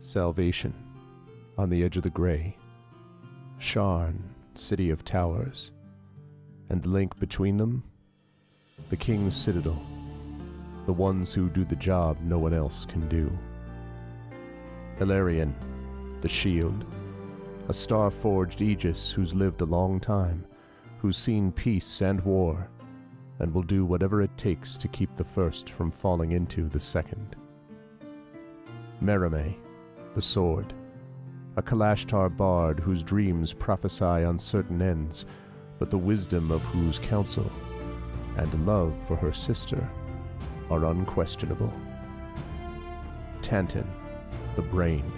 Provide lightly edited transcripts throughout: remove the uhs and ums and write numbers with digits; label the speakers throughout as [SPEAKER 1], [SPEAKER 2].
[SPEAKER 1] Salvation, on the edge of the gray. Sharn, city of towers. And the link between them? The King's Citadel. The ones who do the job no one else can do. Eberron, the shield. A star-forged Aegis who's lived a long time, who's seen peace and war, and will do whatever it takes to keep the first from falling into the second. Merime, the sword. A Kalashtar bard whose dreams prophesy uncertain ends, but the wisdom of whose counsel and love for her sister are unquestionable. Tantan, the brain.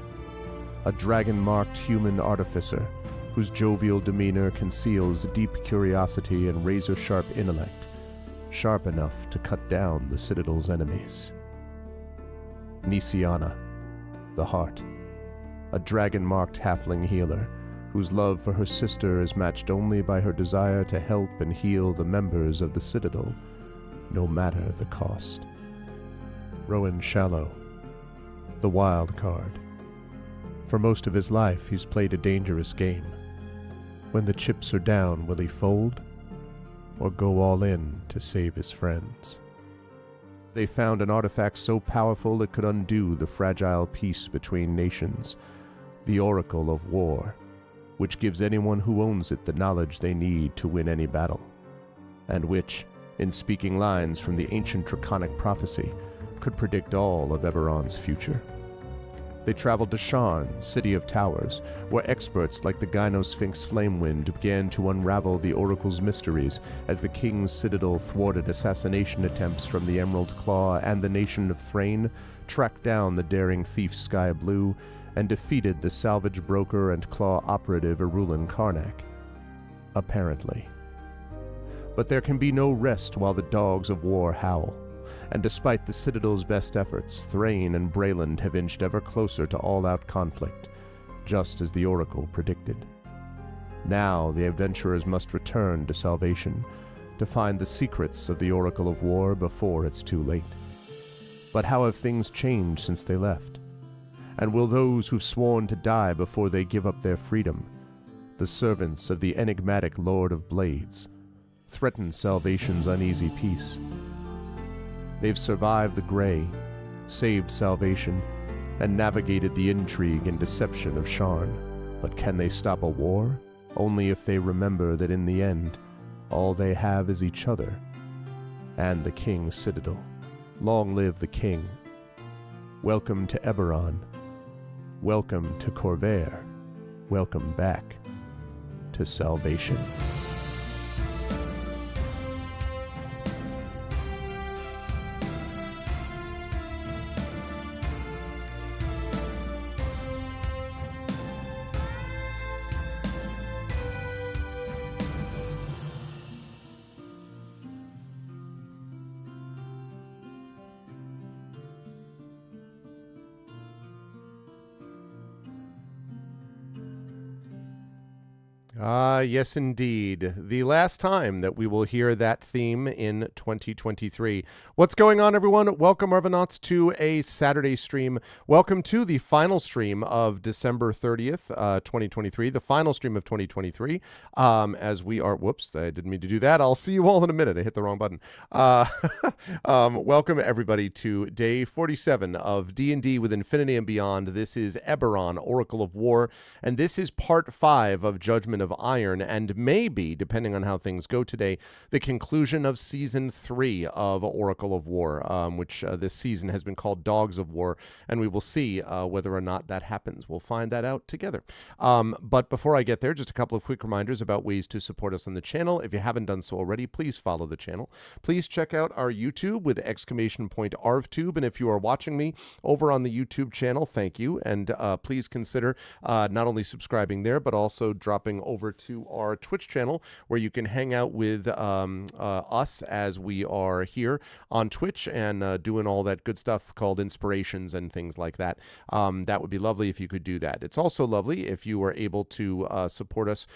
[SPEAKER 1] A dragon-marked human artificer whose jovial demeanor conceals deep curiosity and razor-sharp intellect, sharp enough to cut down the Citadel's enemies. Nisiana, the heart. A dragon-marked halfling healer whose love for her sister is matched only by her desire to help and heal the members of the Citadel, no matter the cost. Rowan Shallow, the wild card. For most of his life, he's played a dangerous game. When the chips are down, will he fold, or go all in to save his friends? They found an artifact so powerful it could undo the fragile peace between nations, the Oracle of War, which gives anyone who owns it the knowledge they need to win any battle, and which, in speaking lines from the ancient draconic prophecy, could predict all of Eberron's future. They traveled to Sharn, city of towers, where experts like the Gynosphinx Flamewind began to unravel the Oracle's mysteries as the King's Citadel thwarted assassination attempts from the Emerald Claw, and the nation of Thrain tracked down the daring thief Sky Blue and defeated the salvage broker and claw operative Erulin Karnak. Apparently. But there can be no rest while the dogs of war howl. And despite the Citadel's best efforts, Thrain and Brayland have inched ever closer to all-out conflict, just as the Oracle predicted. Now the adventurers must return to Salvation, to find the secrets of the Oracle of War before it's too late. But how have things changed since they left? And will those who've sworn to die before they give up their freedom, the servants of the enigmatic Lord of Blades, threaten Salvation's uneasy peace? They've survived the Grey, saved Salvation, and navigated the intrigue and deception of Sharn. But can they stop a war? Only if they remember that in the end, all they have is each other and the King's Citadel. Long live the King. Welcome to Eberron. Welcome to Corvair. Welcome back to Salvation.
[SPEAKER 2] Yes, indeed. The last time that we will hear that theme in 2023. What's going on, everyone? Welcome, Arvanauts, to a Saturday stream. Welcome to the final stream of December 30th, 2023, the final stream of 2023, as we are, whoops, I didn't mean to do that. I'll see you all in a minute. I hit the wrong button. Welcome, everybody, to day 47 of D&D with Infinity and Beyond. This is Eberron, Oracle of War, and this is part 5 of Judgment of Iron, and maybe, depending on how things go today, the conclusion of Season 3 of Oracle of War, which this season has been called Dogs of War, and we will see whether or not that happens. We'll find that out together. But before I get there, just a couple of quick reminders about ways to support us on the channel. If you haven't done so already, please follow the channel. Please check out our YouTube with !ArvTube, and if you are watching me over on the YouTube channel, thank you, and please consider not only subscribing there, but also dropping over to our Twitch channel where you can hang out with us as we are here on Twitch and doing all that good stuff called inspirations and things like that. That would be lovely if you could do that. It's also lovely if you are able to support us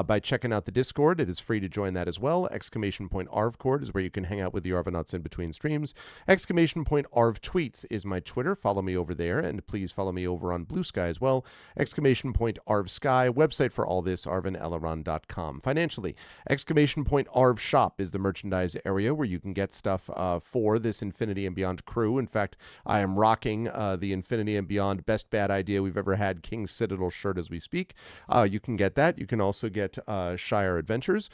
[SPEAKER 2] by checking out the Discord. It is free to join that as well. !ArvCord is where you can hang out with the Arvanauts in between streams. !ArvTweets is my Twitter. Follow me over there, and please follow me over on Blue Sky as well. !ArvSky, website for all this, arvaneleron.com. Financially, !ArvShop is the merchandise area where you can get stuff for this Infinity and Beyond crew. In fact, I am rocking the Infinity and Beyond Best Bad Idea We've Ever Had King Citadel shirt as we speak. You can get that. You can also get Shire Adventures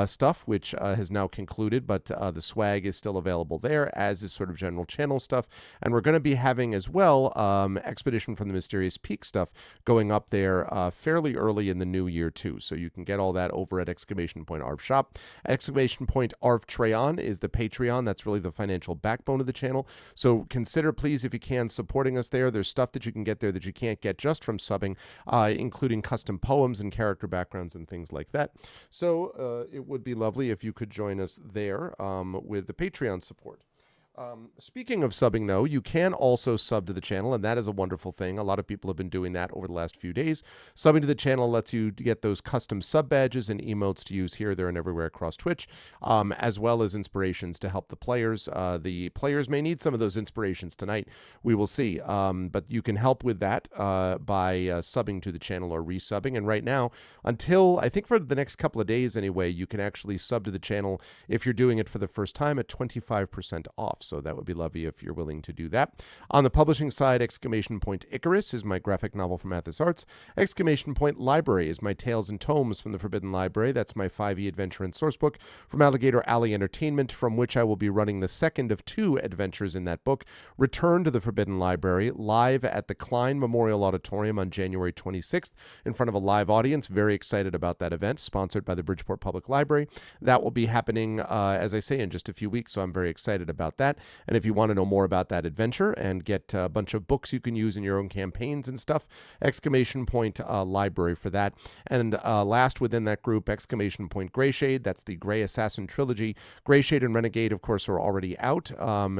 [SPEAKER 2] stuff, which has now concluded, but the swag is still available there, as is sort of general channel stuff. And we're going to be having as well Expedition from the Mysterious Peak stuff going up there fairly early in the new year too. So you can get all that over at !ArvShop. !ArvTrayon is the Patreon. That's really the financial backbone of the channel. So consider, please, if you can, supporting us there. There's stuff that you can get there that you can't get just from subbing, including custom poems and character backgrounds and things like that. So it would be lovely if you could join us there with the Patreon support. Speaking of subbing, though, you can also sub to the channel, and that is a wonderful thing. A lot of people have been doing that over the last few days. Subbing to the channel lets you get those custom sub badges and emotes to use here, there, and everywhere across Twitch, as well as inspirations to help the players. The players may need some of those inspirations tonight. We will see. But you can help with that by subbing to the channel or resubbing. And right now, until, I think for the next couple of days anyway, you can actually sub to the channel if you're doing it for the first time at 25% off. So that would be lovely if you're willing to do that. On the publishing side, Icarus is my graphic novel from Athos Arts. Library is my Tales and Tomes from the Forbidden Library. That's my 5e adventure and sourcebook from Alligator Alley Entertainment, from which I will be running the second of 2 adventures in that book, Return to the Forbidden Library, live at the Klein Memorial Auditorium on January 26th in front of a live audience. Very excited about that event, sponsored by the Bridgeport Public Library. That will be happening, as I say, in just a few weeks, so I'm very excited about that. And if you want to know more about that adventure and get a bunch of books you can use in your own campaigns and stuff, Library for that. And last within that group, Greyshade, that's the Grey Assassin trilogy. Greyshade and Renegade, of course, are already out.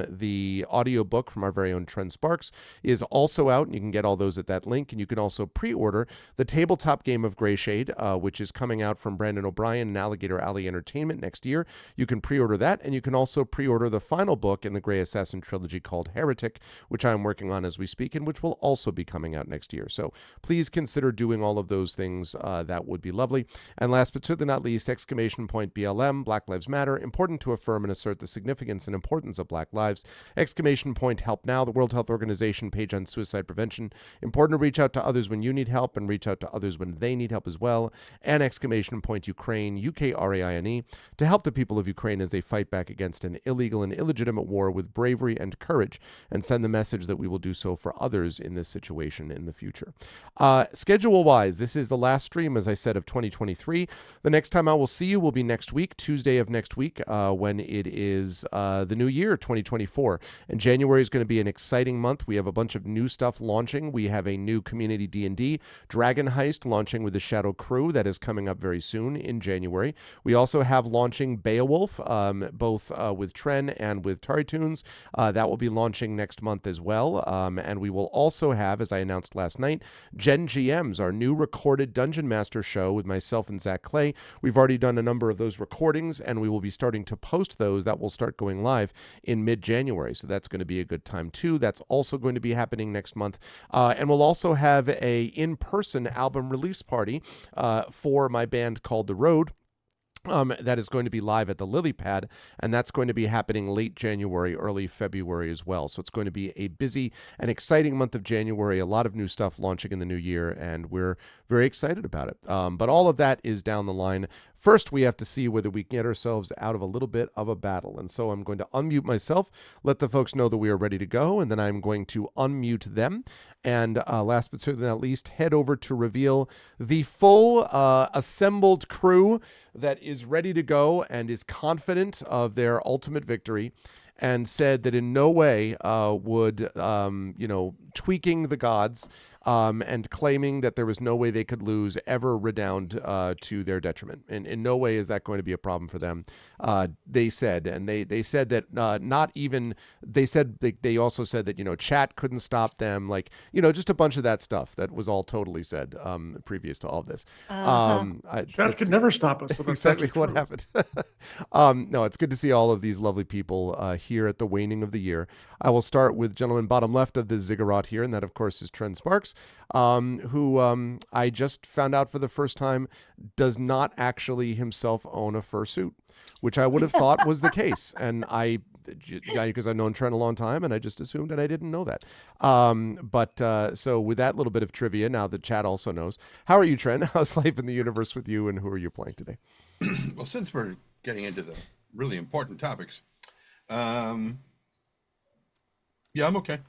[SPEAKER 2] The audiobook from our very own Trent Sparks is also out, and you can get all those at that link. And you can also pre-order the tabletop game of Greyshade, which is coming out from Brandon O'Brien and Alligator Alley Entertainment next year. You can pre-order that, and you can also pre-order the final book in the Grey Assassin trilogy called Heretic, which I'm working on as we speak, and which will also be coming out next year. So please consider doing all of those things. That would be lovely. And last but certainly not least, BLM, Black Lives Matter, important to affirm and assert the significance and importance of Black lives. Help Now, the World Health Organization page on suicide prevention. Important to reach out to others when you need help and reach out to others when they need help as well. And Ukraine, UKRAINE, to help the people of Ukraine as they fight back against an illegal and illegitimate war with bravery and courage, and send the message that we will do so for others in this situation in the future. Schedule-wise, this is the last stream, as I said, of 2023. The next time I will see you will be next week, Tuesday of next week, when it is the new year, 2024. And January is going to be an exciting month. We have a bunch of new stuff launching. We have a new community D&D, Dragon Heist, launching with the Shadow Crew. That is coming up very soon in January. We also have launching Beowulf, both with Tren and with Taritunes. That will be launching next month as well. And we will also have, as I announced last night, Gen GMs, our new recorded Dungeon Master show with myself and Zach Clay. We've already done a number of those recordings, and we will be starting to post those. That will start going live in mid-January. So that's going to be a good time too. That's also going to be happening next month. And we'll also have a in-person album release party for my band called The Road. That is going to be live at the Lily Pad, and that's going to be happening late January, early February as well. So it's going to be a busy and exciting month of January, a lot of new stuff launching in the new year, and we're very excited about it. But all of that is down the line. First, we have to see whether we can get ourselves out of a little bit of a battle. And so I'm going to unmute myself, let the folks know that we are ready to go, and then I'm going to unmute them. And last but certainly not least, head over to reveal the full assembled crew that is ready to go and is confident of their ultimate victory, and said that in no way would, tweaking the gods and claiming that there was no way they could lose ever redound to their detriment. And in no way is that going to be a problem for them. They said, and they said that not even, they also said that, chat couldn't stop them. Like, just a bunch of that stuff that was all totally said previous to all of this.
[SPEAKER 3] Chat could never stop us.
[SPEAKER 2] Exactly what happened. No, it's good to see all of these lovely people here at the waning of the year. I will start with gentleman bottom left of the ziggurat here, and that, of course, is Trent Sparks, who I just found out for the first time does not actually himself own a fursuit, which I would have thought was the case. And because I've known Trent a long time, and I just assumed that I didn't know that. So with that little bit of trivia, now the chat also knows. How are you, Trent? How's life in the universe with you, and who are you playing today?
[SPEAKER 4] Well, since we're getting into the really important topics, yeah, I'm okay.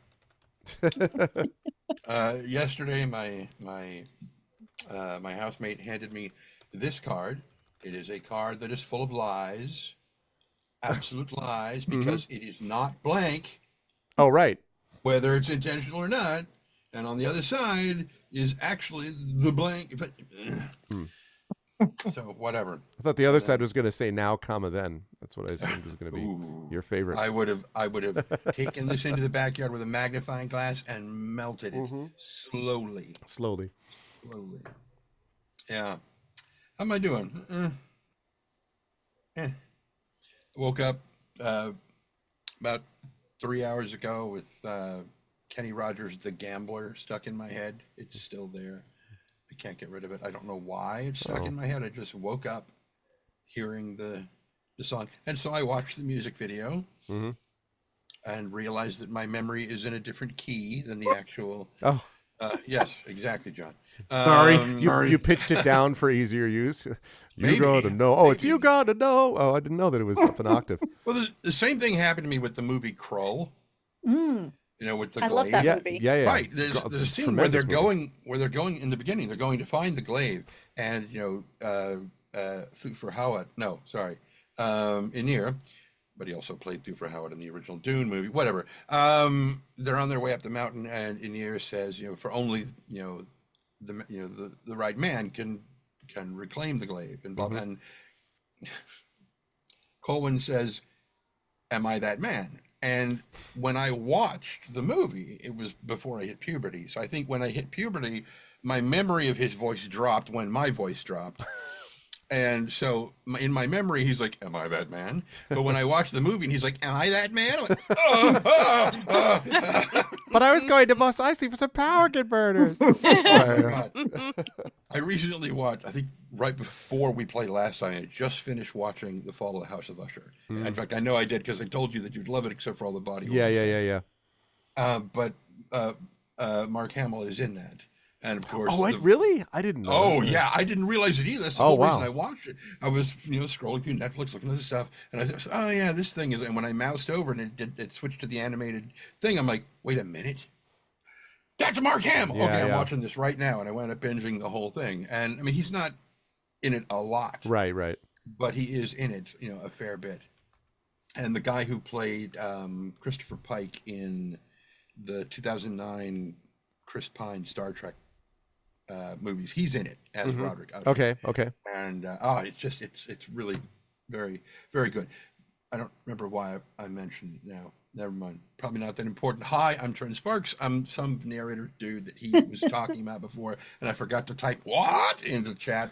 [SPEAKER 4] Yesterday, my housemate handed me this card. It is a card that is full of lies, absolute lies, because it is not blank.
[SPEAKER 2] Oh, right.
[SPEAKER 4] Whether it's intentional or not. And on the other side is actually the blank. But, so whatever.
[SPEAKER 2] I thought the other side was going to say now, comma then. That's what I assumed was going to be your favorite.
[SPEAKER 4] I would have taken this into the backyard with a magnifying glass and melted it slowly. Yeah. How am I doing? Woke up about 3 hours ago with Kenny Rogers' The Gambler stuck in my head. It's still there. I can't get rid of it. I don't know why it's stuck in my head. I just woke up hearing the song. And so I watched the music video and realized that my memory is in a different key than the actual. Oh. Yes, exactly, John.
[SPEAKER 3] Sorry.
[SPEAKER 2] You pitched it down for easier use.
[SPEAKER 4] Maybe,
[SPEAKER 2] gotta know. Oh, it's you gotta know. Oh, I didn't know that it was up an octave.
[SPEAKER 4] Well, the same thing happened to me with the movie Kroll. With the glaive.
[SPEAKER 5] Love that movie.
[SPEAKER 2] Yeah.
[SPEAKER 4] Right. There's a scene where they're going in the beginning. They're going to find the glaive, and Thufir Hawat. No, sorry, Aenir. But he also played Thufir Hawat in the original Dune movie. Whatever. They're on their way up the mountain, and Aenir says, for only the right man can reclaim the glaive, and blah, and Colwyn says, "Am I that man?" And when I watched the movie, it was before I hit puberty. So I think when I hit puberty, my memory of his voice dropped when my voice dropped. And so in my memory, he's like, "Am I that man?" But when I watched the movie and he's like, "Am I that man?" I'm like,
[SPEAKER 2] But I was going to Mos Eisley for some power converters.
[SPEAKER 4] I recently watched, I think right before we played last time, I just finished watching The Fall of the House of Usher. In fact, I know I did because I told you that you'd love it except for all the body.
[SPEAKER 2] Yeah.
[SPEAKER 4] But Mark Hamill is in that. And of course,
[SPEAKER 2] really? I didn't know.
[SPEAKER 4] Oh, yeah, I didn't realize it either. That's the whole reason I watched it. I was, scrolling through Netflix, looking at this stuff, and I said, "Oh yeah, this thing is." And when I moused over and it switched to the animated thing, I'm like, "Wait a minute, that's Mark Hamill."
[SPEAKER 2] Yeah,
[SPEAKER 4] I'm watching this right now, and I wound up binging the whole thing. And I mean, he's not in it a lot,
[SPEAKER 2] right,
[SPEAKER 4] but he is in it, a fair bit. And the guy who played Christopher Pike in the 2009 Chris Pine Star Trek movies, he's in it as Roderick.
[SPEAKER 2] Okay.
[SPEAKER 4] And it's really very, very good. I don't remember why I mentioned it now. Never mind. Probably not that important. Hi, I'm Trent Sparks. I'm some narrator dude that he was talking about before, and I forgot to type "what" into the chat.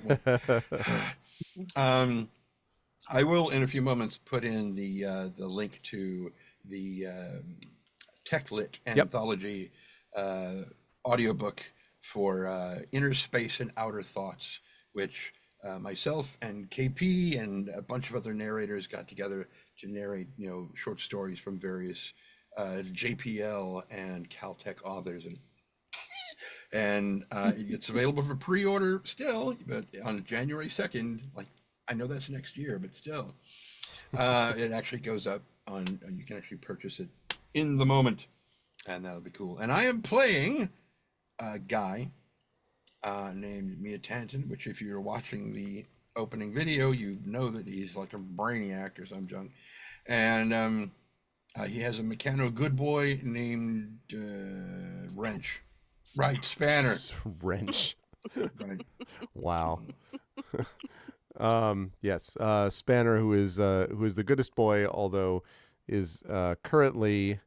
[SPEAKER 4] I will in a few moments put in the link to the TechLit anthology audiobook for Inner Space and Outer Thoughts, which myself and KP and a bunch of other narrators got together to narrate, short stories from various JPL and Caltech authors. And it's available for pre-order still, but on January 2nd, I know that's next year, but still, it actually goes up on, you can actually purchase it in the moment, and that'll be cool. And I am playing a guy named Mia Tanton, which if you're watching the opening video, you know that he's like a brainiac or some junk. And he has a mechano good boy named Wrench. Right, Spanner.
[SPEAKER 2] Wrench.
[SPEAKER 4] Right.
[SPEAKER 2] Wow. Yes, Spanner, who is the goodest boy, although is currently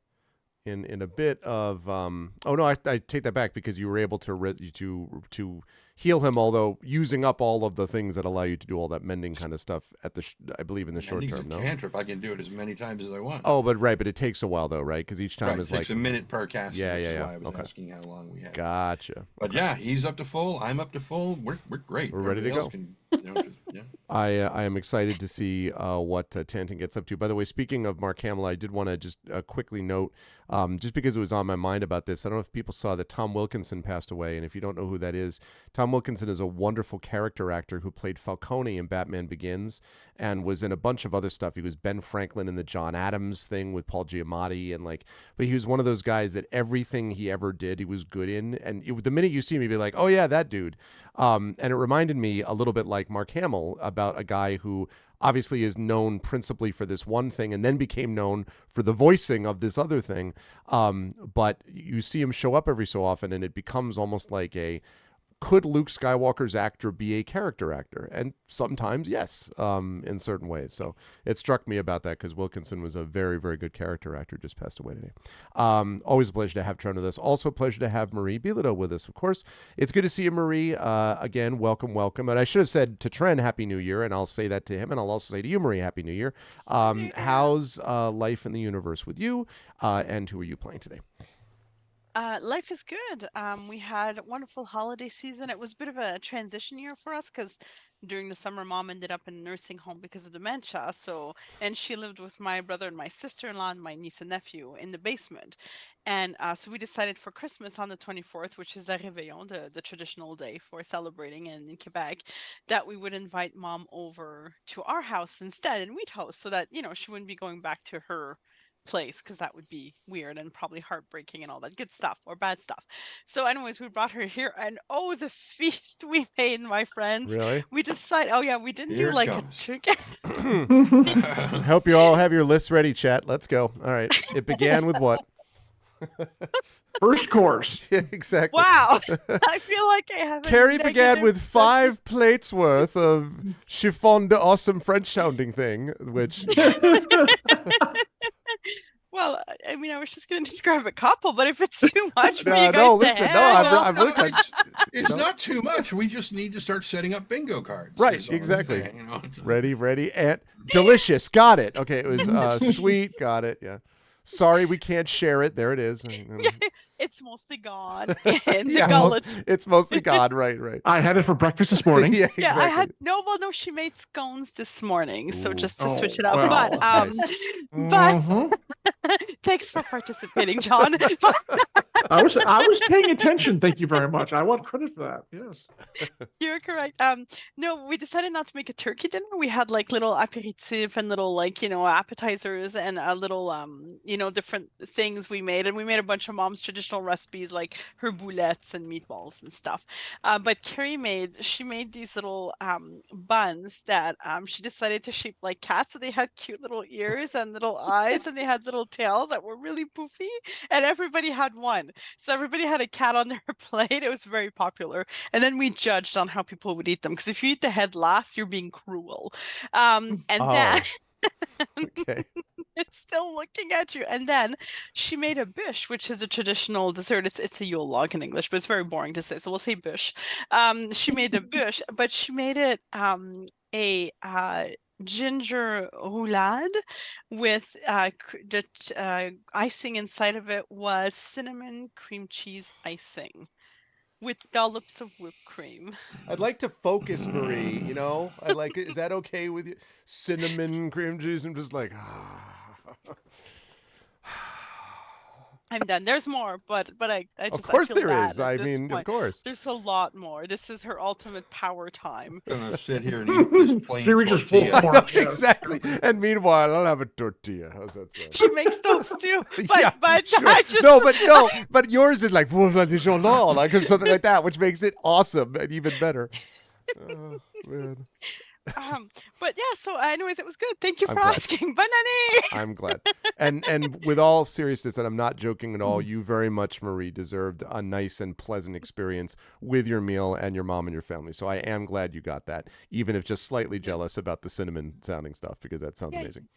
[SPEAKER 2] in a bit of oh no, I take that back, because you were able to heal him, although using up all of the things that allow you to do all that mending kind of stuff at the I believe in the short
[SPEAKER 4] Mending's
[SPEAKER 2] term.
[SPEAKER 4] a
[SPEAKER 2] No.
[SPEAKER 4] cantrip. I can do it as many times as I want.
[SPEAKER 2] Oh, but it takes a while though, right? Because each time
[SPEAKER 4] Right,
[SPEAKER 2] is
[SPEAKER 4] it takes
[SPEAKER 2] like
[SPEAKER 4] a minute per cast.
[SPEAKER 2] Yeah.
[SPEAKER 4] Why I was
[SPEAKER 2] Okay.
[SPEAKER 4] asking how long we had.
[SPEAKER 2] Gotcha.
[SPEAKER 4] But yeah, he's up to full. I'm up to full. We're great.
[SPEAKER 2] We're ready to
[SPEAKER 4] Everybody
[SPEAKER 2] go.
[SPEAKER 4] else can, yeah.
[SPEAKER 2] I am excited to see what Tanton gets up to. By the way, speaking of Mark Hamill, I did want to just quickly note, just because it was on my mind about this, I don't know if people saw that Tom Wilkinson passed away, and if you don't know who that is, Tom Wilkinson is a wonderful character actor who played Falcone in Batman Begins and was in a bunch of other stuff. He was Ben Franklin in the John Adams thing with Paul Giamatti, but he was one of those guys that everything he ever did, he was good in, and the minute you see him, you'd be like, oh yeah, that dude. And it reminded me a little bit like Mark Hamill, about a guy who obviously is known principally for this one thing and then became known for the voicing of this other thing. But you see him show up every so often, and it becomes almost like could Luke Skywalker's actor be a character actor? And sometimes, yes, in certain ways. So it struck me about that, because Wilkinson was a very, very good character actor, just passed away today. Always a pleasure to have Tren with us. Also a pleasure to have Marie Bilodeau with us, of course. It's good to see you, Marie. Again, welcome. And I should have said to Tren, Happy New Year, and I'll say that to him, and I'll also say to you, Marie, Happy New Year. How's life in the universe with you, and who are you playing today?
[SPEAKER 5] Life is good. We had a wonderful holiday season. It was a bit of a transition year for us, because during the summer, Mom ended up in a nursing home because of dementia. And she lived with my brother and my sister-in-law and my niece and nephew in the basement. And so we decided for Christmas on the 24th, which is a Réveillon, the traditional day for celebrating in Quebec, that we would invite Mom over to our house instead, and we'd host, so that, she wouldn't be going back to her place, because that would be weird and probably heartbreaking and all that good stuff, or bad stuff. So anyways, we brought her here, and oh, the feast we made, my friends.
[SPEAKER 2] Really?
[SPEAKER 5] We decided, oh yeah, we didn't
[SPEAKER 4] Here
[SPEAKER 5] do
[SPEAKER 4] it
[SPEAKER 5] like
[SPEAKER 4] comes.
[SPEAKER 5] a turkey.
[SPEAKER 2] I hope you all have your lists ready, chat. Let's go. All right. It began with what?
[SPEAKER 3] First course.
[SPEAKER 2] Yeah, exactly.
[SPEAKER 5] Wow. I feel like I have
[SPEAKER 2] Carrie began with 5 plates worth of chiffon de awesome French sounding thing, which
[SPEAKER 5] Well, I mean, I was just going to describe a couple, but if it's too much for you guys
[SPEAKER 2] no,
[SPEAKER 5] to
[SPEAKER 2] listen,
[SPEAKER 5] handle-
[SPEAKER 2] I'm really
[SPEAKER 4] It's not too much. We just need to start setting up bingo cards.
[SPEAKER 2] Right,
[SPEAKER 4] is all I'm
[SPEAKER 2] exactly.
[SPEAKER 4] saying,
[SPEAKER 2] ready, and delicious. Got it. Okay, it was sweet. Got it. Yeah. Sorry, we can't share it. There it is.
[SPEAKER 5] It's mostly gone in the
[SPEAKER 2] Yeah,
[SPEAKER 5] gullet.
[SPEAKER 2] it's mostly gone. Right.
[SPEAKER 3] I had it for breakfast this morning.
[SPEAKER 2] Yeah,
[SPEAKER 5] Yeah,
[SPEAKER 2] exactly.
[SPEAKER 5] I had no. she made scones this morning, so
[SPEAKER 2] Ooh.
[SPEAKER 5] just to
[SPEAKER 3] Oh,
[SPEAKER 5] switch it up.
[SPEAKER 3] well,
[SPEAKER 5] but
[SPEAKER 3] Mhm.
[SPEAKER 5] thanks for participating, John.
[SPEAKER 3] I was paying attention. Thank you very much. I want credit for that. Yes.
[SPEAKER 5] You're correct. No, we decided not to make a turkey dinner. We had like little aperitif and little appetizers and a little different things we made, and we made a bunch of Mom's traditional recipes like her boulettes and meatballs and stuff. But Carrie made these little buns that she decided to shape like cats, so they had cute little ears and little eyes, and they had little tails that were really poofy, and everybody had one. So everybody had a cat on their plate. It was very popular. And then we judged on how people would eat them, because if you eat the head last, you're being cruel. And then
[SPEAKER 2] Okay.
[SPEAKER 5] it's still looking at you. And then she made a bûche, which is a traditional dessert. It's a Yule log in English, but it's very boring to say, so we'll say bûche. She made a bûche, but she made it a ginger roulade with the icing inside of it was cinnamon cream cheese icing with dollops of whipped cream.
[SPEAKER 2] I'd like to focus, Marie. I like it. Is that okay with you? Cinnamon cream cheese. I'm just like.
[SPEAKER 5] I'm done. There's more, but I just
[SPEAKER 2] Of course
[SPEAKER 5] I feel
[SPEAKER 2] there
[SPEAKER 5] bad
[SPEAKER 2] is.
[SPEAKER 5] at
[SPEAKER 2] I
[SPEAKER 5] this
[SPEAKER 2] mean, of
[SPEAKER 5] point.
[SPEAKER 2] course.
[SPEAKER 5] There's a lot more. This is her ultimate power time.
[SPEAKER 4] I'm gonna sit here and eat this plain
[SPEAKER 3] She reaches full
[SPEAKER 4] tortilla.
[SPEAKER 3] form.
[SPEAKER 2] No,
[SPEAKER 3] Yes.
[SPEAKER 2] exactly. And meanwhile, I'll have a tortilla. How's that sound?
[SPEAKER 5] She makes those too, but
[SPEAKER 2] Yeah,
[SPEAKER 5] but
[SPEAKER 2] sure.
[SPEAKER 5] I just
[SPEAKER 2] but yours is like like something like that, which makes it awesome and even better. Oh, man.
[SPEAKER 5] But yeah, so anyways, it was good. Thank you
[SPEAKER 2] I'm
[SPEAKER 5] for
[SPEAKER 2] glad.
[SPEAKER 5] asking. Banani!
[SPEAKER 2] I'm glad. And with all seriousness, and I'm not joking at all, you very much, Marie, deserved a nice and pleasant experience with your meal and your mom and your family. So I am glad you got that, even if just slightly jealous about the cinnamon sounding stuff, because that sounds
[SPEAKER 5] Yeah,
[SPEAKER 2] amazing.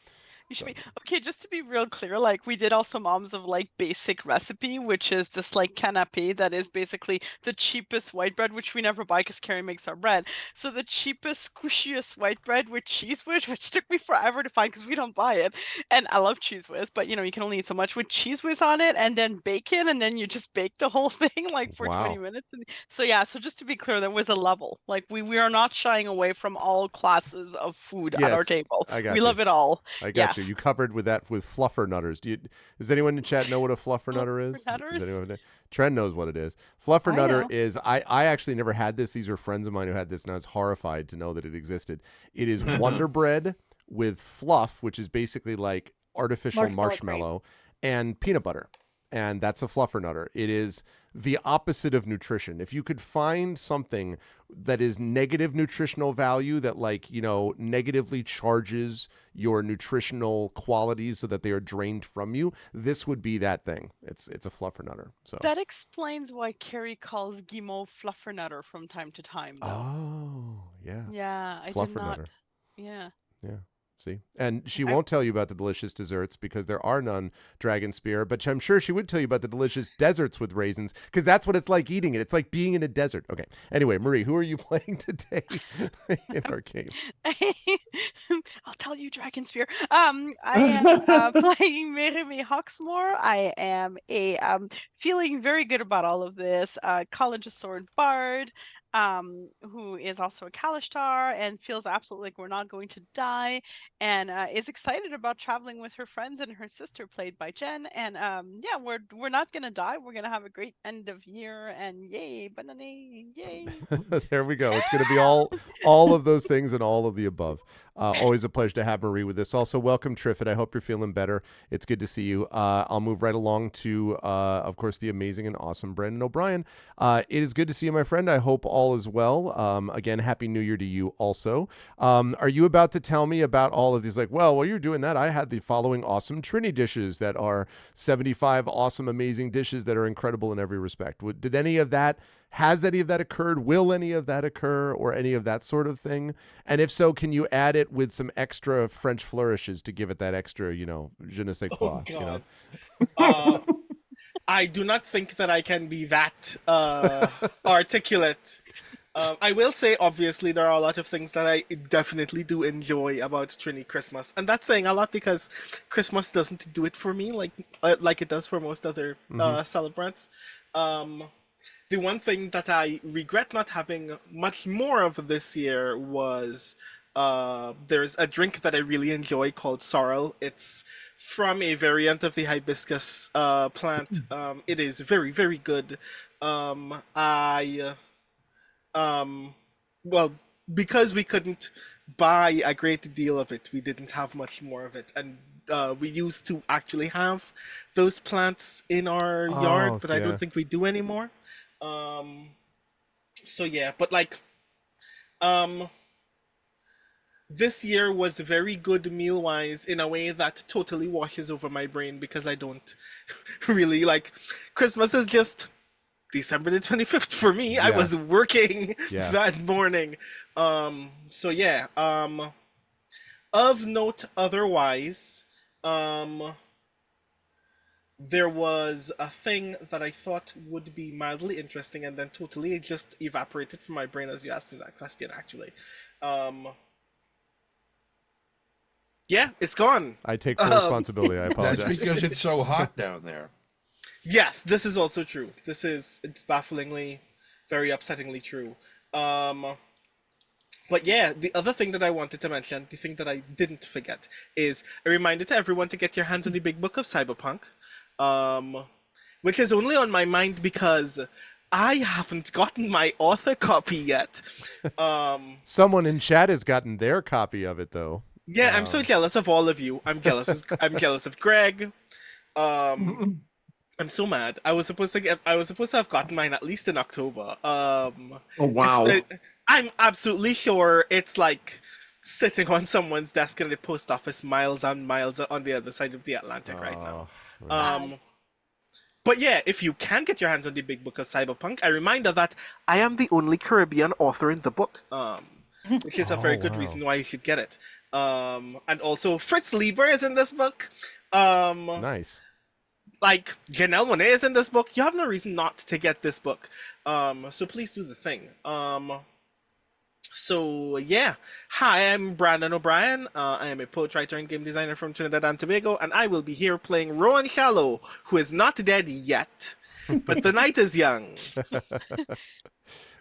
[SPEAKER 5] you should
[SPEAKER 2] So.
[SPEAKER 5] be okay. Just to be real clear, like we did also moms of like basic recipe, which is this like canapé that is basically the cheapest white bread, which we never buy because Carrie makes our bread. So the cheapest, squishiest white bread with cheese whiz, which took me forever to find because we don't buy it. And I love cheese whiz, but you know, you can only eat so much with cheese whiz on it and then bacon, and then you just bake the whole thing like for 20
[SPEAKER 2] Wow.
[SPEAKER 5] minutes. And so yeah, so just to be clear, there was a level. Like we are not shying away from all classes of food at our
[SPEAKER 2] Yes,
[SPEAKER 5] table.
[SPEAKER 2] I
[SPEAKER 5] We
[SPEAKER 2] got you.
[SPEAKER 5] love it all.
[SPEAKER 2] I got you.
[SPEAKER 5] Yes.
[SPEAKER 2] You covered with that with fluffer nutters. Does anyone in the chat know what a fluffer nutter is? Does
[SPEAKER 5] Nutters?
[SPEAKER 2] anyone? Trent knows what it is. Fluffer
[SPEAKER 5] I
[SPEAKER 2] nutter
[SPEAKER 5] know.
[SPEAKER 2] is I actually never had this. These were friends of mine who had this, and I was horrified to know that it existed. It is Wonder Bread with fluff, which is basically like artificial marshmallow and peanut butter. And that's a fluffer nutter. It is the opposite of nutrition. If you could find something that is negative nutritional value that like, negatively charges your nutritional qualities so that they are drained from you, this would be that thing. It's a fluffer nutter. So
[SPEAKER 5] That explains why Carrie calls Guimau fluffernutter from time to time, though.
[SPEAKER 2] Oh, yeah.
[SPEAKER 5] Yeah, I did
[SPEAKER 2] Fluffer
[SPEAKER 5] not.
[SPEAKER 2] nutter.
[SPEAKER 5] Yeah.
[SPEAKER 2] Yeah. See? And she
[SPEAKER 5] I,
[SPEAKER 2] won't tell you about the delicious desserts because there are none, Dragon Spear, but I'm sure she would tell you about the delicious deserts with raisins because that's what it's like eating it. It's like being in a desert. Okay. Anyway, Marie, who are you playing today in our game?
[SPEAKER 5] I'll tell you, Dragon Spear. I am playing Merime Hawksmoor. I am a feeling very good about all of this. College of Sword Bard, who is also a Kalishtar and feels absolutely like we're not going to die, and is excited about traveling with her friends and her sister, played by Jen. And yeah, we're not gonna die. We're gonna have a great end of year, and yay, banana, yay!
[SPEAKER 2] There we go. It's going to be all of those things and all of the above. Always a pleasure to have Marie with us. Also, welcome, Triffid. I hope you're feeling better. It's good to see you. I'll move right along to, of course, the amazing and awesome Brandon O'Brien. It is good to see you, my friend. I hope all is well. Again, Happy New Year to you also. Are you about to tell me about all of these? Like, well, while you're doing that, I had the following awesome Trini dishes that are 75 awesome, amazing dishes that are incredible in every respect. Did any of that Has any of that occurred? Will any of that occur, or any of that sort of thing? And if so, can you add it with some extra French flourishes to give it that extra, je ne sais quoi?
[SPEAKER 6] I do not think that I can be that articulate. I will say, obviously, there are a lot of things that I definitely do enjoy about Trini Christmas, and that's saying a lot because Christmas doesn't do it for me like it does for most other celebrants. The one thing that I regret not having much more of this year was there's a drink that I really enjoy called sorrel. It's from a variant of the hibiscus plant. It is very, very good. Well, because we couldn't buy a great deal of it, we didn't have much more of it. And we used to actually have those plants in our yard, but I don't think we do anymore. So yeah, but this year was very good meal-wise in a way that totally washes over my brain because I don't really Christmas is just December the 25th for me. I was working that morning. So yeah, of note otherwise, there was a thing that I thought would be mildly interesting and then totally just evaporated from my brain as you asked me that question, actually. Yeah, it's gone.
[SPEAKER 2] I take full responsibility. I apologize.
[SPEAKER 4] That's because it's so hot down there.
[SPEAKER 6] Yes, this is also true. It's bafflingly, very upsettingly true. But yeah, the other thing that I wanted to mention, the thing that I didn't forget, is a reminder to everyone to get your hands on the Big Book of Cyberpunk. Which is only on my mind because I haven't gotten my author copy yet.
[SPEAKER 2] Someone in chat has gotten their copy of it, though.
[SPEAKER 6] Yeah, I'm so jealous of all of you. I'm jealous of Greg. I'm so mad. I was supposed to have gotten mine at least in October.
[SPEAKER 3] Oh wow.
[SPEAKER 6] I'm absolutely sure it's sitting on someone's desk in the post office miles and miles on the other side of the Atlantic right now. But yeah, if you can get your hands on the Big Book of Cyberpunk, a reminder that I am the only Caribbean author in the book, which is a very good reason why you should get it. And also, Fritz Lieber is in this book.
[SPEAKER 2] Nice.
[SPEAKER 6] Like, Janelle Monáe is in this book. You have no reason not to get this book. So please do the thing. So yeah, hi, I'm Brandon O'Brien. I am a poet, writer, and game designer from Trinidad and Tobago, and I will be here playing Rowan Shallow, who is not dead yet, but the night is young.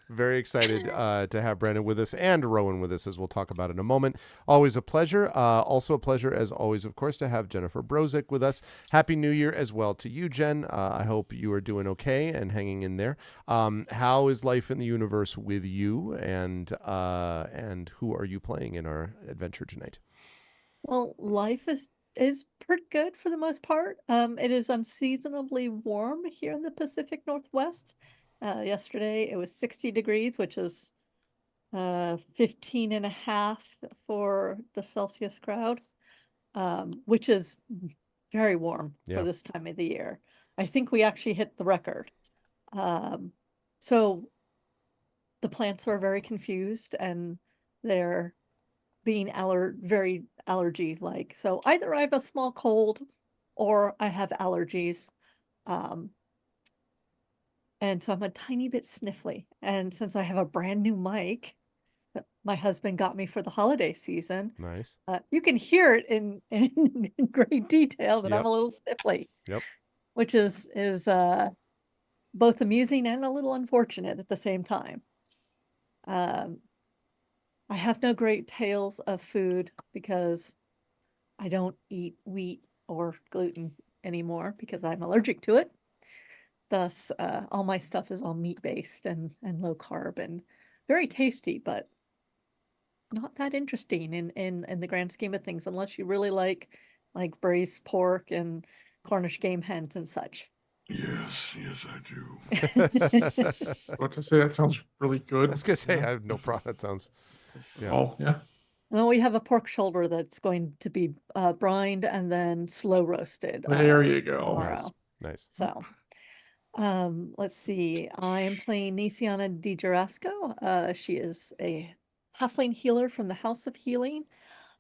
[SPEAKER 2] Very excited to have Brandon with us and Rowan with us, as we'll talk about in a moment. Always a pleasure. Also a pleasure, as always, of course, to have Jennifer Brozick with us. Happy New Year as well to you, Jen. I hope you are doing okay and hanging in there. How is life in the universe with you, and who are you playing in our adventure tonight?
[SPEAKER 7] Well, life is pretty good for the most part. It is unseasonably warm here in the Pacific Northwest. Yesterday it was 60 degrees, which is 15.5 for the Celsius crowd, which is very warm for this time of the year. I think we actually hit the record. So the plants are very confused and they're being very allergy-like. So either I have a small cold or I have allergies. And so I'm a tiny bit sniffly. And since I have a brand new mic that my husband got me for the holiday season,
[SPEAKER 2] Nice.
[SPEAKER 7] You can hear it in great detail that I'm a little sniffly.
[SPEAKER 2] Yep.
[SPEAKER 7] Which is both amusing and a little unfortunate at the same time. I have no great tales of food because I don't eat wheat or gluten anymore because I'm allergic to it. Thus, all my stuff is all meat-based and low carb and very tasty, but not that interesting in the grand scheme of things, unless you really like braised pork and Cornish game hens and such.
[SPEAKER 3] Yes, I do. What to say? That sounds really good.
[SPEAKER 2] I was gonna say, I have no problem. That sounds. Yeah.
[SPEAKER 3] Oh yeah.
[SPEAKER 7] Well, we have a pork shoulder that's going to be brined and then slow roasted.
[SPEAKER 3] There you go.
[SPEAKER 7] Tomorrow.
[SPEAKER 2] Nice.
[SPEAKER 7] So. Let's see. I am playing Nisiana Di Gerasco. She is a halfling healer from the House of Healing.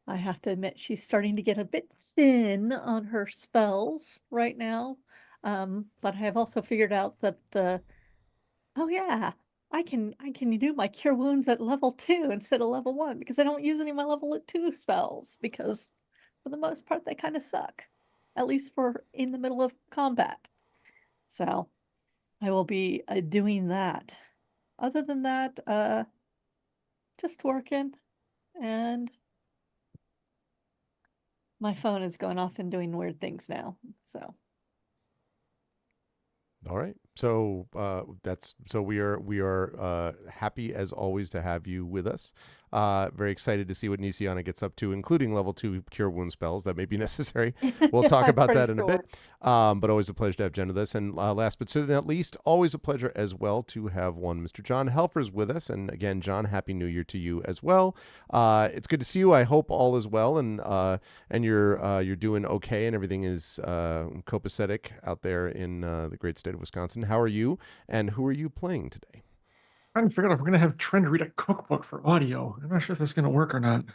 [SPEAKER 7] I have to admit she's starting to get a bit thin on her spells right now. But I have also figured out that oh yeah, I can do my cure wounds at level 2 instead of level 1 because I don't use any of my level 2 spells because for the most part they kind of suck. At least for in the middle of combat. So I will be doing that. Other than that, just working, and my phone is going off and doing weird things now. So.
[SPEAKER 2] All right. So we are happy as always to have you with us. Very excited to see what Nisiana gets up to, including level 2 cure wound spells that may be necessary. We'll talk about that in a bit. But always a pleasure to have Jen with us. And last but certainly not least, always a pleasure as well to have one Mr. John Helfers with us. And again, John, Happy New Year to you as well. It's good to see you. I hope all is well and you're doing okay and everything is copacetic out there in the great state of Wisconsin. How are you? And who are you playing today?
[SPEAKER 3] I'm trying to figure out if we're going to have Trent read a cookbook for audio. I'm not sure if that's going to work or not.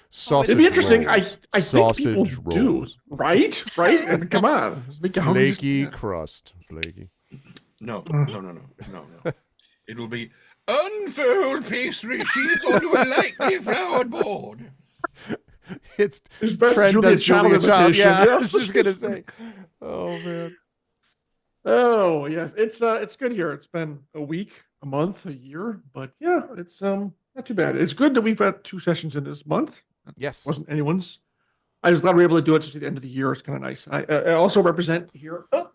[SPEAKER 2] Sausage
[SPEAKER 3] It'd be interesting.
[SPEAKER 2] rolls.
[SPEAKER 3] I think people
[SPEAKER 2] rolls.
[SPEAKER 3] do. Right? I mean, come on.
[SPEAKER 2] Flaky crust. Flaky.
[SPEAKER 4] No. It will be unfold pastry sheets onto a lightly floured board.
[SPEAKER 2] It's
[SPEAKER 3] best
[SPEAKER 2] Trent does Julia Child. Yeah,
[SPEAKER 3] yes.
[SPEAKER 2] I was just gonna say. Oh man.
[SPEAKER 3] Oh yes, it's good here. It's been a week, a month, a year, but yeah, it's not too bad. It's good that we've had 2 sessions in this month.
[SPEAKER 2] Yes,
[SPEAKER 3] wasn't anyone's. I was glad we were able to do it to the end of the year. It's kind of nice. I also represent here.
[SPEAKER 2] Yeah,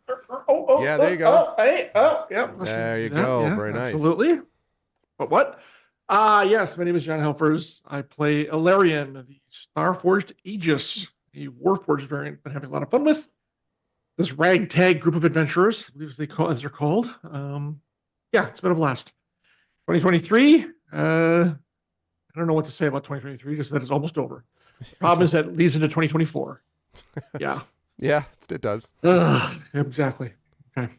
[SPEAKER 2] there you go.
[SPEAKER 3] Yeah.
[SPEAKER 2] There you go.
[SPEAKER 3] Yeah,
[SPEAKER 2] very nice.
[SPEAKER 3] Absolutely. But what? Yes, my name is John Helfers. I play Ilarion, the Starforged Aegis, a Warforged variant I've been having a lot of fun with. This ragtag group of adventurers, I believe as they're called. Yeah, it's been a blast. 2023, I don't know what to say about 2023, just that it's almost over. The problem is that it leads into 2024. Yeah.
[SPEAKER 2] Yeah, it does.
[SPEAKER 3] Exactly. Okay.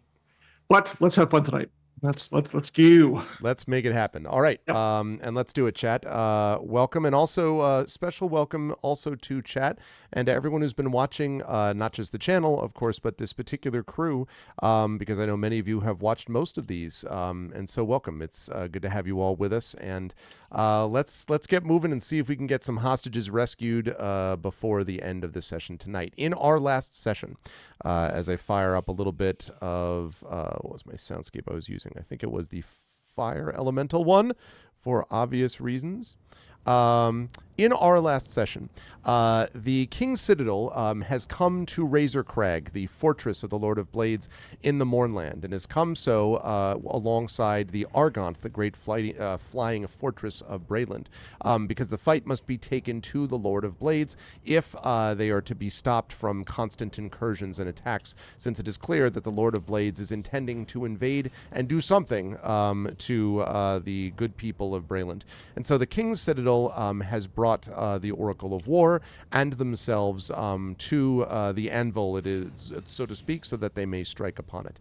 [SPEAKER 3] But let's have fun tonight. Let's go.
[SPEAKER 2] Let's make it happen. All right.
[SPEAKER 3] Yep.
[SPEAKER 2] And let's do it, chat. Welcome, and also special welcome also to chat and to everyone who's been watching, not just the channel, of course, but this particular crew, because I know many of you have watched most of these. And so welcome. It's good to have you all with us. And let's get moving and see if we can get some hostages rescued before the end of the session tonight. In our last session, as I fire up a little bit of what was my soundscape I was using? I think it was the Fire Elemental one for obvious reasons. In our last session, the King's Citadel has come to Razor Crag, the fortress of the Lord of Blades in the Mournland, and has come so alongside the Argont, the great flying fortress of Brayland, because the fight must be taken to the Lord of Blades if they are to be stopped from constant incursions and attacks, since it is clear that the Lord of Blades is intending to invade and do something to the good people of Brayland. And so the King's Citadel has brought the Oracle of War and themselves to the anvil, it is, so to speak, so that they may strike upon it.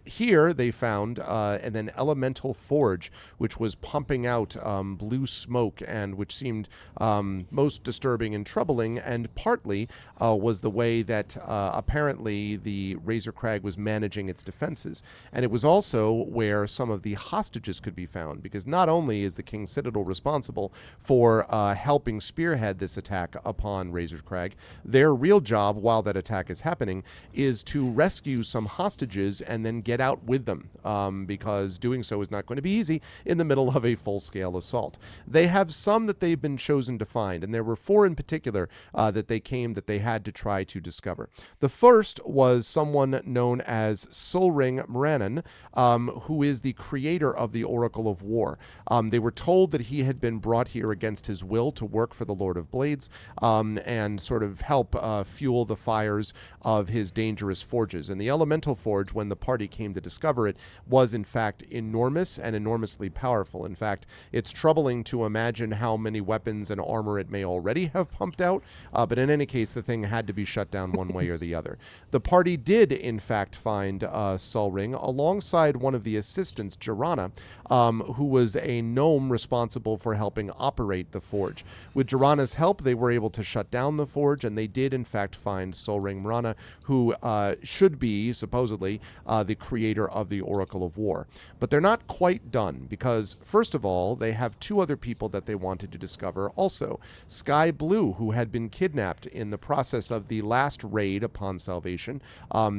[SPEAKER 2] Here they found an elemental forge which was pumping out blue smoke, and which seemed most disturbing and troubling, and partly was the way that apparently the Razor Crag was managing its defenses. And it was also where some of the hostages could be found, because not only is the King's Citadel responsible for helping spearhead this attack upon Razor Crag, their real job while that attack is happening is to rescue some hostages and then get out with them, because doing so is not going to be easy in the middle of a full-scale assault. They have some that they've been chosen to find, and there were 4 in particular that they had to try to discover. The first was someone known as Solring Mranen, who is the creator of the Oracle of War. They were told that he had been brought here against his will to work for the Lord of Blades, and sort of help fuel the fires of his dangerous forges. And the Elemental Forge, when the party came to discover it, was in fact enormous and enormously powerful. In fact, it's troubling to imagine how many weapons and armor it may already have pumped out, but in any case, the thing had to be shut down one way or the other. The party did, in fact, find Solring alongside one of the assistants, Jirana, who was a gnome responsible for helping operate the forge. With Jirana's help, they were able to shut down the forge, and they did, in fact, find Solring Mrana, who should be, supposedly, the creator of the Oracle of War. But they're not quite done, because, first of all, they have 2 other people that they wanted to discover also. Sky Blue, who had been kidnapped in the process of the last raid upon Salvation.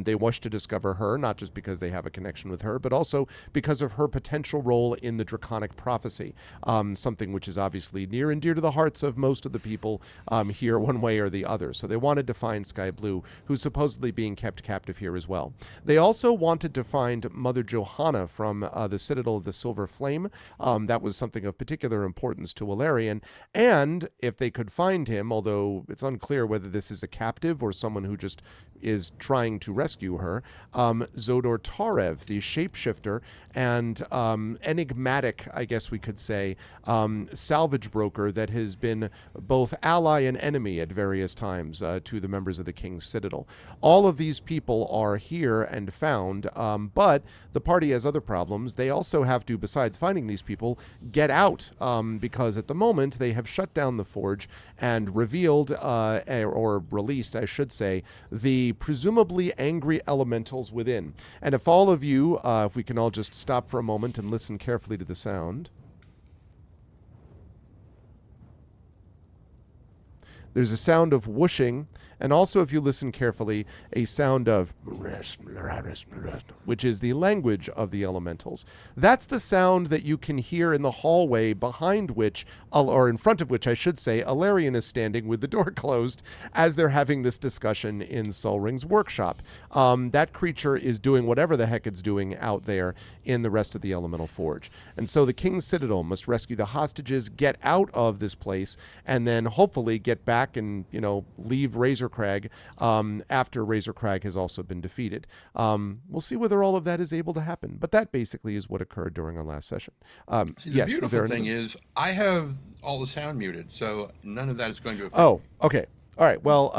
[SPEAKER 2] They wish to discover her, not just because they have a connection with her, but also because of her potential role in the Draconic Prophecy, something which is obviously near and dear to the hearts of most of the people here one way or the other. So they wanted to find Sky Blue, who's supposedly being kept captive here as well. They also wanted to find Mother Johanna from the Citadel of the Silver Flame. That was something of particular importance to Alarion. And if they could find him, although it's unclear whether this is a captive or someone who just is trying to rescue her, Zodor Tarev, the shapeshifter and enigmatic, I guess we could say, salvage broker that has been both ally and enemy at various times to the members of the King's Citadel. All of these people are here and found, but the party has other problems. They also have to, besides finding these people, get out, because at the moment they have shut down the forge and revealed, or released, I should say, the presumably angry elementals within. And if all of you, if we can all just stop for a moment and listen carefully to the sound. There's a sound of whooshing, and also, if you listen carefully, a sound of which is the language of the elementals. That's the sound that you can hear in the hallway behind which, or in front of which, I should say, Alarion is standing with the door closed as they're having this discussion in Solring's workshop. That creature is doing whatever the heck it's doing out there in the rest of the Elemental Forge. And so the King's Citadel must rescue the hostages, get out of this place, and then hopefully get back back and, leave Razor Crag after Razor Crag has also been defeated. We'll see whether all of that is able to happen. But that basically is what occurred during our last session.
[SPEAKER 4] See, the beautiful thing is I have all the sound muted, so none of that is going to affect me.
[SPEAKER 2] Okay. All right. Well,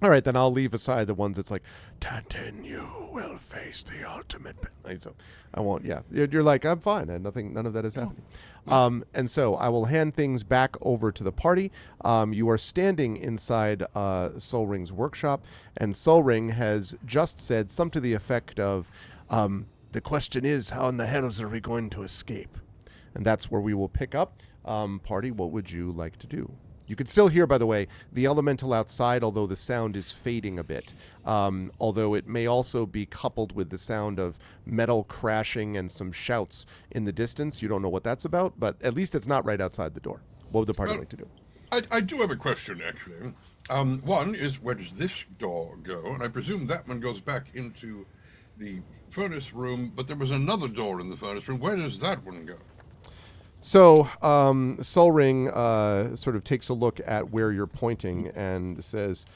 [SPEAKER 2] all right, then I'll leave aside the ones that's like, Tantin, you will face the ultimate. So I won't, yeah. You're like, I'm fine, and none of that is happening. And so I will hand things back over to the party. You are standing inside Sol Ring's workshop, and Sol Ring has just said something to the effect of, the question is, how in the hells are we going to escape? And that's where we will pick up. Party, what would you like to do? You can still hear, by the way, the elemental outside, although the sound is fading a bit. Although it may also be coupled with the sound of metal crashing and some shouts in the distance. You don't know what that's about, but at least it's not right outside the door. What would the party like to do?
[SPEAKER 8] I do have a question, actually. One is, where does this door go? And I presume that one goes back into the furnace room, but there was another door in the furnace room. Where does that one go?
[SPEAKER 2] So, Sol Ring sort of takes a look at where you're pointing and says,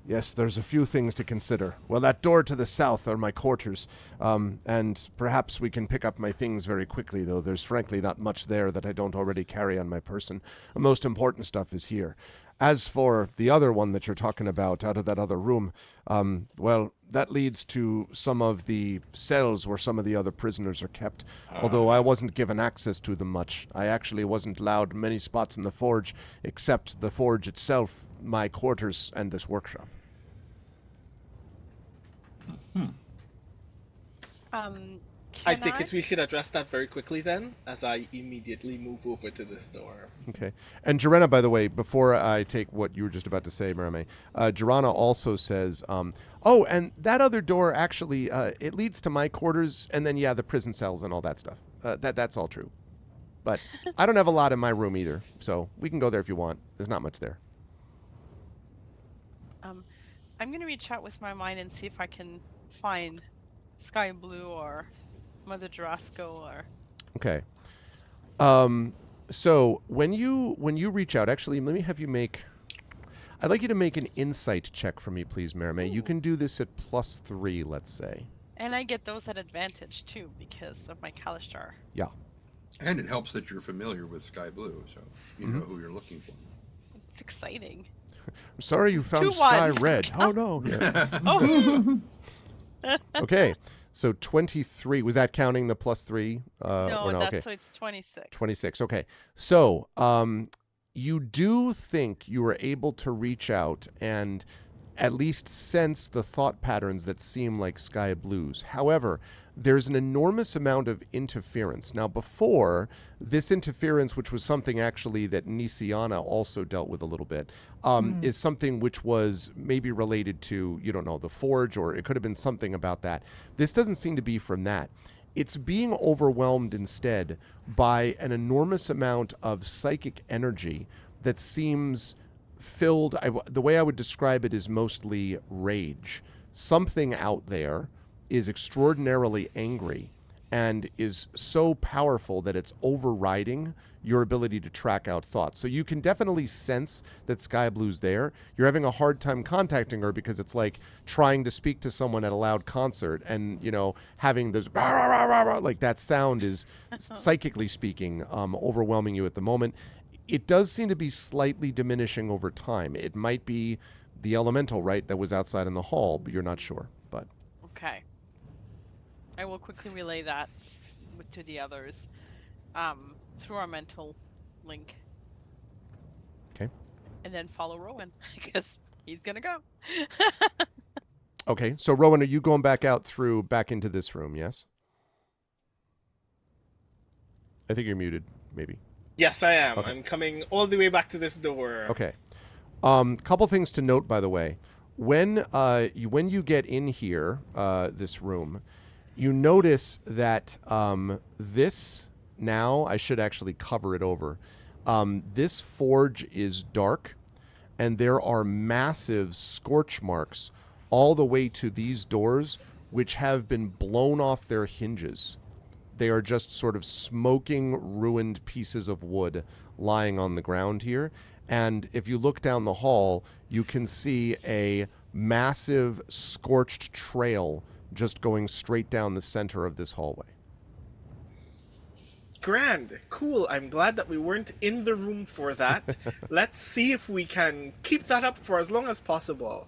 [SPEAKER 2] yes, there's a few things to consider. Well, that door to the south are my quarters, and perhaps we can pick up my things very quickly, though there's frankly not much there that I don't already carry on my person. The most important stuff is here. As for the other one that you're talking about out of that other room, well, that leads to some of the cells where some of the other prisoners are kept. Although I wasn't given access to them much. I actually wasn't allowed many spots in the forge, except the forge itself, my quarters, and this workshop.
[SPEAKER 6] I think we should address that very quickly then, as I immediately move over to this door.
[SPEAKER 2] Okay. And Joranna, by the way, before I take what you were just about to say, Marame, Joranna also says, and that other door actually, it leads to my quarters, and then, the prison cells and all that stuff. That's all true. But I don't have a lot in my room either, so we can go there if you want. There's not much there.
[SPEAKER 5] I'm going to reach out with my mind and see if I can find Sky Blue or Mother Jarasco or...
[SPEAKER 2] Okay. So when you reach out, actually, let me have you make... I'd like you to make an insight check for me, please, Marame. You can do this at +3, let's say.
[SPEAKER 5] And I get those at advantage, too, because of my Kalishtar.
[SPEAKER 2] Yeah.
[SPEAKER 4] And it helps that you're familiar with Sky Blue, so you know who you're looking for.
[SPEAKER 5] It's exciting.
[SPEAKER 2] I'm sorry you found
[SPEAKER 5] 2
[SPEAKER 2] Sky
[SPEAKER 5] ones.
[SPEAKER 2] Red. Oh, no. Yeah.
[SPEAKER 5] Oh!
[SPEAKER 2] Okay. So 23, was that counting the +3?
[SPEAKER 5] No,
[SPEAKER 2] or no?
[SPEAKER 5] that's
[SPEAKER 2] Okay.
[SPEAKER 5] so it's 26.
[SPEAKER 2] 26, okay. So, you do think you are able to reach out and at least sense the thought patterns that seem like Sky Blue's. However, there's an enormous amount of interference. Now, before, this interference, which was something actually that Nisiana also dealt with a little bit, is something which was maybe related to, the forge, or it could have been something about that. This doesn't seem to be from that. It's being overwhelmed instead by an enormous amount of psychic energy that seems filled. The way I would describe it is mostly rage. Something out there is extraordinarily angry and is so powerful that it's overriding your ability to track out thoughts. So you can definitely sense that Sky Blue's there. You're having a hard time contacting her because it's like trying to speak to someone at a loud concert and, having this like that sound is psychically speaking, overwhelming you at the moment. It does seem to be slightly diminishing over time. It might be the elemental, right, that was outside in the hall, but you're not sure. But
[SPEAKER 5] Okay. I will quickly relay that to the others through our mental link.
[SPEAKER 2] Okay.
[SPEAKER 5] And then follow Rowan, because he's going to go.
[SPEAKER 2] Okay, so Rowan, are you going back into this room, yes? I think you're muted, maybe.
[SPEAKER 6] Yes, I am.
[SPEAKER 2] Okay.
[SPEAKER 6] I'm coming all the way back to this door.
[SPEAKER 2] Okay. Couple things to note, by the way. When you get in here, this room, you notice that this, now I should actually cover it over. This forge is dark, and there are massive scorch marks all the way to these doors, which have been blown off their hinges. They are just sort of smoking, ruined pieces of wood lying on the ground here. And if you look down the hall, you can see a massive scorched trail just going straight down the center of this hallway.
[SPEAKER 6] Grand. Cool. I'm glad that we weren't in the room for that. Let's see if we can keep that up for as long as possible.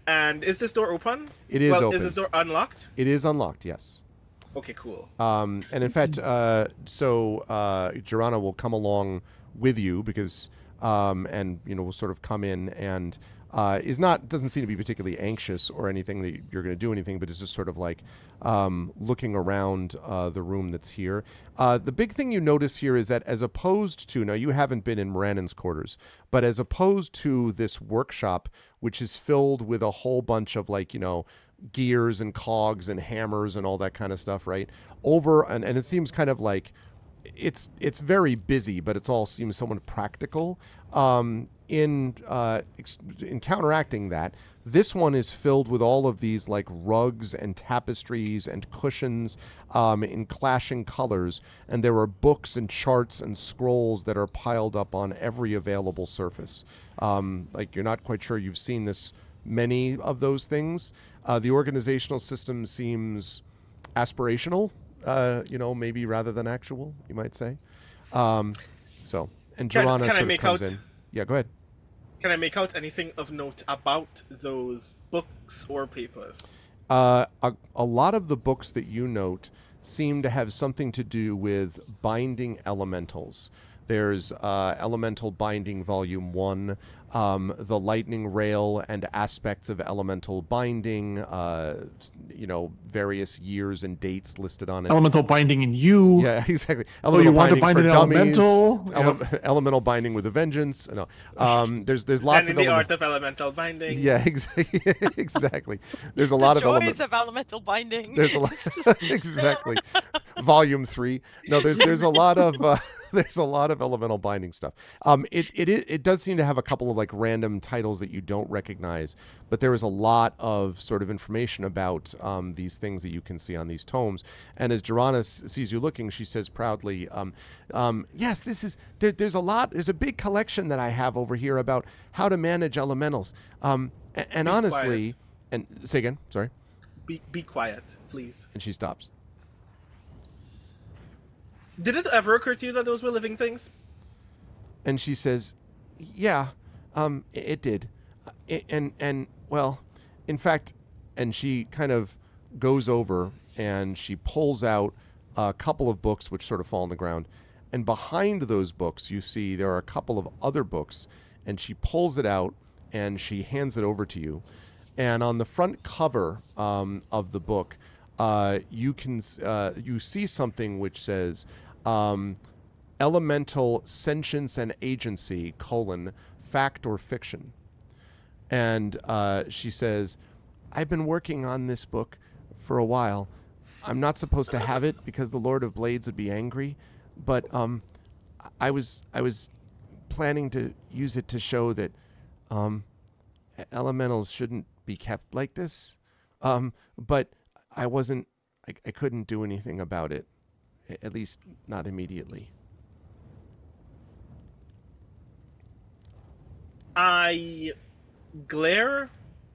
[SPEAKER 6] And is this door open?
[SPEAKER 2] It is open.
[SPEAKER 6] Is this door unlocked?
[SPEAKER 2] It is unlocked, yes.
[SPEAKER 6] Okay, cool.
[SPEAKER 2] And in fact, Joanna will come along with you because, and will sort of come in and doesn't seem to be particularly anxious or anything that you're going to do anything, but is just sort of like looking around the room that's here. The big thing you notice here is that as opposed to, now you haven't been in Morannin's quarters, but as opposed to this workshop, which is filled with a whole bunch of gears and cogs and hammers and all that kind of stuff, right? And it seems kind of like it's very busy, but it's all seems somewhat practical. In counteracting that, this one is filled with all of these like rugs and tapestries and cushions in clashing colors, and there are books and charts and scrolls that are piled up on every available surface. Like you're not quite sure you've seen this many of those things. The organizational system seems aspirational, maybe rather than actual, you might say. And Joanna sort of comes in. Yeah, go ahead.
[SPEAKER 6] Can I make out anything of note about those books or papers?
[SPEAKER 2] A lot of the books that you note seem to have something to do with binding elementals. There's Elemental Binding Volume 1, the Lightning Rail and Aspects of Elemental Binding, various years and dates listed on it.
[SPEAKER 3] Elemental Binding in you.
[SPEAKER 2] Yeah, exactly.
[SPEAKER 3] Elemental Binding for Dummies.
[SPEAKER 2] Elemental Binding with a Vengeance. No. There's lots of...
[SPEAKER 6] the art of Elemental Binding.
[SPEAKER 2] Yeah, exactly. There's a lot of
[SPEAKER 5] joys of Elemental Binding.
[SPEAKER 2] There's a lot... exactly. Volume 3. No, there's a lot of... there's a lot of elemental binding stuff. It does seem to have a couple of like random titles that you don't recognize, but there is a lot of sort of information about these things that you can see on these tomes. And as Joanna sees you looking, she says proudly, "Yes, there's a big collection that I have over here about how to manage elementals. And honestly, and say again, sorry.
[SPEAKER 6] Be quiet, please."
[SPEAKER 2] And she stops.
[SPEAKER 6] Did it ever occur to you that those were living things?
[SPEAKER 2] And she says, "Yeah, it did. And well, in fact," and she kind of goes over and she pulls out a couple of books which sort of fall on the ground. And behind those books, you see there are a couple of other books, and she pulls it out and she hands it over to you. And on the front cover of the book, you see something which says Elemental Sentience and Agency, fact or fiction. And she says, "I've been working on this book for a while. I'm not supposed to have it because the Lord of Blades would be angry, but I was planning to use it to show that elementals shouldn't be kept like this. But I couldn't do anything about it, at least not immediately."
[SPEAKER 6] I glare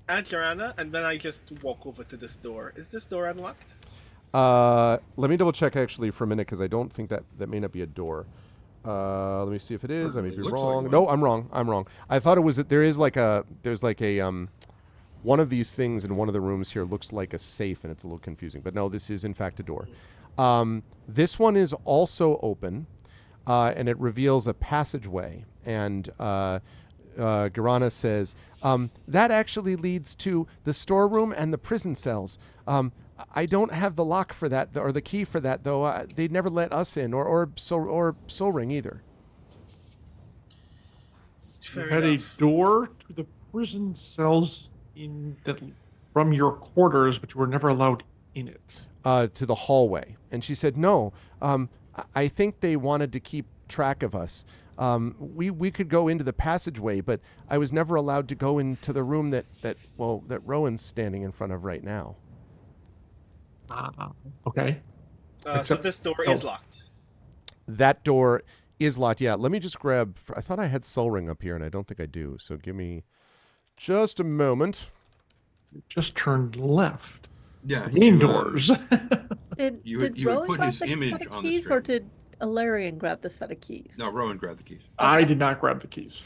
[SPEAKER 6] at Joanna, and then I just walk over to this door. Is this door unlocked?
[SPEAKER 2] Let me double check actually for a minute, because I don't think that may not be a door. Let me see if it is. I may be wrong.
[SPEAKER 8] Like
[SPEAKER 2] No, I'm wrong. I thought it was. There's like a one of these things in one of the rooms here looks like a safe, and it's a little confusing. But no, this is in fact a door. This one is also open, and it reveals a passageway. And Garana says, "That actually leads to the storeroom and the prison cells. I don't have the lock for that, or the key for that, though. They'd never let us in, or Soul Ring either."
[SPEAKER 3] You had a door to the prison cells from your quarters, but you were never allowed in it.
[SPEAKER 2] To the hallway. And she said, "No, I think they wanted to keep track of us. We could go into the passageway, but I was never allowed to go into the room that Rowan's standing in front of right now."
[SPEAKER 3] Okay.
[SPEAKER 6] So this door is locked.
[SPEAKER 2] That door Islot, yeah. Let me just grab. I thought I had Soul Ring up here, and I don't think I do. So give me just a moment.
[SPEAKER 3] Just turned left.
[SPEAKER 4] Yeah.
[SPEAKER 3] Main doors.
[SPEAKER 7] Did
[SPEAKER 4] You would
[SPEAKER 7] Rowan
[SPEAKER 4] put
[SPEAKER 7] grab
[SPEAKER 4] his
[SPEAKER 7] the
[SPEAKER 4] image
[SPEAKER 7] set of
[SPEAKER 4] on the
[SPEAKER 7] keys, or
[SPEAKER 4] screen.
[SPEAKER 7] did Alarian grab the set of keys?
[SPEAKER 4] No, Rowan grabbed the keys.
[SPEAKER 3] I did not grab the keys.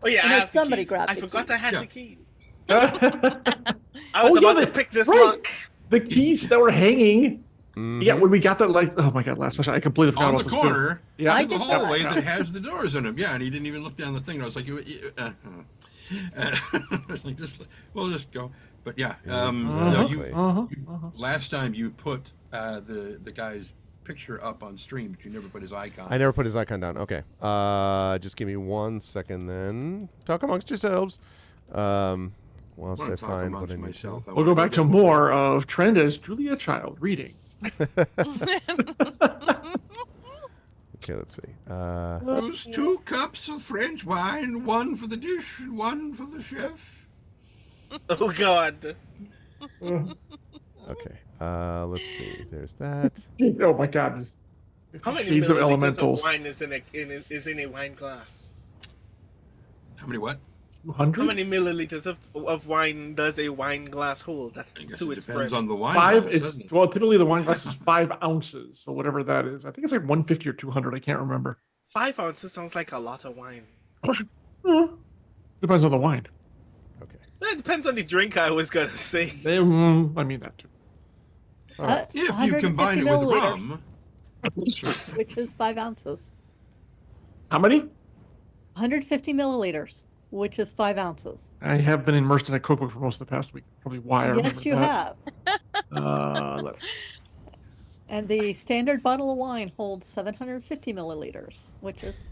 [SPEAKER 6] Oh yeah,
[SPEAKER 7] I
[SPEAKER 6] I
[SPEAKER 7] know
[SPEAKER 6] have the
[SPEAKER 7] somebody
[SPEAKER 6] keys.
[SPEAKER 7] grabbed
[SPEAKER 6] I
[SPEAKER 7] the
[SPEAKER 6] forgot
[SPEAKER 7] keys.
[SPEAKER 6] I had
[SPEAKER 4] Yeah.
[SPEAKER 6] the keys.
[SPEAKER 3] The
[SPEAKER 6] I was
[SPEAKER 3] Oh, yeah,
[SPEAKER 6] about to
[SPEAKER 3] the-
[SPEAKER 6] pick this
[SPEAKER 3] right.
[SPEAKER 6] lock.
[SPEAKER 3] keys that were hanging.
[SPEAKER 2] Mhm.
[SPEAKER 3] Yeah, when we got that, like, oh my god, last session, I completely forgot
[SPEAKER 4] On
[SPEAKER 3] about
[SPEAKER 4] the
[SPEAKER 3] this too.
[SPEAKER 4] corner,
[SPEAKER 3] Yeah,
[SPEAKER 7] I
[SPEAKER 4] to the
[SPEAKER 7] did that.
[SPEAKER 4] hallway
[SPEAKER 3] Yeah.
[SPEAKER 4] that has the doors in them. Yeah, and he didn't even look down the thing. I was like, like we'll just go. But yeah, no,
[SPEAKER 2] Exactly.
[SPEAKER 4] last time you put the guy's picture up on stream, but you never put his icon.
[SPEAKER 2] I never put his icon down. Okay. Just give me 1 second then. Talk amongst yourselves. Whilst
[SPEAKER 4] wanna
[SPEAKER 2] I
[SPEAKER 4] talk
[SPEAKER 2] find what
[SPEAKER 4] amongst
[SPEAKER 2] I need
[SPEAKER 4] myself.
[SPEAKER 2] to.
[SPEAKER 3] We'll go back to more of Trend as Julia Child reading.
[SPEAKER 2] Okay, let's see.
[SPEAKER 4] Those 2 cups of French wine, 1 for the dish and 1 for the chef.
[SPEAKER 6] Oh God.
[SPEAKER 2] Okay. Let's see. There's that.
[SPEAKER 3] Oh my god.
[SPEAKER 6] How many
[SPEAKER 3] Shades of
[SPEAKER 6] milliliters
[SPEAKER 3] elementals.
[SPEAKER 6] of wine is in a wine glass?
[SPEAKER 4] How many what?
[SPEAKER 3] 200?
[SPEAKER 6] How many milliliters of wine does a wine glass hold? That's
[SPEAKER 4] I guess
[SPEAKER 6] to
[SPEAKER 4] it
[SPEAKER 6] its
[SPEAKER 4] depends
[SPEAKER 6] brim.
[SPEAKER 4] on the wine.
[SPEAKER 3] Five.
[SPEAKER 4] glass,
[SPEAKER 3] It's
[SPEAKER 4] doesn't it?
[SPEAKER 3] well, typically the wine glass is 5 ounces, so whatever that is. I think it's like 150 or 200. I can't remember.
[SPEAKER 6] 5 ounces sounds like a lot of wine.
[SPEAKER 3] Depends on the wine.
[SPEAKER 2] Okay.
[SPEAKER 6] It depends on the drink. I was gonna say.
[SPEAKER 3] I mean that too.
[SPEAKER 2] All right.
[SPEAKER 4] If you
[SPEAKER 7] 150
[SPEAKER 4] combine it with
[SPEAKER 7] milliliters,
[SPEAKER 4] rum,
[SPEAKER 7] which is 5 ounces.
[SPEAKER 3] How many?
[SPEAKER 7] 150 milliliters, which is 5 ounces.
[SPEAKER 3] I have been immersed in a cookbook for most of the past week. Probably why I remember
[SPEAKER 7] Yes, you
[SPEAKER 3] that.
[SPEAKER 7] have.
[SPEAKER 3] Let's.
[SPEAKER 7] And the standard bottle of wine holds 750 milliliters, which is,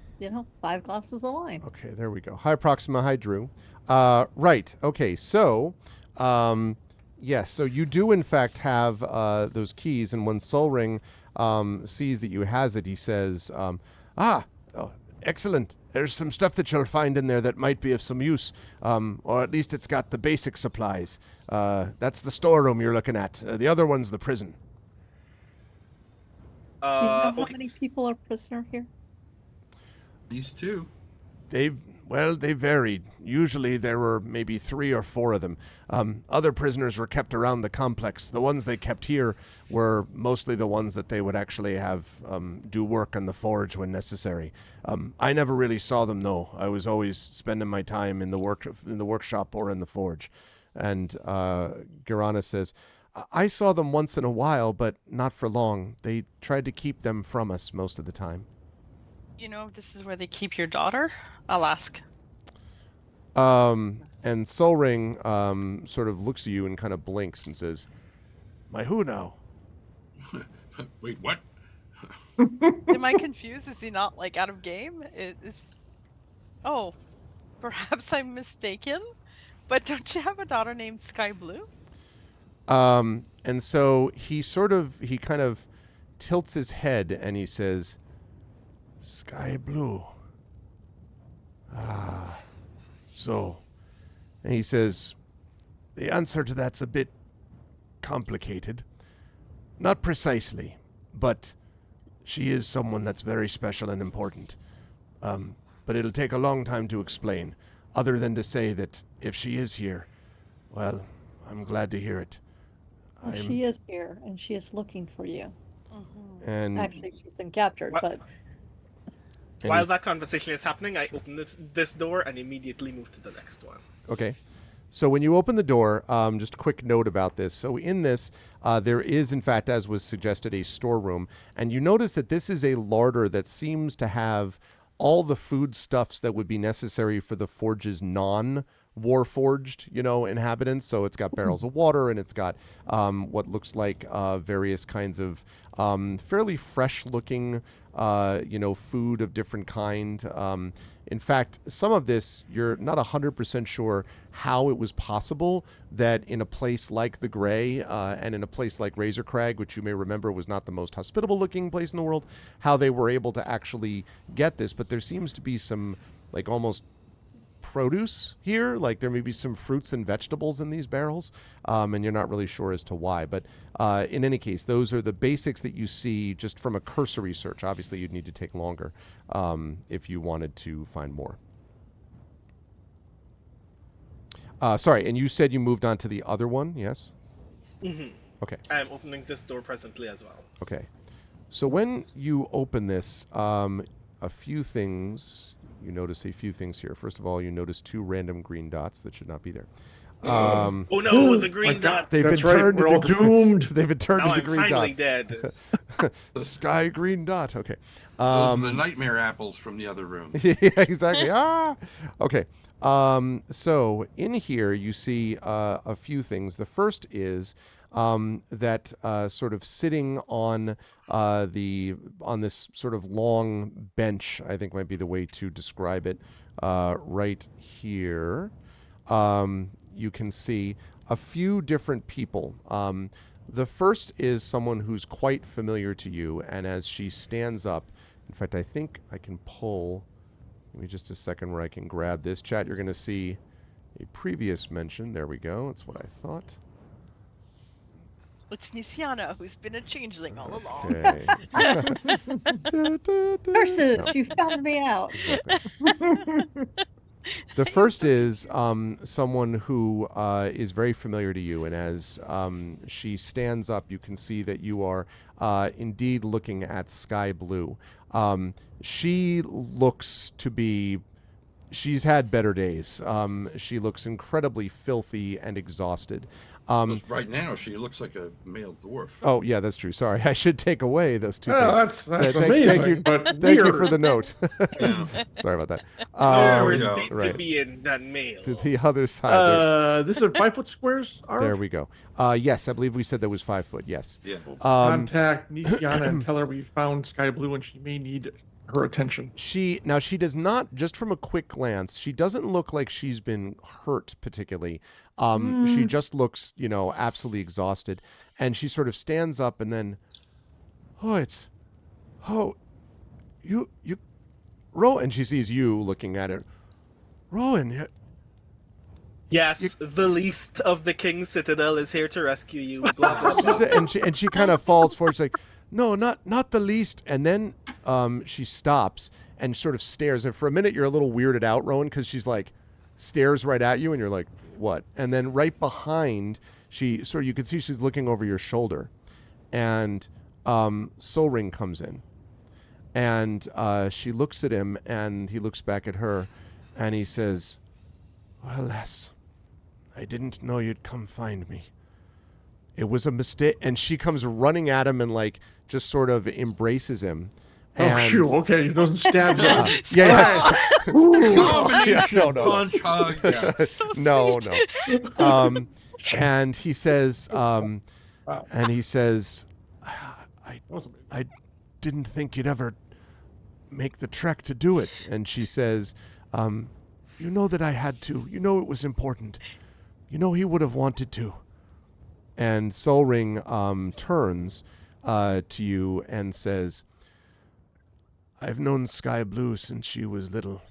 [SPEAKER 7] 5 glasses of wine.
[SPEAKER 2] Okay, there we go. Hi, Proxima. Hi, Drew. Right. Okay, so, yes, so you do, in fact, have those keys, and when Soul Ring sees that you has it, he says, excellent. There's some stuff that you'll find in there that might be of some use, or at least it's got the basic supplies. That's the storeroom you're looking at. The other one's the prison.
[SPEAKER 7] Do you know how
[SPEAKER 6] Okay.
[SPEAKER 7] many people are prisoner here?
[SPEAKER 4] these 2.
[SPEAKER 2] They varied. Usually there were maybe 3 or 4 of them. Other prisoners were kept around the complex. The ones they kept here were mostly the ones that they would actually have do work on the forge when necessary. I never really saw them though. I was always spending my time in the workshop or in the forge. And Girana says, I saw them once in a while, but not for long. They tried to keep them from us most of the time.
[SPEAKER 5] You know, if this is where they keep your daughter, I'll ask.
[SPEAKER 2] And Soul Ring sort of looks at you and kind of blinks and says, "My who now?"
[SPEAKER 8] Wait, what?
[SPEAKER 5] Am I confused? Is he not like out of game? Oh, perhaps I'm mistaken. But don't you have a daughter named Sky Blue?
[SPEAKER 2] And so he kind of tilts his head and he says, "Sky Blue. So," and he says, "The answer to that's a bit complicated. Not precisely, but she is someone that's very special and important. But it'll take a long time to explain, other than to say that if she is here, well, I'm glad to hear it.
[SPEAKER 7] Well, she is here, and she is looking for you.
[SPEAKER 2] And
[SPEAKER 7] Actually, she's been captured,
[SPEAKER 6] What?
[SPEAKER 7] but
[SPEAKER 6] While that conversation is happening, I open this door and immediately move to the next one.
[SPEAKER 2] Okay. So when you open the door, just a quick note about this. So in this, there is, in fact, as was suggested, a storeroom. And you notice that this is a larder that seems to have all the foodstuffs that would be necessary for the forge's non-warforged, inhabitants. So it's got barrels of water, and it's got what looks like various kinds of fairly fresh-looking, food of different kind. In fact, some of this, you're not 100% sure how it was possible that in a place like the Grey and in a place like Razor Crag, which you may remember was not the most hospitable looking place in the world, how they were able to actually get this. But there seems to be some like almost produce here. Like there may be some fruits and vegetables in these barrels, and you're not really sure as to why. But in any case, those are the basics that you see just from a cursory search. Obviously, you'd need to take longer if you wanted to find more. Sorry, and you said you moved on to the other one, yes?
[SPEAKER 6] Mm-hmm.
[SPEAKER 2] Okay.
[SPEAKER 6] I am opening this door presently as well.
[SPEAKER 2] Okay. So when you open this, a few things, you notice a few things here. First of all, you notice 2 random green dots that should not be there.
[SPEAKER 6] Oh no, the green dots.
[SPEAKER 2] They've
[SPEAKER 3] That's
[SPEAKER 2] been
[SPEAKER 3] right.
[SPEAKER 2] turned
[SPEAKER 3] We're all
[SPEAKER 2] into
[SPEAKER 3] doomed.
[SPEAKER 2] They've been turned
[SPEAKER 6] Now
[SPEAKER 2] into
[SPEAKER 6] I'm
[SPEAKER 2] green
[SPEAKER 6] finally
[SPEAKER 2] dots.
[SPEAKER 6] dead.
[SPEAKER 2] Sky green dot. Okay.
[SPEAKER 8] Those are the nightmare apples from the other room.
[SPEAKER 2] Yeah, exactly. Okay. So in here you see a few things. The first is that sort of sitting on this sort of long bench, I think might be the way to describe it. Right here, you can see a few different people. The first is someone who's quite familiar to you, and as she stands up, in fact, I think I can pull. Give me just a second where I can grab this. Chat, you're going to see a previous mention. There we go. That's what I thought.
[SPEAKER 5] It's Nisiana, who's been a changeling all along.
[SPEAKER 2] Okay.
[SPEAKER 7] Curses, you found me out.
[SPEAKER 2] The first is someone who is very familiar to you, and as she stands up, you can see that you are indeed looking at Sky Blue. She looks to be... She's had better days. She looks incredibly filthy and exhausted.
[SPEAKER 8] Right now, she looks like a male dwarf.
[SPEAKER 2] Oh, yeah, that's true. Sorry, I should take away those 2 things.
[SPEAKER 3] That's amazing.
[SPEAKER 2] Thank you,
[SPEAKER 3] but
[SPEAKER 2] thank
[SPEAKER 3] weird.
[SPEAKER 2] you for the note. Sorry about that.
[SPEAKER 6] No
[SPEAKER 8] we
[SPEAKER 6] worse
[SPEAKER 8] go.
[SPEAKER 6] need to
[SPEAKER 2] right.
[SPEAKER 6] be in than male.
[SPEAKER 2] The other side.
[SPEAKER 3] This is 5 foot squares.
[SPEAKER 2] There we go. Yes, I believe we said that was 5 foot. Yes.
[SPEAKER 8] Yeah.
[SPEAKER 3] Contact Nisiana and tell her we found Sky Blue and she may need her attention.
[SPEAKER 2] She does not, just from a quick glance, she doesn't look like she's been hurt particularly. She just looks, absolutely exhausted. And she sort of stands up and then, you, Rowan, and she sees you looking at her. Rowan.
[SPEAKER 6] Yes, the least of the King's Citadel is here to rescue you. Blah, blah, blah.
[SPEAKER 2] And she kind of falls forward. She's like, no, not the least. And then she stops and sort of stares. And for a minute, you're a little weirded out, Rowan, because she's like stares right at you, and you're like, what? And then right behind, you can see she's looking over your shoulder, and Soul Ring comes in, and she looks at him, and he looks back at her, and he says, well, lass, I didn't know you'd come find me. It was a mistake. And she comes running at him and just sort of embraces him.
[SPEAKER 3] Oh, shoot. Okay. He doesn't stab you.
[SPEAKER 2] Yeah.
[SPEAKER 8] Combination
[SPEAKER 2] no.
[SPEAKER 8] punch hug. Yeah.
[SPEAKER 5] So
[SPEAKER 2] No.
[SPEAKER 5] sweet.
[SPEAKER 2] And he says,
[SPEAKER 3] Wow.
[SPEAKER 2] I didn't think you'd ever make the trek to do it. And she says, you know that I had to. You know it was important. You know he would have wanted to. And Soul Ring turns to you and says, I've known Sky Blue since she was little,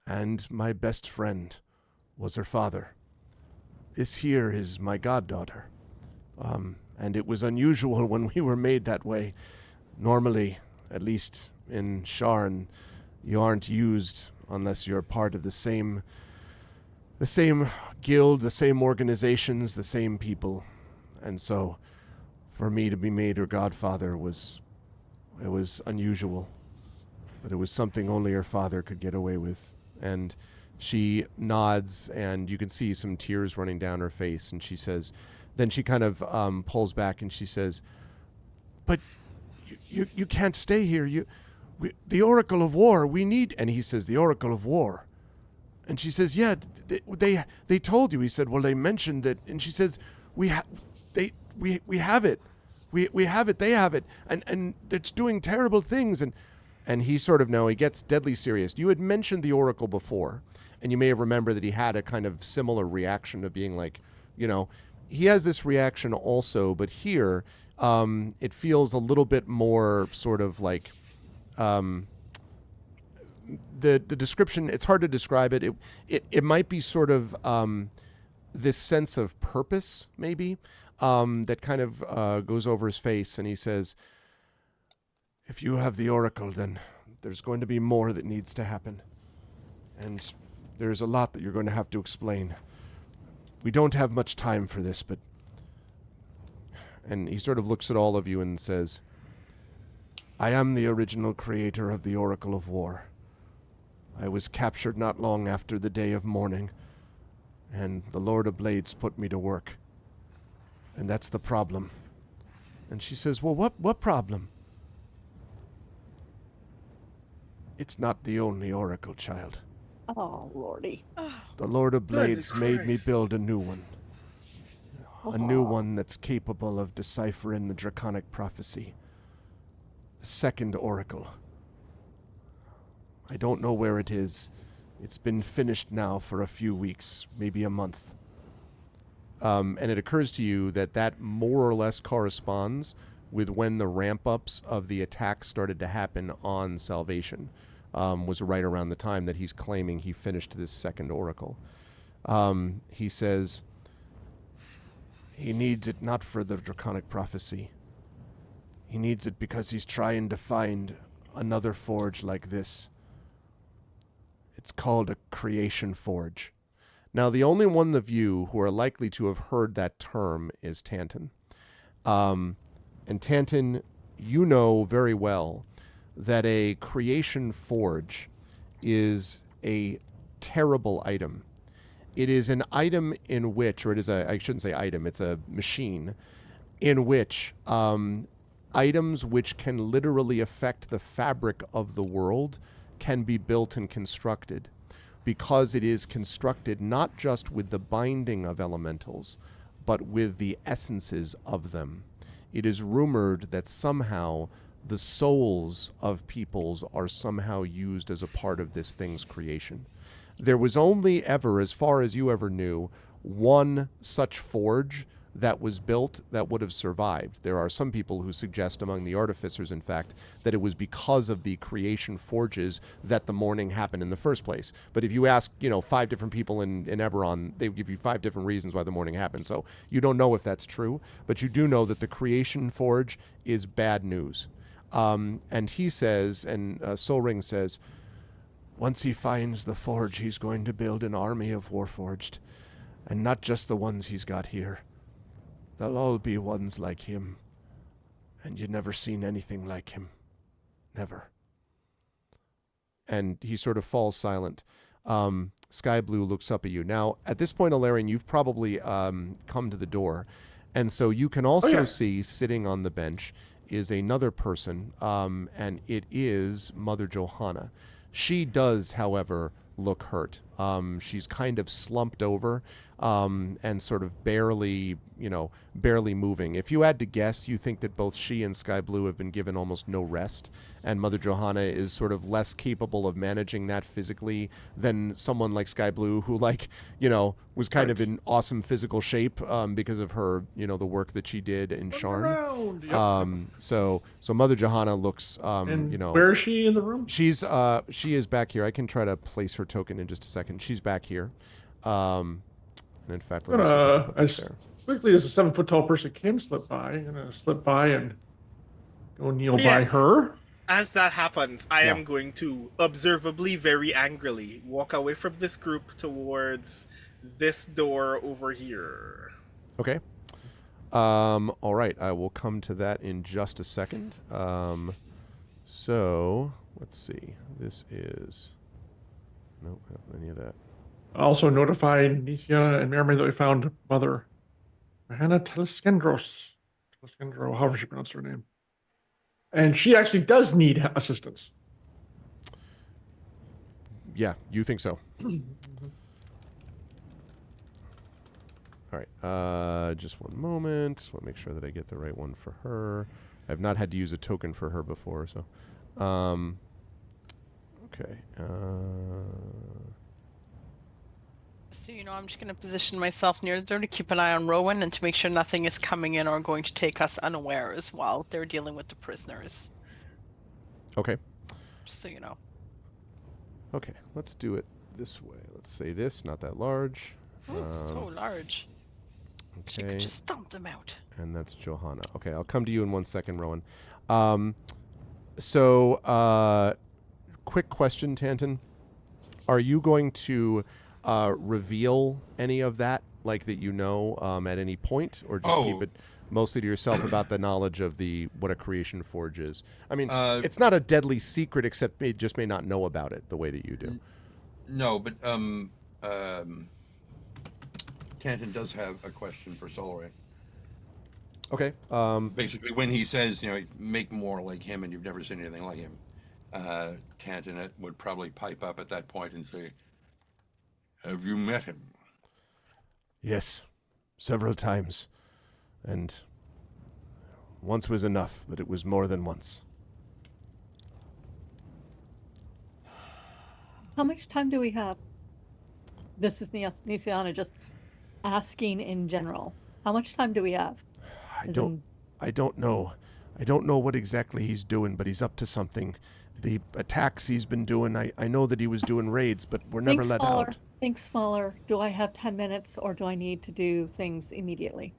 [SPEAKER 2] and my best friend was her father. This here is my goddaughter, and it was unusual when we were made that way. Normally, at least in Sharn, you aren't used unless you're part of the same guild, the same organizations, the same people. And so, for me to be made her godfather was unusual. But it was something only her father could get away with. And she nods, and you can see some tears running down her face. And she says, then she kind of pulls back, and she says, but you can't stay here. The Oracle of War, we need... And he says, the Oracle of War. And she says, yeah, they told you. He said, well, they mentioned it. And she says, we have it. We have it. They have it. And it's doing terrible things. And he sort of, no, he gets deadly serious. You had mentioned the Oracle before, and you may have remembered that he had a kind of similar reaction of being like, he has this reaction also, but here it feels a little bit more sort of like the description, it's hard to describe it. It might be sort of this sense of purpose, maybe, that kind of goes over his face, and he says, if you have the Oracle, then there's going to be more that needs to happen. And there's a lot that you're going to have to explain. We don't have much time for this, but... And he sort of looks at all of you and says, I am the original creator of the Oracle of War. I was captured not long after the day of mourning, and the Lord of Blades put me to work. And that's the problem. And she says, well, what problem? It's not the only Oracle, child.
[SPEAKER 7] Oh, Lordy.
[SPEAKER 2] The Lord of Blades
[SPEAKER 6] Goodness
[SPEAKER 2] made me
[SPEAKER 6] Christ.
[SPEAKER 2] build a new one. A new one that's capable of deciphering the draconic prophecy. The second Oracle. I don't know where it is. It's been finished now for a few weeks, maybe a month. And it occurs to you that more or less corresponds with when the ramp-ups of the attacks started to happen on Salvation. Was right around the time that he's claiming he finished this second Oracle. He says... He needs it not for the draconic prophecy. He needs it because he's trying to find another forge like this. It's called a creation forge. Now, the only one of you who are likely to have heard that term is Tanton. And Tanton, you know very well that a creation forge is a terrible item. It is an item in which, or it is I shouldn't say item, it's a machine in which items which can literally affect the fabric of the world can be built and constructed, because it is constructed not just with the binding of elementals, but with the essences of them. It is rumored that somehow the souls of peoples are somehow used as a part of this thing's creation. There was only ever, as far as you ever knew, one such forge that was built that would have survived. There are some people who suggest, among the artificers, in fact, that it was because of the creation forges that the mourning happened in the first place. But if you ask, 5 different people in Eberron, they give you 5 different reasons why the mourning happened. So you don't know if that's true, but you do know that the creation forge is bad news. And he says, and Solring says, once he finds the forge, he's going to build an army of Warforged, and not just the ones he's got here. They'll all be ones like him, and you've never seen anything like him. Never. And he sort of falls silent. Sky Blue looks up at you. Now, at this point, Alarian, you've probably come to the door, and so you can also see, sitting on the bench, is another person, and it is Mother Johanna. She does, however, look hurt. She's kind of slumped over and sort of barely moving. If you had to guess, you think that both she and Sky Blue have been given almost no rest, and Mother Johanna is sort of less capable of managing that physically than someone like Sky Blue, who, was kind of in awesome physical shape because of her, the work that she did in Sharn.
[SPEAKER 3] Yep.
[SPEAKER 2] So Mother Johanna looks,
[SPEAKER 3] where is she in the room?
[SPEAKER 2] she is back here. I can try to place her token in just a second. She's back here. And in fact, let me see if I can put that
[SPEAKER 3] As
[SPEAKER 2] there.
[SPEAKER 3] quickly as a 7-foot-tall person can slip by, I'm gonna slip by and go kneel
[SPEAKER 6] Yeah.
[SPEAKER 3] by her.
[SPEAKER 6] As that happens, I
[SPEAKER 2] Yeah.
[SPEAKER 6] am going to observably, very angrily, walk away from this group towards this door over here.
[SPEAKER 2] Okay. All right. I will come to that in just a second. So let's see. This is no, I don't have any of that.
[SPEAKER 3] Also notify Nithya and Mermaid that we found Mother Johanna Teleskendro, however she pronounced her name. And she actually does need assistance.
[SPEAKER 2] Yeah, you think so? All right. Just one moment. Just want to make sure that I get the right one for her. I've not had to use a token for her before, so. Okay.
[SPEAKER 5] So, I'm just going to position myself near the door to keep an eye on Rowan and to make sure nothing is coming in or going to take us unawares while they're dealing with the prisoners.
[SPEAKER 2] Okay.
[SPEAKER 5] Just so you know.
[SPEAKER 2] Okay, let's do it this way. Let's say this, not that large.
[SPEAKER 5] Oh, so large. She could
[SPEAKER 2] Okay,
[SPEAKER 5] just stomp them out.
[SPEAKER 2] and that's Johanna. Okay, I'll come to you in 1 second, Rowan. So, quick question, Tanton. Are you going to reveal any of that, like that you know, at any point, or just keep
[SPEAKER 8] Oh.
[SPEAKER 2] it mostly to yourself about the knowledge of what a creation forge is? I mean,
[SPEAKER 8] Uh,
[SPEAKER 2] it's not a deadly secret, except it just may not know about it the way that you do.
[SPEAKER 8] No, but Tanton does have a question for Solray.
[SPEAKER 2] Okay.
[SPEAKER 8] Basically, when he says, make more like him, and you've never seen anything like him, Tanton would probably pipe up at that point and say, "Have you met him?"
[SPEAKER 1] Yes, several times. And once was enough, but it was more than once.
[SPEAKER 7] How much time do we have? This is Nisiana just asking in general. How much time do we have?
[SPEAKER 1] I don't know. I don't know what exactly he's doing, but he's up to something. The attacks he's been doing, I know that he was doing raids, but we're never let out.
[SPEAKER 7] Think smaller. Do I have 10 minutes or do I need to do things immediately?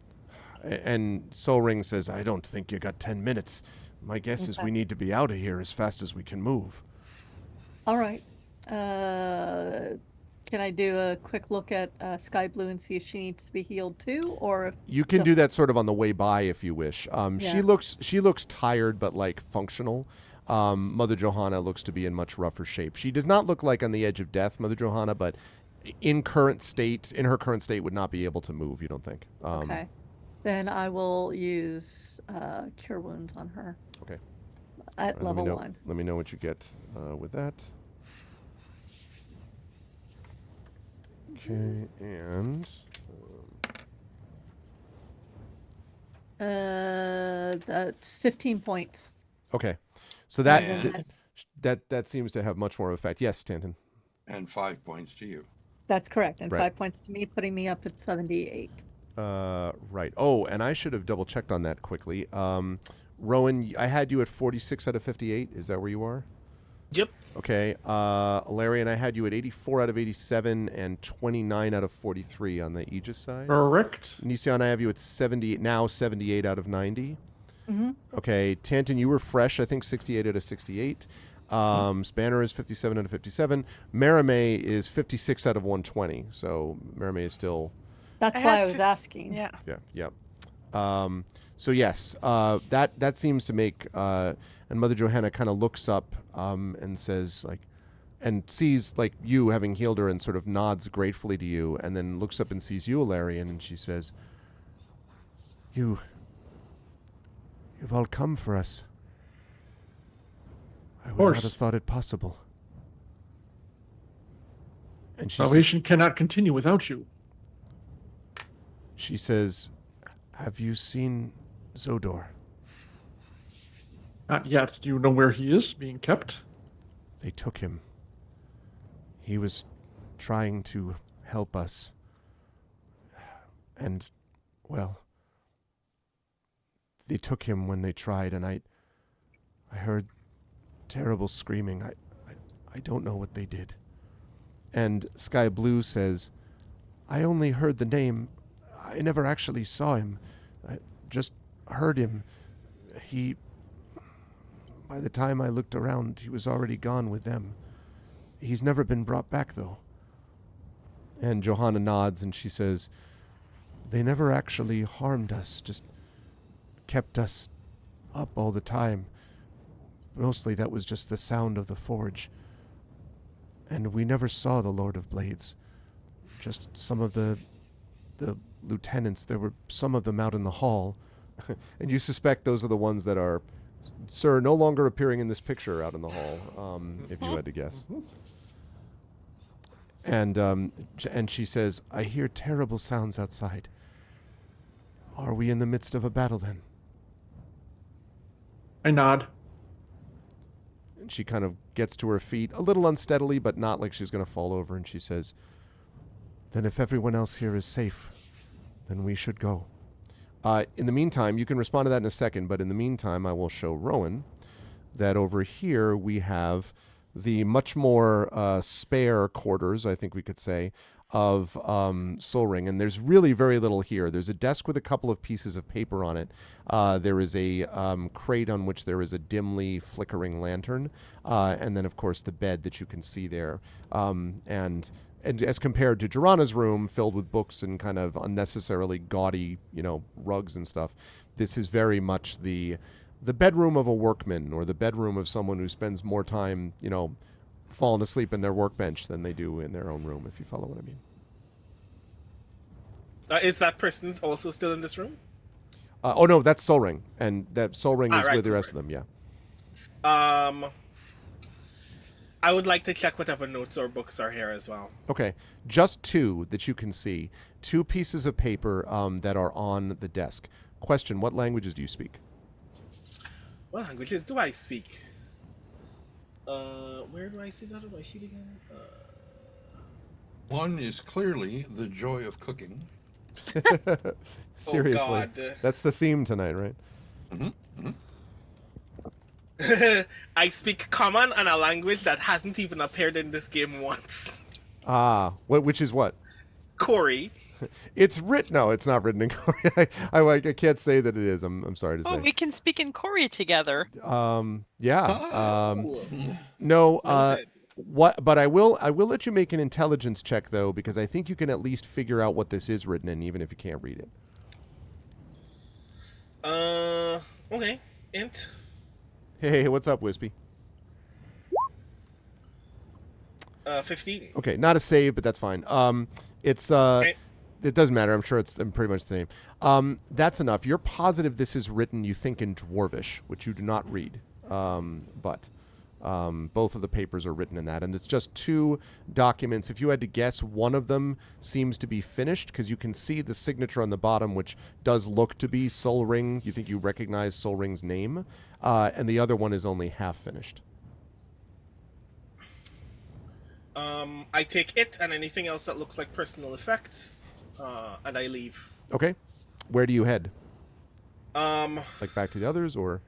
[SPEAKER 1] And Soul Ring says, I don't think you got 10 minutes. My guess is we need to be out of here as fast as we can move.
[SPEAKER 7] All right. Can I do a quick look at Sky Blue and see if she needs to be healed too, or if
[SPEAKER 2] You can do that sort of on the way by if you wish.
[SPEAKER 7] Yeah.
[SPEAKER 2] She looks tired but like functional. Mother Johanna looks to be in much rougher shape. She does not look like on the edge of death, Mother Johanna, but in her current state would not be able to move, you don't think?
[SPEAKER 7] okay. Then I will use Cure Wounds on her
[SPEAKER 2] Okay.
[SPEAKER 7] at
[SPEAKER 2] All right,
[SPEAKER 7] level 1.
[SPEAKER 2] Let me know what you get with that. Okay, and
[SPEAKER 7] That's 15 points.
[SPEAKER 2] okay, so
[SPEAKER 7] And
[SPEAKER 2] that seems to have much more effect. Yes, Stanton.
[SPEAKER 8] And 5 points to you.
[SPEAKER 7] that's correct. And
[SPEAKER 2] Right.
[SPEAKER 7] 5 points to me, putting me up at 78.
[SPEAKER 2] Right. Oh, and I should have double checked on that quickly. Rowan, I had you at 46 out of 58. Is that where you are?
[SPEAKER 6] Yep.
[SPEAKER 2] Okay. Larry and I had you at 84 out of 87 and 29 out of 43 on the Aegis side.
[SPEAKER 3] Correct.
[SPEAKER 2] Nisian, I have you at 78 out of 90.
[SPEAKER 7] Mm-hmm.
[SPEAKER 2] Okay. Tanton, you were fresh, I think 68 out of 68. Spanner is 57 out of 57. Marame is 56 out of 120. So Marame is still...
[SPEAKER 7] That's
[SPEAKER 5] I
[SPEAKER 7] why
[SPEAKER 5] had
[SPEAKER 7] I was
[SPEAKER 5] fif-
[SPEAKER 7] asking.
[SPEAKER 5] Yeah.
[SPEAKER 2] Yeah. So yes, that seems to make... and Mother Johanna kind of looks up and says, like... And sees, like, you having healed her and sort of nods gratefully to you, and then looks up and sees you, Alarian, and she says, You've all come for us. I would
[SPEAKER 3] course.
[SPEAKER 2] not have thought it possible. And she,
[SPEAKER 3] Salvation cannot continue without you.
[SPEAKER 2] she says, Have you seen Zodor?
[SPEAKER 3] Not yet. Do you know where he is being kept?
[SPEAKER 2] They took him. He was trying to help us. And, well, they took him when they tried, and I heard terrible screaming. I don't know what they did. And Sky Blue says, I only heard the name. I never actually saw him. I just heard him. By the time I looked around, he was already gone with them. He's never been brought back, though. And Johanna nods, and she says, They never actually harmed us, just kept us up all the time. Mostly that was just the sound of the forge. And we never saw the Lord of Blades. Just some of the lieutenants. There were some of them out in the hall. And you suspect those are the ones that are, sir, no longer appearing in this picture out in the hall, if you had to guess. And she says, I hear terrible sounds outside. Are we in the midst of a battle then?
[SPEAKER 3] I nod.
[SPEAKER 2] And she kind of gets to her feet, a little unsteadily, but not like she's going to fall over. And she says, Then if everyone else here is safe, then we should go. In the meantime, you can respond to that in a second, but in the meantime, I will show Rowan that over here we have the much more spare quarters, I think we could say, of Soul Ring, and there's really very little here. There's a desk with a couple of pieces of paper on it. There is a crate on which there is a dimly flickering lantern, and then, of course, the bed that you can see there. And as compared to Jorana's room, filled with books and kind of unnecessarily gaudy, rugs and stuff, this is very much the bedroom of a workman, or the bedroom of someone who spends more time, falling asleep in their workbench than they do in their own room, if you follow what I mean.
[SPEAKER 6] Is that person also still in this room?
[SPEAKER 2] Oh no, that's Soul Ring, and that Soul Ring is
[SPEAKER 6] right,
[SPEAKER 2] with the rest of them. Yeah.
[SPEAKER 6] I would like to check whatever notes or books are here as well.
[SPEAKER 2] Okay, just two that you can see. Two pieces of paper that are on the desk. Question: what languages do you speak?
[SPEAKER 6] What languages do I speak? Where do I see that on my sheet again?
[SPEAKER 8] One is clearly the joy of cooking.
[SPEAKER 2] Seriously,
[SPEAKER 6] Oh God.
[SPEAKER 2] That's the theme tonight, right?
[SPEAKER 6] I speak Common and a language that hasn't even appeared in this game once.
[SPEAKER 2] Which is what?
[SPEAKER 6] Corey.
[SPEAKER 2] It's written. No, it's not written in Korea. I can't say that it is. I'm sorry to say.
[SPEAKER 5] Oh, we can speak in Korea together.
[SPEAKER 2] Yeah. No. What? But I will let you make an intelligence check though, because I think you can at least figure out what this is written in, even if you can't read it.
[SPEAKER 6] Okay. Int.
[SPEAKER 2] Hey, what's up, Wispy?
[SPEAKER 6] 15.
[SPEAKER 2] Okay, not a save, but that's fine. It's
[SPEAKER 6] Okay.
[SPEAKER 2] It doesn't matter. I'm sure it's pretty much the same. That's enough. You're positive this is written, you think, in Dwarvish, which you do not read. But both of the papers are written in that, and it's just two documents. If you had to guess, one of them seems to be finished because you can see the signature on the bottom, which does look to be Soul Ring. You think you recognize Soul Ring's name, and the other one is only half finished.
[SPEAKER 6] I take it and anything else that looks like personal effects, and I leave.
[SPEAKER 2] Okay, where do you head?
[SPEAKER 6] Like
[SPEAKER 2] back to the others, or?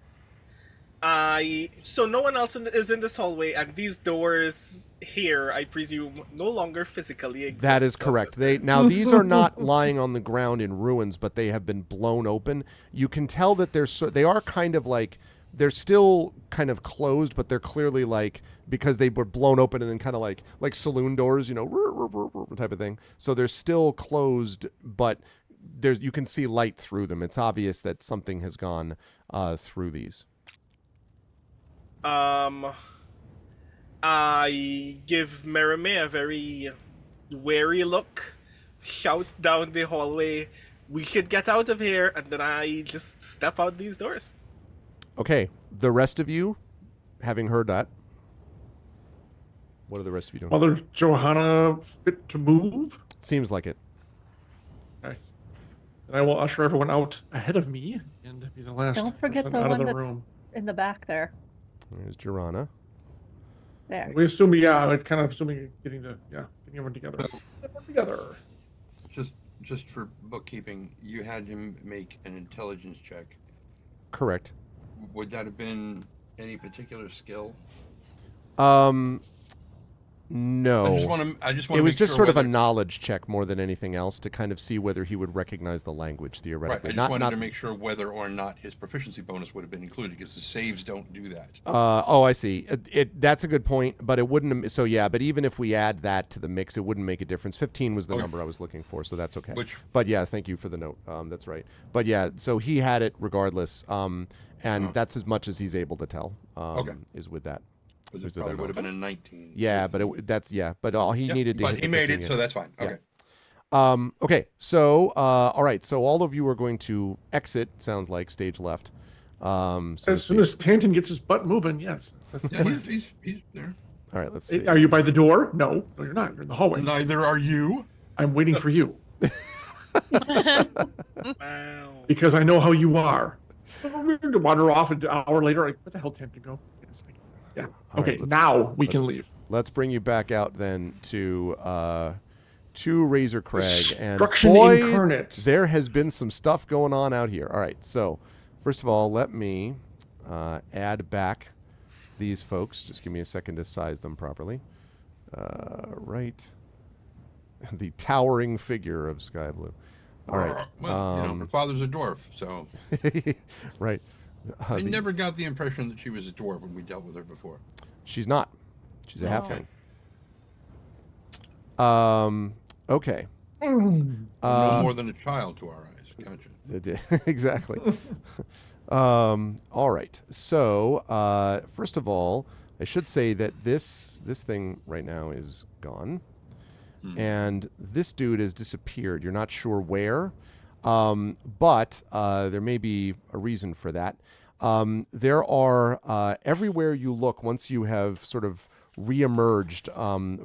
[SPEAKER 6] So no one else is in this hallway, and these doors here, I presume, no longer physically exist.
[SPEAKER 2] That is correct. These are not lying on the ground in ruins, but they have been blown open. You can tell that they are kind of like, they're still kind of closed, but they're clearly like, because they were blown open and then kind of like saloon doors, type of thing. So they're still closed, but you can see light through them. It's obvious that something has gone through these.
[SPEAKER 6] I give Merime a very wary look, shout down the hallway, "We should get out of here," and then I just step out these doors.
[SPEAKER 2] Okay, the rest of you, having heard that, what are the rest of you doing?
[SPEAKER 3] Mother Johanna fit to move?
[SPEAKER 2] Seems like it.
[SPEAKER 3] Okay. And I will usher everyone out ahead of me and be the last.
[SPEAKER 7] Don't forget the
[SPEAKER 3] person out of
[SPEAKER 7] one
[SPEAKER 3] the
[SPEAKER 7] that's
[SPEAKER 3] room.
[SPEAKER 7] in the back there.
[SPEAKER 2] There's Jorana.
[SPEAKER 7] There.
[SPEAKER 3] We assume, we're kind of assuming getting everyone together. Everyone together.
[SPEAKER 8] Just for bookkeeping, you had him make an intelligence check.
[SPEAKER 2] Correct.
[SPEAKER 8] Would that have been any particular skill?
[SPEAKER 2] No.
[SPEAKER 8] I just want
[SPEAKER 2] it was just sort of a knowledge check more than anything else to kind of see whether he would recognize the language theoretically.
[SPEAKER 8] Right. I just wanted to make sure whether or not his proficiency bonus would have been included, because the saves don't do that.
[SPEAKER 2] I see. That's a good point, but it wouldn't. So yeah, but even if we add that to the mix, it wouldn't make a difference. 15 was the number I was looking for, so that's okay. But yeah, thank you for the note. That's right. But yeah, so he had it regardless, and that's as much as he's able to tell. Is with that.
[SPEAKER 8] It probably would have been a 19.
[SPEAKER 2] Yeah, but but all he needed to.
[SPEAKER 8] But he made it, so that's fine. Okay.
[SPEAKER 2] Yeah. Okay. So, all right. So all of you are going to exit. Sounds like stage left.
[SPEAKER 3] As soon as Tanton gets his butt moving, yes.
[SPEAKER 8] He's there.
[SPEAKER 2] All right. Let's see.
[SPEAKER 3] Are you by the door? No, you're not. You're in the hallway.
[SPEAKER 8] Neither are you.
[SPEAKER 3] I'm waiting for you.
[SPEAKER 6] Wow.
[SPEAKER 3] Because I know how you are. We're going to wander off an hour later. Where the hell, Tanton, go? Yeah. Okay,
[SPEAKER 2] right,
[SPEAKER 3] now we can leave.
[SPEAKER 2] Let's bring you back out then to Razor Crag. And
[SPEAKER 3] Destruction
[SPEAKER 2] boy,
[SPEAKER 3] incarnate.
[SPEAKER 2] There has been some stuff going on out here. All right, so first of all, let me add back these folks. Just give me a second to size them properly. Right. The towering figure of Sky Blue. All right.
[SPEAKER 8] Well, her father's a dwarf, so.
[SPEAKER 2] Right.
[SPEAKER 8] I never got the impression that she was a dwarf when we dealt with her before.
[SPEAKER 2] She's not. She's a
[SPEAKER 7] No.
[SPEAKER 2] halfling. Okay.
[SPEAKER 8] No more than a child to our eyes. Gotcha.
[SPEAKER 2] Exactly. All right. So, first of all, I should say that this thing right now is gone. And this dude has disappeared. You're not sure where, but there may be a reason for that. There are, everywhere you look, once you have sort of reemerged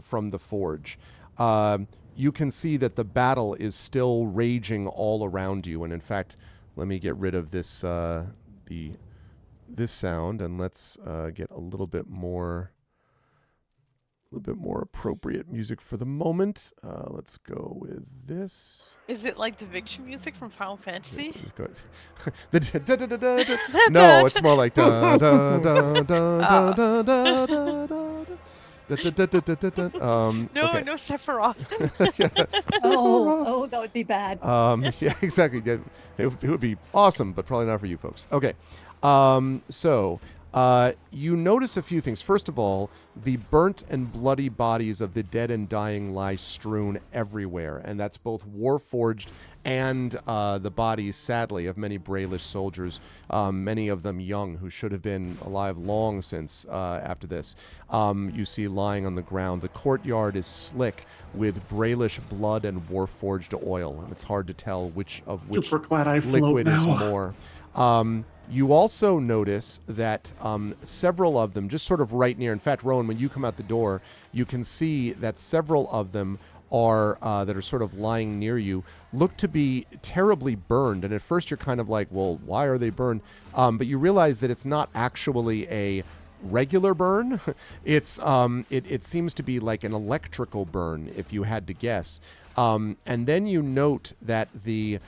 [SPEAKER 2] from the forge, you can see that the battle is still raging all around you. And in fact, let me get rid of this this sound, and let's get a little bit more appropriate music for the moment. Let's go with this.
[SPEAKER 5] Is it like the victory music from Final Fantasy?
[SPEAKER 2] No, it's more like da da da da da da da da.
[SPEAKER 5] No, Sephiroth.
[SPEAKER 7] Oh, that would be bad.
[SPEAKER 2] Yeah, exactly. Yeah, it would be awesome, but probably not for you folks. Okay. So you notice a few things. First of all, the burnt and bloody bodies of the dead and dying lie strewn everywhere, and that's both Warforged and the bodies, sadly, of many Brayllish soldiers, many of them young, who should have been alive long since after this. You see lying on the ground. The courtyard is slick with Brayllish blood and Warforged oil, and it's hard to tell which
[SPEAKER 3] Super glad I float
[SPEAKER 2] liquid is
[SPEAKER 3] now.
[SPEAKER 2] more. You also notice that several of them, just sort of right near, in fact, Rowan, when you come out the door, you can see that several of them are that are sort of lying near you, look to be terribly burned. And at first you're kind of like, well, why are they burned? But you realize that it's not actually a regular burn. It's it seems to be like an electrical burn, if you had to guess. And then you note that the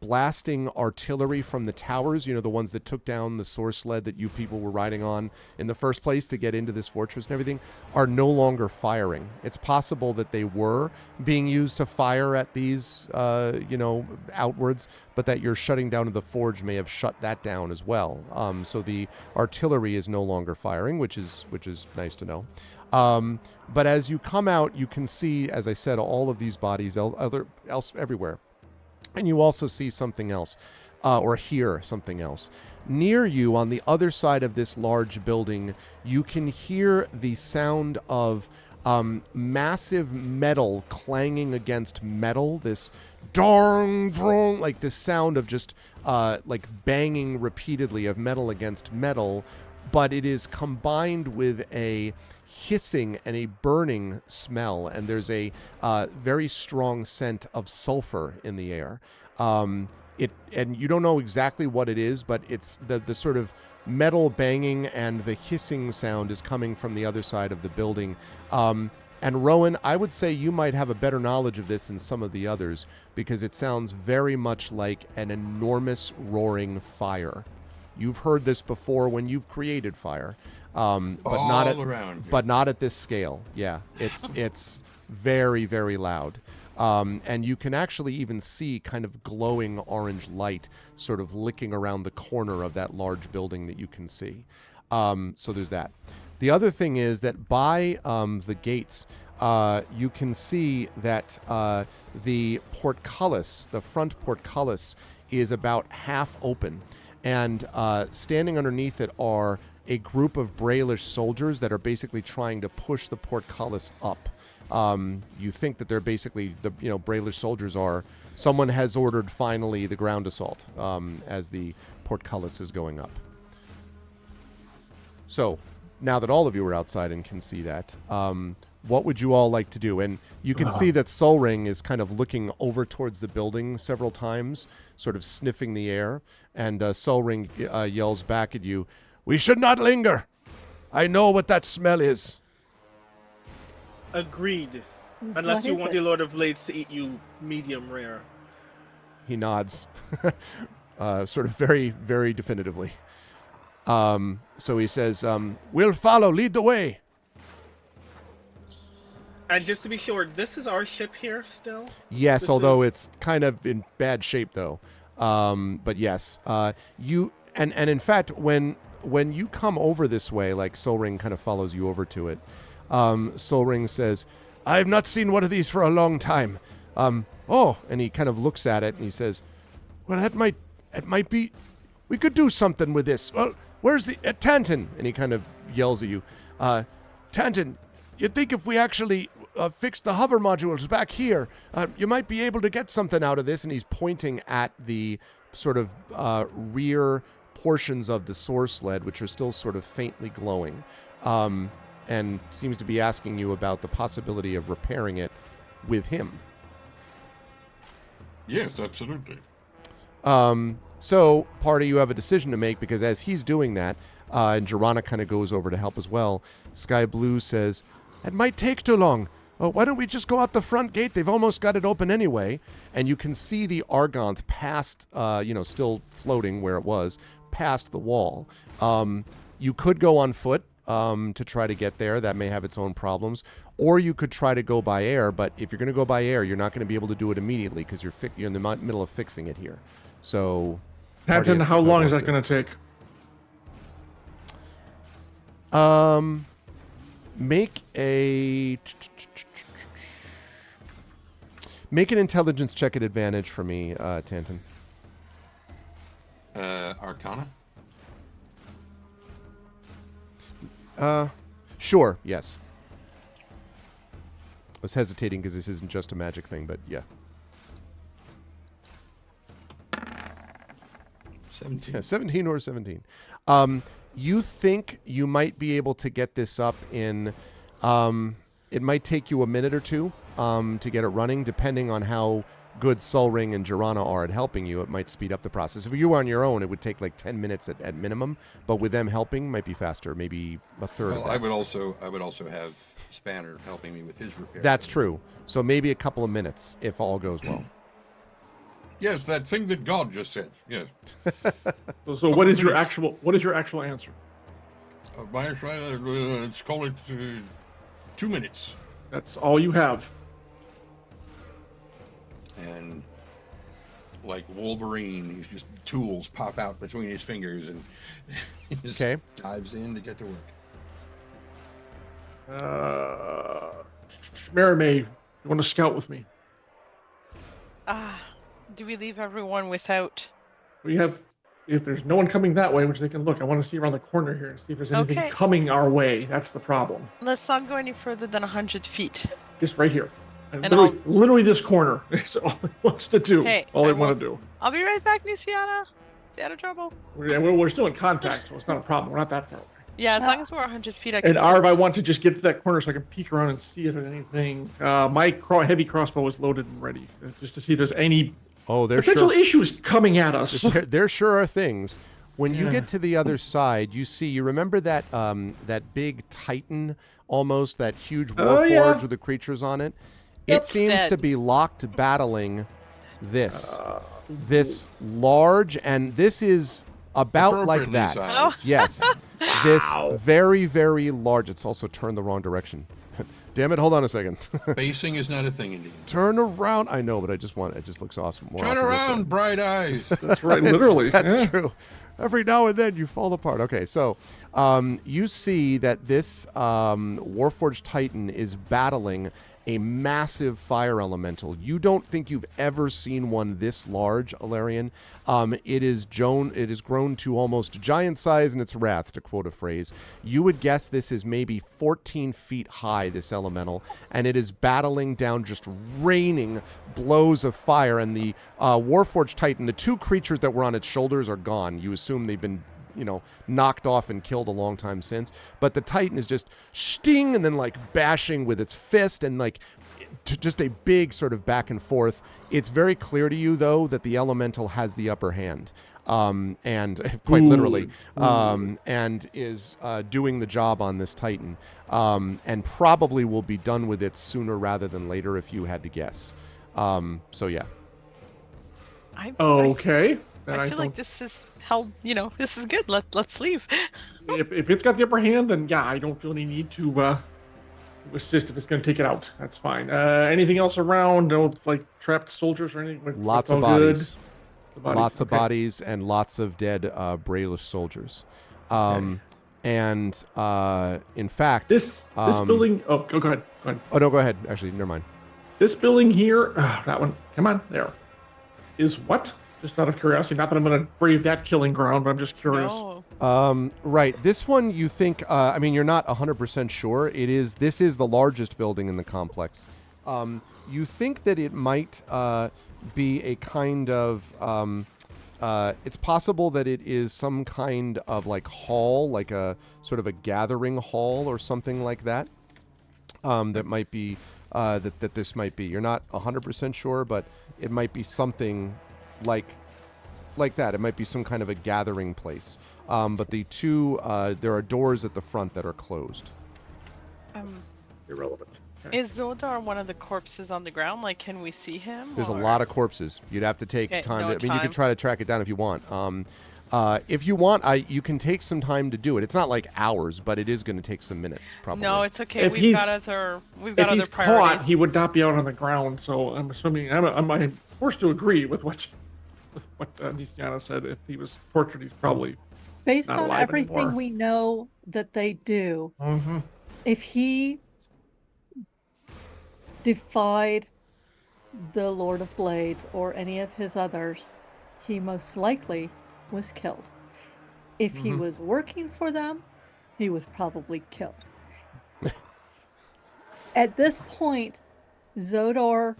[SPEAKER 2] blasting artillery from the towers, the ones that took down the source sled that you people were riding on in the first place to get into this fortress and everything, are no longer firing. It's possible that they were being used to fire at these, outwards, but that your shutting down of the forge may have shut that down as well. So the artillery is no longer firing, which is nice to know. But as you come out, you can see, as I said, all of these bodies everywhere. And you also see something else, or hear something else. Near you, on the other side of this large building, you can hear the sound of massive metal clanging against metal, this dong, dong, like this sound of just like banging repeatedly of metal against metal, but it is combined with a hissing and a burning smell, and there's a very strong scent of sulfur in the air. And you don't know exactly what it is, but it's the sort of metal banging and the hissing sound is coming from the other side of the building. And Rowan, I would say you might have a better knowledge of this than some of the others, because it sounds very much like an enormous roaring fire. You've heard this before when you've created fire. But not at this scale. Yeah, it's very, very loud. And you can actually even see kind of glowing orange light sort of licking around the corner of that large building that you can see. So there's that. The other thing is that by the gates, you can see that the portcullis, the front portcullis, is about half open. And standing underneath it are a group of Brayllish soldiers that are basically trying to push the portcullis up. You think that they're basically, Brayllish soldiers are, someone has ordered finally the ground assault as the portcullis is going up. So, now that all of you are outside and can see that, what would you all like to do? And you can see that Soul Ring is kind of looking over towards the building several times, sort of sniffing the air, and Soul Ring yells back at you, "We should not linger. I know what that smell is."
[SPEAKER 6] Agreed. Unless you want the Lord of Blades to eat you medium rare.
[SPEAKER 2] He nods, sort of very, very definitively. So he says, "We'll follow. Lead the way."
[SPEAKER 6] And just to be sure, this is our ship here still?
[SPEAKER 2] Yes,
[SPEAKER 6] This
[SPEAKER 2] although
[SPEAKER 6] is-
[SPEAKER 2] it's kind of in bad shape though. But yes, you and in fact, when you come over this way, like Soul Ring kind of follows you over to it. Soul Ring says, "I have not seen one of these for a long time." Oh, and he kind of looks at it and he says, "Well, it might be. We could do something with this. Well, where's the Tanton?" And he kind of yells at you, "Tanton, you'd think if we actually fixed the hover modules back here, you might be able to get something out of this." And he's pointing at the sort of rear portions of the source sled, which are still sort of faintly glowing, and seems to be asking you about the possibility of repairing it with him.
[SPEAKER 8] Yes, absolutely.
[SPEAKER 2] So, party, you have a decision to make, because as he's doing that, and Jirana kind of goes over to help as well, Sky Blue says, "It might take too long. Why don't we just go out the front gate? They've almost got it open anyway." And you can see the Argonth past, still floating where it was, past the wall. You could go on foot to try to get there. That may have its own problems. Or you could try to go by air, but if you're going to go by air, you're not going to be able to do it immediately because you're in the middle of fixing it here. So,
[SPEAKER 3] Captain, how long is that going to take?
[SPEAKER 2] Make an intelligence check at advantage for me, Tanton.
[SPEAKER 8] Arcana?
[SPEAKER 2] Sure, yes. I was hesitating because this isn't just a magic thing, but yeah.
[SPEAKER 8] 17.
[SPEAKER 2] Yeah, 17 or 17. You think you might be able to get this up in... it might take you a minute or two to get it running, depending on how good Soul Ring and Jirana are at helping you. It might speed up the process. If you were on your own, it would take like 10 minutes at minimum, but with them helping, might be faster, maybe a third
[SPEAKER 8] Well,
[SPEAKER 2] of that.
[SPEAKER 8] I would also have Spanner helping me with his repair.
[SPEAKER 2] That's true. So maybe a couple of minutes if all goes well.
[SPEAKER 8] Yes, that thing that God just said. Yes.
[SPEAKER 3] So what is your actual answer?
[SPEAKER 8] Let's call it 2 minutes.
[SPEAKER 3] That's all you have.
[SPEAKER 8] And like Wolverine, he's just tools pop out between his fingers and he just dives in to get to work.
[SPEAKER 3] Marimay, you want to scout with me?
[SPEAKER 5] Do we leave everyone without?
[SPEAKER 3] We have, if there's no one coming that way, which they can look, I want to see around the corner here and see if there's anything
[SPEAKER 5] Okay.
[SPEAKER 3] coming our way. That's the problem.
[SPEAKER 5] Let's not go any further than 100 feet.
[SPEAKER 3] Just right here. And
[SPEAKER 5] And
[SPEAKER 3] literally this corner. It's all he wants to do.
[SPEAKER 5] Hey,
[SPEAKER 3] all
[SPEAKER 5] I
[SPEAKER 3] they want
[SPEAKER 5] won't-
[SPEAKER 3] to do.
[SPEAKER 5] I'll be right back, Nisiana. Stay out of trouble.
[SPEAKER 3] We're still in contact, so it's not a problem. We're not that far away.
[SPEAKER 5] Yeah, as long as we're 100 feet, I can
[SPEAKER 3] And
[SPEAKER 5] see.
[SPEAKER 3] Arv, I want to just get to that corner so I can peek around and see if there's anything. My heavy crossbow is loaded and ready, just to see if there's any
[SPEAKER 2] Oh, there
[SPEAKER 3] potential
[SPEAKER 2] sure,
[SPEAKER 3] issues coming at us.
[SPEAKER 2] there sure are things. When you
[SPEAKER 3] Yeah.
[SPEAKER 2] get to the other side, you remember that that big Titan, almost, that huge warforge
[SPEAKER 3] yeah.
[SPEAKER 2] with the creatures on it?
[SPEAKER 5] It's
[SPEAKER 2] it seems
[SPEAKER 5] dead.
[SPEAKER 2] to be locked battling this large, and this is about like
[SPEAKER 8] Appropriately
[SPEAKER 2] that.
[SPEAKER 8] sized.
[SPEAKER 5] Oh.
[SPEAKER 2] Yes. This very, very large. It's also turned the wrong direction. Damn it, hold on a second.
[SPEAKER 8] Spacing is not a thing indeed.
[SPEAKER 2] Turn around. I know, but it just looks awesome. More
[SPEAKER 8] Turn
[SPEAKER 2] awesome this way.
[SPEAKER 8] around, bright eyes.
[SPEAKER 3] That's right, literally.
[SPEAKER 2] That's
[SPEAKER 3] yeah.
[SPEAKER 2] true. Every now and then you fall apart. Okay, so you see that this Warforged Titan is battling a massive fire elemental. You don't think you've ever seen one this large, Alarian. It is grown to almost giant size in its wrath, to quote a phrase. You would guess this is maybe 14 feet high, this elemental, and it is battling down, just raining blows of fire. And the Warforged Titan, the two creatures that were on its shoulders are gone. You assume they've been knocked off and killed a long time since. But the Titan is just sting and then like bashing with its fist and like just a big sort of back and forth. It's very clear to you, though, that the elemental has the upper hand. And quite literally, and is doing the job on this Titan, and probably will be done with it sooner rather than later, if you had to guess. So yeah.
[SPEAKER 3] Okay. then
[SPEAKER 5] I
[SPEAKER 3] I
[SPEAKER 5] feel
[SPEAKER 3] don't.
[SPEAKER 5] like this is hell. This is good. Let's leave.
[SPEAKER 3] If it's got the upper hand, then yeah, I don't feel any need to assist if it's going to take it out. That's fine. Anything else around? No, like trapped soldiers or anything?
[SPEAKER 2] Lots
[SPEAKER 3] All
[SPEAKER 2] of bodies.
[SPEAKER 3] Good?
[SPEAKER 2] Lots of
[SPEAKER 3] Okay.
[SPEAKER 2] bodies and lots of dead Brailish soldiers. And in fact,
[SPEAKER 3] This building. Oh, go ahead. Go ahead.
[SPEAKER 2] Oh no, go ahead. Actually, never mind.
[SPEAKER 3] This building here. That one. Come on, there. Is what? Just out of curiosity. Not that I'm going to brave that killing ground, but I'm just curious.
[SPEAKER 5] No.
[SPEAKER 2] Right. This one, you think? I mean, you're not 100% sure. This is the largest building in the complex. You think that it might be a kind of. It's possible that it is some kind of like hall, like a sort of a gathering hall or something like that. That might be that this might be. You're not 100% sure, but it might be something like that. It might be some kind of a gathering place. But the two, there are doors at the front that are closed.
[SPEAKER 3] Irrelevant. Okay.
[SPEAKER 5] Is Zodar one of the corpses on the ground? Like, can we see him?
[SPEAKER 2] There's a lot of corpses. You'd have to take time.
[SPEAKER 5] no
[SPEAKER 2] I mean, you could
[SPEAKER 5] time.
[SPEAKER 2] try to track it down if you want. If you want, you can take some time to do it. It's not like hours, but it is going to take some minutes, probably.
[SPEAKER 5] No, it's okay.
[SPEAKER 3] If
[SPEAKER 5] We've
[SPEAKER 3] he's-
[SPEAKER 5] got other
[SPEAKER 3] If
[SPEAKER 5] other
[SPEAKER 3] he's
[SPEAKER 5] priorities.
[SPEAKER 3] caught, he would not be out on the ground. So I'm assuming I'm forced to agree with what Nisiana said. If he was tortured, he's probably
[SPEAKER 7] Based
[SPEAKER 3] not
[SPEAKER 7] on
[SPEAKER 3] alive
[SPEAKER 7] everything
[SPEAKER 3] anymore.
[SPEAKER 7] we know that they do, if he defied the Lord of Blades or any of his others, he most likely was killed. If he was working for them, he was probably killed. At this point, Zodor,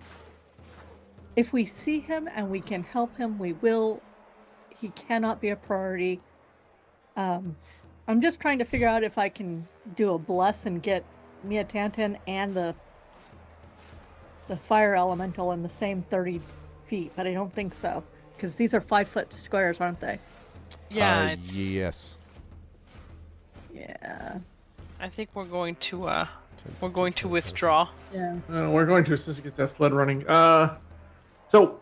[SPEAKER 7] if we see him and we can help him, we will. He cannot be a priority. I'm just trying to figure out if I can do a bless and get Mia Tantan and the fire elemental in the same 30 feet, but I don't think so, because these are 5-foot squares, aren't they?
[SPEAKER 5] Yeah, it's,
[SPEAKER 2] Yes.
[SPEAKER 7] Yes.
[SPEAKER 5] I think we're going to withdraw.
[SPEAKER 7] Yeah.
[SPEAKER 3] we're going to as soon as he gets that sled running. So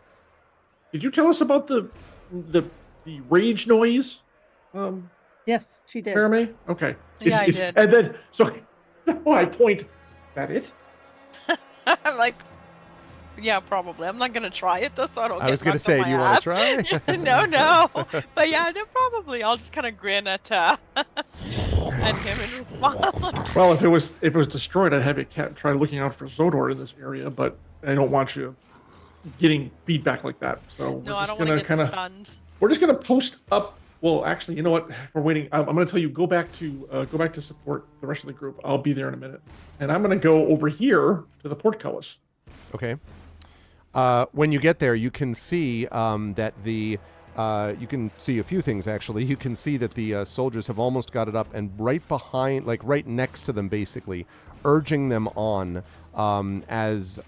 [SPEAKER 3] did you tell us about the rage noise?
[SPEAKER 7] Yes, she did.
[SPEAKER 3] Jeremy? Okay.
[SPEAKER 5] Yeah, I did.
[SPEAKER 3] And then so I point. Is that it?
[SPEAKER 5] I'm like, yeah, probably. I'm not gonna try it though, so I don't.
[SPEAKER 2] I was going to say, do you want to try?
[SPEAKER 5] No. But yeah, they're probably. I'll just kind of grin at him in response.
[SPEAKER 3] Well, if it was destroyed, I'd have you try looking out for Zodor in this area, but I don't want you getting feedback like that. So
[SPEAKER 5] No, I don't want to get stunned.
[SPEAKER 3] we're just gonna post up. Well, actually, you know what? We're waiting. I'm going to tell you go back to support the rest of the group. I'll be there in a minute, and I'm going to go over here to the portcullis.
[SPEAKER 2] Okay. When you get there, you can see that you can see a few things, actually. You can see that the soldiers have almost got it up, and right behind, like right next to them, basically, urging them on. As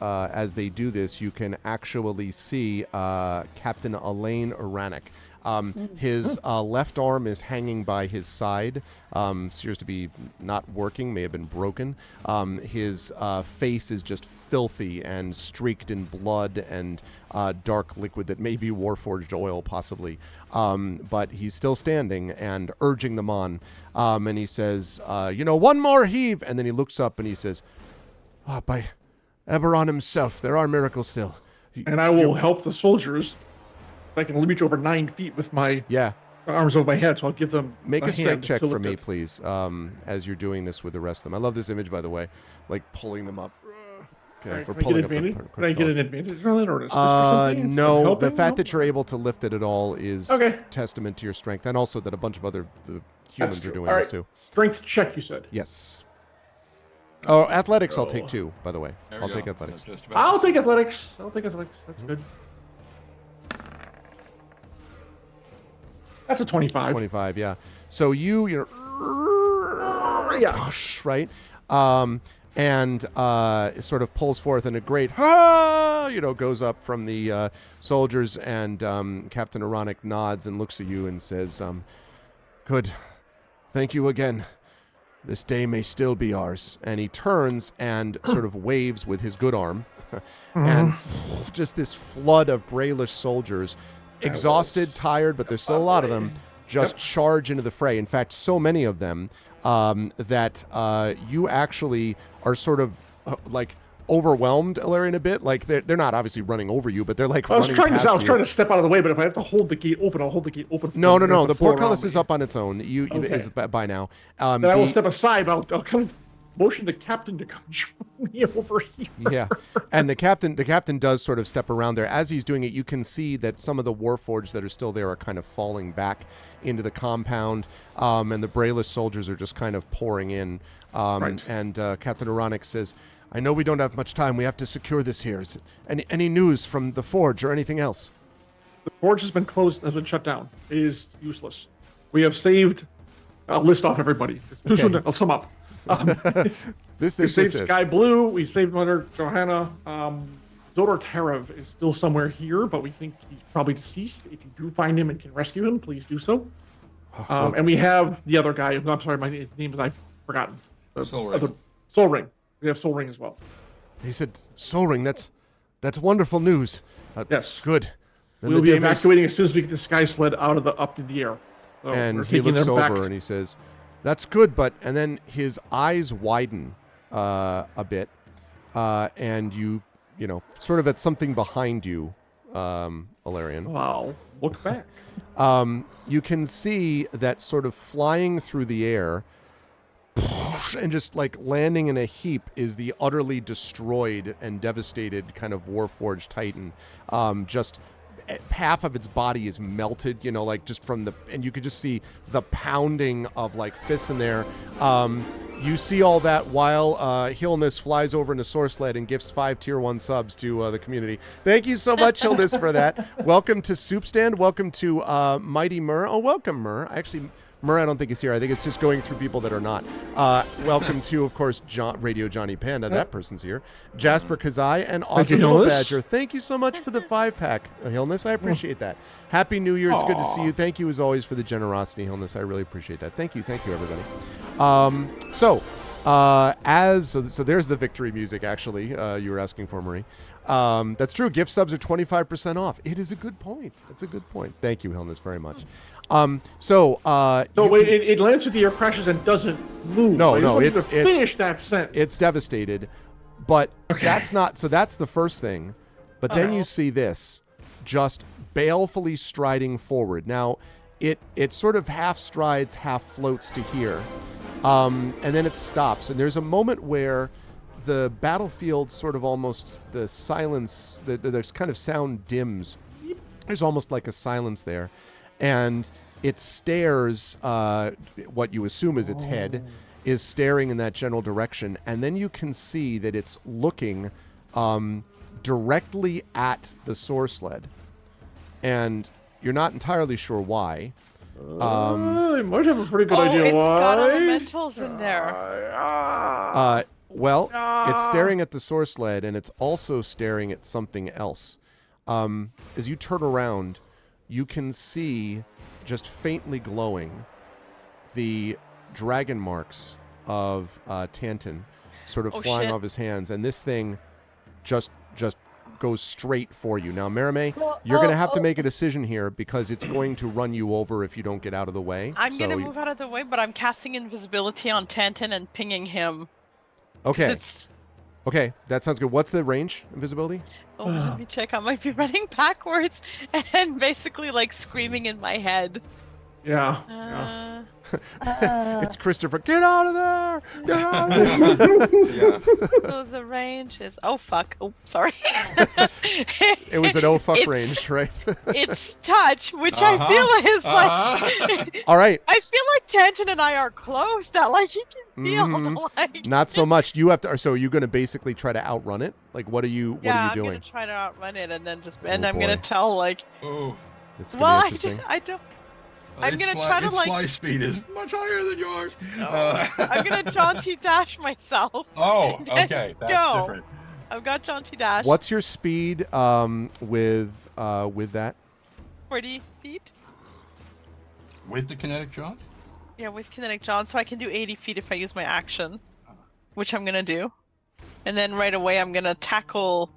[SPEAKER 2] they do this, you can actually see Captain Elaine Oranek. His left arm is hanging by his side, appears to be not working, may have been broken. His face is just filthy and streaked in blood and dark liquid that may be Warforged oil, possibly. But he's still standing and urging them on. And he says, one more heave. And then he looks up and he says, by Eberron himself, there are miracles still.
[SPEAKER 3] And I will help the soldiers. I can reach over 9 feet with my arms over my head, so I'll give them
[SPEAKER 2] Make a strength check for me,
[SPEAKER 3] it.
[SPEAKER 2] please, as you're doing this with the rest of them. I love this image, by the way, like pulling them up. Okay,
[SPEAKER 3] Can I get an advantage on it, or
[SPEAKER 2] no. The fact that you're able to lift it at all is testament to your strength, and also that a bunch of the humans are doing this too.
[SPEAKER 3] Strength check, you said.
[SPEAKER 2] Yes. Oh, athletics. I'll take 2. By the way, I'll take athletics.
[SPEAKER 3] I'll take athletics. That's good. That's a 25.
[SPEAKER 2] 25, yeah. So you're push, right? And it sort of pulls forth, and a great goes up from the soldiers, and Captain Oranek nods and looks at you and says, "Good, thank you again. This day may still be ours." And he turns and sort of waves with his good arm, and just this flood of Brailish soldiers exhausted, tired, but there's still a lot of them, just charge into the fray. In fact, so many of them that you actually are sort of like overwhelmed, Ilarion, a bit. Like they're not obviously running over you, but they're like
[SPEAKER 3] I was
[SPEAKER 2] running
[SPEAKER 3] trying
[SPEAKER 2] past
[SPEAKER 3] to. I was
[SPEAKER 2] you.
[SPEAKER 3] trying to step out of the way, but if I have to hold the gate open, I'll hold the gate open.
[SPEAKER 2] No. The portcullis is up on its own.
[SPEAKER 3] Okay.
[SPEAKER 2] Is by now.
[SPEAKER 3] Then I will step aside. I'll kind of motion the captain to come join me over here.
[SPEAKER 2] Yeah, and the captain does sort of step around there. As he's doing it, you can see that some of the Warforged that are still there are kind of falling back into the compound, and the Brayless soldiers are just kind of pouring in.
[SPEAKER 3] Right.
[SPEAKER 2] And Captain Oronic says, "I know we don't have much time. We have to secure this here. Is it any news from the forge or anything else?"
[SPEAKER 3] The forge has been shut down. It is useless. We have saved. I'll list off everybody. It's too soon. I'll sum up. We saved Sky Blue. We saved Mother Johanna. Zodor Terev is still somewhere here, but we think he's probably deceased. If you do find him and can rescue him, please do so. And we have the other guy. I'm sorry, his name is I've forgotten.
[SPEAKER 8] Soul Ring.
[SPEAKER 3] Soul Ring. We have Soul Ring as well.
[SPEAKER 2] He said, "Soul Ring. That's wonderful news."
[SPEAKER 3] Yes.
[SPEAKER 2] Good. Then
[SPEAKER 3] We'll
[SPEAKER 2] the
[SPEAKER 3] be
[SPEAKER 2] Daemons-
[SPEAKER 3] evacuating as soon as we get the sky sled up in the air. So
[SPEAKER 2] and
[SPEAKER 3] we're
[SPEAKER 2] he
[SPEAKER 3] taking
[SPEAKER 2] looks
[SPEAKER 3] them back.
[SPEAKER 2] over and he says, "That's good," and then his eyes widen a bit, and you sort of at something behind you, Ilarion.
[SPEAKER 3] Wow. Look back.
[SPEAKER 2] You can see that sort of flying through the air and just like landing in a heap is the utterly destroyed and devastated kind of Warforged Titan. Just half of its body is melted, like just from and you could just see the pounding of like fists in there. You see all that while Hilness flies over in a source sled and gifts 5 tier 1 subs to the community. Thank you so much, Hilness, for that. Welcome to Soup Stand. Welcome to Mighty Mur. Oh, welcome, Mur. Actually, Mur, I don't think is here. I think it's just going through people that are not. Welcome to, of course, Radio Johnny Panda. That person's here. Jasper Kazai and Author Little
[SPEAKER 3] Hilness.
[SPEAKER 2] Badger. Thank you so much for the 5-pack, Hilness. I appreciate that. Happy New Year. It's good to see you. Thank you, as always, for the generosity, Hilness. I really appreciate that. Thank you, everybody. So there's the victory music, actually, you were asking for, Marie. That's true. Gift subs are 25% off. It is a good point. That's a good point. Thank you, Hilness, very much.
[SPEAKER 3] It lands with the air, crashes, and doesn't move.
[SPEAKER 2] No,
[SPEAKER 3] it's finish that sentence.
[SPEAKER 2] It's devastated, but that's not. So that's the first thing. But then you see this, just balefully striding forward. Now, it sort of half strides, half floats to here, and then it stops. And there's a moment where the battlefield sort of almost the silence, there's kind of sound dims. There's almost like a silence there. And it stares, what you assume is its head, is staring in that general direction. And then you can see that it's looking directly at the source sled. And you're not entirely sure why.
[SPEAKER 3] I might have a pretty good idea
[SPEAKER 5] it's
[SPEAKER 3] why.
[SPEAKER 5] got elementals in there.
[SPEAKER 2] It's staring at the source sled, and it's also staring at something else. As you turn around, you can see, just faintly glowing, the dragon marks of Tantan sort of flying off his hands, and this thing just goes straight for you. Now, Marime, you're going to have to make a decision here because it's going to run you over if you don't get out of the way.
[SPEAKER 5] I'm going to move out of the way, but I'm casting invisibility on Tantan and pinging him.
[SPEAKER 2] Okay. Okay, that sounds good. What's the range, invisibility?
[SPEAKER 5] Oh, let me check. I might be running backwards and basically like screaming in my head.
[SPEAKER 3] Yeah.
[SPEAKER 2] It's Christopher. Get out of there! Get out of there!
[SPEAKER 5] So the range is. Oh fuck! Oh, sorry.
[SPEAKER 2] It was an range, right?
[SPEAKER 5] It's touch, which I feel is like.
[SPEAKER 2] All right.
[SPEAKER 5] I feel like Tantan and I are close. That like you can feel like.
[SPEAKER 2] Not so much. You have to. So you're going to basically try to outrun it. Like, what are you? What are you doing?
[SPEAKER 5] I'm gonna try to outrun it, and then I'm gonna tell like.
[SPEAKER 8] Oh.
[SPEAKER 2] This is gonna be interesting.
[SPEAKER 5] I don't. I'm gonna try to
[SPEAKER 8] its fly speed is much higher than yours.
[SPEAKER 5] I'm gonna jaunty dash myself.
[SPEAKER 8] Oh, okay, that's different.
[SPEAKER 5] I've got jaunty dash.
[SPEAKER 2] What's your speed with that?
[SPEAKER 5] 40 feet.
[SPEAKER 8] With the kinetic jaunt?
[SPEAKER 5] Yeah, with kinetic jaunt, so I can do 80 feet if I use my action, which I'm gonna do, and then right away I'm gonna tackle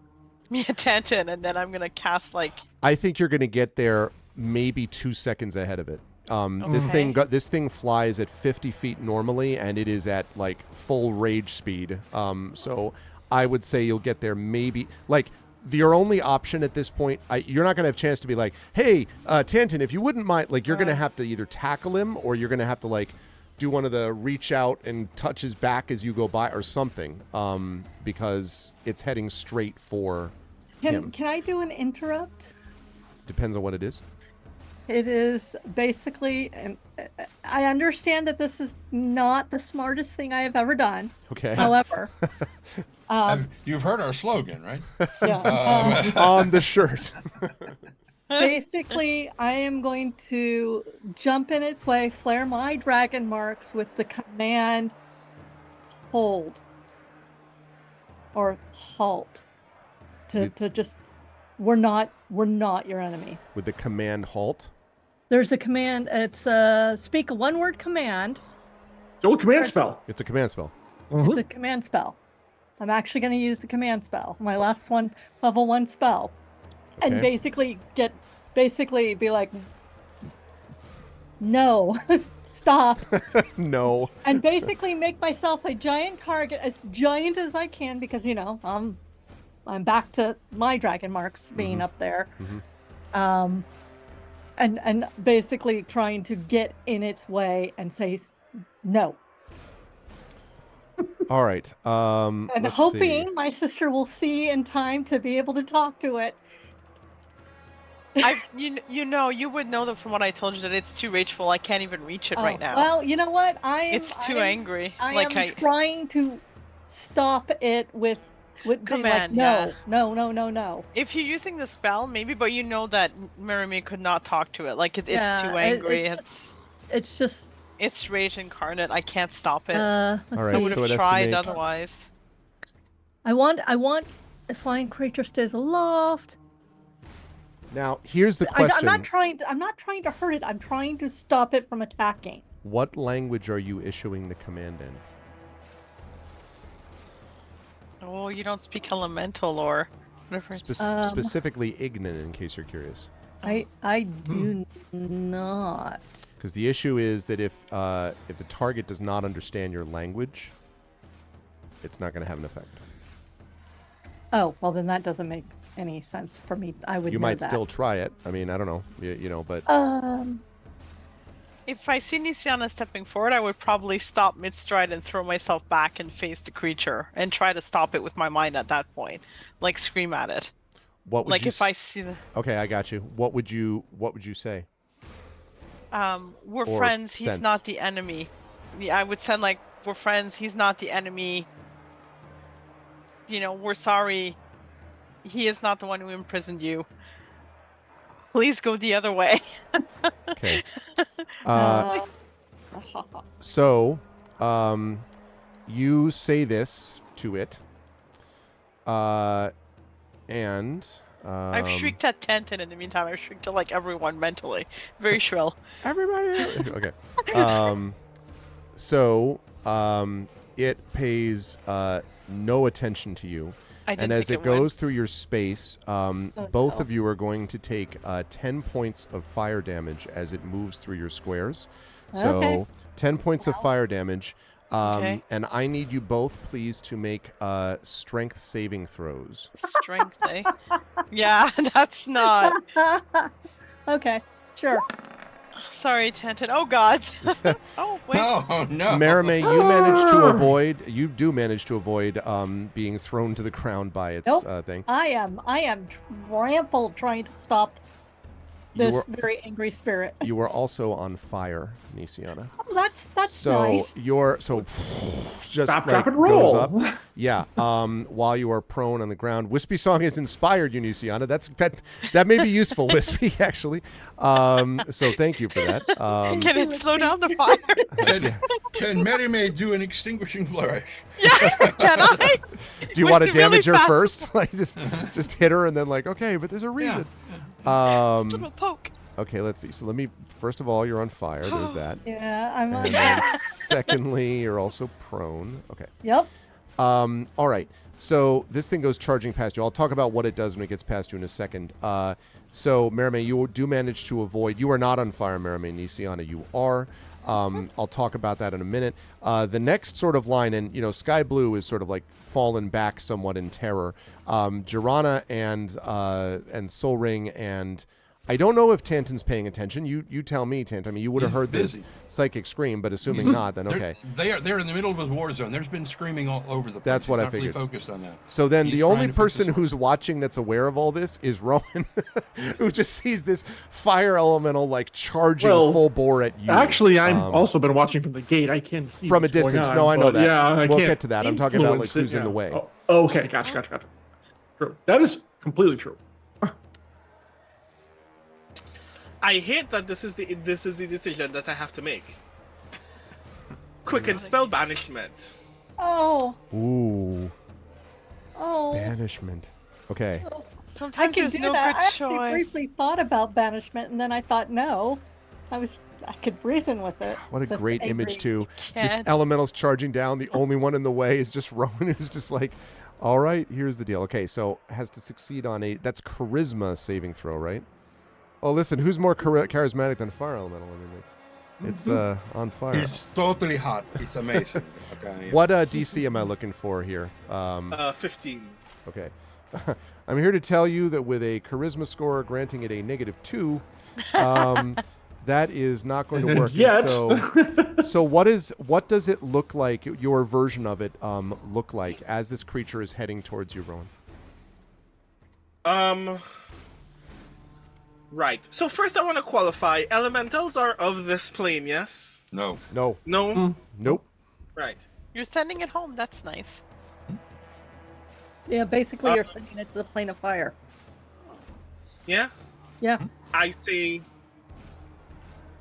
[SPEAKER 5] Mia Tantan, and then I'm gonna cast like.
[SPEAKER 2] I think you're going to get there maybe 2 seconds ahead of it.
[SPEAKER 5] Okay.
[SPEAKER 2] This thing flies at 50 feet normally, and it is at like full rage speed. So I would say you'll get there maybe like your only option at this point. You're not going to have a chance to be like, hey, Tantin, if you wouldn't mind, like you're going to have to either tackle him or you're going to have to like do one of the reach out and touch his back as you go by or something, because it's heading straight for him.
[SPEAKER 7] Can I do an interrupt?
[SPEAKER 2] Depends on what it is.
[SPEAKER 7] It is basically, and I understand that this is not the smartest thing I have ever done.
[SPEAKER 2] Okay.
[SPEAKER 7] However,
[SPEAKER 8] You've heard our slogan, right?
[SPEAKER 7] yeah,
[SPEAKER 2] On the shirt.
[SPEAKER 7] basically, I am going to jump in its way, flare my dragon marks with the command hold or halt to just we're not your enemy.
[SPEAKER 2] With the command halt.
[SPEAKER 7] There's a command. It's speak a one-word command.
[SPEAKER 3] So command spell.
[SPEAKER 2] It's a command spell.
[SPEAKER 7] It's a command spell. I'm actually going to use the command spell, my last one, level 1 spell, and
[SPEAKER 2] Okay.
[SPEAKER 7] basically be like, no, stop,
[SPEAKER 2] No.
[SPEAKER 7] and basically make myself a giant target, as giant as I can, because I'm back to my dragon marks being up there, and basically trying to get in its way and say no.
[SPEAKER 2] All right.
[SPEAKER 7] And
[SPEAKER 2] let's
[SPEAKER 7] hoping
[SPEAKER 2] see.
[SPEAKER 7] my sister will see in time to be able to talk to it.
[SPEAKER 5] You would know that from what I told you that it's too rageful. I can't even reach it right now.
[SPEAKER 7] Well, you know what?
[SPEAKER 5] It's too angry.
[SPEAKER 7] I
[SPEAKER 5] Like
[SPEAKER 7] am trying to stop it with
[SPEAKER 5] Command,
[SPEAKER 7] being like, no.
[SPEAKER 5] if you're using the spell, maybe, but you know that Meremy could not talk to it. Like it's
[SPEAKER 7] Yeah,
[SPEAKER 5] too angry.
[SPEAKER 7] it's just
[SPEAKER 5] It's rage incarnate. I can't stop it.
[SPEAKER 7] let's
[SPEAKER 2] All
[SPEAKER 5] I
[SPEAKER 2] right,
[SPEAKER 7] see.
[SPEAKER 5] would
[SPEAKER 2] so
[SPEAKER 5] have
[SPEAKER 2] it has to
[SPEAKER 5] tried
[SPEAKER 2] make-
[SPEAKER 5] otherwise.
[SPEAKER 7] I want a flying creature stays aloft.
[SPEAKER 2] Now, here's the question.
[SPEAKER 7] I'm not trying to hurt it. I'm trying to stop it from attacking.
[SPEAKER 2] What language are you issuing the command in?
[SPEAKER 5] Oh, you don't speak elemental or whatever.
[SPEAKER 2] Specifically Ignan, in case you're curious.
[SPEAKER 7] I do not.
[SPEAKER 2] Because the issue is that if the target does not understand your language, it's not going to have an effect.
[SPEAKER 7] Oh, well then that doesn't make any sense for me. I would
[SPEAKER 2] You
[SPEAKER 7] know
[SPEAKER 2] might
[SPEAKER 7] that.
[SPEAKER 2] still try it. I mean, I don't know. But
[SPEAKER 5] If I see Nisiana stepping forward, I would probably stop mid-stride and throw myself back and face the creature and try to stop it with my mind at that point. Like scream at it.
[SPEAKER 2] what would
[SPEAKER 5] Like
[SPEAKER 2] you
[SPEAKER 5] if I see the
[SPEAKER 2] Okay, I got you. What would you say?
[SPEAKER 5] we're
[SPEAKER 2] Or
[SPEAKER 5] friends, he's
[SPEAKER 2] sense.
[SPEAKER 5] not the enemy. Yeah, I would send like, we're friends, he's not the enemy. We're sorry. He is not the one who imprisoned you. Please go the other way.
[SPEAKER 2] Okay.
[SPEAKER 7] Uh,
[SPEAKER 2] So, you say this to it, and
[SPEAKER 5] I've shrieked at Tantin in the meantime. I've shrieked to like everyone mentally. Very shrill.
[SPEAKER 2] everybody. Okay. So, it pays no attention to you.
[SPEAKER 5] I didn't
[SPEAKER 2] And as
[SPEAKER 5] think
[SPEAKER 2] it
[SPEAKER 5] would.
[SPEAKER 2] goes through your space, both of you are going to take 10 points of fire damage as it moves through your squares. So,
[SPEAKER 7] Okay.
[SPEAKER 2] 10 points of fire damage.
[SPEAKER 5] Okay.
[SPEAKER 2] And I need you both, please, to make strength saving throws.
[SPEAKER 5] Strength, eh? Yeah, that's not.
[SPEAKER 7] okay, sure.
[SPEAKER 5] Sorry, Tantin. Oh, God. Oh, wait.
[SPEAKER 8] Oh no!
[SPEAKER 2] Marime, you do manage to avoid being thrown to the ground by its
[SPEAKER 7] Nope.
[SPEAKER 2] thing.
[SPEAKER 7] I am trampled trying to stop
[SPEAKER 2] You
[SPEAKER 7] this
[SPEAKER 2] were-
[SPEAKER 7] very angry spirit.
[SPEAKER 2] You are also on fire, Nisiana.
[SPEAKER 7] Oh, that's
[SPEAKER 2] So
[SPEAKER 7] nice.
[SPEAKER 2] you're just
[SPEAKER 3] Stop,
[SPEAKER 2] like
[SPEAKER 3] drop, and
[SPEAKER 2] goes
[SPEAKER 3] roll.
[SPEAKER 2] up. Yeah. While you are prone on the ground, Wispy Song has inspired you, Nisiana. That may be useful, Wispy, actually. So thank you for that.
[SPEAKER 5] Can it slow down the fire?
[SPEAKER 8] Can Mary May do an extinguishing flourish?
[SPEAKER 5] Can I?
[SPEAKER 2] Do you want to
[SPEAKER 5] Wispy really
[SPEAKER 2] damage her
[SPEAKER 5] fast.
[SPEAKER 2] first? Like just hit her and then like, okay, but there's a reason.
[SPEAKER 5] Just a little poke.
[SPEAKER 2] Okay, let's see. So first of all, you're on fire. There's that.
[SPEAKER 7] Yeah, I'm on
[SPEAKER 2] And then secondly, you're also prone. Okay.
[SPEAKER 7] Yep.
[SPEAKER 2] All right. So this thing goes charging past you. I'll talk about what it does when it gets past you in a second. So Merime, you do manage to avoid. You are not on fire, Merime. Nisiana, you are. I'll talk about that in a minute. The next sort of line, and Sky Blue is sort of like fallen back somewhat in terror. Jirana and Soul Ring and I don't know if Tantan's paying attention. You tell me, Tantan. I mean, you would have heard the psychic scream, but assuming not, then okay.
[SPEAKER 8] They're in the middle of a war zone. There's been screaming all over the place.
[SPEAKER 2] That's what I
[SPEAKER 8] Not really
[SPEAKER 2] figured.
[SPEAKER 8] focused on that.
[SPEAKER 2] So then
[SPEAKER 8] He's
[SPEAKER 2] the only
[SPEAKER 8] trying to focus
[SPEAKER 2] person
[SPEAKER 8] on-
[SPEAKER 2] who's watching that's aware of all this is Rowan, who just sees this fire elemental like charging
[SPEAKER 3] Well,
[SPEAKER 2] full bore at you.
[SPEAKER 3] Actually, I've also been watching from the gate. I can see
[SPEAKER 2] From a
[SPEAKER 3] what's going
[SPEAKER 2] distance.
[SPEAKER 3] on,
[SPEAKER 2] No, I know
[SPEAKER 3] but
[SPEAKER 2] that.
[SPEAKER 3] Yeah, I
[SPEAKER 2] We'll
[SPEAKER 3] can't
[SPEAKER 2] get to that. I'm talking about like
[SPEAKER 3] influence it,
[SPEAKER 2] who's in the way.
[SPEAKER 3] Oh, okay, gotcha. True. That is completely true.
[SPEAKER 6] I hate that this is the decision that I have to make. Quicken spell banishment.
[SPEAKER 7] Oh,
[SPEAKER 2] Ooh,
[SPEAKER 7] oh.
[SPEAKER 2] banishment. Okay.
[SPEAKER 7] I
[SPEAKER 5] Sometimes
[SPEAKER 7] could
[SPEAKER 5] there's
[SPEAKER 7] do
[SPEAKER 5] no
[SPEAKER 7] that.
[SPEAKER 5] good
[SPEAKER 7] I actually
[SPEAKER 5] choice.
[SPEAKER 7] briefly thought about banishment, and then I thought, no, I could reason with it.
[SPEAKER 2] What a
[SPEAKER 7] This
[SPEAKER 2] great
[SPEAKER 7] angry-
[SPEAKER 2] image too. This
[SPEAKER 5] Can't.
[SPEAKER 2] elemental's charging down. The only one in the way is just Rowan, who's just like, all right, here's the deal. Okay, so has to succeed on that's charisma saving throw, right? Oh, listen, who's more charismatic than fire elemental? I mean, it's on fire.
[SPEAKER 8] It's totally hot. It's amazing. Okay.
[SPEAKER 2] What DC am I looking for here?
[SPEAKER 6] 15.
[SPEAKER 2] Okay. I'm here to tell you that with a charisma score granting it a -2, that is not going to work. And
[SPEAKER 3] Yet.
[SPEAKER 2] so what does it look like, your version of it look like as this creature is heading towards you, Rowan?
[SPEAKER 6] Right. So first I want to qualify. Elementals are of this plane, yes?
[SPEAKER 8] No.
[SPEAKER 2] No.
[SPEAKER 6] No?
[SPEAKER 2] Nope.
[SPEAKER 6] Right.
[SPEAKER 5] You're sending it home. That's nice.
[SPEAKER 7] Yeah, basically, you're sending it to the plane of fire.
[SPEAKER 6] Yeah?
[SPEAKER 7] Yeah.
[SPEAKER 6] I say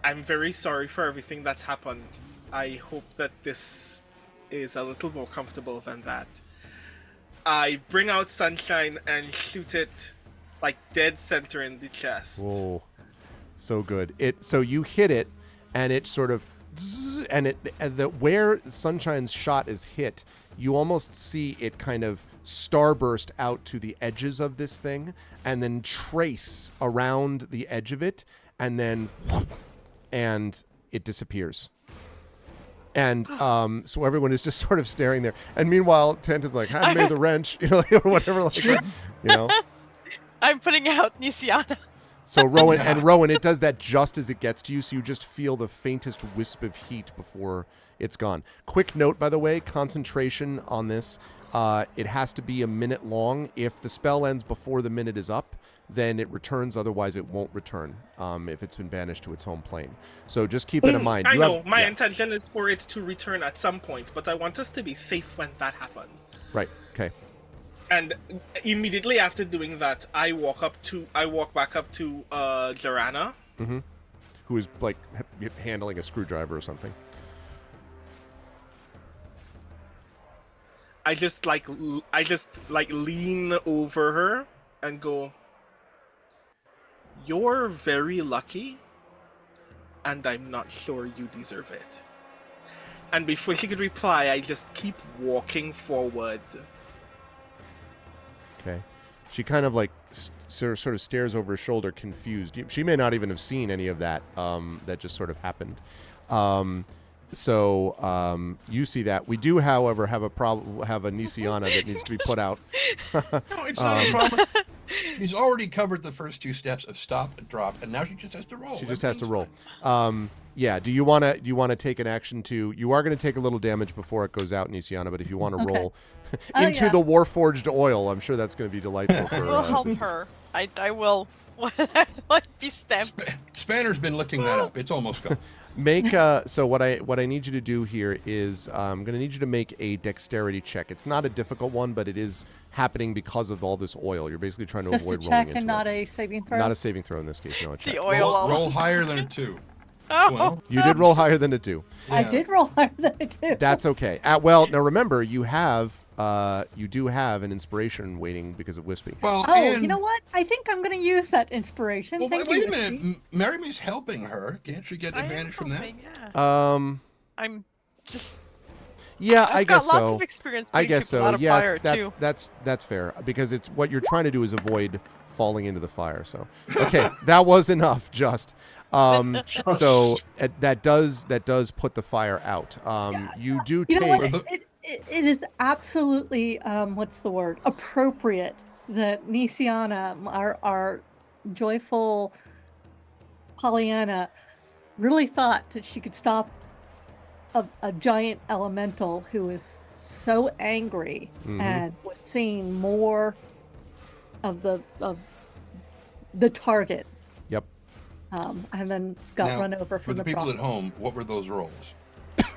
[SPEAKER 6] I'm very sorry for everything that's happened. I hope that this is a little more comfortable than that. I bring out Sunshine and shoot it like dead center in the chest.
[SPEAKER 2] Whoa. So good. So you hit it and it sort of and where Sunshine's shot is hit, you almost see it kind of starburst out to the edges of this thing and then trace around the edge of it and then and it disappears. And so everyone is just sort of staring there. And meanwhile, Tanta's like, hand me the wrench, or whatever, like that,
[SPEAKER 5] I'm putting out Nisiana.
[SPEAKER 2] So Rowan, it does that just as it gets to you, so you just feel the faintest wisp of heat before it's gone. Quick note, by the way, concentration on this. It has to be a minute long. If the spell ends before the minute is up, then it returns. Otherwise, it won't return if it's been banished to its home plane. So just keep it in mind.
[SPEAKER 6] I know. My intention is for it to return at some point, but I want us to be safe when that happens.
[SPEAKER 2] Right. Okay.
[SPEAKER 6] And immediately after doing that, I walk back up to Jirana.
[SPEAKER 2] Mm-hmm. Who is like handling a screwdriver or something.
[SPEAKER 6] I just lean over her and go, "You're very lucky, and I'm not sure you deserve it." And before she could reply, I just keep walking forward.
[SPEAKER 2] Okay. She kind of like sort of stares over her shoulder, confused. She may not even have seen any of that that just sort of happened. So you see that. We do, however, have a Nisiana that needs to be put out.
[SPEAKER 8] No, it's not a problem. He's already covered the first two steps of stop, drop, and now she just has to roll.
[SPEAKER 2] She just has to roll. Yeah. Do you want to take an action to? You are going to take a little damage before it goes out, Nisiana. But if you want to roll into the Warforged oil, I'm sure that's going to be delightful for.
[SPEAKER 5] We'll help her. I will. Be stamped.
[SPEAKER 8] Spanner's been looking that up. It's almost gone.
[SPEAKER 2] Make so what I need you to do here is I'm going to need you to make a dexterity check. It's not a difficult one, but it is happening because of all this oil. You're basically trying to
[SPEAKER 7] Just
[SPEAKER 2] avoid
[SPEAKER 7] a
[SPEAKER 2] rolling
[SPEAKER 7] check
[SPEAKER 2] into
[SPEAKER 7] and not
[SPEAKER 2] it.
[SPEAKER 7] a saving throw?
[SPEAKER 2] Not a saving throw in this case. No, a check.
[SPEAKER 5] The oil.
[SPEAKER 8] Roll higher than a 2.
[SPEAKER 5] Oh.
[SPEAKER 8] Well,
[SPEAKER 2] You did roll higher than a 2.
[SPEAKER 7] I did roll higher than a 2.
[SPEAKER 2] That's okay. Well, now remember you do have an inspiration waiting because of Wispy.
[SPEAKER 8] well,
[SPEAKER 7] Oh,
[SPEAKER 8] and,
[SPEAKER 7] you know what? I think I'm going to use that inspiration.
[SPEAKER 8] Well,
[SPEAKER 7] Thank
[SPEAKER 8] wait
[SPEAKER 7] you.
[SPEAKER 8] a minute.
[SPEAKER 7] Whiskey.
[SPEAKER 8] Maryme's helping her. Can't she get
[SPEAKER 5] I am
[SPEAKER 8] advantage from that?
[SPEAKER 5] hoping, yeah.
[SPEAKER 2] Um,
[SPEAKER 5] I'm just.
[SPEAKER 2] Yeah,
[SPEAKER 5] I've
[SPEAKER 2] I
[SPEAKER 5] got
[SPEAKER 2] guess
[SPEAKER 5] lots
[SPEAKER 2] so.
[SPEAKER 5] of experience
[SPEAKER 2] I
[SPEAKER 5] putting
[SPEAKER 2] guess
[SPEAKER 5] people
[SPEAKER 2] so.
[SPEAKER 5] out of
[SPEAKER 2] Yes,
[SPEAKER 5] fire too.
[SPEAKER 2] that's fair because it's what you're trying to do is avoid falling into the fire. So okay, that was enough. Just so that does put the fire out. You do
[SPEAKER 7] You know what?
[SPEAKER 2] take.
[SPEAKER 7] It is absolutely what's the word? Appropriate that Nisiana, our joyful Pollyanna, really thought that she could stop a giant elemental who is so angry and was seeing more of the target,
[SPEAKER 2] Yep.
[SPEAKER 7] and then got
[SPEAKER 8] Now,
[SPEAKER 7] run over
[SPEAKER 8] for
[SPEAKER 7] from
[SPEAKER 8] the
[SPEAKER 7] the
[SPEAKER 8] people
[SPEAKER 7] process.
[SPEAKER 8] at home, what were those rolls?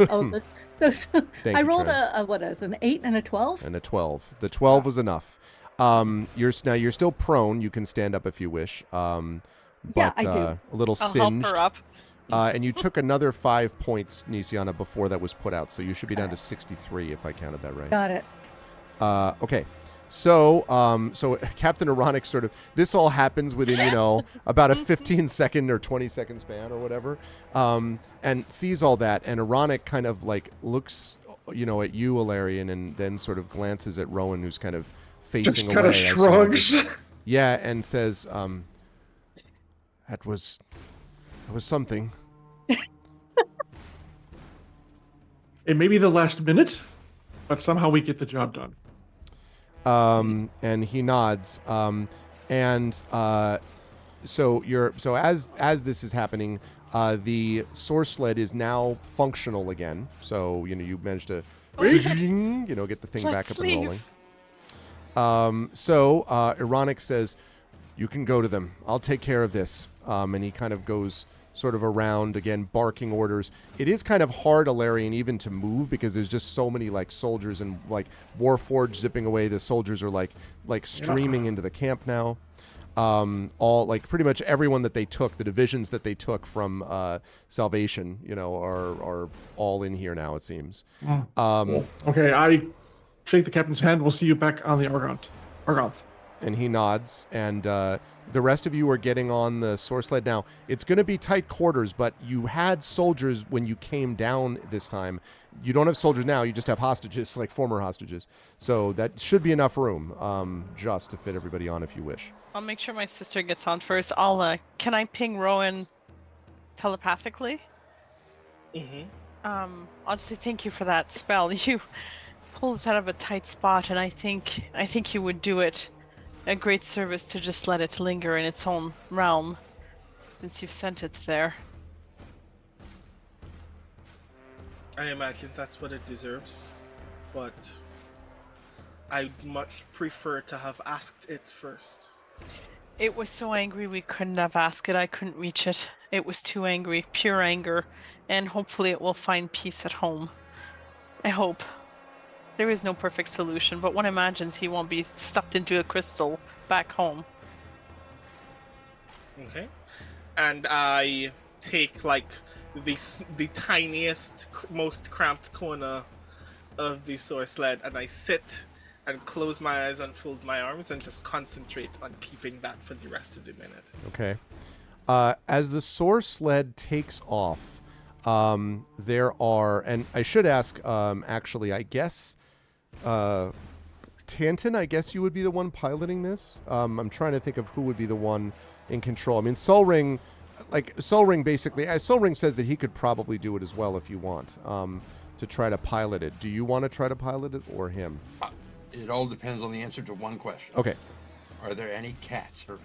[SPEAKER 7] Oh, those
[SPEAKER 2] Thank
[SPEAKER 7] I
[SPEAKER 2] you,
[SPEAKER 7] rolled
[SPEAKER 2] Tran.
[SPEAKER 7] what is an 8 and a 12.
[SPEAKER 2] And a 12. The 12 was enough. You're still prone. You can stand up if you wish.
[SPEAKER 7] Yeah,
[SPEAKER 2] But
[SPEAKER 7] I do.
[SPEAKER 2] a little
[SPEAKER 5] I'll help
[SPEAKER 2] singed.
[SPEAKER 5] her up.
[SPEAKER 2] And you took another 5 points, Nisiana, before that was put out. So you should be down to 63 if I counted that right.
[SPEAKER 7] Got it.
[SPEAKER 2] Okay. So Captain Ironic sort of, this all happens within, about a 15-second or 20-second span or whatever, and sees all that. And Ironic kind of like looks, at you, Alarian, and then sort of glances at Rowan, who's kind of facing
[SPEAKER 3] Just
[SPEAKER 2] away.
[SPEAKER 3] kind of shrugs.
[SPEAKER 2] Yeah, and says, that was something.
[SPEAKER 3] It may be the last minute, but somehow we get the job done.
[SPEAKER 2] And he nods. So as this is happening, the source sled is now functional again. So you managed to get the thing back up and rolling. Ironic says, "You can go to them. I'll take care of this." And he kind of goes sort of around again, barking orders. It is kind of hard, Alarian, even to move because there's just so many like soldiers and like Warforged zipping away. The soldiers are like streaming into the camp now. All like pretty much everyone that they took, the divisions that they took from Salvation, are all in here now. It seems.
[SPEAKER 3] Okay, I shake the captain's hand. We'll see you back on the Argonth.
[SPEAKER 2] And he nods, and the rest of you are getting on the source sled now. It's going to be tight quarters, but you had soldiers when you came down this time. You don't have soldiers now. You just have hostages, like former hostages. So that should be enough room, just to fit everybody on if you wish.
[SPEAKER 5] I'll make sure my sister gets on first. Can I ping Rowan telepathically? I'll just say thank you for that spell. You pulled it out of a tight spot, and I think you would do it a great service to just let it linger in its own realm, since you've sent it there.
[SPEAKER 6] I imagine that's what it deserves, but I'd much prefer to have asked it first.
[SPEAKER 5] It was so angry we couldn't have asked it. I couldn't reach it. It was too angry, pure anger, and hopefully it will find peace at home. I hope. There is no perfect solution, but one imagines he won't be stuffed into a crystal back home.
[SPEAKER 6] Okay. And I take like the tiniest, most cramped corner of the source sled, and I sit and close my eyes and fold my arms and just concentrate on keeping that for the rest of the minute.
[SPEAKER 2] Okay. As the source sled takes off, there are, and I should ask, actually, I guess, Tanton, I guess you would be the one piloting this. I'm trying to think of who would be the one in control. I mean, Solring basically, Solring says that he could probably do it as well if you want, to try to pilot it. Do you want to try to pilot it or him?
[SPEAKER 8] It all depends on the answer to one question.
[SPEAKER 2] Okay.
[SPEAKER 8] Are there any cats around?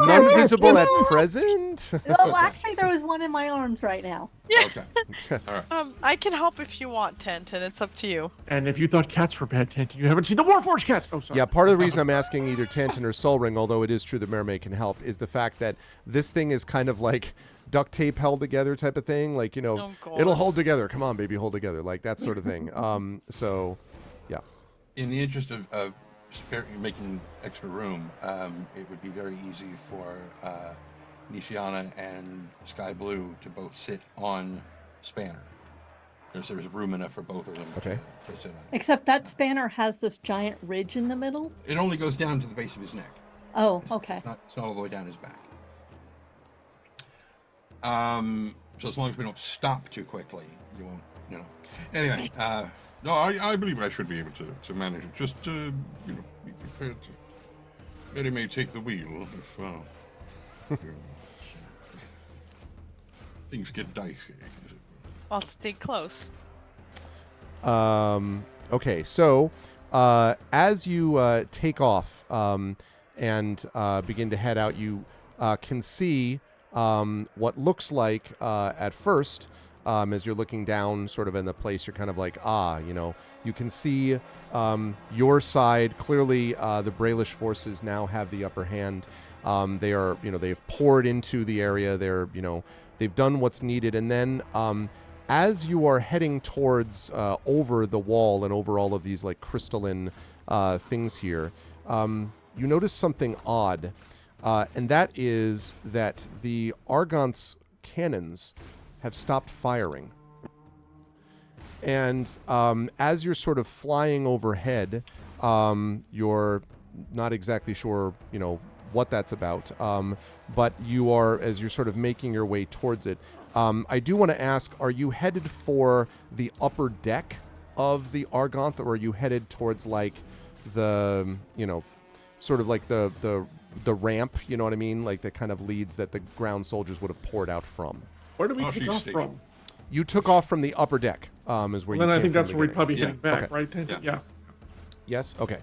[SPEAKER 2] None visible at present?
[SPEAKER 7] Well, actually, there was one in my arms right now.
[SPEAKER 8] Okay. All right.
[SPEAKER 5] I can help if you want, Tanton. It's up to you.
[SPEAKER 3] And if you thought cats were bad, Tanton, you haven't seen the Warforged cats. Oh, sorry.
[SPEAKER 2] Yeah, part of the reason I'm asking either Tanton or Solring, although it is true that Mermaid can help, is the fact that this thing is kind of like duct tape held together type of thing. Like,
[SPEAKER 5] God.
[SPEAKER 2] it'll hold together. Come on, baby, hold together. Like that sort of thing. So, yeah.
[SPEAKER 8] In the interest of making extra room, it would be very easy for Nisiana and Sky Blue to both sit on Spanner. There's room enough for both of them
[SPEAKER 2] Okay.
[SPEAKER 8] to sit on.
[SPEAKER 7] Except that Spanner has this giant ridge in the middle.
[SPEAKER 8] It only goes down to the base of his neck.
[SPEAKER 7] Oh, okay.
[SPEAKER 8] It's not all the way down his back. So as long as we don't stop too quickly, you won't you know. Anyway, no, I believe I should be able to manage it. Just you know, be prepared to. Mary may take the wheel if things get dicey.
[SPEAKER 5] I'll stay close.
[SPEAKER 2] Okay, so as you take off and begin to head out, you can see what looks like at first, as you're looking down sort of in the place, you're kind of like, you know, you can see your side. Clearly, the Brailish forces now have the upper hand. They are, you know, they've poured into the area. They're, you know, they've done what's needed. And then as you are heading towards over the wall and over all of these like crystalline things here, you notice something odd. And that is that the Argont's cannons have stopped firing. And as you're sort of flying overhead, you're not exactly sure, you know, what that's about. But you are, as you're sort of making your way towards it, I do want to ask, are you headed for the upper deck of the Argonth, or are you headed towards like the, you know, sort of like the ramp, you know what I mean? Like the kind of leads that the ground soldiers would have poured out from.
[SPEAKER 3] Where did we take off from?
[SPEAKER 2] You took off from the upper deck, is where you
[SPEAKER 3] Then
[SPEAKER 2] came
[SPEAKER 3] I think
[SPEAKER 2] from
[SPEAKER 3] that's where we'd probably
[SPEAKER 8] Yeah.
[SPEAKER 3] heading back,
[SPEAKER 2] Okay.
[SPEAKER 3] right? Yeah.
[SPEAKER 2] Yes? Okay.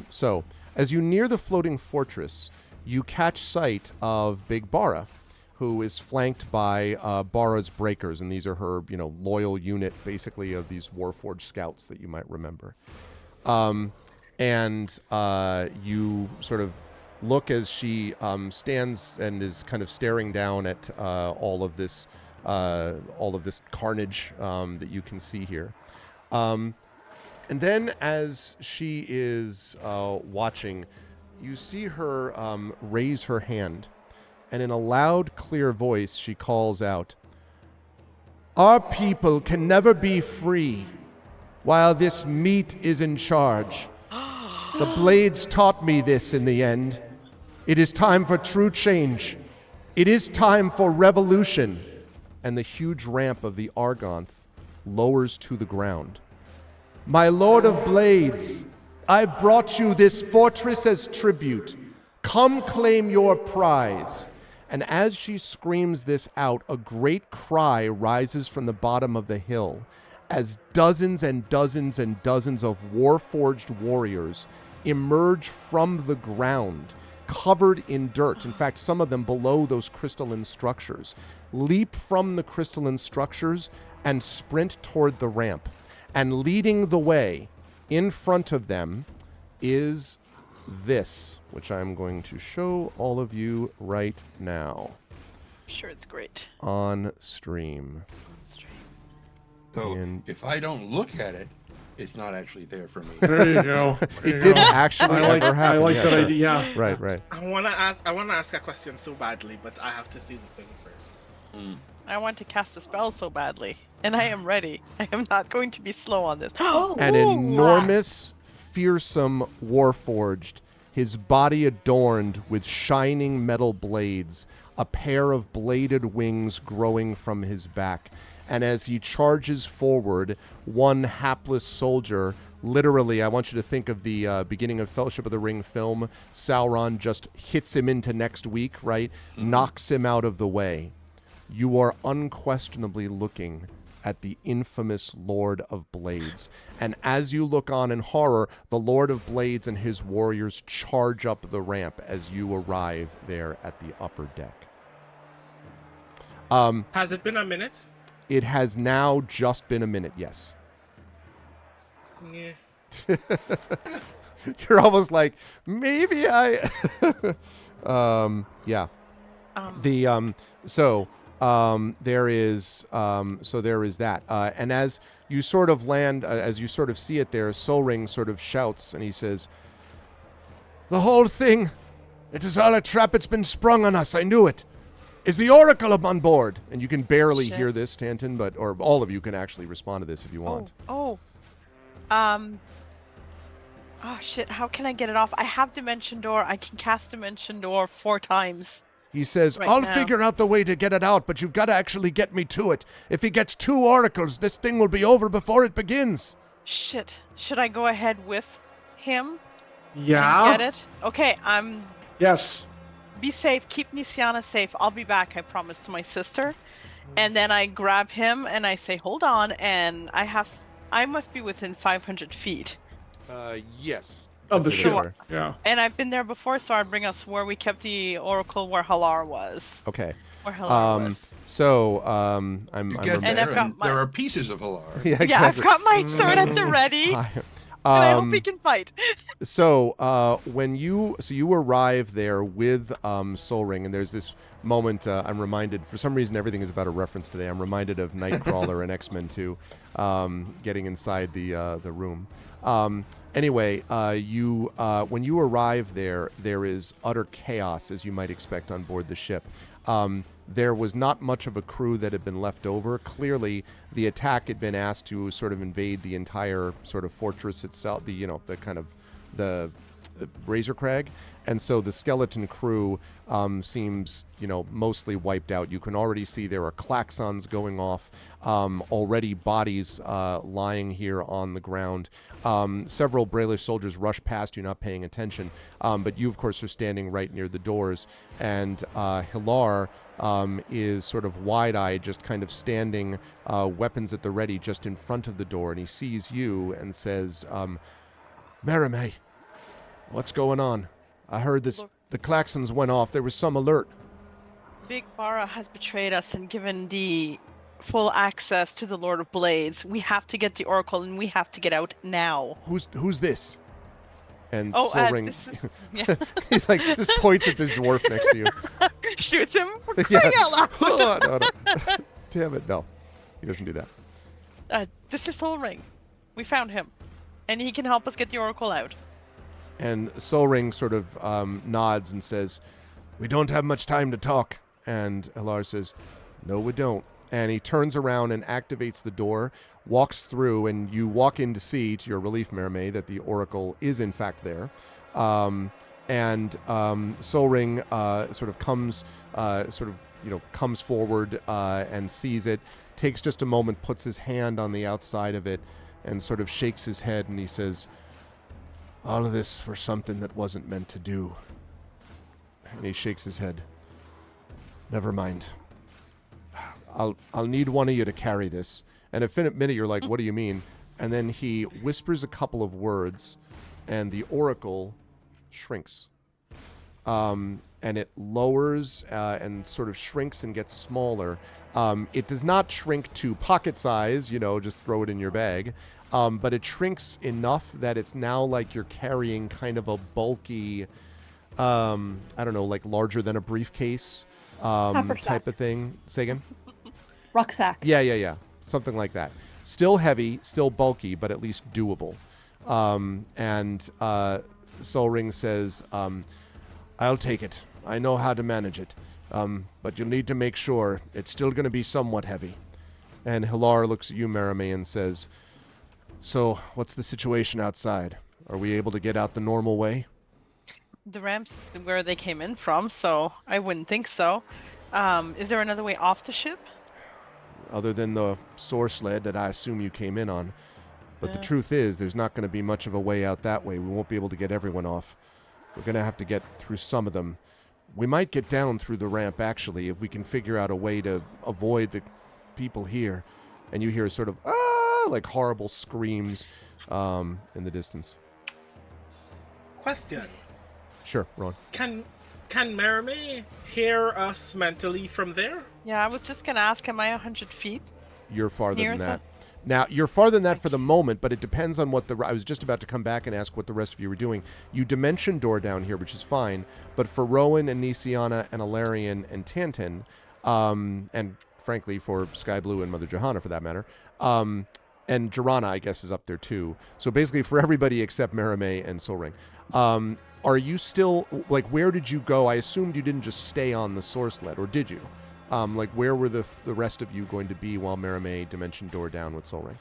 [SPEAKER 2] So, as you near the floating fortress, you catch sight of Big Bara, who is flanked by Bara's breakers, and these are her, you know, loyal unit, basically, of these Warforged scouts that you might remember. And you sort of look as she stands and is kind of staring down at all of this carnage that you can see here. And then as she is watching, you see her raise her hand, and in a loud, clear voice, she calls out, "Our people can never be free while this meat is in charge. The blades taught me this in the end. It is time for true change. It is time for revolution." And the huge ramp of the Argonth lowers to the ground. "My Lord of Blades, I brought you this fortress as tribute. Come claim your prize." And as she screams this out, a great cry rises from the bottom of the hill as dozens and dozens and dozens of Warforged warriors emerge from the ground, covered in dirt. In fact, some of them below those crystalline structures, leap from the crystalline structures and sprint toward the ramp. And leading the way in front of them is this, which I'm going to show all of you right now
[SPEAKER 5] Sure, it's great.
[SPEAKER 2] on stream.
[SPEAKER 4] So
[SPEAKER 2] And-
[SPEAKER 4] if I don't look at it, it's not actually there for me.
[SPEAKER 3] There you go. There you
[SPEAKER 2] It didn't
[SPEAKER 3] go.
[SPEAKER 2] actually ever happen.
[SPEAKER 3] I like
[SPEAKER 2] Yeah,
[SPEAKER 3] that
[SPEAKER 2] sure.
[SPEAKER 3] idea.
[SPEAKER 2] Right, right.
[SPEAKER 6] I wanna ask a question so badly, but I have to see the thing first.
[SPEAKER 5] I want to cast a spell so badly, and I am ready. I am not going to be slow on this.
[SPEAKER 2] An
[SPEAKER 5] Ooh,
[SPEAKER 2] enormous, fearsome Warforged, his body adorned with shining metal blades, a pair of bladed wings growing from his back. And as he charges forward, one hapless soldier, literally, I want you to think of the beginning of Fellowship of the Ring film. Sauron just hits him into next week, right? Knocks him out of the way. You are unquestionably looking at the infamous Lord of Blades. And as you look on in horror, the Lord of Blades and his warriors charge up the ramp as you arrive there at the upper deck.
[SPEAKER 6] Has it been a minute?
[SPEAKER 2] It has now just been a minute, yes.
[SPEAKER 6] Yeah.
[SPEAKER 2] You're almost like, maybe I... yeah. There is that. And as you sort of land, as you sort of see it there, Solring sort of shouts and he says, "The whole thing, it is all a trap. It's been sprung on us. I knew it. Is the Oracle up on board?" And you can barely
[SPEAKER 5] Shit.
[SPEAKER 2] hear this, Tanton, or all of you can actually respond to this if you want.
[SPEAKER 5] Oh, shit, how can I get it off? I have Dimension Door. I can cast Dimension Door 4 times.
[SPEAKER 1] He says,
[SPEAKER 5] Right
[SPEAKER 1] I'll
[SPEAKER 5] now.
[SPEAKER 1] figure out the way to get it out, but you've got to actually get me to it. If he gets 2 oracles, this thing will be over before it begins.
[SPEAKER 5] Shit. Should I go ahead with him
[SPEAKER 3] Yeah.
[SPEAKER 5] and get it? Okay,
[SPEAKER 3] Yes.
[SPEAKER 5] be safe. Keep Nisiana safe. I'll be back, I promise, to my sister. And then I grab him and I say, hold on, and I must be within 500 feet.
[SPEAKER 2] Yes.
[SPEAKER 3] Of the
[SPEAKER 2] I'd say
[SPEAKER 3] ship.
[SPEAKER 2] that's fair.
[SPEAKER 3] Yeah.
[SPEAKER 5] And I've been there before, so I'd bring us where we kept the oracle where Halar was.
[SPEAKER 2] Okay.
[SPEAKER 5] Where Halar was.
[SPEAKER 2] So, I'm
[SPEAKER 4] You get
[SPEAKER 5] And
[SPEAKER 4] there,
[SPEAKER 5] I've got
[SPEAKER 4] and
[SPEAKER 5] my-
[SPEAKER 4] there are pieces of Halar.
[SPEAKER 2] yeah, exactly.
[SPEAKER 5] Yeah, I've got my sword at the ready. And I hope he can fight.
[SPEAKER 2] So when you arrive there with Soul Ring, and there's this moment I'm reminded, for some reason everything is about a reference today. I'm reminded of Nightcrawler and X-Men 2, getting inside the room. Anyway, when you arrive there is utter chaos, as you might expect on board the ship. There was not much of a crew that had been left over. Clearly, the attack had been asked to sort of invade the entire sort of fortress itself, the Razor Crag, and so the skeleton crew seems, mostly wiped out. You can already see there are klaxons going off, already bodies lying here on the ground. Several Brailish soldiers rush past you, not paying attention, but you, of course, are standing right near the doors, and Hilar is sort of wide-eyed, just kind of standing, weapons at the ready, just in front of the door, and he sees you and says, Merime, what's going on? I heard the klaxons went off. There was some alert.
[SPEAKER 5] Big Bara has betrayed us and given the full access to the Lord of Blades. We have to get the Oracle, and we have to get out now.
[SPEAKER 2] Who's this? And
[SPEAKER 5] Oh,
[SPEAKER 2] Soul Ring,
[SPEAKER 5] this is... Yeah.
[SPEAKER 2] he's like, just points at this dwarf next to you.
[SPEAKER 5] Shoots him. We're crying out loud.
[SPEAKER 2] Oh, no. Damn it, no. He doesn't do that.
[SPEAKER 5] This is Soul Ring. We found him. And he can help us get the Oracle out.
[SPEAKER 2] And Soul Ring sort of nods and says, we don't have much time to talk. And Hilar says, no, we don't. And he turns around and activates the door, walks through, and you walk in to see, to your relief, Mermaid, that the Oracle is in fact there. And Soul Ring sort of comes forward and sees it, takes just a moment, puts his hand on the outside of it, and sort of shakes his head, and he says, all of this for something that wasn't meant to do. And he shakes his head. Never mind. I'll need one of you to carry this. And in a minute, you're like, what do you mean? And then he whispers a couple of words, and the oracle shrinks. And it lowers and sort of shrinks and gets smaller. It does not shrink to pocket size, just throw it in your bag. But it shrinks enough that it's now like you're carrying kind of a bulky, like larger than a briefcase type of thing. Say again?
[SPEAKER 7] Rucksack.
[SPEAKER 2] Yeah. Something like that. Still heavy, still bulky, but at least doable. And Soul Ring says, I'll take it. I know how to manage it. But you'll need to make sure it's still going to be somewhat heavy. And Hilar looks at you, Merime, and says, so, what's the situation outside? Are we able to get out the normal way?
[SPEAKER 5] The ramp's where they came in from, so I wouldn't think so. Is there another way off the ship?
[SPEAKER 2] Other than the source sled that I assume you came in on. But the truth is, there's not going to be much of a way out that way. We won't be able to get everyone off. We're going to have to get through some of them. We might get down through the ramp, actually, if we can figure out a way to avoid the people here. And you hear sort of, like horrible screams in the distance.
[SPEAKER 6] Question.
[SPEAKER 2] Sure, Ron.
[SPEAKER 6] Can Merime hear us mentally from there?
[SPEAKER 5] Yeah, I was just going to ask, am I 100 feet?
[SPEAKER 2] You're farther
[SPEAKER 5] Near
[SPEAKER 2] than
[SPEAKER 5] us
[SPEAKER 2] that. Now, you're farther than that for the moment, but it depends on what I was just about to come back and ask what the rest of you were doing. You dimension door down here, which is fine, but for Rowan and Nisiana and Alarian and Tantin, and frankly for Sky Blue and Mother Johanna for that matter, and Jirana, I guess, is up there too. So basically for everybody except Merime and Soul Ring. Are you still, where did you go? I assumed you didn't just stay on the source lead, or did you? Where were the rest of you going to be while Merime dimension door down with Soul Ring?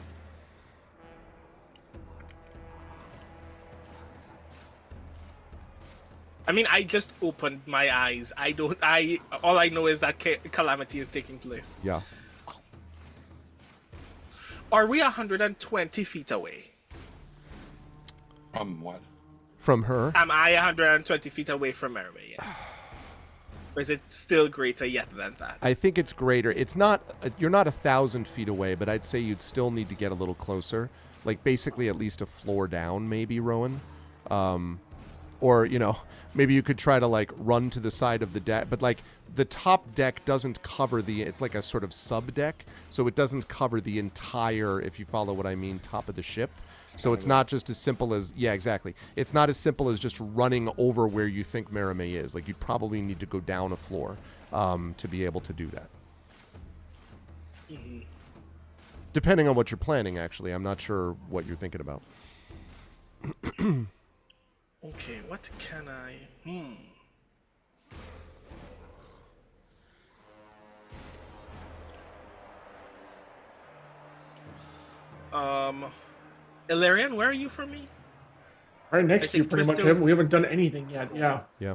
[SPEAKER 6] I mean, I just opened my eyes. All I know is that calamity is taking place.
[SPEAKER 2] Yeah.
[SPEAKER 6] Are we 120 feet away?
[SPEAKER 8] What?
[SPEAKER 2] From her?
[SPEAKER 6] Am I 120 feet away from Merway? Yeah. Or is it still greater yet than that?
[SPEAKER 2] I think it's greater. It's not, you're not 1,000 feet away, but I'd say you'd still need to get a little closer. Like basically at least a floor down, maybe, Rowan. Or, you know, maybe you could try to like run to the side of the deck, but like the top deck doesn't cover it's like a sort of sub deck. So it doesn't cover the entire, if you follow what I mean, top of the ship. So it's not just as simple as, yeah, exactly. It's not as simple as just running over where you think Merime is. Like you'd probably need to go down a floor to be able to do that.
[SPEAKER 6] Mm-hmm.
[SPEAKER 2] Depending on what you're planning, actually. I'm not sure what you're thinking about.
[SPEAKER 6] Okay, what can I... Ilarion, where are you from me?
[SPEAKER 3] Right next to you,
[SPEAKER 6] think
[SPEAKER 3] pretty much.
[SPEAKER 6] Crystal-
[SPEAKER 3] We haven't done anything yet. Yeah.
[SPEAKER 2] Yeah.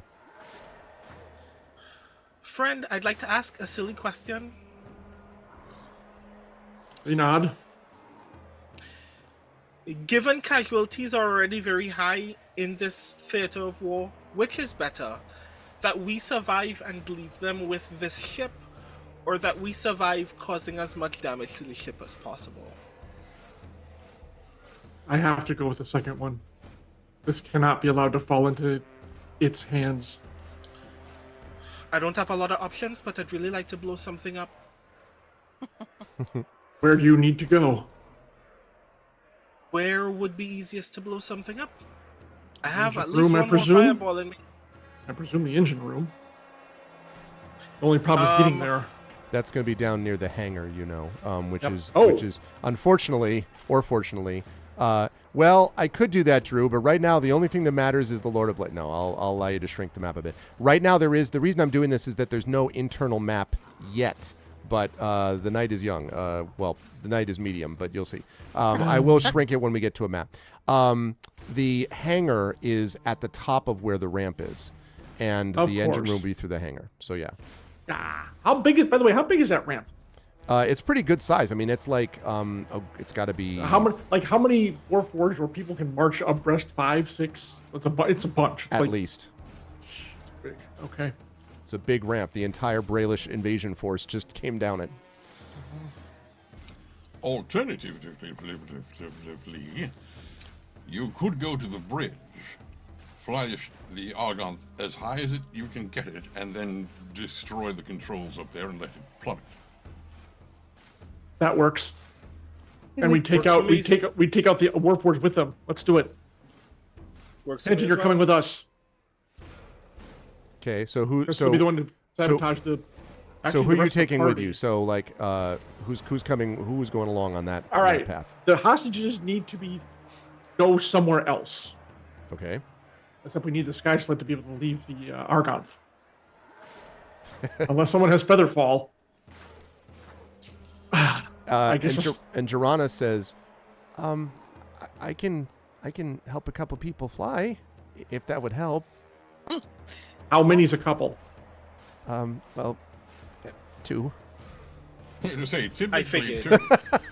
[SPEAKER 6] Friend, I'd like to ask a silly question.
[SPEAKER 3] You nod.
[SPEAKER 6] Given casualties are already very high in this theater of war, which is better? That we survive and leave them with this ship, or that we survive causing as much damage to the ship as possible?
[SPEAKER 3] I have to go with the second one. This cannot be allowed to fall into its hands.
[SPEAKER 6] I don't have a lot of options, but I'd really like to blow something up.
[SPEAKER 3] Where do you need to go?
[SPEAKER 6] Where would be easiest to blow something up? I have at
[SPEAKER 3] Engine
[SPEAKER 6] least
[SPEAKER 3] room, I
[SPEAKER 6] one more
[SPEAKER 3] presume?
[SPEAKER 6] fireball in me.
[SPEAKER 3] I presume the engine room. The only problem is getting there.
[SPEAKER 2] That's going to be down near the hangar, you know, which
[SPEAKER 3] Yep.
[SPEAKER 2] is unfortunately or fortunately. Well, I could do that, Drew, but right now the only thing that matters is the Lord of Blade. No, I'll allow you to shrink the map a bit. Right now the reason I'm doing this is that there's no internal map yet, but the night is young. Well, the night is medium, but you'll see. I will shrink it when we get to a map. The hangar is at the top of where the ramp is, and
[SPEAKER 3] Of
[SPEAKER 2] the engine
[SPEAKER 3] course.
[SPEAKER 2] room will be through the hangar. So yeah.
[SPEAKER 3] How big is? By the way, how big is that ramp?
[SPEAKER 2] It's pretty good size. I mean, it's like it's got to be
[SPEAKER 3] How many Warforged where people can march abreast 5, 6? It's a bunch. It's
[SPEAKER 2] at
[SPEAKER 3] like,
[SPEAKER 2] least.
[SPEAKER 3] big. Okay.
[SPEAKER 2] It's a big ramp. The entire Brailish invasion force just came down it.
[SPEAKER 8] Alternatively, you could go to the bridge, fly the Argon as high as you can get it, and then destroy the controls up there and let it plummet.
[SPEAKER 3] That works. And we take
[SPEAKER 6] Works
[SPEAKER 3] out
[SPEAKER 6] for me.
[SPEAKER 3] we take out the Warforged with them. Let's do it.
[SPEAKER 6] Works for me
[SPEAKER 3] Anton,
[SPEAKER 6] as
[SPEAKER 3] you're
[SPEAKER 6] well.
[SPEAKER 3] coming with us.
[SPEAKER 2] Okay, so who?
[SPEAKER 3] Chris
[SPEAKER 2] So
[SPEAKER 3] will be the one to sabotage the.
[SPEAKER 2] so
[SPEAKER 3] actually,
[SPEAKER 2] who
[SPEAKER 3] the
[SPEAKER 2] are you
[SPEAKER 3] rest of the
[SPEAKER 2] taking with
[SPEAKER 3] party.
[SPEAKER 2] you? So like, who's coming? Who's going along on that,
[SPEAKER 3] All
[SPEAKER 2] on that
[SPEAKER 3] right.
[SPEAKER 2] path?
[SPEAKER 3] The hostages need to go somewhere else.
[SPEAKER 2] Okay.
[SPEAKER 3] Except we need the Sky Sled to be able to leave the Argon. Unless someone has Featherfall. I guess
[SPEAKER 2] And Jirana says, I can help a couple people fly, if that would help.
[SPEAKER 3] how many's a couple?
[SPEAKER 2] Well, 2.
[SPEAKER 8] To say, typically,
[SPEAKER 6] I figured.
[SPEAKER 8] too.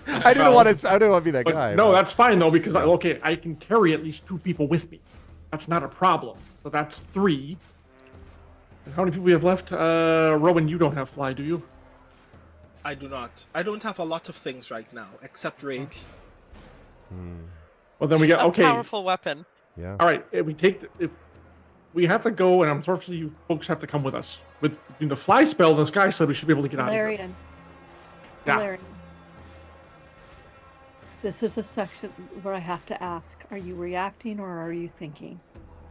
[SPEAKER 2] I didn't want to be that
[SPEAKER 3] But
[SPEAKER 2] guy.
[SPEAKER 3] no,
[SPEAKER 2] but-
[SPEAKER 3] that's fine though because I can carry at least 2 people with me. That's not a problem. So that's 3. And how many people we have left? Rowan, you don't have fly, do you?
[SPEAKER 6] I do not. I don't have a lot of things right now, except rage.
[SPEAKER 3] Well, then we got
[SPEAKER 5] A
[SPEAKER 3] okay.
[SPEAKER 5] powerful weapon.
[SPEAKER 2] Yeah.
[SPEAKER 3] All right, if we have to go, and unfortunately, you folks have to come with us. With the fly spell and the Sky Sled, we should be able to get out of here.
[SPEAKER 7] Valerian.
[SPEAKER 3] Yeah.
[SPEAKER 7] Valerian. This is a section where I have to ask, are you reacting or are you thinking?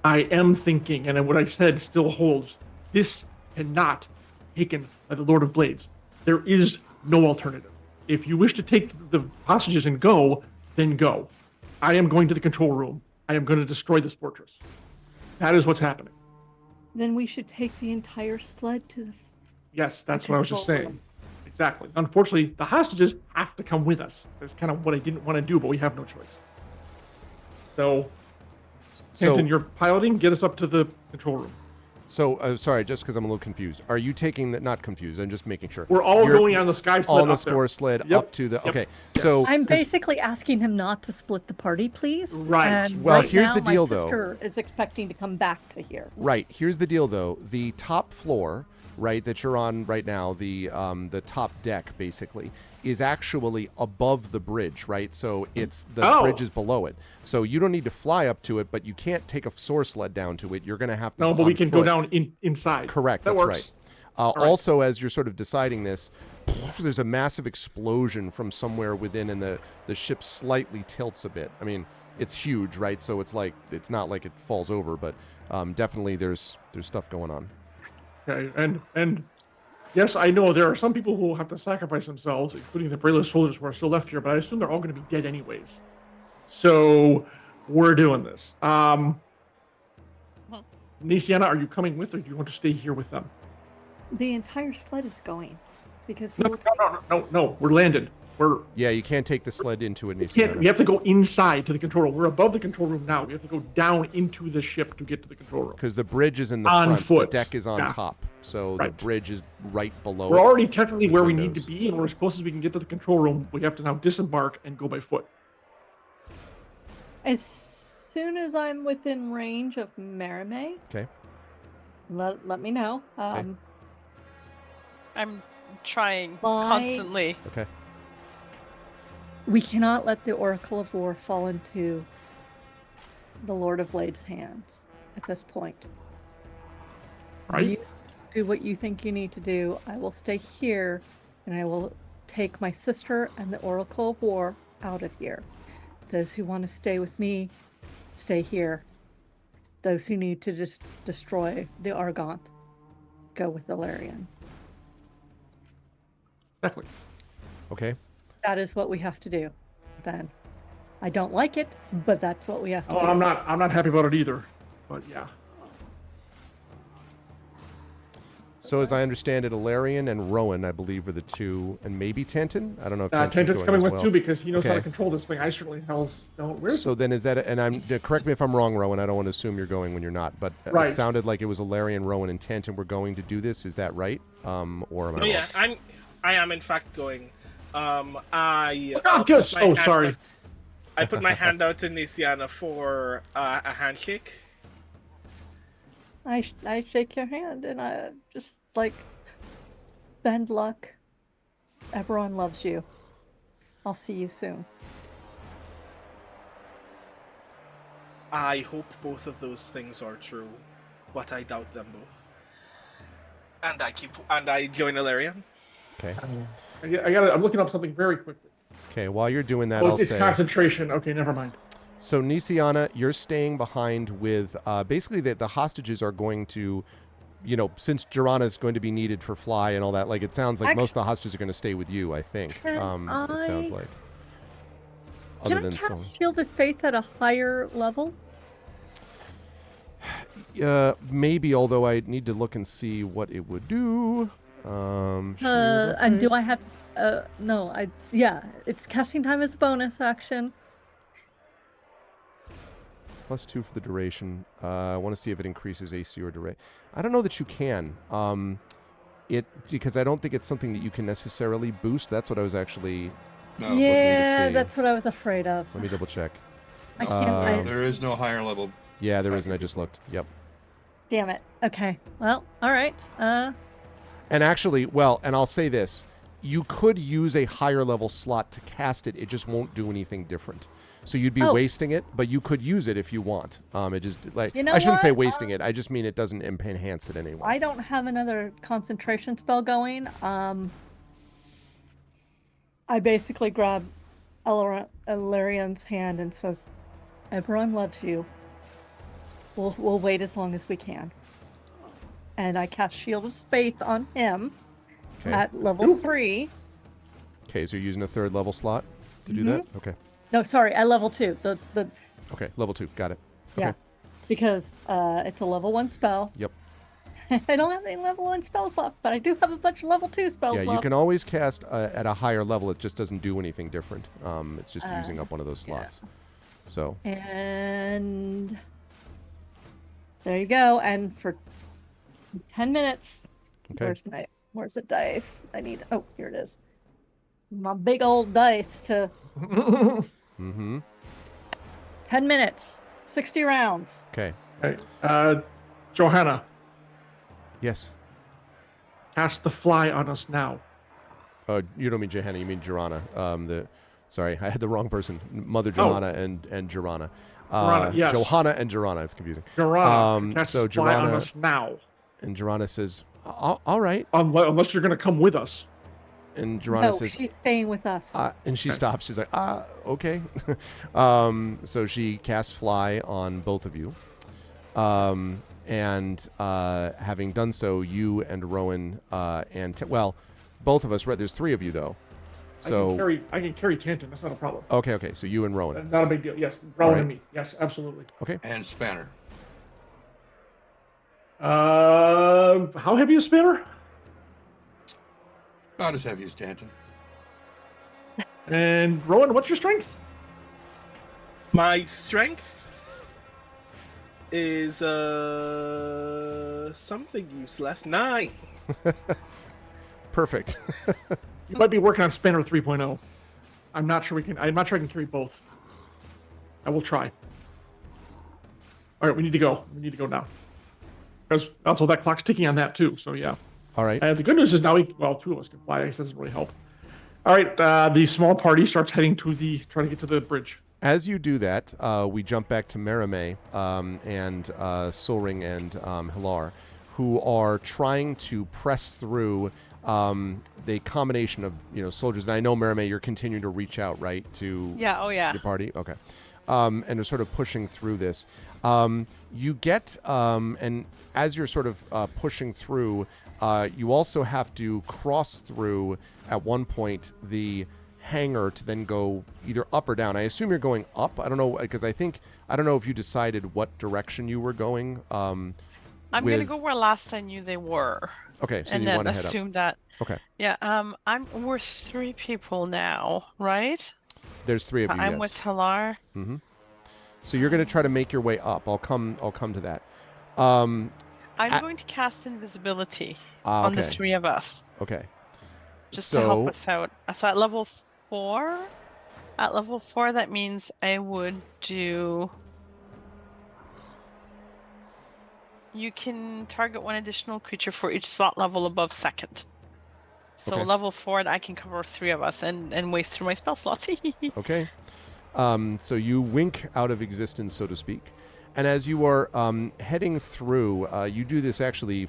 [SPEAKER 3] I am thinking, and what I said still holds. This cannot be taken by the Lord of Blades. There is no alternative. If you wish to take the hostages and go, then go. I am going to the control room. I am going to destroy this fortress. That is what's happening.
[SPEAKER 7] Then we should take the entire sled to the...
[SPEAKER 3] Yes, that's what I was just
[SPEAKER 7] Control
[SPEAKER 3] saying.
[SPEAKER 7] room.
[SPEAKER 3] Exactly. Unfortunately, the hostages have to come with us. That's kind of what I didn't want to do, but we have no choice. So,
[SPEAKER 2] So
[SPEAKER 3] Anton, you're piloting. Get us up to the control room.
[SPEAKER 2] So, sorry, just because I'm a little confused. Are you taking that? Not confused. I'm just making sure.
[SPEAKER 3] We're all
[SPEAKER 2] You're
[SPEAKER 3] going on the sky sled.
[SPEAKER 2] on the
[SPEAKER 3] up there.
[SPEAKER 2] score sled
[SPEAKER 3] Yep.
[SPEAKER 2] up to the.
[SPEAKER 3] Yep.
[SPEAKER 2] Okay,
[SPEAKER 3] Yes.
[SPEAKER 2] so
[SPEAKER 7] I'm
[SPEAKER 2] 'cause-
[SPEAKER 7] basically asking him not to split the party, please.
[SPEAKER 3] Right.
[SPEAKER 7] And
[SPEAKER 2] Well,
[SPEAKER 7] right
[SPEAKER 2] here's
[SPEAKER 7] now,
[SPEAKER 2] the deal,
[SPEAKER 7] my
[SPEAKER 2] though.
[SPEAKER 7] sister is expecting to come back to here.
[SPEAKER 2] Right. Here's the deal, though. The top floor, right, that you're on right now, the top deck, basically, is actually above the bridge, right? So it's the bridge is below it. So you don't need to fly up to it, but you can't take a soar sled down to it. You're going to have to.
[SPEAKER 3] No, but
[SPEAKER 2] on
[SPEAKER 3] we can go
[SPEAKER 2] foot.
[SPEAKER 3] down inside.
[SPEAKER 2] Correct.
[SPEAKER 3] That
[SPEAKER 2] That's
[SPEAKER 3] works.
[SPEAKER 2] right.
[SPEAKER 3] right.
[SPEAKER 2] Also, as you're sort of deciding this, there's a massive explosion from somewhere within, and the ship slightly tilts a bit. I mean, it's huge, right? So it's not like it falls over, but definitely there's stuff going on.
[SPEAKER 3] Okay, and yes, I know there are some people who will have to sacrifice themselves, including the brainless soldiers who are still left here, but I assume they're all going to be dead anyways. So we're doing this. Nisiana, are you coming with, or do you want to stay here with them?
[SPEAKER 7] The entire sled is going because we
[SPEAKER 3] No,
[SPEAKER 7] will
[SPEAKER 3] no. We're landed.
[SPEAKER 2] Yeah, you can't take the sled into it.
[SPEAKER 3] We have to go inside to the control room. We're above the control room now. We have to go down into the ship to get to the control room.
[SPEAKER 2] Because the bridge is in the
[SPEAKER 3] On
[SPEAKER 2] front.
[SPEAKER 3] foot.
[SPEAKER 2] The deck is on
[SPEAKER 3] Yeah.
[SPEAKER 2] top. So
[SPEAKER 3] Right.
[SPEAKER 2] the bridge is right below
[SPEAKER 3] We're
[SPEAKER 2] it.
[SPEAKER 3] already technically
[SPEAKER 2] with
[SPEAKER 3] where we need to
[SPEAKER 2] windows.
[SPEAKER 3] be, and we're as close as we can get to the control room. We have to now disembark and go by foot.
[SPEAKER 7] As soon as I'm within range of Marime,
[SPEAKER 2] Okay.
[SPEAKER 7] let me know.
[SPEAKER 5] I'm trying
[SPEAKER 7] My-
[SPEAKER 5] constantly.
[SPEAKER 2] Okay.
[SPEAKER 7] We cannot let the Oracle of War fall into the Lord of Blades' hands at this point.
[SPEAKER 3] Right?
[SPEAKER 7] You do what you think you need to do. I will stay here, and I will take my sister and the Oracle of War out of here. Those who want to stay with me, stay here. Those who need to just destroy the Argonth, go with Ilarion.
[SPEAKER 3] Exactly.
[SPEAKER 2] Okay.
[SPEAKER 7] That is what we have to do, Ben. I don't like it, but that's what we have to
[SPEAKER 3] Oh,
[SPEAKER 7] do.
[SPEAKER 3] I'm not happy about it either. But yeah.
[SPEAKER 2] So as I understand it, Ilarion and Rowan, I believe, are the two, and maybe Tanton. I don't know if Tanton's
[SPEAKER 3] Tangen's
[SPEAKER 2] going
[SPEAKER 3] coming
[SPEAKER 2] as
[SPEAKER 3] with
[SPEAKER 2] well.
[SPEAKER 3] too because he knows how to
[SPEAKER 2] Okay.
[SPEAKER 3] control this thing. I certainly don't. Where's
[SPEAKER 2] So then is that, and correct me if I'm wrong, Rowan, I don't want to assume you're going when you're not, but
[SPEAKER 3] Right.
[SPEAKER 2] it sounded like it was Ilarion, Rowan, and Tanton were going to do this. Is that right? Or am I
[SPEAKER 6] Oh
[SPEAKER 2] wrong?
[SPEAKER 6] yeah, I am in fact going. I
[SPEAKER 3] Oh,
[SPEAKER 6] put
[SPEAKER 3] good.
[SPEAKER 6] my
[SPEAKER 3] Oh,
[SPEAKER 6] hand
[SPEAKER 3] sorry.
[SPEAKER 6] out- I put my hand out to Nisiana for a handshake.
[SPEAKER 7] I shake your hand and I just like bend luck. Eberron loves you. I'll see you soon.
[SPEAKER 6] I hope both of those things are true, but I doubt them both. And I join Ilarion.
[SPEAKER 2] Okay.
[SPEAKER 3] I'm looking up something very quickly.
[SPEAKER 2] Okay, while you're doing that,
[SPEAKER 3] Oh,
[SPEAKER 2] I'll
[SPEAKER 3] it's
[SPEAKER 2] say...
[SPEAKER 3] concentration. Okay, never mind.
[SPEAKER 2] So Nisiana, you're staying behind with basically the hostages are going to, since Jirana's going to be needed for fly and all that. Like it sounds like most of the hostages are going to stay with you. I think
[SPEAKER 7] Can
[SPEAKER 2] it sounds
[SPEAKER 7] I-
[SPEAKER 2] like.
[SPEAKER 7] Can
[SPEAKER 2] Other
[SPEAKER 7] I
[SPEAKER 2] than
[SPEAKER 7] cast Shield of Faith at a higher level?
[SPEAKER 2] maybe, although I need to look and see what it would do. Shield of
[SPEAKER 7] And do
[SPEAKER 2] Faith.
[SPEAKER 7] I have to? No. Yeah. It's casting time as a bonus action.
[SPEAKER 2] +2 for the duration. I want to see if it increases AC or duration. I don't know that you can. Because I don't think it's something that you can necessarily boost. That's what I was actually looking to
[SPEAKER 7] Yeah,
[SPEAKER 2] see.
[SPEAKER 7] that's what I was afraid of.
[SPEAKER 2] Let me double check.
[SPEAKER 7] I can't.
[SPEAKER 8] There is no higher level.
[SPEAKER 2] Yeah, there isn't. I just looked. Yep.
[SPEAKER 7] Damn it. Okay. Well. All right.
[SPEAKER 2] And actually, and I'll say this. You could use a higher level slot to cast it. It just won't do anything different. So you'd be wasting it, but you could use it if you want. It just like
[SPEAKER 7] You know
[SPEAKER 2] I shouldn't say
[SPEAKER 7] what?
[SPEAKER 2] wasting it. I just mean it doesn't enhance it anymore.
[SPEAKER 7] I don't have another concentration spell going. I basically grab Ilarion's hand and says, "Eberron loves you. We'll wait as long as we can." And I cast Shield of Faith on him
[SPEAKER 2] Okay.
[SPEAKER 7] at level 3.
[SPEAKER 2] Okay, so you're using a third level slot to do that? Okay.
[SPEAKER 7] No, sorry, at level 2. The
[SPEAKER 2] Okay, level 2. Got it.
[SPEAKER 7] yeah,
[SPEAKER 2] Okay.
[SPEAKER 7] because it's a level 1 spell.
[SPEAKER 2] Yep.
[SPEAKER 7] I don't have any level 1 spells left, but I do have a bunch of level 2 spells
[SPEAKER 2] Yeah,
[SPEAKER 7] left.
[SPEAKER 2] you can always cast at a higher level. It just doesn't do anything different. It's just using up one of those slots. So
[SPEAKER 7] And There you go. And for 10 minutes.
[SPEAKER 2] Okay.
[SPEAKER 7] Where's the dice? Oh, here it is. My big old dice to
[SPEAKER 2] Mm-hmm.
[SPEAKER 7] 10 minutes, 60 rounds.
[SPEAKER 2] Okay.
[SPEAKER 3] Okay. Johanna,
[SPEAKER 2] Yes.
[SPEAKER 3] cast the fly on us now.
[SPEAKER 2] You don't mean Johanna, you mean Joranna. Sorry, I had the wrong person. Mother Johanna and Joranna.
[SPEAKER 3] Joranna, yes.
[SPEAKER 2] Johanna and Joranna. It's confusing.
[SPEAKER 3] Joranna, cast
[SPEAKER 2] so
[SPEAKER 3] the fly on
[SPEAKER 2] Joranna
[SPEAKER 3] us now.
[SPEAKER 2] and Joranna says, "All right."
[SPEAKER 3] Unless you're going to come with us.
[SPEAKER 2] And Joranna
[SPEAKER 7] No,
[SPEAKER 2] says,
[SPEAKER 7] she's staying with us.
[SPEAKER 2] and she stops. She's like, okay. So she casts fly on both of you. And having done so, you and Rowan both of us. Right, there's 3 of you though. So
[SPEAKER 3] I can carry Tanton. That's not a problem.
[SPEAKER 2] Okay. So you and Rowan.
[SPEAKER 3] Not a big deal. Yes, Rowan
[SPEAKER 2] right.
[SPEAKER 3] and me. Yes, absolutely.
[SPEAKER 2] Okay.
[SPEAKER 8] And Spanner.
[SPEAKER 3] How heavy is Spanner?
[SPEAKER 8] About as heavy as Tanton.
[SPEAKER 3] And Rowan, what's your strength?
[SPEAKER 6] My strength is something useless. 9.
[SPEAKER 2] Perfect.
[SPEAKER 3] You might be working on Spanner 3.0. I'm not sure I can carry both. I will try. All right, we need to go. We need to go now. Because also that clock's ticking on that too. So yeah.
[SPEAKER 2] All right.
[SPEAKER 3] And the good news is now 2 of us can fly. I guess doesn't really help. All right, the small party starts heading trying to get to the bridge.
[SPEAKER 2] As you do that, we jump back to Merime and Solring and Hilar, who are trying to press through the combination of soldiers. And I know Merime, you're continuing to reach out, right, to your party. Okay, and are sort of pushing through this. You get and as you're sort of pushing through, you also have to cross through at one point the hangar to then go either up or down. I assume you're going up. I don't know, because I don't know if you decided what direction you were going.
[SPEAKER 5] I'm going to go where last I knew they were.
[SPEAKER 2] Okay, so
[SPEAKER 5] and
[SPEAKER 2] you
[SPEAKER 5] then
[SPEAKER 2] want to head
[SPEAKER 5] assume
[SPEAKER 2] up.
[SPEAKER 5] that.
[SPEAKER 2] Okay.
[SPEAKER 5] Yeah. We're 3 people now, right?
[SPEAKER 2] There's 3 of you.
[SPEAKER 5] I'm
[SPEAKER 2] yes.
[SPEAKER 5] with Hilar.
[SPEAKER 2] Mm-hmm. So you're going to try to make your way up. I'll come to that.
[SPEAKER 5] I'm going to cast invisibility on the 3 of us.
[SPEAKER 2] Okay.
[SPEAKER 5] Just to help us out. So at level 4, that means I would do. You can target 1 additional creature for each slot level above 2nd. So level 4, I can cover 3 of us and waste through my spell slots.
[SPEAKER 2] Okay. So you wink out of existence, so to speak. And as you are heading through, you do this actually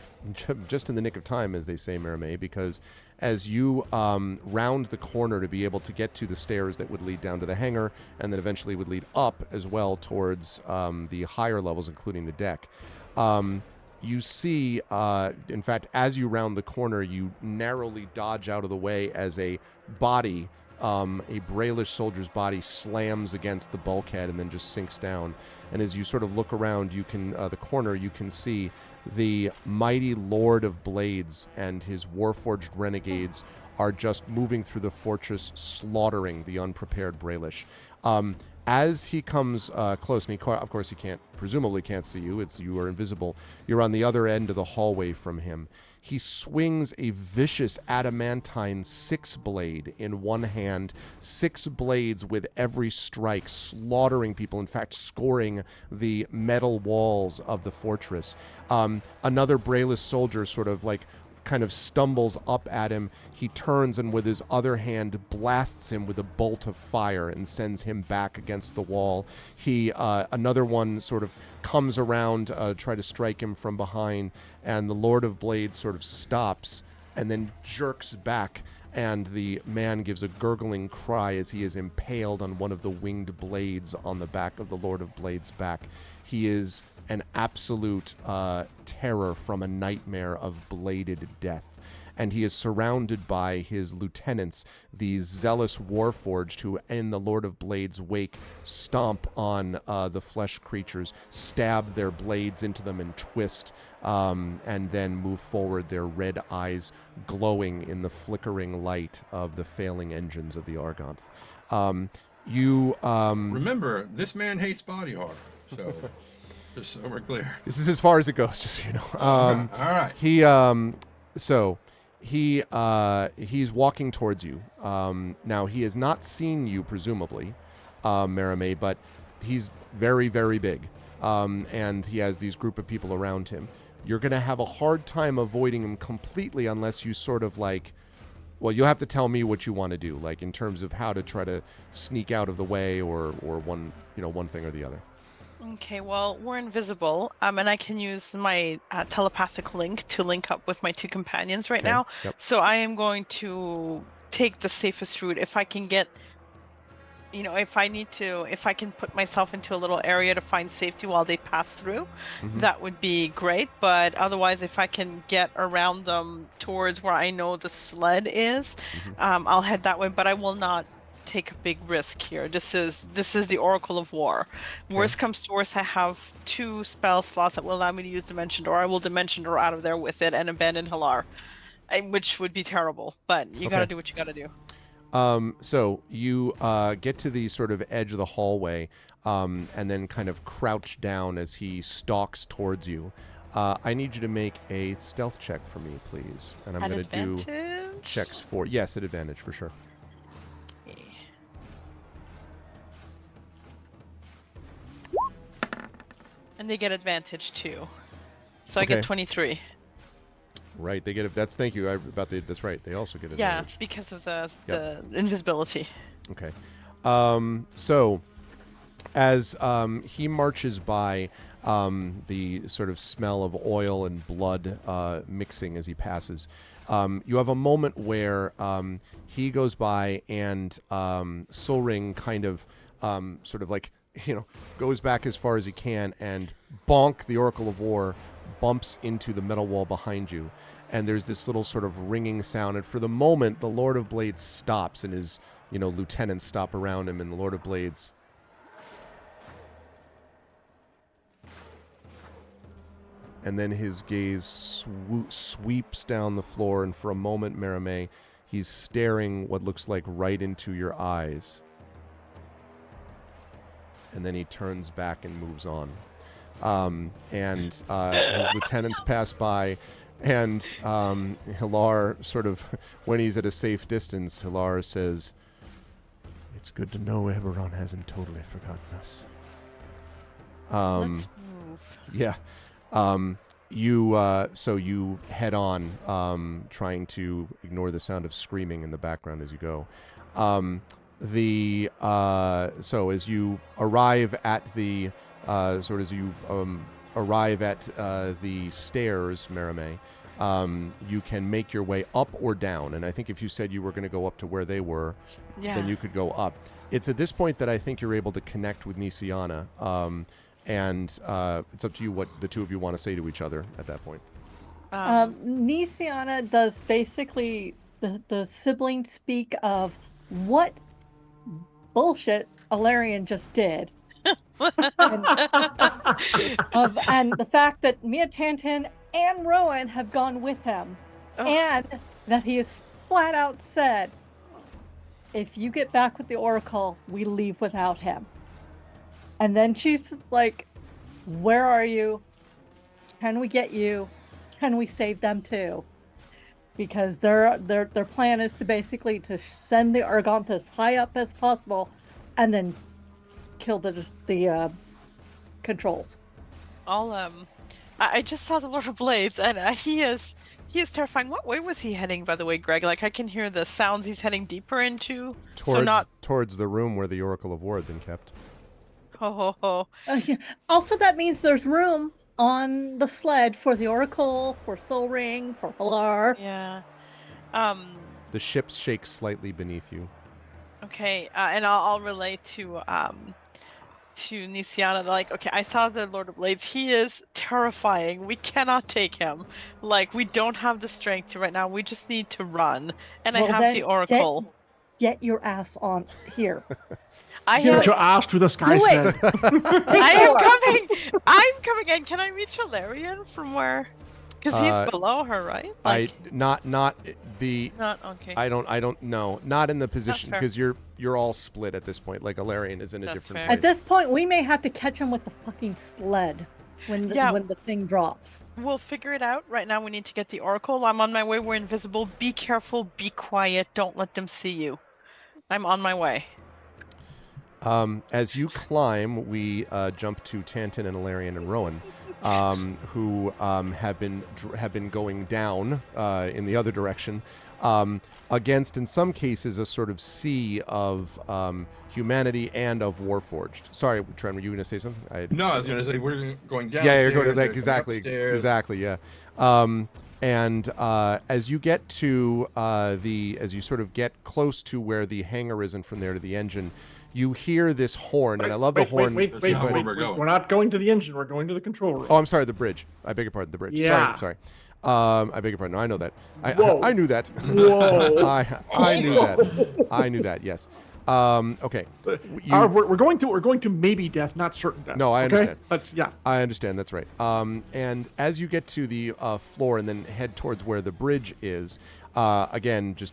[SPEAKER 2] just in the nick of time, as they say, Merime, because as you round the corner to be able to get to the stairs that would lead down to the hangar and then eventually would lead up as well towards the higher levels, including the deck, you see, in fact, as you round the corner, you narrowly dodge out of the way as a body, a Brailish soldier's body, slams against the bulkhead and then just sinks down. And as you sort of look around, you can the corner, you can see the mighty Lord of Blades and his warforged renegades are just moving through the fortress, slaughtering the unprepared Brailish. As he comes close, and of course he presumably can't see you, you are invisible, you're on the other end of the hallway from him. He swings a vicious adamantine 6-blade in one hand, 6 blades with every strike, slaughtering people, in fact, scoring the metal walls of the fortress. Another Brailish soldier sort of kind of stumbles up at him. He turns and with his other hand blasts him with a bolt of fire and sends him back against the wall. Another one sort of comes around, try to strike him from behind, and the Lord of Blades sort of stops and then jerks back, and the man gives a gurgling cry as he is impaled on one of the winged blades on the back of the Lord of Blades' back. He is an absolute terror from a nightmare of bladed death. And he is surrounded by his lieutenants, these zealous warforged who, in the Lord of Blades' wake, stomp on the flesh creatures, stab their blades into them and twist, and then move forward, their red eyes glowing in the flickering light of the failing engines of the Argonth.
[SPEAKER 8] Remember, this man hates body horror, so... Just so we're clear.
[SPEAKER 2] This is as far as it goes, just so you know.
[SPEAKER 8] All right.
[SPEAKER 2] He's walking towards you. Now he has not seen you, presumably, Marame, but he's very, very big, and he has these group of people around him. You're going to have a hard time avoiding him completely unless you sort of like. Well, you'll have to tell me what you want to do, like in terms of how to try to sneak out of the way, or one thing or the other.
[SPEAKER 5] Okay, well, we're invisible, and I can use my telepathic link to link up with my two companions right now.
[SPEAKER 2] Yep.
[SPEAKER 5] So I am going to take the safest route. If I can get, if I can put myself into a little area to find safety while they pass through, that would be great. But otherwise, if I can get around them towards where I know the sled is, I'll head that way. But I will not take a big risk here. This is the Oracle of War. Worst comes to worst, I have 2 spell slots that will allow me to use Dimension Door. I will Dimension Door out of there with it and abandon Hilar, which would be terrible. But you gotta do what you gotta do.
[SPEAKER 2] So you get to the sort of edge of the hallway, and then kind of crouch down as he stalks towards you. I need you to make a stealth check for me, please. And I'm going to do checks for... Yes, at advantage, for sure.
[SPEAKER 5] And they get advantage too. So I get 23.
[SPEAKER 2] Right, they get it. Thank you. That's right. They also get advantage.
[SPEAKER 5] Yeah, because of the invisibility.
[SPEAKER 2] Okay. So as he marches by, the sort of smell of oil and blood mixing as he passes, you have a moment where he goes by and Solring kind of sort of like, goes back as far as he can, and bonk, the Oracle of War bumps into the metal wall behind you, and there's this little sort of ringing sound, and for the moment the Lord of Blades stops, and his lieutenants stop around him, and the Lord of Blades and then his gaze sweeps down the floor, and for a moment, Marame, he's staring what looks like right into your eyes. And then he turns back and moves on. His lieutenants pass by, and Hilar sort of, when he's at a safe distance, Hilar says, "It's good to know Eberron hasn't totally forgotten us."
[SPEAKER 5] Let's move.
[SPEAKER 2] Yeah. You head on, trying to ignore the sound of screaming in the background as you go. So as you arrive at the the stairs, Marame, you can make your way up or down. And I think if you said you were going to go up to where they were, then you could go up. It's at this point that I think you're able to connect with Nisiana. And it's up to you what the two of you want to say to each other at that point.
[SPEAKER 7] Nisiana does basically the siblings speak of what bullshit Alarian just did. and the fact that Mia Tantan and Rowan have gone with him. And that he has flat out said, if you get back with the Oracle, we leave without him. And then she's like, where are you? Can we get you? Can we save them too? Because their plan is to basically to send the Argonthus high up as possible and then kill the controls.
[SPEAKER 5] I just saw the Lord of Blades, and he is terrifying. What way was he heading, by the way, Greg? Like, I can hear the sounds he's heading deeper into.
[SPEAKER 2] Towards the room where the Oracle of War had been kept.
[SPEAKER 7] Also, that means there's room on the sled for the Oracle, for Soul Ring, for Hilar.
[SPEAKER 5] Yeah.
[SPEAKER 2] The ship shakes slightly beneath you.
[SPEAKER 5] Okay, and I'll relay to Nisiana, like, okay, I saw the Lord of Blades. He is terrifying. We cannot take him. Like, we don't have the strength to right now. We just need to run. And I have the Oracle.
[SPEAKER 7] Get your ass on here.
[SPEAKER 3] Get your ass to the sky shed.
[SPEAKER 5] I'm coming in. Can I reach Alarian from where? Because he's below her, right?
[SPEAKER 2] Not okay. I don't know. Not in the position, because you're all split at this point. Like, Alarian is in a different place.
[SPEAKER 7] At this point, we may have to catch him with the fucking sled. when the,
[SPEAKER 5] Yeah.
[SPEAKER 7] when the thing drops.
[SPEAKER 5] We'll figure it out. Right now, we need to get the oracle. I'm on my way. We're invisible. Be careful. Be quiet. Don't let them see you. I'm on my way.
[SPEAKER 2] As you climb, we jump to Tantin and Ilarion and Rowan, who have been going down in the other direction, against, in some cases, a sort of sea of humanity and of Warforged. Sorry, Trent, were you going to say something?
[SPEAKER 8] No, I was going to say we're going down.
[SPEAKER 2] Yeah, you're going to exactly. Yeah. And as you get to as you sort of get close to where the hangar is and from there to the engine, you hear this horn, and I love the horn.
[SPEAKER 3] Wait. We're not going to the engine. We're going to the control room.
[SPEAKER 2] Oh, I'm sorry, the bridge. I beg your pardon, the bridge.
[SPEAKER 3] Yeah.
[SPEAKER 2] Sorry. I beg your pardon. No, I know that. I knew that.
[SPEAKER 3] Whoa.
[SPEAKER 2] I knew that. I knew that. Yes. Okay.
[SPEAKER 3] We're going to maybe death, not certain death.
[SPEAKER 2] No, I understand.
[SPEAKER 3] Yeah.
[SPEAKER 2] I understand. That's right. And as you get to the floor and then head towards where the bridge is, again, just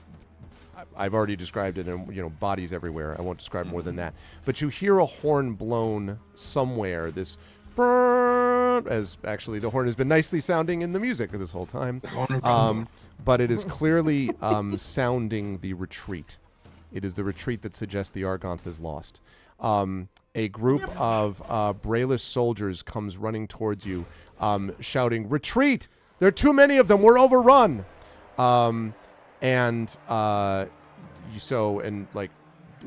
[SPEAKER 2] I've already described it, and bodies everywhere. I won't describe more than that. But you hear a horn blown somewhere. This brrr, as actually the horn has been nicely sounding in the music this whole time. But it is clearly sounding the retreat. It is the retreat that suggests the Argonth is lost. A group of Brayless soldiers comes running towards you, shouting, "Retreat! There are too many of them. We're overrun."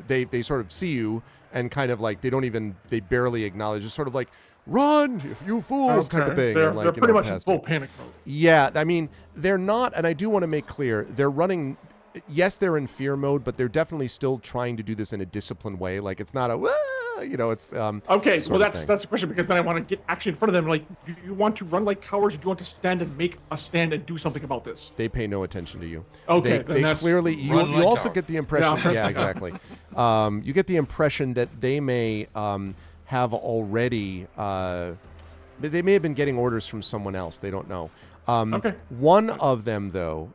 [SPEAKER 2] They sort of see you and kind of like they barely acknowledge. It's sort of like, "Run, you fools," type of thing.
[SPEAKER 3] They're pretty much in full panic mode.
[SPEAKER 2] Yeah, I mean, they're not, and I do want to make clear, they're running. Yes, they're in fear mode, but they're definitely still trying to do this in a disciplined way. Like, it's not it's
[SPEAKER 3] okay. Well, that's the question, because then I want to get actually in front of them. Like, do you want to run like cowards, or do you want to stand and make a stand and do something about this?
[SPEAKER 2] They pay no attention to you.
[SPEAKER 3] Okay,
[SPEAKER 2] they clearly. You also get the impression. Yeah, exactly. You get the impression that they may have already. They may have been getting orders from someone else. They don't know.
[SPEAKER 3] Okay.
[SPEAKER 2] One of them, though,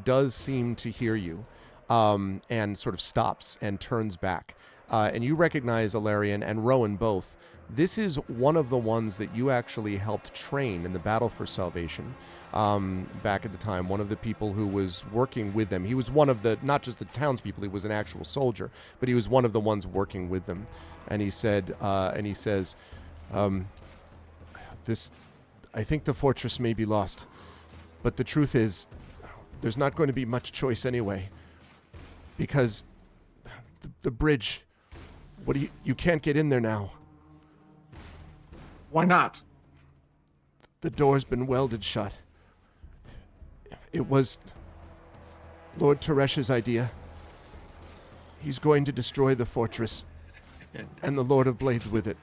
[SPEAKER 2] does seem to hear you, and sort of stops and turns back. And you recognize Ilarion and Rowan both. This is one of the ones that you actually helped train in the Battle for Salvation back at the time. One of the people who was working with them. He was one of the, not just the townspeople, he was an actual soldier, but he was one of the ones working with them. And he says, I think the fortress may be lost, but the truth is, there's not going to be much choice anyway, because the bridge, you can't get in there now.
[SPEAKER 3] Why not?
[SPEAKER 2] The door's been welded shut. It was Lord Teresh's idea. He's going to destroy the fortress, and the Lord of Blades with it.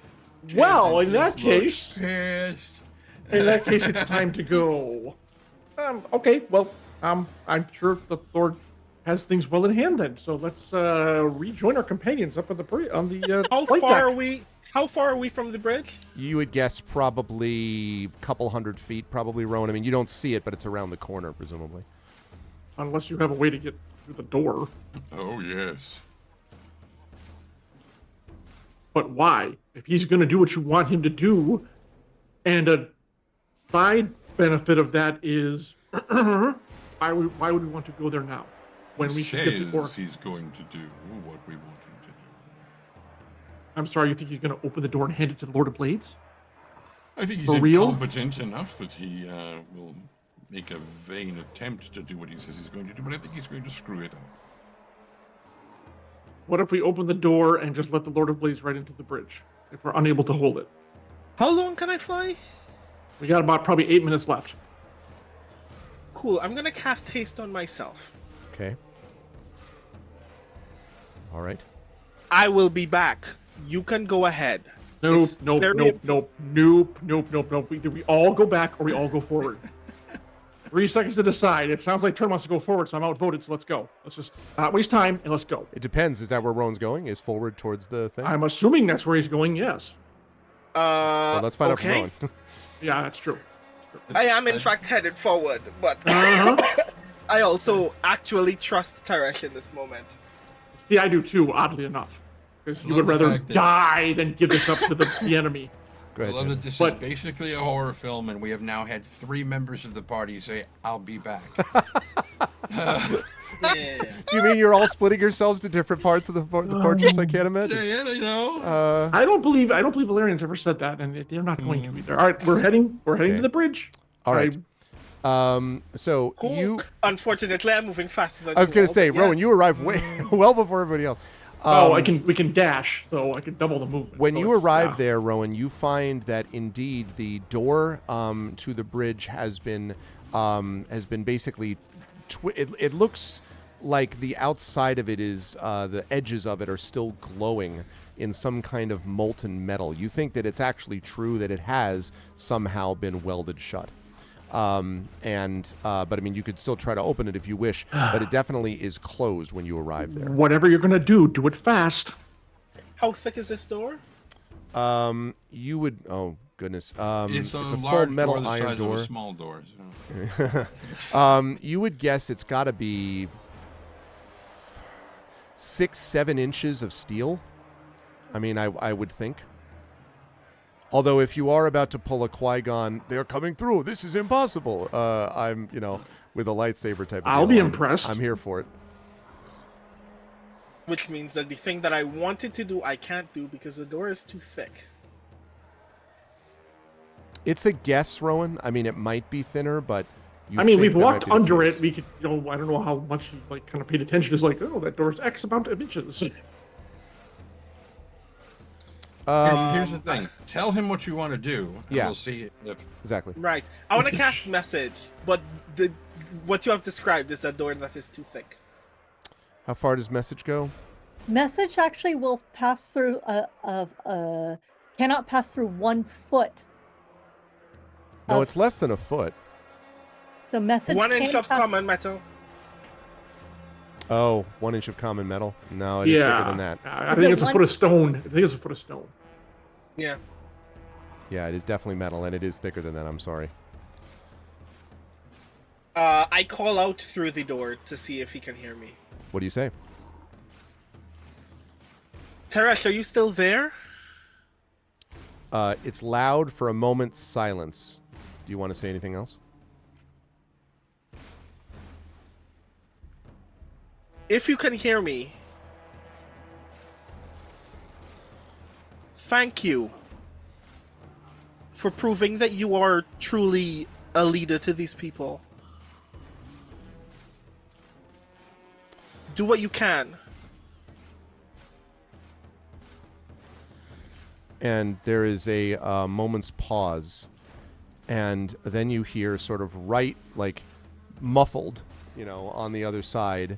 [SPEAKER 3] Well, in that case, it's time to go. Okay, well, I'm sure the Lord has things well in hand then. So let's rejoin our companions up on the
[SPEAKER 6] How
[SPEAKER 3] flight
[SPEAKER 6] far
[SPEAKER 3] deck.
[SPEAKER 6] are we? How far are we from the bridge?
[SPEAKER 2] You would guess probably a couple 100 feet, probably, Rowan. I mean, you don't see it, but it's around the corner, presumably.
[SPEAKER 3] Unless you have a way to get through the door.
[SPEAKER 8] Oh, yes.
[SPEAKER 3] But why? If he's going to do what you want him to do, and a side benefit of that is, why would we want to go there now? When we should get the door.
[SPEAKER 8] He's going to do what we want him to do.
[SPEAKER 3] I'm sorry, you think he's going to open the door and hand it to the Lord of Blades?
[SPEAKER 8] I think he's
[SPEAKER 3] For real?
[SPEAKER 8] incompetent enough that he will make a vain attempt to do what he says he's going to do, but I think he's going to screw it up.
[SPEAKER 3] What if we open the door and just let the Lord of Blades right into the bridge, if we're unable to hold it?
[SPEAKER 6] How long can I fly?
[SPEAKER 3] We got about probably 8 minutes left.
[SPEAKER 6] Cool, I'm gonna cast haste on myself.
[SPEAKER 2] Okay. All right.
[SPEAKER 6] I will be back. You can go ahead.
[SPEAKER 3] Nope. Either we all go back or we all go forward. 3 seconds to decide. It sounds like Trent wants to go forward, so I'm outvoted, so let's go. Let's just not waste time, and let's go.
[SPEAKER 2] It depends. Is that where Rowan's going? Is forward towards the thing?
[SPEAKER 3] I'm assuming that's where he's going, yes.
[SPEAKER 2] Well, let's find out from Rowan.
[SPEAKER 3] Yeah, that's true.
[SPEAKER 6] I am in fact headed forward, but I also actually trust Teresh in this moment.
[SPEAKER 3] See, I do too, oddly enough. Because you
[SPEAKER 8] Love
[SPEAKER 3] would
[SPEAKER 8] the
[SPEAKER 3] rather
[SPEAKER 8] fact that-
[SPEAKER 3] die than give this up to the enemy.
[SPEAKER 2] Go
[SPEAKER 8] I
[SPEAKER 2] ahead,
[SPEAKER 8] love
[SPEAKER 2] Tanner.
[SPEAKER 8] that this
[SPEAKER 3] But-
[SPEAKER 8] is basically a horror film, and we have now had 3 members of the party say, "I'll be back."
[SPEAKER 6] Yeah.
[SPEAKER 2] Do you mean you're all splitting yourselves to different parts of the fortress? I can't imagine.
[SPEAKER 8] Yeah, you know.
[SPEAKER 3] I don't believe Valerian's ever said that, and they're not going to either. All right, we're heading
[SPEAKER 2] Okay.
[SPEAKER 3] to the bridge.
[SPEAKER 2] All right. So
[SPEAKER 6] Cool.
[SPEAKER 2] you,
[SPEAKER 6] Unfortunately, I'm moving faster than
[SPEAKER 2] I was
[SPEAKER 6] you
[SPEAKER 2] going
[SPEAKER 6] all,
[SPEAKER 2] to say,
[SPEAKER 6] but
[SPEAKER 2] Rowan,
[SPEAKER 6] yes.
[SPEAKER 2] you arrived way well before everybody else.
[SPEAKER 3] We can dash, so I can double the movement.
[SPEAKER 2] When
[SPEAKER 3] So
[SPEAKER 2] you
[SPEAKER 3] it's-
[SPEAKER 2] arrive
[SPEAKER 3] yeah.
[SPEAKER 2] there, Rowan, you find that indeed the door to the bridge has been basically. It looks like the outside of it is the edges of it are still glowing in some kind of molten metal. You think that it's actually true that it has somehow been welded shut. But I mean, you could still try to open it if you wish, but it definitely is closed when you arrive there.
[SPEAKER 3] Whatever you're gonna do it fast.
[SPEAKER 6] How thick is this door?
[SPEAKER 2] You would. Oh goodness.
[SPEAKER 8] It's a
[SPEAKER 2] full
[SPEAKER 8] large
[SPEAKER 2] metal
[SPEAKER 8] door the
[SPEAKER 2] iron
[SPEAKER 8] size
[SPEAKER 2] door.
[SPEAKER 8] of a small door. So.
[SPEAKER 2] You would guess it's got to be 6-7 inches of steel. I mean, I would think. Although, if you are about to pull a Qui-Gon, they're coming through. This is impossible. I'm, with a lightsaber type of
[SPEAKER 3] I'll
[SPEAKER 2] deal,
[SPEAKER 3] be
[SPEAKER 2] I'm-
[SPEAKER 3] impressed.
[SPEAKER 2] I'm here for it.
[SPEAKER 6] Which means that the thing that I wanted to do, I can't do because the door is too thick.
[SPEAKER 2] It's a guess, Rowan. I mean, it might be thinner, but you
[SPEAKER 3] I mean,
[SPEAKER 2] think
[SPEAKER 3] we've
[SPEAKER 2] that might
[SPEAKER 3] walked
[SPEAKER 2] be the
[SPEAKER 3] under
[SPEAKER 2] case.
[SPEAKER 3] it. We could, I don't know how much you kind of paid attention. It's like, oh, that door's X amount of inches.
[SPEAKER 8] And here's the thing: tell him what you want to do. And
[SPEAKER 2] Yeah.
[SPEAKER 8] we'll see if
[SPEAKER 2] Exactly.
[SPEAKER 6] Right. I want to cast message, but what you have described is a door that is too thick.
[SPEAKER 2] How far does message go?
[SPEAKER 7] Message actually will pass through cannot pass through 1 foot.
[SPEAKER 2] No,
[SPEAKER 7] Of-
[SPEAKER 2] it's less than a foot.
[SPEAKER 7] So message
[SPEAKER 6] 1 inch
[SPEAKER 7] can
[SPEAKER 6] of
[SPEAKER 7] pass-
[SPEAKER 6] common metal.
[SPEAKER 2] Oh, 1 inch of common metal. No, it is thicker than that.
[SPEAKER 3] I
[SPEAKER 7] Is
[SPEAKER 3] think
[SPEAKER 7] it
[SPEAKER 3] it's a
[SPEAKER 7] one-
[SPEAKER 3] foot of stone. I think it's a foot of stone.
[SPEAKER 6] Yeah.
[SPEAKER 2] Yeah, it is definitely metal, and it is thicker than that. I'm sorry.
[SPEAKER 6] I call out through the door to see if he can hear me.
[SPEAKER 2] What do you say?
[SPEAKER 6] Teresh, are you still there?
[SPEAKER 2] It's loud for a moment's silence. Do you want to say anything else?
[SPEAKER 6] If you can hear me, thank you for proving that you are truly a leader to these people. Do what you can.
[SPEAKER 2] And there is a moment's pause, and then you hear sort of muffled, on the other side,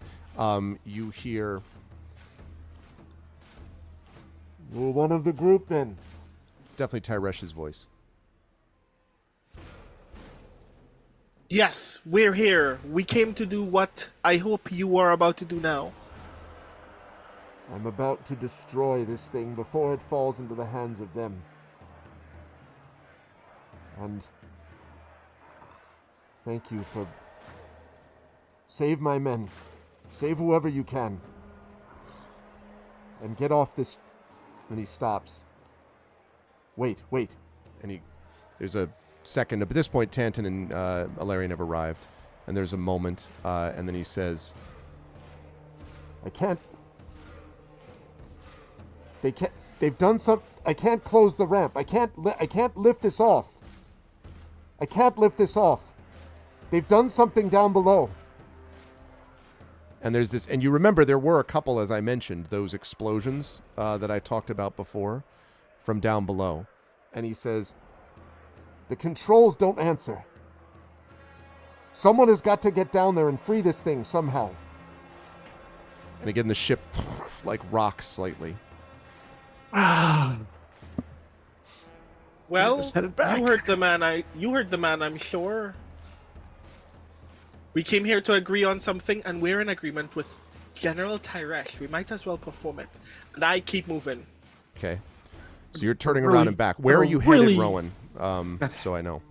[SPEAKER 2] you hear, "You're one of the group, then." It's definitely Tyresh's voice.
[SPEAKER 6] Yes, we're here. We came to do what I hope you are about to do now.
[SPEAKER 9] I'm about to destroy this thing before it falls into the hands of them. And thank you for... Save my men. Save whoever you can. And get off this... And he stops. Wait.
[SPEAKER 2] And there's a second. At this point, Tanton and Alarian have arrived, and there's a moment, and then he says,
[SPEAKER 9] I can't... They've done some... I can't close the ramp. I can't lift this off. I can't lift this off. They've done something down below.
[SPEAKER 2] and there's this, and you remember there were a couple, as I mentioned, those explosions that I talked about before from down below.
[SPEAKER 9] And he says, the controls don't answer. Someone has got to get down there and free this thing somehow.
[SPEAKER 2] And again, the ship rocks slightly.
[SPEAKER 3] Ah,
[SPEAKER 6] Well,
[SPEAKER 3] Just headed back.
[SPEAKER 6] you heard the man, I'm sure. We came here to agree on something, and we're in agreement with General Tyresh. We might as well perform it. And I keep moving.
[SPEAKER 2] Okay. So you're turning
[SPEAKER 3] Really-
[SPEAKER 2] around and back. Where are you
[SPEAKER 3] really-
[SPEAKER 2] headed, Rowan? So I know.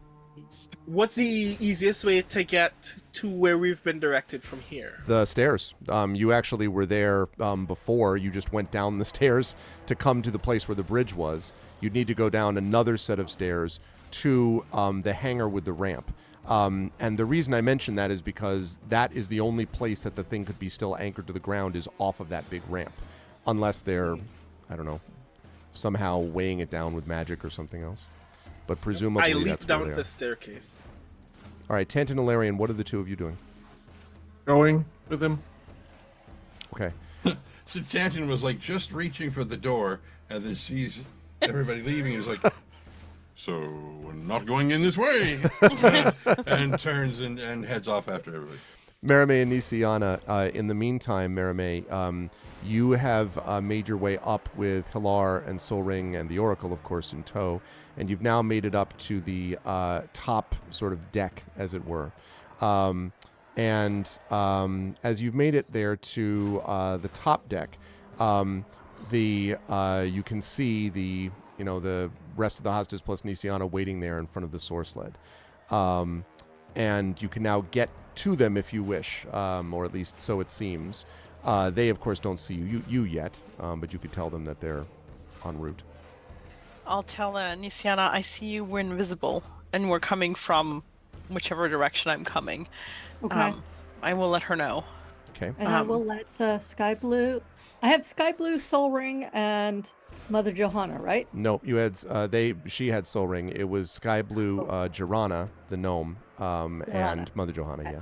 [SPEAKER 6] What's the easiest way to get to where we've been directed from here?
[SPEAKER 2] The stairs. You actually were there before. You just went down the stairs to come to the place where the bridge was. You'd need to go down another set of stairs to the hangar with the ramp. And the reason I mention that is because that is the only place that the thing could be still anchored to the ground is off of that big ramp. Unless they're, I don't know, somehow weighing it down with magic or something else. But presumably
[SPEAKER 6] I
[SPEAKER 2] that's
[SPEAKER 6] leap
[SPEAKER 2] where
[SPEAKER 6] down
[SPEAKER 2] they are.
[SPEAKER 6] the staircase.
[SPEAKER 2] All right, Tantan and Ilarion, what are the two of you doing?
[SPEAKER 3] Going with him.
[SPEAKER 2] Okay.
[SPEAKER 8] So Tantan was like just reaching for the door and then sees everybody leaving. He's like, so we're not going in this way. And turns and heads off after everybody.
[SPEAKER 2] Merime and Nisiana, in the meantime, Merime, you have made your way up with Hilar and Solring and the Oracle, of course, in tow, and you've now made it up to the top sort of deck, as it were. And as you've made it there to the top deck, you can see the rest of the hostages plus Nisiana waiting there in front of the source sled. And you can now get to them if you wish, or at least so it seems. They, of course, don't see you yet, but you could tell them that they're en route.
[SPEAKER 5] I'll tell Nisiana, I see you, we're invisible, and we're coming from whichever direction I'm coming.
[SPEAKER 7] Okay.
[SPEAKER 5] I will let her know.
[SPEAKER 2] Okay.
[SPEAKER 7] And I will let Sky Blue. I have Sky Blue, Soul Ring, and Mother Johanna, right?
[SPEAKER 2] No, you had she had Soul Ring. It was Sky Blue, Jirana, the gnome, and Mother Johanna.
[SPEAKER 7] Okay.
[SPEAKER 2] Yeah.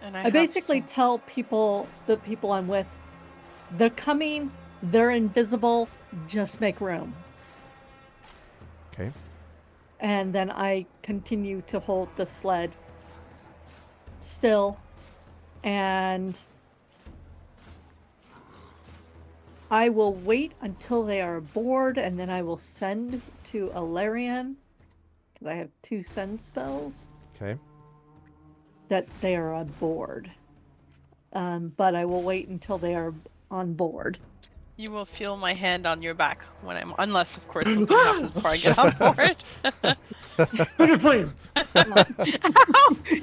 [SPEAKER 5] And
[SPEAKER 7] I basically tell the people I'm with, they're coming, they're invisible, just make room.
[SPEAKER 2] Okay.
[SPEAKER 7] And then I continue to hold the sled still, and I will wait until they are aboard, and then I will send to Ilarion, because I have 2 send spells,
[SPEAKER 2] Okay.
[SPEAKER 7] that they are aboard. But I will wait until they are on board.
[SPEAKER 5] You will feel my hand on your back when unless, of course, something happens before I get on board.
[SPEAKER 3] Look at flame.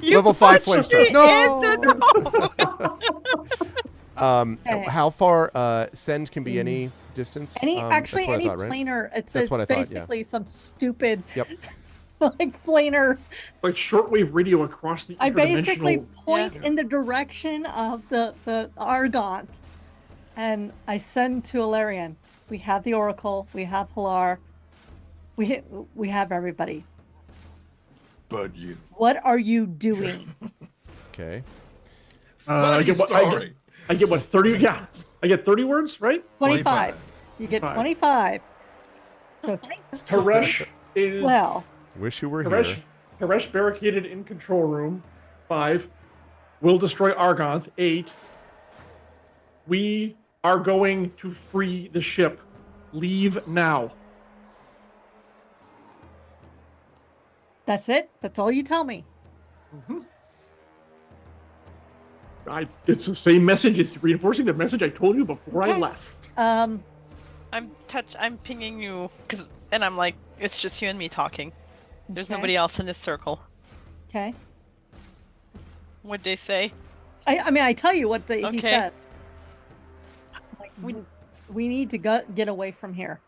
[SPEAKER 5] You
[SPEAKER 2] Level 5
[SPEAKER 5] punched
[SPEAKER 2] flame
[SPEAKER 5] me
[SPEAKER 2] star.
[SPEAKER 5] in the nose.
[SPEAKER 7] Okay.
[SPEAKER 2] How far send can be any distance?
[SPEAKER 7] Any
[SPEAKER 2] That's what I
[SPEAKER 7] any
[SPEAKER 2] thought, right?
[SPEAKER 7] planar. It's
[SPEAKER 2] That's what I thought, yeah.
[SPEAKER 7] basically some stupid
[SPEAKER 2] Yep.
[SPEAKER 7] like planar.
[SPEAKER 3] Like shortwave radio across the
[SPEAKER 7] I basically
[SPEAKER 3] interdimensional-
[SPEAKER 7] point
[SPEAKER 3] Yeah.
[SPEAKER 7] in the direction of the Argon, and I send to Ilarion. We have the Oracle. We have Hilar. We have everybody.
[SPEAKER 8] But you.
[SPEAKER 7] What are you doing?
[SPEAKER 2] Okay.
[SPEAKER 3] I get what? I get what? 30? Yeah. I get 30 words, right?
[SPEAKER 7] 25. You get 25. So
[SPEAKER 3] Teresh is
[SPEAKER 7] well.
[SPEAKER 2] Wish you were
[SPEAKER 3] Teresh,
[SPEAKER 2] here.
[SPEAKER 3] Teresh barricaded in control room. 5. Will destroy Argonth. 8. We are going to free the ship. Leave now.
[SPEAKER 7] That's it. That's all you tell me.
[SPEAKER 3] It's the same message. It's reinforcing the message I told you before I
[SPEAKER 7] Okay.
[SPEAKER 3] left.
[SPEAKER 5] I'm pinging you and I'm like, it's just you and me talking. There's
[SPEAKER 7] Okay.
[SPEAKER 5] nobody else in this circle.
[SPEAKER 7] Okay.
[SPEAKER 5] What'd they say?
[SPEAKER 7] I mean, I tell you what he
[SPEAKER 5] Okay.
[SPEAKER 7] said. Like, we need to get away from here.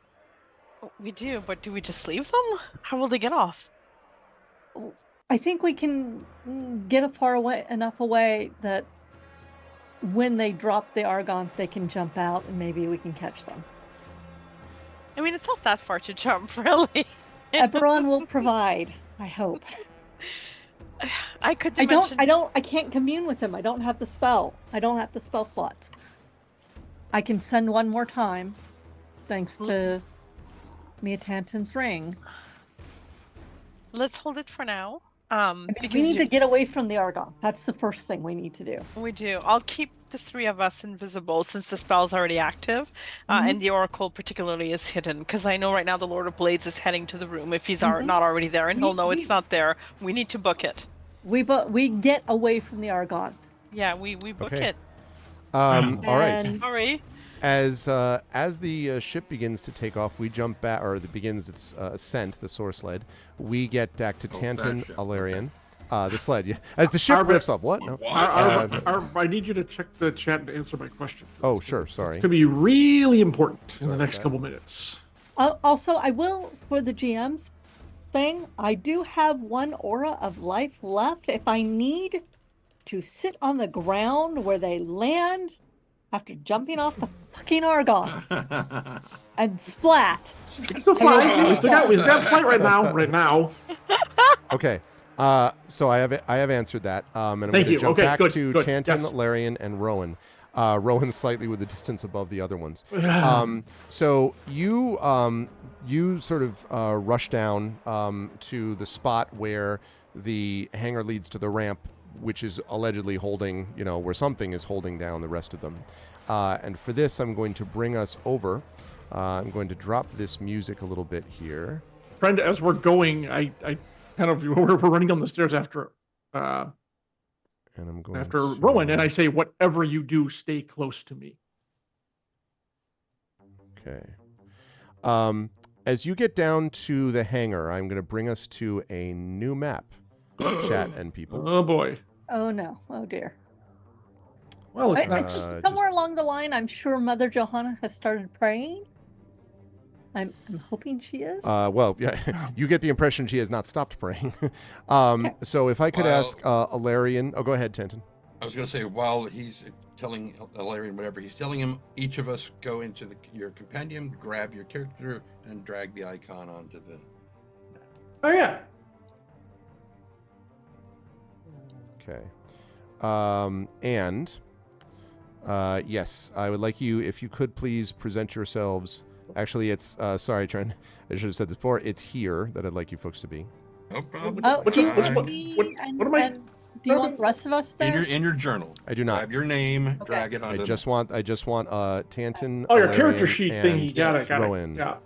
[SPEAKER 5] We do, but do we just leave them? How will they get off?
[SPEAKER 7] I think we can get enough away that when they drop the Argon, they can jump out and maybe we can catch them.
[SPEAKER 5] I mean, it's not that far to jump, really.
[SPEAKER 7] Eberron will provide, I hope.
[SPEAKER 5] I could
[SPEAKER 7] I
[SPEAKER 5] dimension...
[SPEAKER 7] I can't commune with them. I don't have the spell. I don't have the spell slots. I can send one more time, thanks to Mia Tantan's ring.
[SPEAKER 5] Let's hold it for now.
[SPEAKER 7] We need to get away from the Argon. That's the first thing we need to do.
[SPEAKER 5] We do. I'll keep the 3 of us invisible since the spell's already active, and the Oracle particularly is hidden, because I know right now the Lord of Blades is heading to the room if he's not already there, and he'll know it's not there. We need to book it.
[SPEAKER 7] We get away from the Argon.
[SPEAKER 5] Yeah, we book
[SPEAKER 2] Okay.
[SPEAKER 5] it.
[SPEAKER 2] All right.
[SPEAKER 5] Sorry.
[SPEAKER 2] As the ship begins to take off, we jump back, or begins its ascent, the source sled. We get back to Tantan,
[SPEAKER 8] ship.
[SPEAKER 2] Ilarion, The sled. Yeah. As the ship
[SPEAKER 3] Arvid-
[SPEAKER 2] lifts up. What? No.
[SPEAKER 3] I need you to check the chat and answer my question.
[SPEAKER 2] Oh, sure. Sorry.
[SPEAKER 3] It's going to be really important in the
[SPEAKER 2] Sorry
[SPEAKER 3] next
[SPEAKER 2] about
[SPEAKER 3] couple minutes.
[SPEAKER 7] Also, I will, for the GM's thing, I do have one aura of life left. If I need to sit on the ground where they land after jumping off the fucking Argon and splat.
[SPEAKER 3] It's still fine. We still got flight right now.
[SPEAKER 2] Okay. So I have answered that. And I'm
[SPEAKER 3] Thank
[SPEAKER 2] going to
[SPEAKER 3] you.
[SPEAKER 2] jump
[SPEAKER 3] Okay,
[SPEAKER 2] back
[SPEAKER 3] good,
[SPEAKER 2] to
[SPEAKER 3] good.
[SPEAKER 2] Tantan,
[SPEAKER 3] Yes.
[SPEAKER 2] Larian, and Rowan. Rowan slightly with the distance above the other ones. So you sort of rush down to the spot where the hangar leads to the ramp, which is allegedly holding, where something is holding down the rest of them. And for this, I'm going to bring us over. I'm going to drop this music a little bit here.
[SPEAKER 3] Friend, as we're going, I kind of we're running down the stairs after
[SPEAKER 2] And I'm going
[SPEAKER 3] after
[SPEAKER 2] to...
[SPEAKER 3] Rowan, and I say, whatever you do, stay close to me.
[SPEAKER 2] Okay. As you get down to the hangar, I'm going to bring us to a new map. Chat and people.
[SPEAKER 3] Oh boy.
[SPEAKER 7] Oh no. Oh dear.
[SPEAKER 3] Well, it's not.
[SPEAKER 7] Somewhere along the line, I'm sure Mother Johanna has started praying. I'm hoping she is.
[SPEAKER 2] Well, yeah, you get the impression she has not stopped praying. So if I could ask Alarian... Oh, go ahead, Tantan.
[SPEAKER 8] I was going to say, while he's telling Alarian whatever he's telling him, each of us go into your compendium, grab your character, and drag the icon onto the...
[SPEAKER 3] Oh yeah.
[SPEAKER 2] Okay. Yes, I would like you, if you could please present yourselves. Actually, it's, sorry, Trent, I should have said this before. It's here that I'd like you folks to be.
[SPEAKER 8] No problem.
[SPEAKER 7] Oh,
[SPEAKER 3] What
[SPEAKER 7] do you
[SPEAKER 3] am I?
[SPEAKER 7] do you want the rest of us there?
[SPEAKER 8] In your journal.
[SPEAKER 2] I do not.
[SPEAKER 8] Grab your name, drag it onto
[SPEAKER 2] I just want Tantan.
[SPEAKER 3] Oh, your
[SPEAKER 2] Alarian,
[SPEAKER 3] character sheet
[SPEAKER 2] and
[SPEAKER 3] thingy. Got it.
[SPEAKER 2] Rowan.
[SPEAKER 3] Yeah.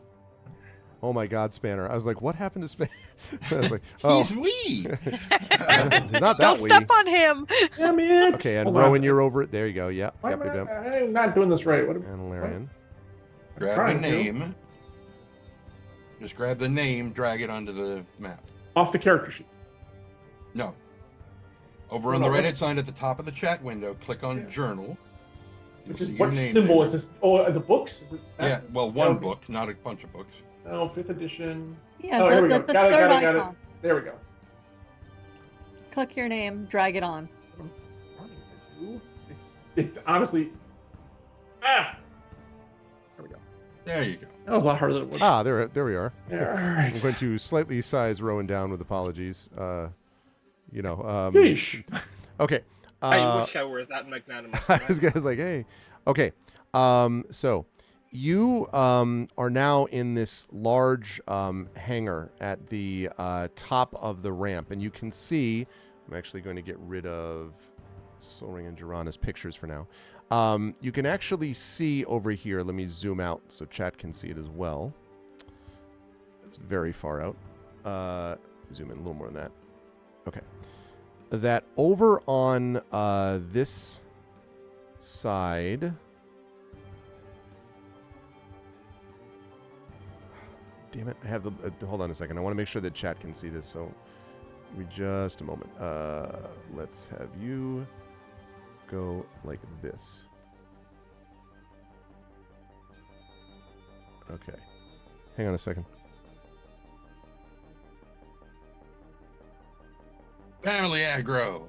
[SPEAKER 2] Oh my God, Spanner! I was like, what happened to Spanner? I was like, oh,
[SPEAKER 8] He's wee.
[SPEAKER 2] not that
[SPEAKER 5] Don't
[SPEAKER 2] wee.
[SPEAKER 5] step on him.
[SPEAKER 3] Damn it.
[SPEAKER 2] Okay, and
[SPEAKER 3] Hold
[SPEAKER 2] Rowan,
[SPEAKER 3] on.
[SPEAKER 2] you're over it. There you go. Yep.
[SPEAKER 3] Why
[SPEAKER 2] Yep.
[SPEAKER 3] am
[SPEAKER 2] Yep. Yep.
[SPEAKER 3] I'm not doing this right. What?
[SPEAKER 2] And Larian.
[SPEAKER 8] Grab
[SPEAKER 3] trying
[SPEAKER 8] the
[SPEAKER 3] to.
[SPEAKER 8] name. Just grab the name, drag it onto the map.
[SPEAKER 3] Off the character sheet.
[SPEAKER 8] No. Over on the right-hand side at the top of the chat window, click on Journal. You'll
[SPEAKER 3] Which is
[SPEAKER 8] see your
[SPEAKER 3] what
[SPEAKER 8] name
[SPEAKER 3] symbol?
[SPEAKER 8] there.
[SPEAKER 3] It's just, the books. Is it that?
[SPEAKER 8] Yeah, well, one
[SPEAKER 3] Okay.
[SPEAKER 8] book, not a bunch of books.
[SPEAKER 3] No, 5th edition.
[SPEAKER 7] Yeah,
[SPEAKER 3] Oh, here we
[SPEAKER 7] the
[SPEAKER 3] go. Got it,
[SPEAKER 7] third
[SPEAKER 3] got it.
[SPEAKER 7] icon.
[SPEAKER 3] There we go.
[SPEAKER 7] Click your name, drag it on.
[SPEAKER 3] It's honestly. There we go.
[SPEAKER 8] There you go.
[SPEAKER 3] That was a lot harder than it was.
[SPEAKER 2] There we are.
[SPEAKER 3] Yeah, all right.
[SPEAKER 2] I'm going to slightly size Rowan down with apologies.
[SPEAKER 3] Sheesh.
[SPEAKER 2] Okay.
[SPEAKER 6] I wish I were that magnanimous.
[SPEAKER 2] I was like, hey. Okay. So you are now in this large hangar at the top of the ramp, and you can see. I'm actually going to get rid of Solring and Jirana's pictures for now. You can actually see over here. Let me zoom out so chat can see it as well. It's very far out. Zoom in a little more than that. Okay. That over on this side. Damn it! I have the. Hold on a second. I want to make sure that chat can see this. So, give me just a moment. Let's have you go like this. Okay. Hang on a second.
[SPEAKER 8] Family aggro.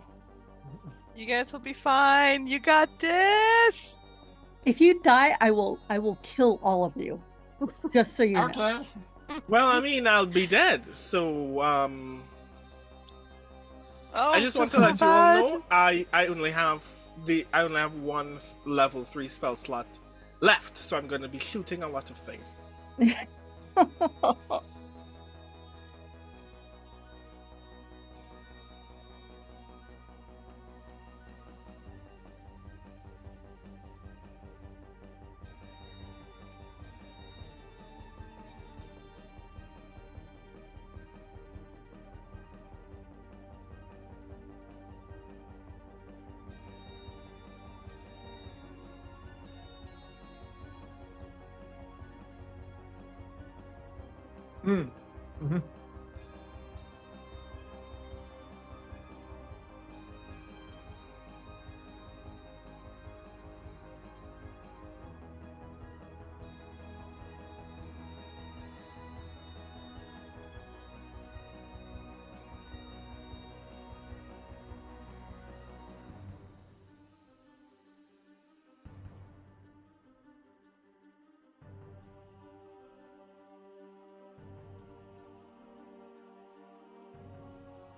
[SPEAKER 5] You guys will be fine. You got this.
[SPEAKER 7] If you die, I will kill all of you. Just so you know.
[SPEAKER 8] Okay.
[SPEAKER 6] Well, I mean, I'll be dead. So,
[SPEAKER 5] Oh,
[SPEAKER 6] I just
[SPEAKER 5] so
[SPEAKER 6] want to let you
[SPEAKER 5] bad.
[SPEAKER 6] all know I only have one level 3 spell slot left, so I'm going to be shooting a lot of things.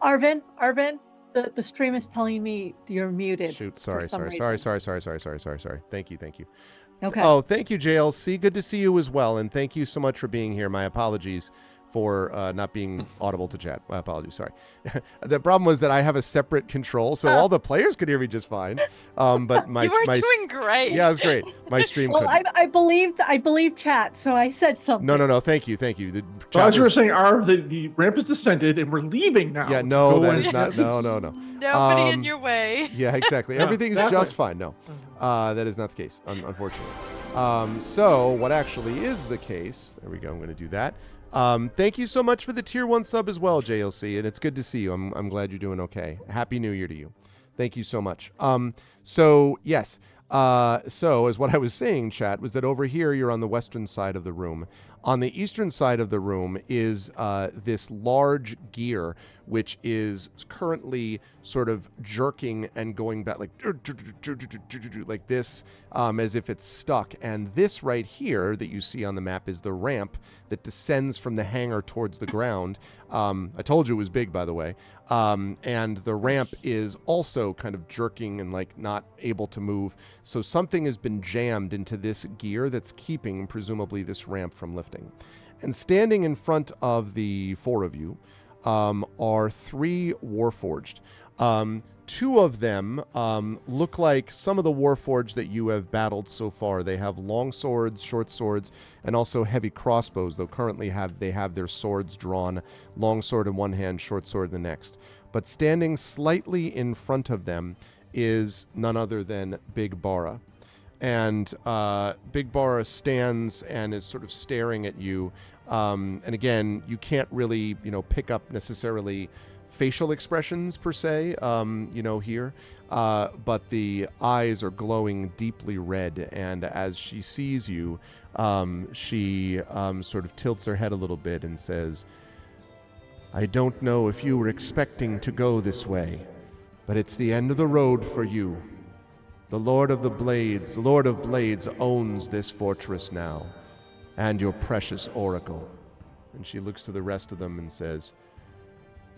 [SPEAKER 7] Arvin, the stream is telling me you're muted.
[SPEAKER 2] Shoot,
[SPEAKER 7] for
[SPEAKER 2] sorry.
[SPEAKER 7] some reason.
[SPEAKER 2] Sorry. Thank you.
[SPEAKER 7] Okay.
[SPEAKER 2] Oh, thank you, JLC. Good to see you as well, and thank you so much for being here. My apologies for not being audible to chat. My apologies, sorry. The problem was that I have a separate control, so all the players could hear me just fine. But my
[SPEAKER 5] You were doing great.
[SPEAKER 2] Yeah, it was great. My stream
[SPEAKER 7] Well,
[SPEAKER 2] couldn't.
[SPEAKER 7] I believed chat, so I said something.
[SPEAKER 2] No. Thank you. The
[SPEAKER 3] So
[SPEAKER 2] chat
[SPEAKER 3] as you were
[SPEAKER 2] was-
[SPEAKER 3] saying, Arv, the ramp is descended and we're leaving now.
[SPEAKER 2] Yeah, no,
[SPEAKER 3] Go
[SPEAKER 2] that
[SPEAKER 3] and-
[SPEAKER 2] is not. No.
[SPEAKER 5] Nobody in your way.
[SPEAKER 2] Yeah, exactly.
[SPEAKER 3] Yeah,
[SPEAKER 2] Everything's
[SPEAKER 3] exactly.
[SPEAKER 2] just fine. No, that is not the case, unfortunately. So what actually is the case? There we go. I'm going to do that. Thank you so much for the tier 1 sub as well, JLC, and it's good to see you. I'm glad you're doing okay. Happy New Year to you. Thank you so much. So yes. So as what I was saying, chat, was that over here you're on the western side of the room. On the eastern side of the room is this large gear, which is currently sort of jerking and going back like this, as if it's stuck. And this right here that you see on the map is the ramp that descends from the hangar towards the ground. I told you it was big, by the way. And the ramp is also kind of jerking and like not able to move. So something has been jammed into this gear that's keeping, presumably, this ramp from lifting. And standing in front of the 4 of you are 3 Warforged. 2 of them look like some of the Warforged that you have battled so far. They have long swords, short swords, and also heavy crossbows, though currently they have their swords drawn, long sword in one hand, short sword in the next. But standing slightly in front of them is none other than Big Bara. And Big Bara stands and is sort of staring at you. And again, you can't really, pick up necessarily facial expressions per se, here. But the eyes are glowing deeply red. And as she sees you, she sort of tilts her head a little bit and says, "I don't know if you were expecting to go this way, but it's the end of the road for you. The Lord of Blades owns this fortress now, and your precious oracle." And she looks to the rest of them and says,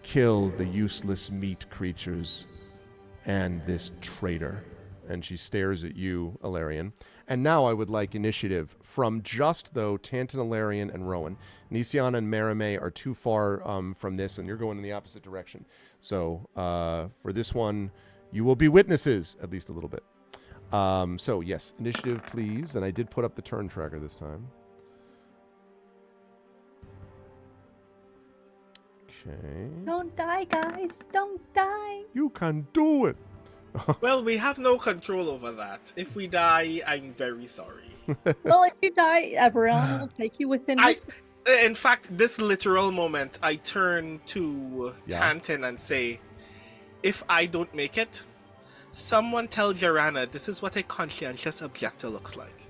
[SPEAKER 2] "Kill the useless meat creatures and this traitor." And she stares at you, Alarian. And now I would like initiative from just, though, Tantan, Alarian, and Rowan. Nisiana and Marime are too far from this, and you're going in the opposite direction. So for this one, you will be witnesses, at least a little bit. So, yes, initiative, please. And I did put up the turn tracker this time. Okay.
[SPEAKER 7] Don't die, guys. Don't die.
[SPEAKER 2] You can do it.
[SPEAKER 6] Well, we have no control over that. If we die, I'm very sorry.
[SPEAKER 7] Well, if you die, Eberron will take you within this.
[SPEAKER 6] In fact, this literal moment, I turn to Tantan and say, if I don't make it, someone tell Jarana this is what a conscientious objector looks like.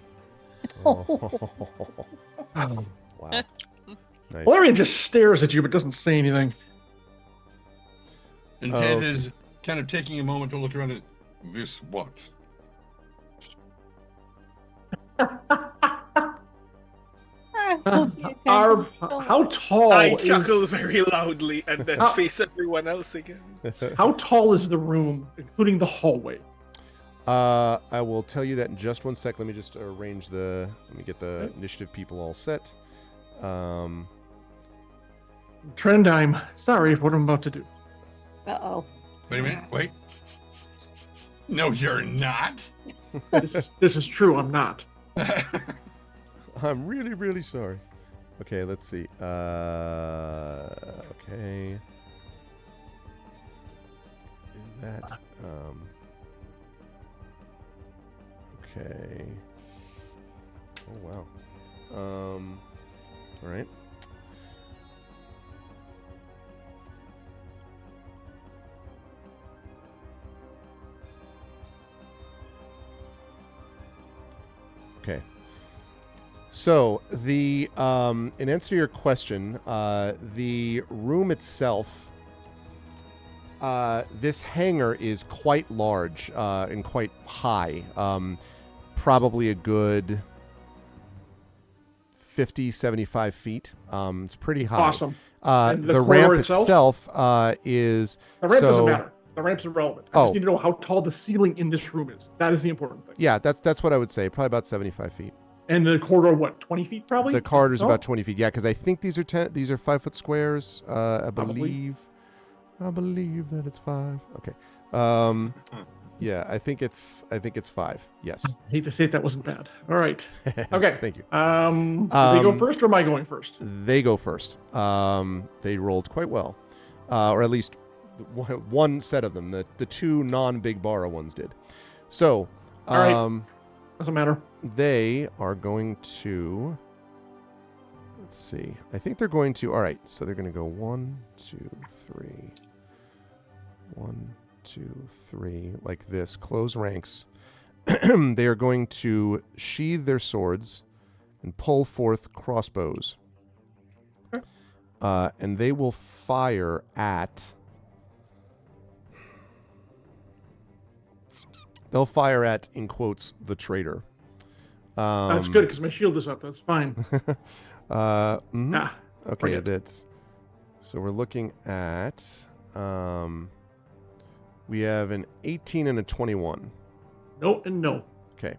[SPEAKER 2] Wow. Nice.
[SPEAKER 3] Valerian just stares at you but doesn't say anything.
[SPEAKER 8] And Ted is kind of taking a moment to look around at this what?
[SPEAKER 3] Arv, how tall
[SPEAKER 6] I
[SPEAKER 3] is...
[SPEAKER 6] chuckle very loudly and then face everyone else again.
[SPEAKER 3] How tall is the room, including the hallway?
[SPEAKER 2] I will tell you that in just one sec. Let me just arrange let me get the initiative people all set.
[SPEAKER 3] Trend, I'm sorry for what I'm about to do.
[SPEAKER 7] Uh-oh.
[SPEAKER 8] Wait a minute, wait. No, you're not.
[SPEAKER 3] This is true, I'm not.
[SPEAKER 2] I'm really, really sorry. Okay, let's see. Okay. Is that... Okay. Oh, wow. All right. Okay. So the in answer to your question, the room itself, this hangar is quite large and quite high. Probably a good 50, 75 feet. It's pretty high.
[SPEAKER 3] Awesome. And
[SPEAKER 2] The
[SPEAKER 3] corridor
[SPEAKER 2] ramp itself is...
[SPEAKER 3] The ramp doesn't
[SPEAKER 2] so,
[SPEAKER 3] matter. The ramp's irrelevant. I
[SPEAKER 2] Oh.
[SPEAKER 3] just need to know how tall the ceiling in this room is. That is the important thing.
[SPEAKER 2] Yeah, that's what I would say. Probably about 75 feet.
[SPEAKER 3] And the corridor, what, 20 feet probably?
[SPEAKER 2] The corridor's
[SPEAKER 3] No?
[SPEAKER 2] about 20 feet. Yeah, because I think these are 5-foot squares. I
[SPEAKER 3] Probably.
[SPEAKER 2] believe that it's 5. Okay. Yeah, I think it's 5. Yes.
[SPEAKER 3] I hate to say it, that wasn't bad. All right. Okay.
[SPEAKER 2] Thank you.
[SPEAKER 3] Do they go first or am I going first?
[SPEAKER 2] They go first. They rolled quite well, or at least one set of them. The 2 non-Big Bara ones did. So,
[SPEAKER 3] All right. Doesn't matter.
[SPEAKER 2] they are going to. Let's see. I think they're going to. All right. So they're going to go 1, 2, 3. 1, 2, 3, like this. Close ranks. They are going to sheathe their swords and pull forth crossbows. And they will fire at... They'll fire at, in quotes, the traitor.
[SPEAKER 3] That's good because my shield is up. That's fine.
[SPEAKER 2] Mhm.
[SPEAKER 3] Ah,
[SPEAKER 2] Okay,
[SPEAKER 3] bring it.
[SPEAKER 2] that's... So we're looking at... we have an 18 and a 21.
[SPEAKER 3] No and no.
[SPEAKER 2] Okay.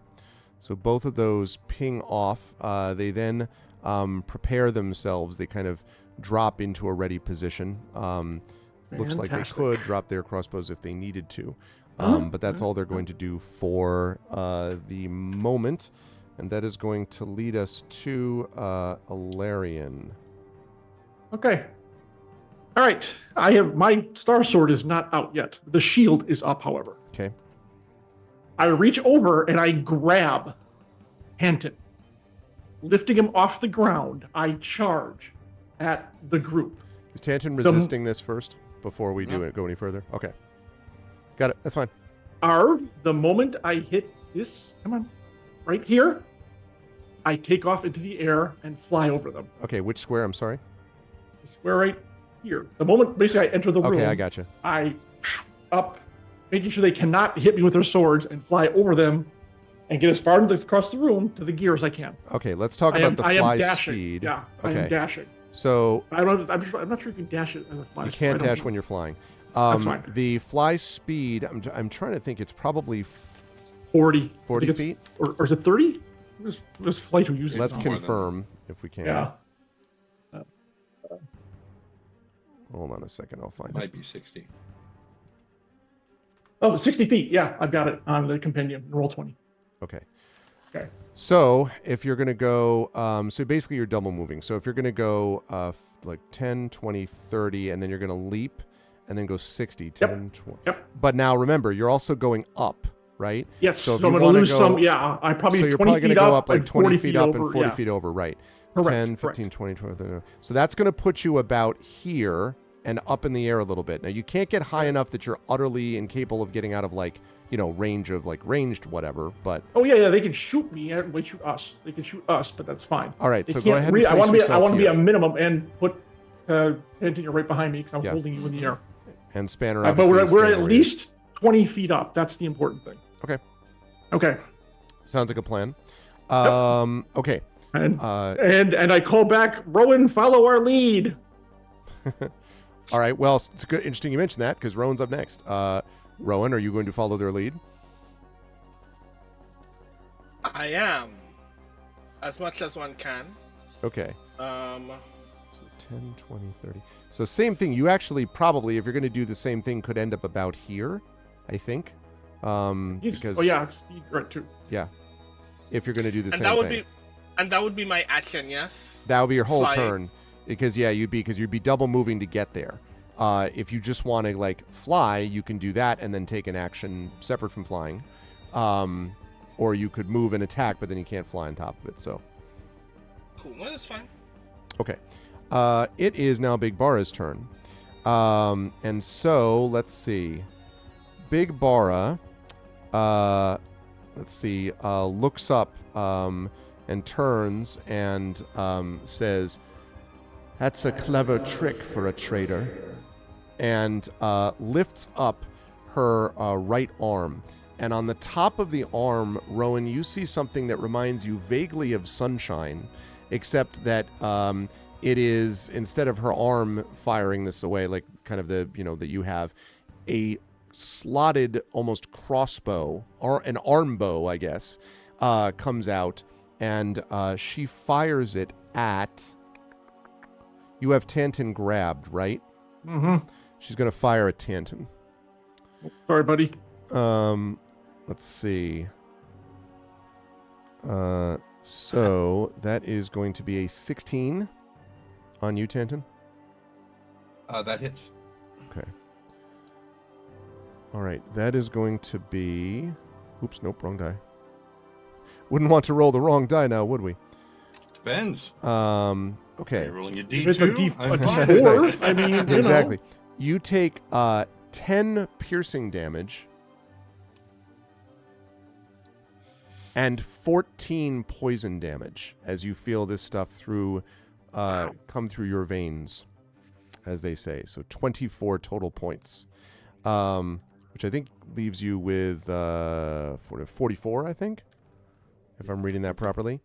[SPEAKER 2] So both of those ping off. They then prepare themselves. They kind of drop into a ready position. Looks like they
[SPEAKER 3] Fantastic.
[SPEAKER 2] could drop their crossbows if they needed to.
[SPEAKER 3] Uh-huh.
[SPEAKER 2] But that's all they're going to do for the moment. And that is going to lead us to Alarian.
[SPEAKER 3] Okay. All right. I have my star sword is not out yet. The shield is up, however.
[SPEAKER 2] Okay.
[SPEAKER 3] I reach over and I grab Hanton. Lifting him off the ground, I charge at the group.
[SPEAKER 2] Is Tanton resisting this first before we go any further? Okay. Got it. That's fine.
[SPEAKER 3] Arv, the moment I hit this, come on, right here, I take off into the air and fly over them.
[SPEAKER 2] Okay, which square? I'm sorry.
[SPEAKER 3] Square right here. The moment basically I enter the room,
[SPEAKER 2] Okay, I gotcha.
[SPEAKER 3] I up, making sure they cannot hit me with their swords and fly over them and get as far across the room to the gear as I can.
[SPEAKER 2] Okay, let's talk
[SPEAKER 3] I
[SPEAKER 2] about
[SPEAKER 3] am,
[SPEAKER 2] the
[SPEAKER 3] I
[SPEAKER 2] fly
[SPEAKER 3] am dashing.
[SPEAKER 2] speed.
[SPEAKER 3] Yeah, I
[SPEAKER 2] Okay.
[SPEAKER 3] am dashing.
[SPEAKER 2] So
[SPEAKER 3] I'm not sure you can dash it as a fly.
[SPEAKER 2] you
[SPEAKER 3] so I
[SPEAKER 2] can't
[SPEAKER 3] don't
[SPEAKER 2] dash
[SPEAKER 3] know.
[SPEAKER 2] when you're flying.
[SPEAKER 3] That's fine.
[SPEAKER 2] The fly speed, I'm trying to think, it's probably
[SPEAKER 3] 40.
[SPEAKER 2] 40
[SPEAKER 3] I think
[SPEAKER 2] feet?
[SPEAKER 3] it's- Or is it 30? There's flight who uses
[SPEAKER 2] Let's
[SPEAKER 3] it.
[SPEAKER 2] confirm if we can.
[SPEAKER 3] Yeah.
[SPEAKER 2] Hold on a second, I'll find
[SPEAKER 4] Might
[SPEAKER 2] it.
[SPEAKER 4] be 60.
[SPEAKER 3] Oh, 60 feet. Yeah, I've got it on the compendium. Roll 20.
[SPEAKER 2] Okay.
[SPEAKER 3] Okay.
[SPEAKER 2] So if you're going to go, so basically you're double moving. So if you're going to go like 10, 20, 30, and then you're going to leap and then go 60, 10, 20.
[SPEAKER 3] Yep.
[SPEAKER 2] But now remember, you're also going up, right?
[SPEAKER 3] Yes.
[SPEAKER 2] So
[SPEAKER 3] So,
[SPEAKER 2] if
[SPEAKER 3] I'm
[SPEAKER 2] you
[SPEAKER 3] going to
[SPEAKER 2] wanna
[SPEAKER 3] lose
[SPEAKER 2] go-
[SPEAKER 3] some. Yeah, I probably
[SPEAKER 2] So you're
[SPEAKER 3] 20
[SPEAKER 2] probably going
[SPEAKER 3] feet
[SPEAKER 2] to go
[SPEAKER 3] up,
[SPEAKER 2] up like
[SPEAKER 3] and
[SPEAKER 2] 20
[SPEAKER 3] 40
[SPEAKER 2] feet up
[SPEAKER 3] over.
[SPEAKER 2] and 40
[SPEAKER 3] yeah.
[SPEAKER 2] feet over, right?
[SPEAKER 3] Correct,
[SPEAKER 2] 10, 15, 20, 30. So that's going to put you about here and up in the air a little bit. Now, you can't get high enough that you're utterly incapable of getting out of like, range of like ranged whatever, but...
[SPEAKER 3] Oh yeah, they can shoot me. They shoot us. They can shoot us, but that's fine.
[SPEAKER 2] All right,
[SPEAKER 3] They
[SPEAKER 2] so go
[SPEAKER 3] can't
[SPEAKER 2] ahead and
[SPEAKER 3] I
[SPEAKER 2] place
[SPEAKER 3] want to be. I
[SPEAKER 2] yourself
[SPEAKER 3] want to be
[SPEAKER 2] here.
[SPEAKER 3] a minimum and put Anthony right behind me because I'm
[SPEAKER 2] Yeah.
[SPEAKER 3] holding you in the air.
[SPEAKER 2] And Spanner,
[SPEAKER 3] But
[SPEAKER 2] obviously, is
[SPEAKER 3] we're
[SPEAKER 2] staying
[SPEAKER 3] at
[SPEAKER 2] where he is.
[SPEAKER 3] least 20 feet up. That's the important thing.
[SPEAKER 2] Okay.
[SPEAKER 3] Okay.
[SPEAKER 2] Sounds like a plan. Okay.
[SPEAKER 3] And
[SPEAKER 2] Uh,
[SPEAKER 3] and I call back, Rowan, follow our lead.
[SPEAKER 2] All right. Well, it's good. Interesting you mentioned that because Rowan's up next. Rowan, are you going to follow their lead?
[SPEAKER 6] I am, as much as one can.
[SPEAKER 2] Okay.
[SPEAKER 6] Um,
[SPEAKER 2] So 10, 20, 30. So same thing. You actually probably, if you're going to do the same thing, could end up about here, I think. Because
[SPEAKER 3] Oh yeah, speed right too.
[SPEAKER 2] yeah, if you're going to do the
[SPEAKER 6] and
[SPEAKER 2] same
[SPEAKER 6] that would
[SPEAKER 2] thing,
[SPEAKER 6] be, and that would be my action. Yes.
[SPEAKER 2] that would be your whole
[SPEAKER 6] flying.
[SPEAKER 2] turn. Because yeah, you'd be double moving to get there. If you just want to like fly, you can do that and then take an action separate from flying. Or you could move and attack, but then you can't fly on top of it. So
[SPEAKER 6] Cool. No, that's fine.
[SPEAKER 2] okay. It is now Big Bara's turn. And so let's see. Big Bara, looks up and turns and says, "That's a clever trick for a traitor," and lifts up her right arm. And on the top of the arm, Rowan, you see something that reminds you vaguely of sunshine, except that it is, instead of her arm firing this away, like kind of the, that you have, a slotted almost crossbow, or an arm bow, I guess, comes out, and she fires it at... You have Tanton grabbed, right?
[SPEAKER 3] Mm-hmm.
[SPEAKER 2] She's going to fire at Tanton.
[SPEAKER 3] Sorry, buddy.
[SPEAKER 2] Let's see. So that is going to be a 16 on you, Tanton.
[SPEAKER 4] That hits.
[SPEAKER 2] Okay. All right. That is going to be... Oops, nope, wrong die. Wouldn't want to roll the wrong die now, would we?
[SPEAKER 4] Depends.
[SPEAKER 2] Okay.
[SPEAKER 4] You're rolling a
[SPEAKER 3] If it's a
[SPEAKER 4] D2. I'm fine.
[SPEAKER 3] D4, I mean,
[SPEAKER 2] Exactly. You take 10 piercing damage and 14 poison damage as you feel this stuff come through your veins, as they say. So 24 total points, which I think leaves you with 44, I think, if I'm reading that properly.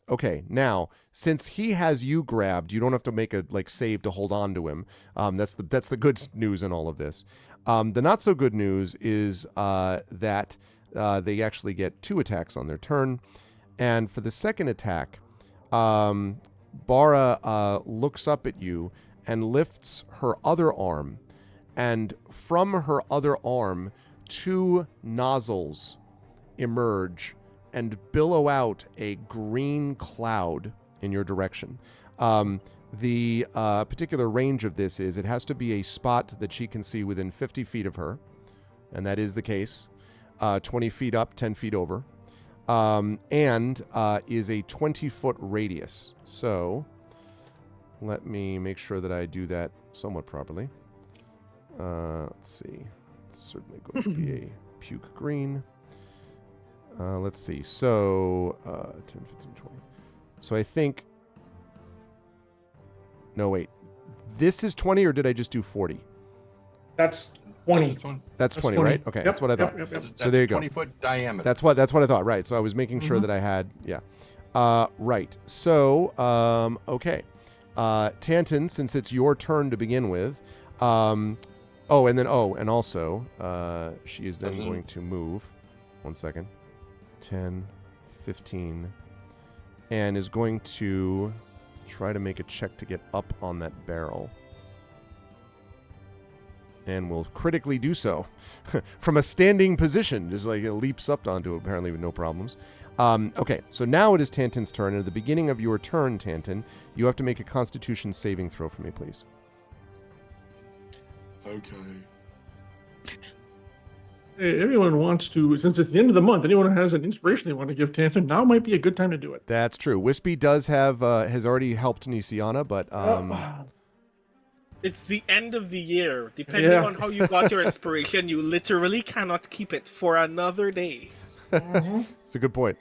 [SPEAKER 2] Okay, now, since he has you grabbed, you don't have to make a save to hold on to him. That's the good news in all of this. The not so good news is that they actually get 2 attacks on their turn. And for the second attack, Bara looks up at you and lifts her other arm. And from her other arm, 2 nozzles emerge and billow out a green cloud in your direction. The particular range of this is it has to be a spot that she can see within 50 feet of her, and that is the case. 20 feet up, 10 feet over, and is a 20-foot radius. So let me make sure that I do that somewhat properly. Let's see. It's certainly going to be a puke green. Let's see. So 10, 15, 20. So I think... No, wait. This is 20, or did I just do 40?
[SPEAKER 3] That's 20.
[SPEAKER 2] That's 20, right? Okay,
[SPEAKER 3] Yep,
[SPEAKER 2] that's what I thought.
[SPEAKER 3] Yep.
[SPEAKER 2] So there you go.
[SPEAKER 4] 20-foot diameter.
[SPEAKER 2] That's what I thought. Right. So I was making sure that I had. Yeah. Right. So okay. Tanton, since it's your turn to begin with. And also she is then going to move. 1 second. 10, 15, and is going to try to make a check to get up on that barrel. And will critically do so from a standing position. Just it leaps up onto it, apparently with no problems. Okay, so now it is Tanton's turn. And at the beginning of your turn, Tanton, you have to make a Constitution saving throw for me, please.
[SPEAKER 4] Okay.
[SPEAKER 3] Hey, everyone wants to, since it's the end of the month, anyone who has an inspiration they want to give Tanton, now might be a good time to do it.
[SPEAKER 2] That's true. Wispy does have has already helped Nisiana, but
[SPEAKER 6] it's the end of the year. Depending on how you got your inspiration, you literally cannot keep it for another day.
[SPEAKER 2] It's a good point.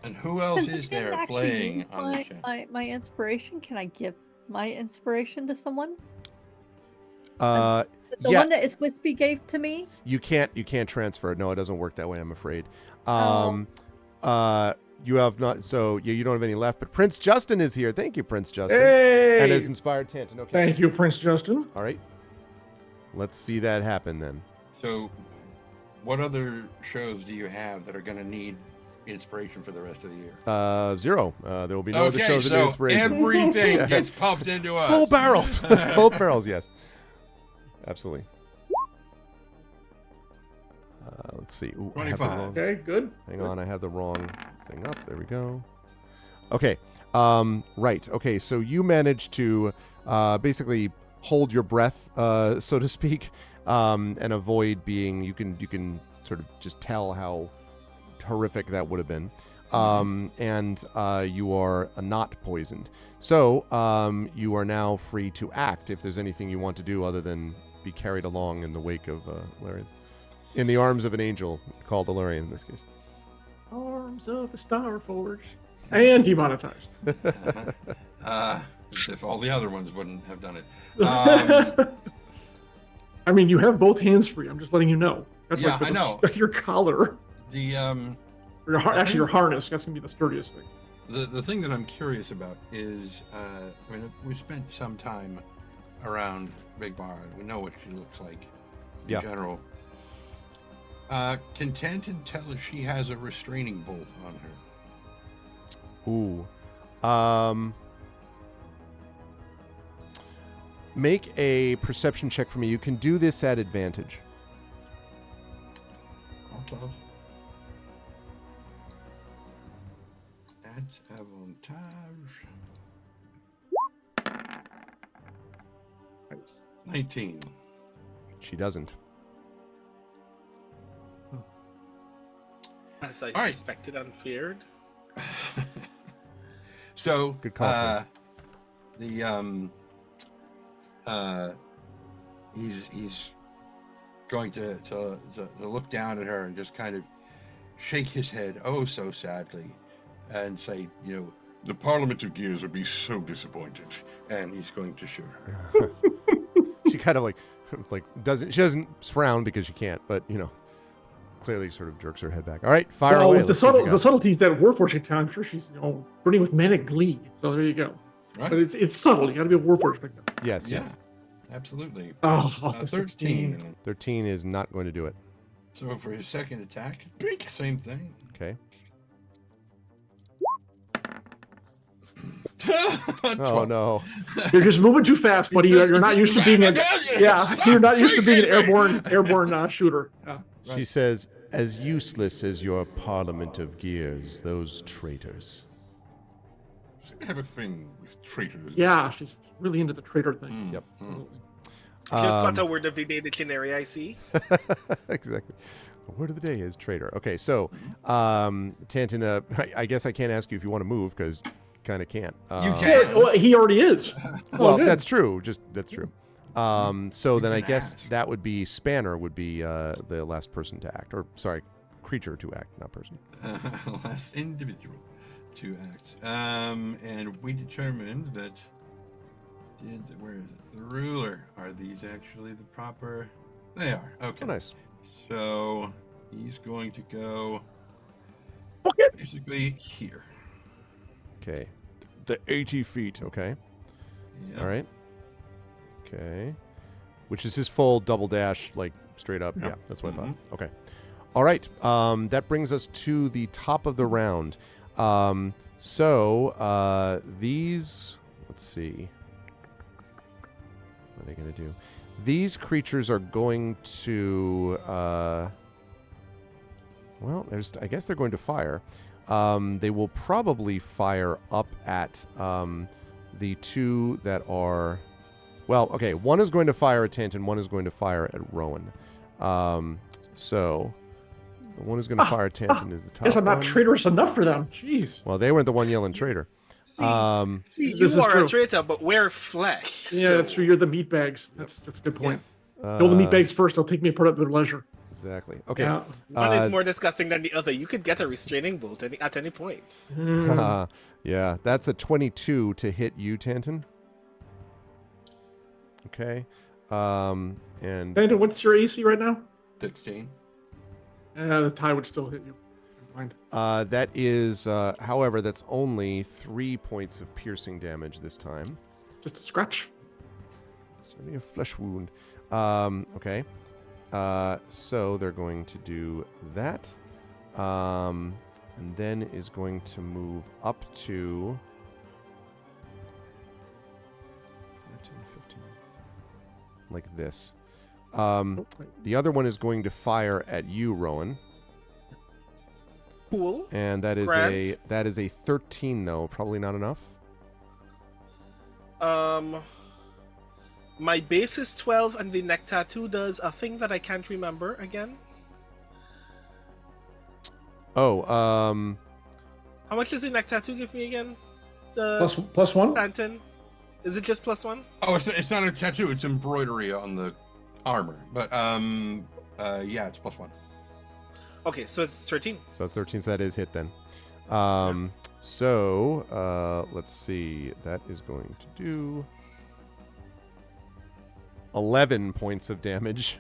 [SPEAKER 4] And who else is there playing on the chat?
[SPEAKER 7] My inspiration? Can I give my inspiration to someone? The one that is Wispy gave to me?
[SPEAKER 2] You can't transfer it. No, it doesn't work that way, I'm afraid. You have not, so you don't have any left, but Prince Justin is here. Thank you, Prince Justin.
[SPEAKER 3] Hey!
[SPEAKER 2] And has inspired Tanton. Okay.
[SPEAKER 3] Thank you, Prince Justin.
[SPEAKER 2] All right. Let's see that happen then.
[SPEAKER 4] So, what other shows do you have that are going to need inspiration for the rest of the year?
[SPEAKER 2] 0. There will be no other shows that need inspiration.
[SPEAKER 4] Everything gets pumped into us.
[SPEAKER 2] Full barrels. Both barrels, yes. Absolutely. Let's see. Ooh,
[SPEAKER 4] 25.
[SPEAKER 3] Okay, good.
[SPEAKER 2] Hang on, I have the wrong thing up. There we go. Okay. Right. Okay, so you managed to basically hold your breath, so to speak, and avoid being. You can sort of just tell how horrific that would have been. And you are not poisoned. So you are now free to act if there's anything you want to do other than be carried along in the wake of Larians. In the arms of an angel called Alarian in this case.
[SPEAKER 3] Arms of a Star Forge. And demonetized.
[SPEAKER 4] If all the other ones wouldn't have done it.
[SPEAKER 3] I mean, you have both hands free. I'm just letting you know. That's
[SPEAKER 4] Yeah,
[SPEAKER 3] like
[SPEAKER 4] I know.
[SPEAKER 3] Your collar.
[SPEAKER 4] The
[SPEAKER 3] Or your harness. That's going to be the sturdiest thing.
[SPEAKER 4] The thing that I'm curious about is, I mean, we spent some time around Big Barn. We know what she looks like in general. Can Tanton tell if she has a restraining bolt on her?
[SPEAKER 2] Ooh. Make a perception check for me. You can do this at advantage.
[SPEAKER 4] Okay. At avantage. 19.
[SPEAKER 2] She doesn't.
[SPEAKER 6] As I
[SPEAKER 4] right.
[SPEAKER 6] suspected and feared.
[SPEAKER 2] So good call.
[SPEAKER 4] He's going to look down at her and just kind of shake his head oh so sadly and say, you know,
[SPEAKER 8] The Parliament of Gears would be so disappointed.
[SPEAKER 4] and he's going to shoot her.
[SPEAKER 2] She kind of like doesn't frown because she can't, but you know, clearly sort of jerks her head back. All right, fire away.
[SPEAKER 3] With the subtleties that Warforged can tell, I'm sure she's burning with manic glee. So there you go.
[SPEAKER 4] Right?
[SPEAKER 3] But it's subtle. You got to be a Warforged victim.
[SPEAKER 2] Yes,
[SPEAKER 4] Yeah,
[SPEAKER 2] yes.
[SPEAKER 4] absolutely.
[SPEAKER 3] Oh, off the
[SPEAKER 4] 13.
[SPEAKER 2] 13 is not going to do it.
[SPEAKER 4] So for his second attack, bink, same thing.
[SPEAKER 2] Okay.
[SPEAKER 4] 12.
[SPEAKER 2] Oh no.
[SPEAKER 3] You're just moving too fast, buddy. You're not used to being you're not used to being an airborne shooter. Yeah.
[SPEAKER 2] She says, "As useless as your Parliament of Gears, those traitors."
[SPEAKER 8] I have a thing with traitors.
[SPEAKER 3] Yeah, she's really into the traitor thing.
[SPEAKER 2] Yep.
[SPEAKER 3] Absolutely.
[SPEAKER 6] Just got a word of the day dictionary, I see.
[SPEAKER 2] Exactly. The word of the day is traitor. Okay, so Tanton, I guess I can't ask you if you want to move because you kind of can't.
[SPEAKER 4] You can.
[SPEAKER 3] Well, he already is.
[SPEAKER 2] Well,
[SPEAKER 3] good.
[SPEAKER 2] that's true. That's true. So then I guess that would be Spanner would be the last person to act, or sorry, creature to act, not person.
[SPEAKER 4] Last individual to act. And we determined that where is it? The ruler. Are these actually the proper? They are. Okay.
[SPEAKER 2] Oh, nice.
[SPEAKER 4] So he's going to go basically here.
[SPEAKER 2] Okay. The 80 feet. Okay.
[SPEAKER 4] Yeah.
[SPEAKER 2] All right. Okay. Which is his full double dash, like straight up. Yeah, that's what I thought. Okay. All right. That brings us to the top of the round. So these, let's see. What are they going to do? These creatures are going to, well, I guess they're going to fire. They will probably fire up at the two that are, well, okay, one is going to fire at Tanton, one is going to fire at Rowan. So the one who's going to fire at Tanton is the top
[SPEAKER 3] Guess I'm not
[SPEAKER 2] one.
[SPEAKER 3] traitorous enough for them. Jeez.
[SPEAKER 2] Well, they weren't the one yelling traitor.
[SPEAKER 6] See,
[SPEAKER 3] This
[SPEAKER 6] you
[SPEAKER 3] is
[SPEAKER 6] are
[SPEAKER 3] true.
[SPEAKER 6] a traitor, but we're flesh.
[SPEAKER 3] Yeah,
[SPEAKER 6] so-
[SPEAKER 3] that's true. You're the meat bags. That's a good point. Kill the meat bags first. They'll take me apart at their leisure.
[SPEAKER 2] Exactly. Okay.
[SPEAKER 3] Yeah.
[SPEAKER 6] One is more disgusting than the other. You could get a restraining bolt at any point.
[SPEAKER 2] Yeah, that's a 22 to hit you, Tanton. Okay. And
[SPEAKER 3] Brandon, what's your AC right now?
[SPEAKER 4] 16.
[SPEAKER 3] The tie would still hit you. Never mind.
[SPEAKER 2] that is, however, that's only 3 points of piercing damage this time.
[SPEAKER 3] Just a scratch.
[SPEAKER 2] It's only a flesh wound. Okay. So they're going to do that. And then is going to move up to 15, 15. Like this. The other one is going to fire at you, Rowan.
[SPEAKER 6] Cool.
[SPEAKER 2] And that is a 13 though, probably not enough.
[SPEAKER 6] My base is 12, and the neck tattoo does a thing that I can't remember again.
[SPEAKER 2] Oh,
[SPEAKER 6] How much does the neck tattoo give me again?
[SPEAKER 3] Plus one?
[SPEAKER 6] Tanton? Is it just +1?
[SPEAKER 8] Oh, it's not a tattoo. It's embroidery on the armor. But yeah, it's +1.
[SPEAKER 6] Okay, so it's 13.
[SPEAKER 2] so 13, so that is hit then. So let's see. That is going to do 11 points of damage.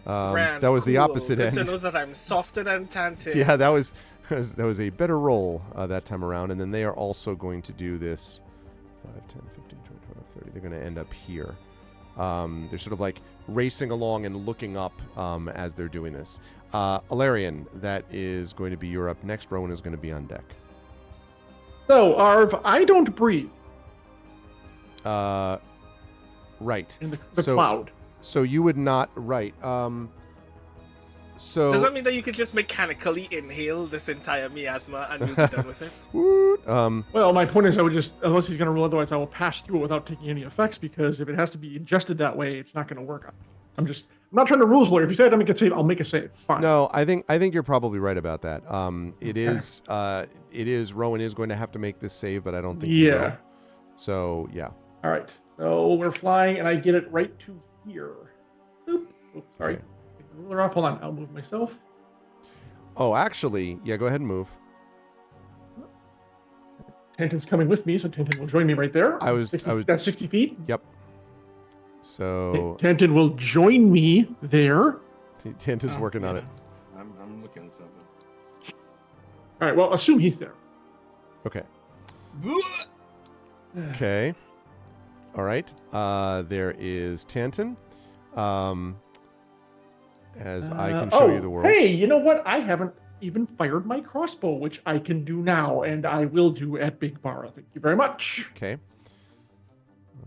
[SPEAKER 6] Grand,
[SPEAKER 2] That was the
[SPEAKER 6] cool.
[SPEAKER 2] opposite
[SPEAKER 6] Good
[SPEAKER 2] end.
[SPEAKER 6] to know that I'm softer than Tanton.
[SPEAKER 2] Yeah, that was because that was a better roll that time around. And then they are also going to do this 5, 10, 15, 20, 25, 30. They're going to end up here. They're sort of like racing along and looking up as they're doing this. Alarian, that is going to be your up next. Rowan is going to be on deck.
[SPEAKER 3] So, Arv, I don't breathe
[SPEAKER 2] Right.
[SPEAKER 3] in the cloud.
[SPEAKER 2] So you would not, right. So
[SPEAKER 6] Does that mean that you could just mechanically inhale this entire miasma and you'll be done with it?
[SPEAKER 2] woot,
[SPEAKER 3] Well, my point is I would just, unless he's going to rule otherwise, I will pass through it without taking any effects, because if it has to be ingested that way, it's not going to work. I'm not trying to rules lawyer. If you say I don't make a save, I'll make a save. It's fine.
[SPEAKER 2] no, I think you're probably right about that. It is Rowan is going to have to make this save, but I don't think he will. So yeah.
[SPEAKER 3] All right. So we're flying, and I get it right to here. Oop. Oops, sorry.
[SPEAKER 2] Okay.
[SPEAKER 3] Take the ruler off. Hold on. I'll move myself.
[SPEAKER 2] Oh, actually, yeah. Go ahead and move.
[SPEAKER 3] Tantan's coming with me, so Tantan will join me right there. That's 60 feet.
[SPEAKER 2] Yep. So
[SPEAKER 3] Tantan will join me there.
[SPEAKER 2] Tantan's working on it.
[SPEAKER 4] I'm looking at something.
[SPEAKER 3] All right. Well, assume he's there.
[SPEAKER 2] Okay. Okay. All right. There is Tantan. As I can show you the world.
[SPEAKER 3] Hey, you know what? I haven't even fired my crossbow, which I can do now, and I will do at Big Bar. Thank you very much.
[SPEAKER 2] Okay.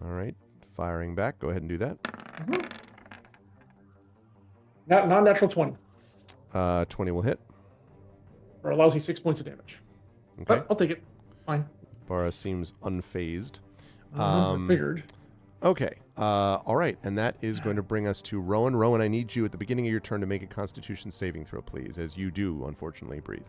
[SPEAKER 2] All right. Firing back. Go ahead and do that.
[SPEAKER 3] Mm-hmm. Non-natural 20.
[SPEAKER 2] 20 will hit.
[SPEAKER 3] Or allows you 6 points of damage.
[SPEAKER 2] Okay.
[SPEAKER 3] But I'll take it. Fine.
[SPEAKER 2] Bara seems unfazed.
[SPEAKER 3] I figured.
[SPEAKER 2] Okay. All right. And that is going to bring us to Rowan. Rowan, I need you at the beginning of your turn to make a Constitution saving throw, please, as you do, unfortunately, breathe.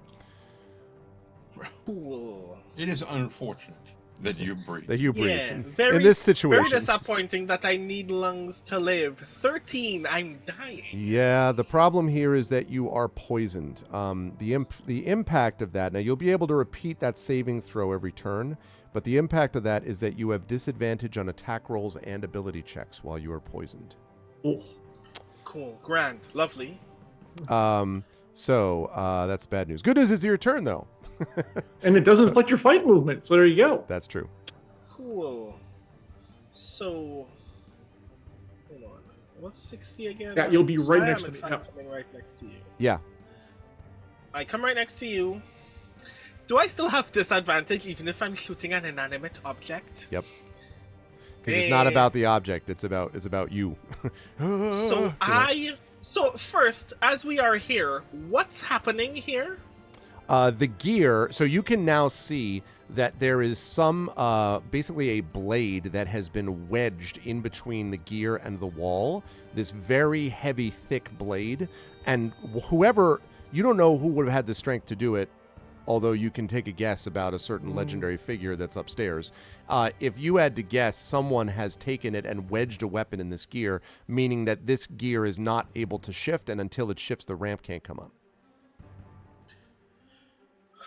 [SPEAKER 6] Cool.
[SPEAKER 8] It is unfortunate that you breathe.
[SPEAKER 6] Yeah,
[SPEAKER 2] in
[SPEAKER 6] very,
[SPEAKER 2] this situation.
[SPEAKER 6] very disappointing that I need lungs to live. 13, I'm dying.
[SPEAKER 2] Yeah, the problem here is that you are poisoned. The impact of that, now you'll be able to repeat that saving throw every turn, but the impact of that is that you have disadvantage on attack rolls and ability checks while you are poisoned.
[SPEAKER 3] Oh.
[SPEAKER 6] Cool, grand, lovely.
[SPEAKER 2] So that's bad news. Good news is your turn, though.
[SPEAKER 3] And it doesn't affect your fight movement, so there you go.
[SPEAKER 2] That's true.
[SPEAKER 6] Cool. So, hold on. What's 60 again?
[SPEAKER 3] Yeah, you'll be
[SPEAKER 6] So
[SPEAKER 3] right
[SPEAKER 6] I
[SPEAKER 3] next
[SPEAKER 6] am,
[SPEAKER 3] to
[SPEAKER 6] in
[SPEAKER 3] me.
[SPEAKER 6] fact, coming right next to you.
[SPEAKER 2] Yeah.
[SPEAKER 6] I come right next to you. Do I still have disadvantage even if I'm shooting an inanimate object?
[SPEAKER 2] Yep. Because it's not about the object; it's about you.
[SPEAKER 6] So first, as we are here, what's happening here?
[SPEAKER 2] The gear. So you can now see that there is some, basically a blade that has been wedged in between the gear and the wall. This very heavy, thick blade, and you don't know who would have had the strength to do it. Although you can take a guess about a certain legendary figure that's upstairs. If you had to guess, someone has taken it and wedged a weapon in this gear, meaning that this gear is not able to shift, and until it shifts, the ramp can't come up.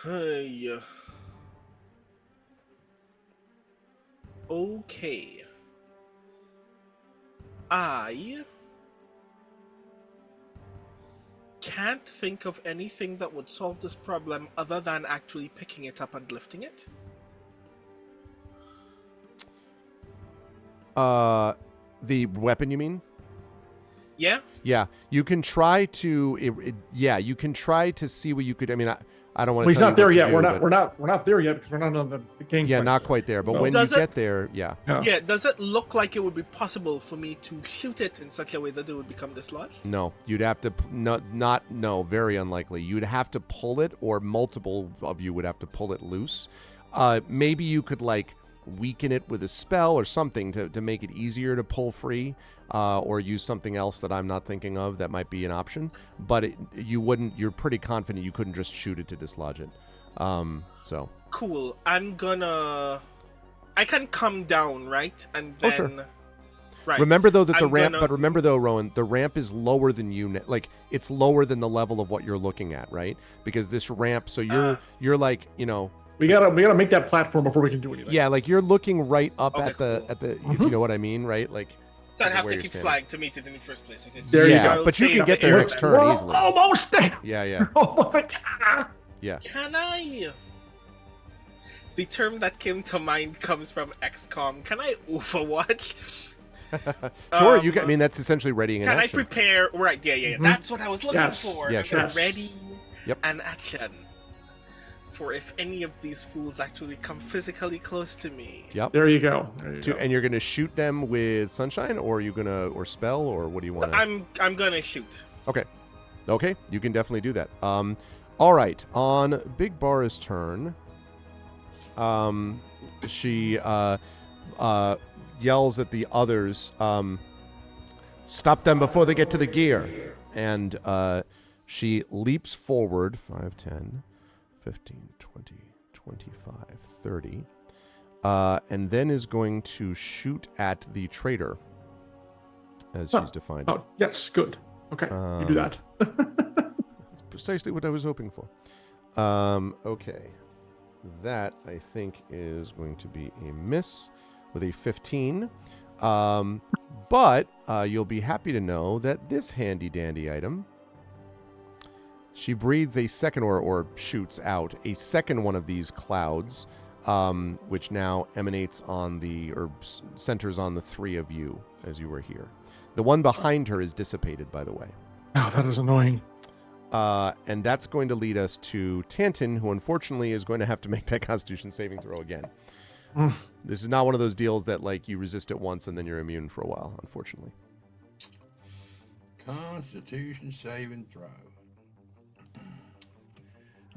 [SPEAKER 6] Hey. Okay. I can't think of anything that would solve this problem other than actually picking it up and lifting it.
[SPEAKER 2] The weapon, you mean?
[SPEAKER 6] Yeah?
[SPEAKER 2] Yeah, you can try to. You can try to see what you could. I mean, I don't want to.
[SPEAKER 3] Well, he's
[SPEAKER 2] tell
[SPEAKER 3] not
[SPEAKER 2] you
[SPEAKER 3] there
[SPEAKER 2] what to
[SPEAKER 3] yet.
[SPEAKER 2] do,
[SPEAKER 3] We're not there yet because we're not on the game.
[SPEAKER 2] Yeah,
[SPEAKER 3] fight.
[SPEAKER 2] not quite there. But
[SPEAKER 3] So-
[SPEAKER 2] when you
[SPEAKER 6] Does
[SPEAKER 2] get
[SPEAKER 6] it-
[SPEAKER 2] there, yeah.
[SPEAKER 6] Yeah, does it look like it would be possible for me to shoot it in such a way that it would become dislodged?
[SPEAKER 2] No, you'd have to. No, very unlikely. You'd have to pull it, or multiple of you would have to pull it loose. Maybe you could weaken it with a spell or something to make it easier to pull free, or use something else that I'm not thinking of that might be an option. But you wouldn't. You're pretty confident you couldn't just shoot it to dislodge it. So
[SPEAKER 6] Cool. I can come down, right? And then...
[SPEAKER 2] Oh, sure.
[SPEAKER 6] Right.
[SPEAKER 2] remember though that the
[SPEAKER 6] I'm
[SPEAKER 2] ramp.
[SPEAKER 6] gonna-
[SPEAKER 2] But remember though, Rowan, the ramp is lower than you. It's lower than the level of what you're looking at, right? Because this ramp. So you're like,
[SPEAKER 3] We gotta make that platform before we can do anything.
[SPEAKER 2] Yeah, you're looking right up
[SPEAKER 6] Okay,
[SPEAKER 2] at the
[SPEAKER 6] cool.
[SPEAKER 2] if you know what I mean, right?
[SPEAKER 6] So I'd have
[SPEAKER 2] where
[SPEAKER 6] to
[SPEAKER 2] you're
[SPEAKER 6] keep
[SPEAKER 2] standing.
[SPEAKER 6] flying to meet it in the first place. Okay.
[SPEAKER 3] There you
[SPEAKER 2] Yeah,
[SPEAKER 3] go.
[SPEAKER 2] but you can get there
[SPEAKER 3] We're
[SPEAKER 2] next turn easily.
[SPEAKER 3] almost there.
[SPEAKER 2] Yeah.
[SPEAKER 3] Oh my God.
[SPEAKER 2] Yeah.
[SPEAKER 6] Can I? The term that came to mind comes from XCOM. Can I Overwatch?
[SPEAKER 2] Sure, you can. I mean, that's essentially readying an
[SPEAKER 6] Can
[SPEAKER 2] action.
[SPEAKER 6] I prepare? Right, yeah. That's what I was looking for.
[SPEAKER 2] Yeah, sure.
[SPEAKER 6] Ready
[SPEAKER 2] Yep.
[SPEAKER 6] an action for if any of these fools actually come physically close to me.
[SPEAKER 2] Yep.
[SPEAKER 3] There you go.
[SPEAKER 2] And you're gonna shoot them with sunshine, or are you gonna spell, or what do you want?
[SPEAKER 6] I'm gonna shoot.
[SPEAKER 2] Okay, you can definitely do that. All right, on Big Bar's turn, she yells at the others, stop them before they get to the gear. And she leaps forward 5, 10, 15, 20, 25, 30, and then is going to shoot at the traitor, as she's defined.
[SPEAKER 3] Oh, yes, good. Okay, you do that.
[SPEAKER 2] That's precisely what I was hoping for. Okay. That, I think, is going to be a miss with a 15. But you'll be happy to know that this handy-dandy item, she breathes a second, or shoots out a second one of these clouds, which now emanates on centers on the three of you as you were here. The one behind her is dissipated, by the way.
[SPEAKER 3] Oh, that is annoying.
[SPEAKER 2] And that's going to lead us to Tantin, who unfortunately is going to have to make that Constitution saving throw again. This is not one of those deals that, like, you resist it once and then you're immune for a while, unfortunately.
[SPEAKER 8] Constitution saving throw.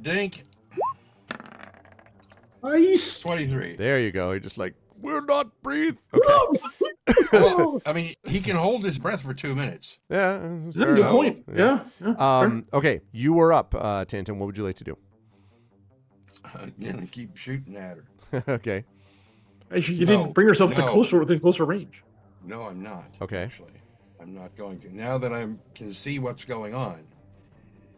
[SPEAKER 8] Dink.
[SPEAKER 3] Nice.
[SPEAKER 8] 23.
[SPEAKER 2] There you go. You're just like, we're not breathe. Okay.
[SPEAKER 8] Well, I mean, he can hold his breath for 2 minutes.
[SPEAKER 2] Yeah,
[SPEAKER 3] That's a good point. Yeah.
[SPEAKER 2] Okay, you were up, Tantin. What would you like to do?
[SPEAKER 8] I'm gonna keep shooting at her.
[SPEAKER 2] Okay.
[SPEAKER 3] Actually, you didn't bring yourself within closer range.
[SPEAKER 8] No, I'm not.
[SPEAKER 2] Okay.
[SPEAKER 8] Actually, I'm not going to. Now that I can see what's going on,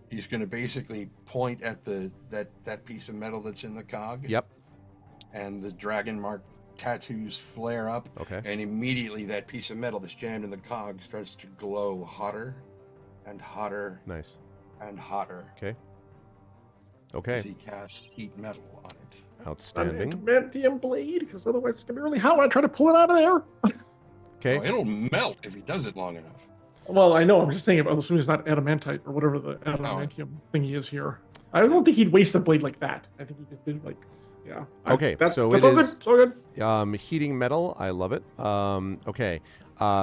[SPEAKER 8] he's going to basically point at that piece of metal that's in the cog.
[SPEAKER 2] Yep.
[SPEAKER 8] And the dragon mark tattoos flare up.
[SPEAKER 2] Okay.
[SPEAKER 8] And immediately that piece of metal that's jammed in the cog starts to glow hotter and hotter.
[SPEAKER 2] Nice.
[SPEAKER 8] And hotter.
[SPEAKER 2] Okay.
[SPEAKER 8] As he casts heat metal on it.
[SPEAKER 2] Outstanding.
[SPEAKER 3] An adamantium blade, because otherwise it's going to be really hot when I try to pull it out of there.
[SPEAKER 2] Okay.
[SPEAKER 8] Oh, it'll melt if he does it long enough.
[SPEAKER 3] Well, I know. I'm just saying, assuming it's not adamantite or whatever the adamantium thingy is here. I don't think he'd waste a blade like that. I think he just did yeah.
[SPEAKER 2] Okay, so
[SPEAKER 3] that's
[SPEAKER 2] it
[SPEAKER 3] all
[SPEAKER 2] is
[SPEAKER 3] good. All good.
[SPEAKER 2] Heating metal. I love it. Okay.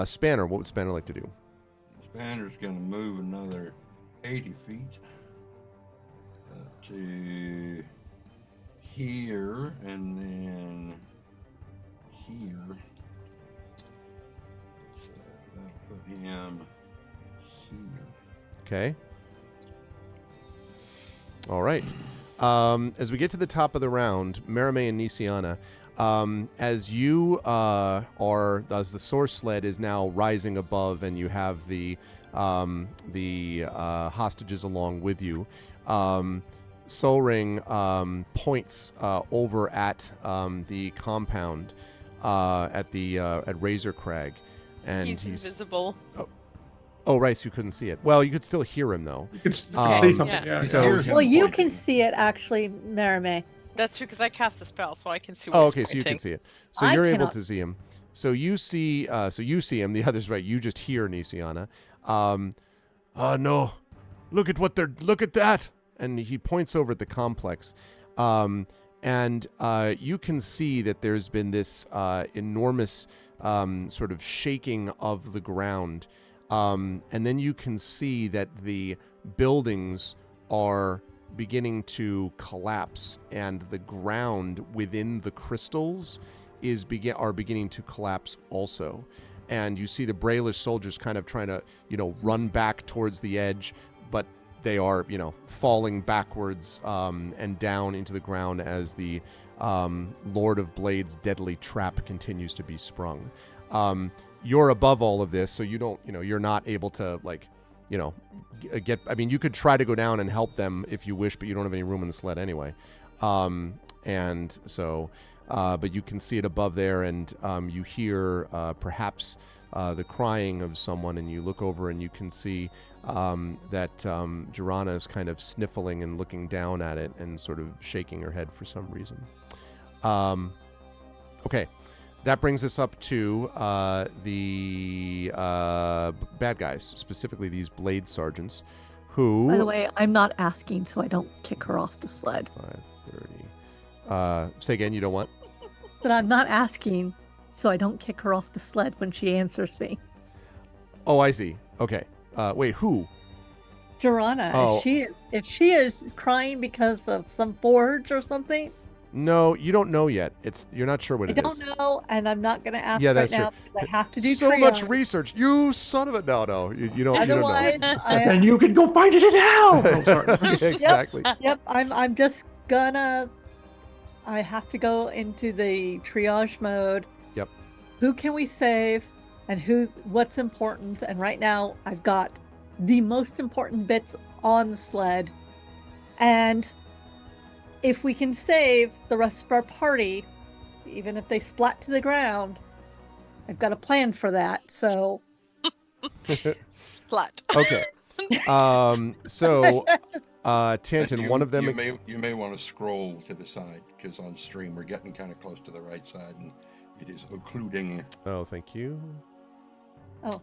[SPEAKER 2] Spanner, what would Spanner like to do?
[SPEAKER 8] Spanner's going to move another 80 feet to here and then here. So that'll put him here.
[SPEAKER 2] Okay. All right. As we get to the top of the round, Marame and Nisiana, as you as the source sled is now rising above and you have the hostages along with you, Solring points over at the compound at Razor Crag, and
[SPEAKER 5] he's invisible.
[SPEAKER 2] Oh, right, so you couldn't see it. Well, you could still hear him, though.
[SPEAKER 3] You could say something, yeah.
[SPEAKER 2] So,
[SPEAKER 7] well, you can see it, actually, Marame.
[SPEAKER 5] That's true, because I cast a spell, so I can see
[SPEAKER 2] oh,
[SPEAKER 5] where
[SPEAKER 2] okay,
[SPEAKER 5] he's
[SPEAKER 2] so you
[SPEAKER 5] pointing.
[SPEAKER 2] can see it. So you're able to see him. So you see him. The others, right, you just hear Nisiana. No, look at that. And he points over at the complex. And you can see that there's been this enormous sort of shaking of the ground. And then you can see that the buildings are beginning to collapse, and the ground within the crystals are beginning to collapse also. And you see the Brailish soldiers kind of trying to, run back towards the edge, but they are, falling backwards and down into the ground as the Lord of Blades' deadly trap continues to be sprung. You're above all of this, so you don't, you're not able to, you could try to go down and help them if you wish, but you don't have any room in the sled anyway. And so but you can see it above there, and you hear perhaps the crying of someone, and you look over and you can see that Jorana is kind of sniffling and looking down at it and sort of shaking her head for some reason. Okay, that brings us up to the bad guys, specifically these blade sergeants, who...
[SPEAKER 7] By the way, I'm not asking so I don't kick her off the sled.
[SPEAKER 2] 5:30. Say again, you don't want?
[SPEAKER 7] But I'm not asking so I don't kick her off the sled when she answers me.
[SPEAKER 2] Oh, I see. Okay. Wait, who?
[SPEAKER 7] Jorana,
[SPEAKER 2] Oh.
[SPEAKER 7] if she is crying because of some forge or something,
[SPEAKER 2] No, you don't know yet. You're not sure what
[SPEAKER 7] I
[SPEAKER 2] it is.
[SPEAKER 7] don't know, and I'm not going to ask
[SPEAKER 2] Yeah,
[SPEAKER 7] right
[SPEAKER 2] that's
[SPEAKER 7] now
[SPEAKER 2] true.
[SPEAKER 7] because I have to do
[SPEAKER 2] So much
[SPEAKER 7] triage.
[SPEAKER 2] research. You son of a... No, you don't
[SPEAKER 7] Otherwise,
[SPEAKER 3] And you can go find it now. Oh, sorry.
[SPEAKER 2] Yeah, exactly.
[SPEAKER 7] Yep, I'm just gonna. I have to go into the triage mode.
[SPEAKER 2] Yep.
[SPEAKER 7] Who can we save, and what's important? And right now, I've got the most important bits on the sled, and if we can save the rest of our party, even if they splat to the ground, I've got a plan for that. So.
[SPEAKER 5] Splat.
[SPEAKER 2] Okay. So, Tanton, one of them...
[SPEAKER 4] You may want to scroll to the side, because on stream we're getting kind of close to the right side, and it is occluding.
[SPEAKER 2] Oh, thank you.
[SPEAKER 7] Oh.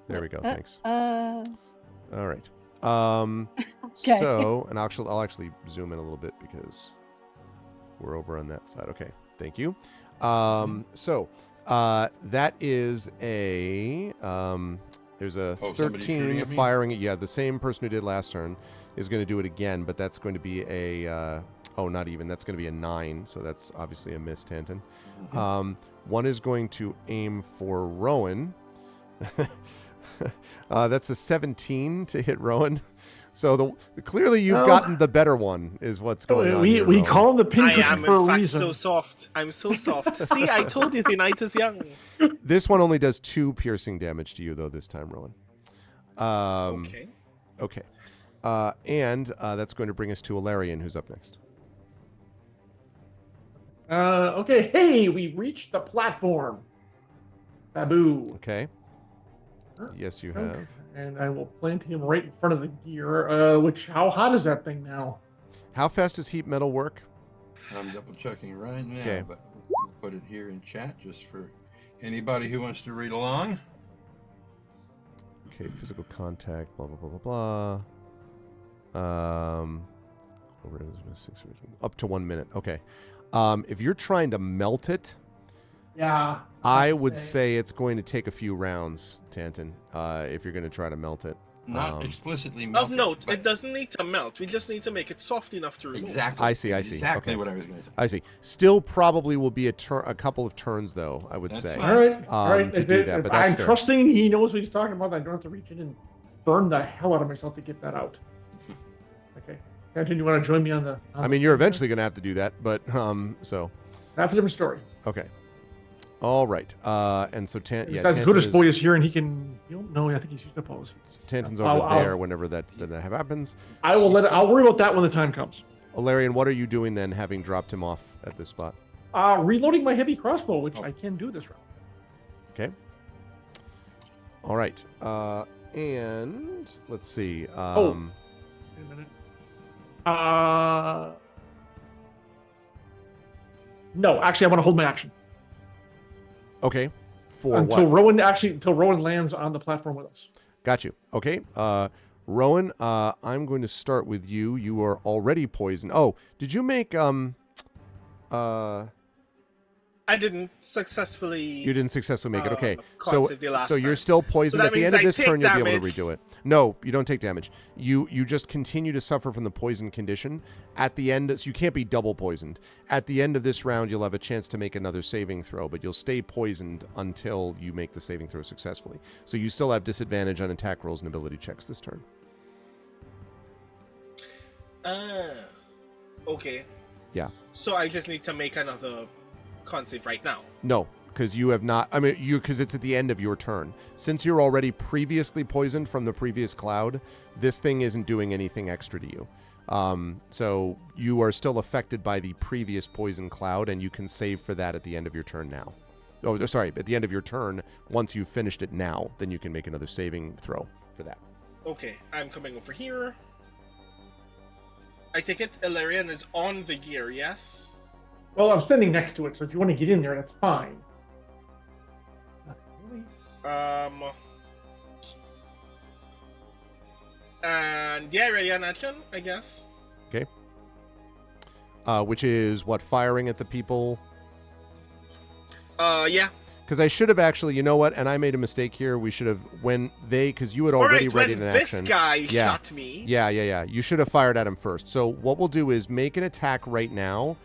[SPEAKER 2] There we go. Thanks.
[SPEAKER 7] All
[SPEAKER 2] right.
[SPEAKER 7] Okay.
[SPEAKER 2] So, and I'll actually zoom in a little bit because we're over on that side. Okay. Thank you. So, that is a... there's a
[SPEAKER 4] somebody shooting
[SPEAKER 2] 13
[SPEAKER 4] at me?
[SPEAKER 2] firing. Yeah, the same person who did last turn is going to do it again, but that's going to be a... not even. That's going to be a 9, so that's obviously a miss, Tanton. One is going to aim for Rowan. That's a 17 to hit Rowan. So clearly you've gotten the better one, is what's going on here,
[SPEAKER 3] We
[SPEAKER 2] Rowan.
[SPEAKER 3] call him the
[SPEAKER 6] I
[SPEAKER 3] pinprick
[SPEAKER 6] am
[SPEAKER 3] for a
[SPEAKER 6] in fact
[SPEAKER 3] reason.
[SPEAKER 6] so soft. I'm so soft. See, I told you the night is young.
[SPEAKER 2] This one only does 2 piercing damage to you, though, this time, Rowan.
[SPEAKER 6] Okay.
[SPEAKER 2] Okay. And that's going to bring us to Alarian, who's up next.
[SPEAKER 3] Okay, hey, we reached the platform. Babu.
[SPEAKER 2] Okay. Yes, you have.
[SPEAKER 3] Okay. And I will plant him right in front of the gear. How hot is that thing now?
[SPEAKER 2] How fast does heat metal work?
[SPEAKER 4] I'm double checking right now,
[SPEAKER 2] Okay.
[SPEAKER 4] but we'll put it here in chat just for anybody who wants to read along.
[SPEAKER 2] Okay, physical contact, blah, blah, blah, blah, blah. Up to 1 minute. Okay. If you're trying to melt it,
[SPEAKER 3] Yeah.
[SPEAKER 2] I would say it's going to take a few rounds, Tanton, if you're going to try to melt it.
[SPEAKER 4] Not explicitly
[SPEAKER 6] Of
[SPEAKER 4] melted.
[SPEAKER 6] note,
[SPEAKER 4] but
[SPEAKER 6] it doesn't need to melt. We just need to make it soft enough to remove.
[SPEAKER 4] Exactly.
[SPEAKER 2] I see.
[SPEAKER 4] Exactly
[SPEAKER 2] Okay.
[SPEAKER 4] what I was going to say.
[SPEAKER 2] I see. Still probably will be a couple of turns, though, I would
[SPEAKER 4] That's
[SPEAKER 2] say.
[SPEAKER 4] fine.
[SPEAKER 3] All right.
[SPEAKER 2] To do that, but that's
[SPEAKER 3] I'm
[SPEAKER 2] fair.
[SPEAKER 3] trusting he knows what he's talking about. I don't have to reach in and burn the hell out of myself to get that out. Okay. Anton, you want to join me on the...
[SPEAKER 2] I mean, you're eventually going to have to do that, but, so,
[SPEAKER 3] That's a different story.
[SPEAKER 2] okay. All right. And so,
[SPEAKER 3] That's
[SPEAKER 2] Tanton
[SPEAKER 3] good as
[SPEAKER 2] is-
[SPEAKER 3] boy is here, and he can... No, I think he's used opposed.
[SPEAKER 2] Tanton's
[SPEAKER 3] I'll-
[SPEAKER 2] over
[SPEAKER 3] I'll-
[SPEAKER 2] there whenever that happens.
[SPEAKER 3] I'll worry about that when the time comes.
[SPEAKER 2] Alarian, what are you doing then, having dropped him off at this spot?
[SPEAKER 3] Reloading my heavy crossbow, which I can do this round.
[SPEAKER 2] Okay. All right. And let's see.
[SPEAKER 3] Wait a minute. No, actually, I want to hold my action
[SPEAKER 2] Okay. For
[SPEAKER 3] until
[SPEAKER 2] what?
[SPEAKER 3] Rowan lands on the platform with us.
[SPEAKER 2] Got you. Okay. Rowan, I'm going to start with you. You are already poisoned. Oh, did you make
[SPEAKER 6] I didn't successfully.
[SPEAKER 2] You didn't successfully make it. Okay.
[SPEAKER 6] can't save the last
[SPEAKER 2] So you're
[SPEAKER 6] time.
[SPEAKER 2] still poisoned.
[SPEAKER 6] that
[SPEAKER 2] At the
[SPEAKER 6] means
[SPEAKER 2] end of
[SPEAKER 6] I
[SPEAKER 2] this
[SPEAKER 6] take
[SPEAKER 2] turn, you'll be able
[SPEAKER 6] damage.
[SPEAKER 2] to redo it. No, you don't take damage. You just continue to suffer from the poison condition. At the end, so you can't be double poisoned. At the end of this round, you'll have a chance to make another saving throw, but you'll stay poisoned until you make the saving throw successfully. So you still have disadvantage on attack rolls and ability checks this turn.
[SPEAKER 6] Okay.
[SPEAKER 2] Yeah.
[SPEAKER 6] So I just need to make another con save right now.
[SPEAKER 2] No, because you have not. I mean, because it's at the end of your turn. Since you're already previously poisoned from the previous cloud, this thing isn't doing anything extra to you. So you are still affected by the previous poison cloud, and you can save for that at the end of your turn now. Oh, sorry, at the end of your turn, once you've finished it now, then you can make another saving throw for that.
[SPEAKER 6] Okay, I'm coming over here. I take it Ilarion is on the gear, yes?
[SPEAKER 3] Well, I'm standing next to it, so if you want to get in there, that's fine.
[SPEAKER 6] And yeah, ready on action, I guess.
[SPEAKER 2] Okay. Which is what, firing at the people?
[SPEAKER 6] Yeah.
[SPEAKER 2] Because I should have actually, you know what? And I made a mistake here. We should have, because you had already readied an action.
[SPEAKER 6] This guy shot me.
[SPEAKER 2] Yeah. You should have fired at him first. So what we'll do is make an attack right now,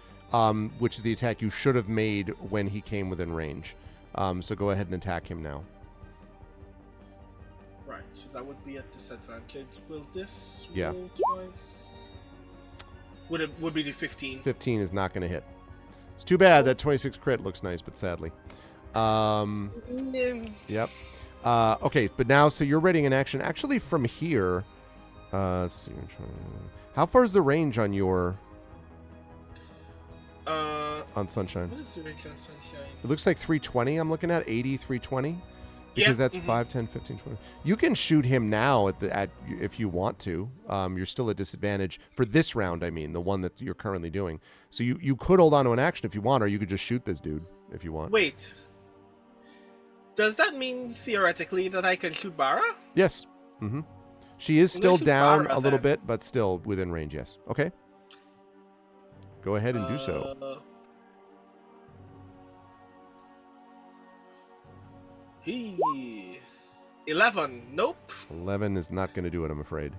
[SPEAKER 2] which is the attack you should have made when he came within range. So go ahead and attack him now.
[SPEAKER 6] Right, so that would be at disadvantage. Will this
[SPEAKER 2] Yeah.
[SPEAKER 6] roll twice? Would be the 15.
[SPEAKER 2] 15 is not going to hit. It's too bad. That 26 crit looks nice, but sadly. Yep. Okay, but now, so you're readying an action. Actually, from here, let's see. How far is the range on your... on Sunshine?
[SPEAKER 6] What is the range on Sunshine?
[SPEAKER 2] It looks like 320 I'm looking at. 80, 320. Because that's 5, 10, 15, 20. You can shoot him now if you want to. You're still at disadvantage for this round, I mean, the one that you're currently doing. So you could hold on to an action if you want, or you could just shoot this dude if you want.
[SPEAKER 6] Wait. Does that mean, theoretically, that I can shoot Bara?
[SPEAKER 2] Yes. Mm-hmm. She is still down
[SPEAKER 6] Bara,
[SPEAKER 2] a little
[SPEAKER 6] then.
[SPEAKER 2] bit, but still within range, yes. Okay. Go ahead and do so.
[SPEAKER 6] He 11. Nope.
[SPEAKER 2] 11 is not going to do it, I'm afraid.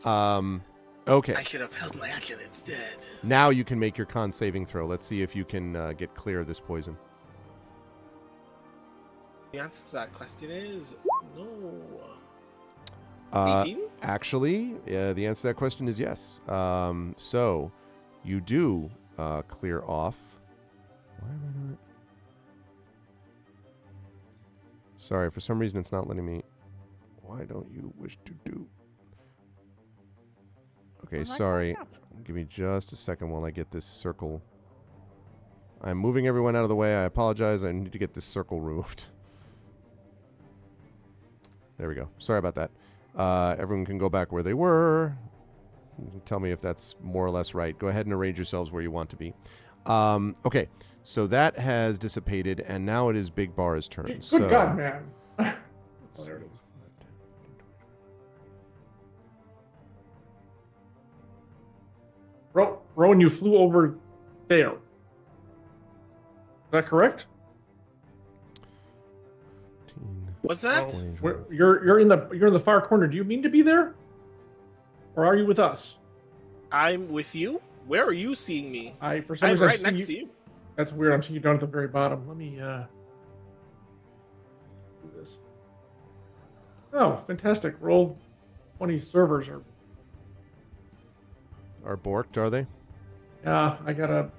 [SPEAKER 2] Okay.
[SPEAKER 6] I should have held my action instead.
[SPEAKER 2] Now you can make your con saving throw. Let's see if you can get clear of this poison.
[SPEAKER 6] The answer to that question is no. 18?
[SPEAKER 2] Actually, the answer to that question is yes. So you do clear off. Why am I not? Sorry, for some reason it's not letting me. Why don't you wish to do? Okay, sorry. Give me just a second while I get this circle. I'm moving everyone out of the way. I apologize. I need to get this circle removed. There we go. Sorry about that. Everyone can go back where they were. Tell me if that's more or less right. Go ahead and arrange yourselves where you want to be. Okay, so that has dissipated, and now it is Big Bar's turn.
[SPEAKER 3] Good God, man.
[SPEAKER 2] Let's see.
[SPEAKER 3] Rowan, you flew over there. Is that correct?
[SPEAKER 6] What's that?
[SPEAKER 3] You're in the far corner. Do you mean to be there, or are you with us?
[SPEAKER 6] I'm with you. Where are you seeing me?
[SPEAKER 3] For some
[SPEAKER 6] I'm
[SPEAKER 3] reason,
[SPEAKER 6] right next to you.
[SPEAKER 3] That's weird. I'm seeing you down at the very bottom. Let me do this. Oh, fantastic! Roll 20 servers
[SPEAKER 2] Are borked, are they?
[SPEAKER 3] Yeah, gonna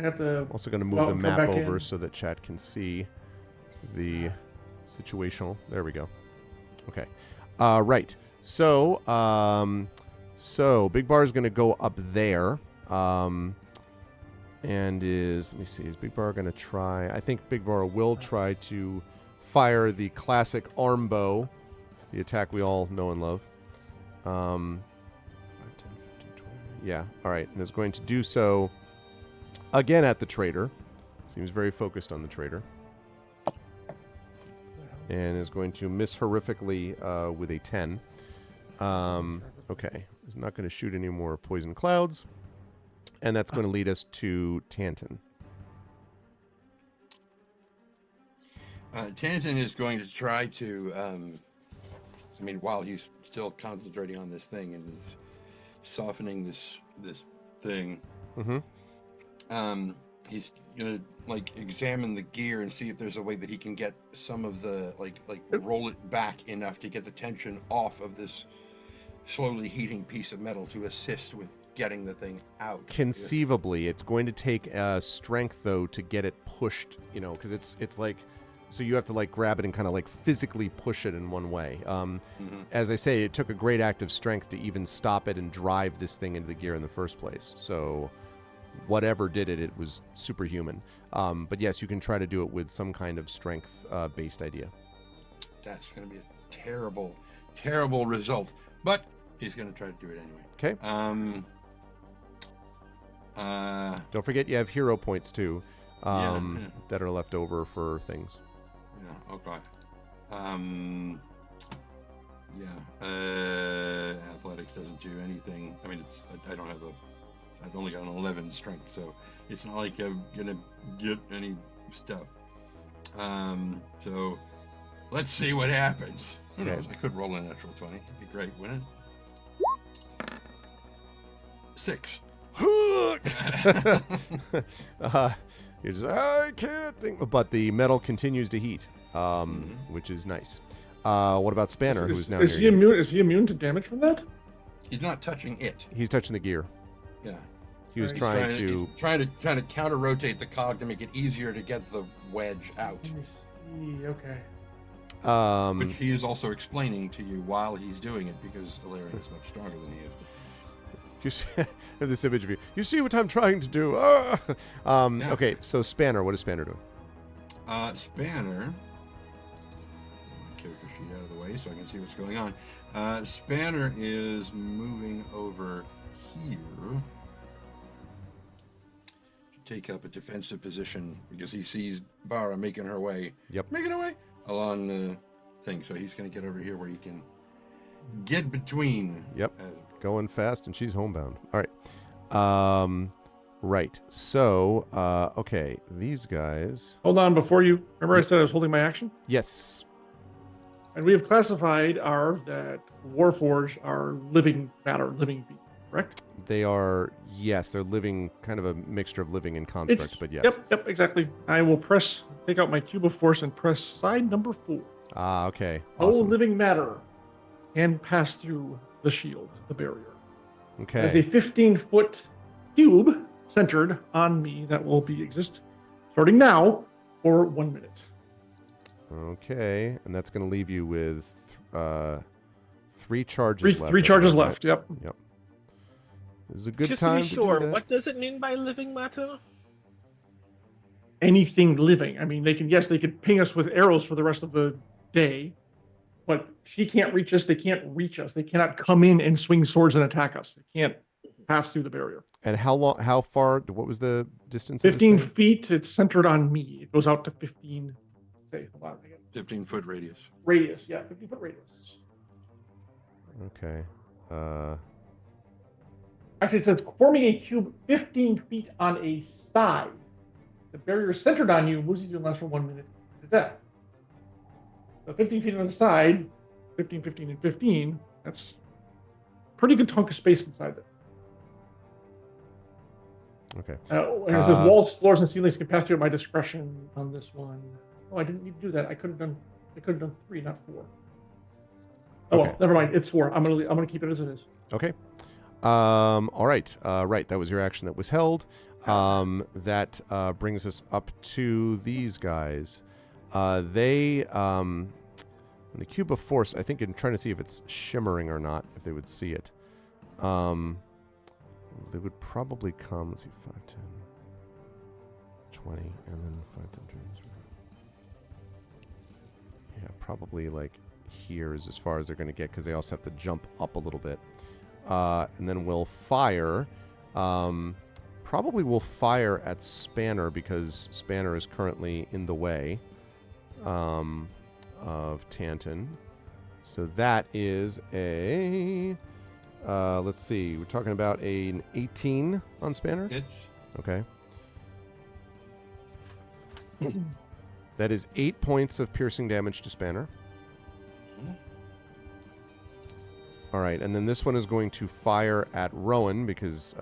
[SPEAKER 3] have to.
[SPEAKER 2] Also going to move the map over so that chat can see the situational. There we go. Okay. Right. So, Big Bar is going to go up there. And let me see, is Big Bar going to try? I think Big Bar will try to fire the classic arm bow, the attack we all know and love. 5, 10, 15, 20. Yeah, all right. And is going to do so again at the traitor. Seems very focused on the traitor. And is going to miss horrifically with a 10. Okay. He's not going to shoot any more poison clouds. And that's going to lead us to Tanton.
[SPEAKER 4] Tanton is going to try to, while he's still concentrating on this thing and is softening this thing, he's going to, examine the gear and see if there's a way that he can get some of the, roll it back enough to get the tension off of this slowly heating piece of metal to assist with getting the thing out.
[SPEAKER 2] Conceivably, it's going to take strength, though, to get it pushed, because it's like So you have to like grab it and kind of like physically push it in one way. As I say, it took a great act of strength to even stop it and drive this thing into the gear in the first place. So whatever did it, it was superhuman. But yes, you can try to do it with some kind of strength-based idea.
[SPEAKER 4] That's going to be a terrible, terrible result. But he's going to try to do it anyway.
[SPEAKER 2] Okay. Don't forget you have hero points too, that are left over for things.
[SPEAKER 4] Yeah. Okay. Athletics doesn't do anything. I mean, I've only got an 11 strength, so it's not like I'm gonna get any stuff. So let's see what happens. Who knows? I could roll a natural 20. It'd be great, wouldn't it? 6.
[SPEAKER 2] You're just, I can't think. But the metal continues to heat, which is nice. What about Spanner, who is now
[SPEAKER 3] is
[SPEAKER 2] near
[SPEAKER 3] he
[SPEAKER 2] you?
[SPEAKER 3] immune? Is he immune to damage from that?
[SPEAKER 4] He's not touching it.
[SPEAKER 2] He's touching the gear.
[SPEAKER 4] Yeah.
[SPEAKER 2] He was
[SPEAKER 4] He's
[SPEAKER 2] trying to
[SPEAKER 4] counter rotate the cog to make it easier to get the wedge out.
[SPEAKER 3] Let me see. Okay.
[SPEAKER 4] Which he is also explaining to you while he's doing it, because Eberron is much stronger than he is.
[SPEAKER 2] You see, this image of you. You see what I'm trying to do. Okay, so Spanner. What is Spanner doing?
[SPEAKER 4] Spanner. My character sheet out of the way so I can see what's going on. Spanner is moving over here to take up a defensive position because he sees Bara making her way.
[SPEAKER 2] Yep.
[SPEAKER 4] Making her way along the thing. So he's going to get over here where he can get between.
[SPEAKER 2] Yep. Going fast, and she's homebound. All right. Right. So, okay, these guys.
[SPEAKER 3] Hold on, before you remember, I said I was holding my action,
[SPEAKER 2] Yes.
[SPEAKER 3] and we have classified that Warforged are living matter, living being, correct?
[SPEAKER 2] They are, yes, they're living, kind of a mixture of living and constructs, but yes.
[SPEAKER 3] Yep, exactly. I will take out my cube of force and press side number 4.
[SPEAKER 2] Ah, okay.
[SPEAKER 3] No
[SPEAKER 2] Awesome.
[SPEAKER 3] living matter can pass through the shield, the barrier.
[SPEAKER 2] Okay.
[SPEAKER 3] There's a 15-foot cube centered on me that will exist starting now for 1 minute.
[SPEAKER 2] Okay, and that's going to leave you with 3 charges left.
[SPEAKER 3] 3 charges left, yep.
[SPEAKER 2] Yep. This is a good
[SPEAKER 6] Just
[SPEAKER 2] time
[SPEAKER 6] to be sure,
[SPEAKER 2] do that.
[SPEAKER 6] what does it mean by living matter?
[SPEAKER 3] Anything living. I mean, they could ping us with arrows for the rest of the day, but she can't reach us. They can't reach us. They cannot come in and swing swords and attack us. They can't pass through the barrier.
[SPEAKER 2] And how far, what was the distance? of this
[SPEAKER 3] 15
[SPEAKER 2] thing?
[SPEAKER 3] feet. It's centered on me. It goes out to 15. Hold on again.
[SPEAKER 4] 15-foot radius.
[SPEAKER 3] Radius, yeah, 15-foot radius.
[SPEAKER 2] Okay.
[SPEAKER 3] Actually, it says forming a cube 15 feet on a side. The barrier centered on you moves you to last for 1 minute to death. So 15 feet on the side, 15, 15, and 15. That's pretty good chunk of space inside there.
[SPEAKER 2] Okay.
[SPEAKER 3] And it says walls, floors, and ceilings can pass through at my discretion on this one. Oh, I didn't need to do that. I could have done 3, not 4. Oh,
[SPEAKER 2] Okay.
[SPEAKER 3] well, never mind. It's 4. I'm gonna keep it as it is.
[SPEAKER 2] Okay. All right. Right. That was your action that was held. That brings us up to these guys. They, the cube of force, I think in trying to see if it's shimmering or not, if they would see it. They would probably come, let's see, 5, 10, 20, and then 5, 10, 20. Yeah, probably like here is as far as they're going to get because they also have to jump up a little bit. And then we'll fire. Probably we'll fire at Spanner because Spanner is currently in the way of Tanton. So that is a... let's see. We're talking about an 18 on Spanner?
[SPEAKER 4] Hits.
[SPEAKER 2] Okay. That is 8 points of piercing damage to Spanner. All right, and then this one is going to fire at Rowan because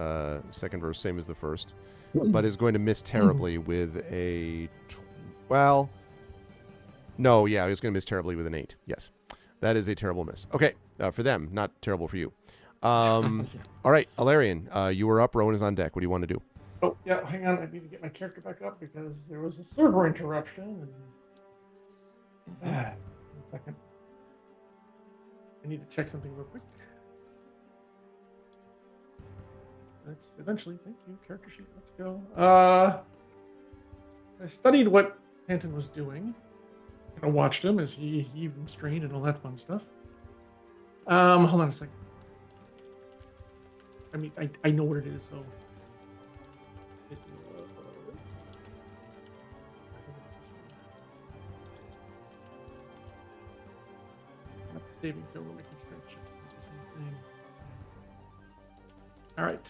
[SPEAKER 2] second verse, same as the first, but is going to miss terribly with a... well, no, yeah, he's going to miss terribly with an 8. Yes, that is a terrible miss. Okay, for them, not terrible for you. All right, Alarian, you are up. Rowan is on deck. What do you want to do?
[SPEAKER 3] Oh, yeah, hang on. I need to get my character back up because there was a server interruption. And 1 second. I need to check something real quick. Let's eventually. Thank you. Character sheet. Let's go. I studied what Panton was doing. I watched him as he heaved and strained and all that fun stuff. Hold on a second. I mean, I know what it is, so. It was... Not the saving throw, we're making strength check. It's the same thing. All right.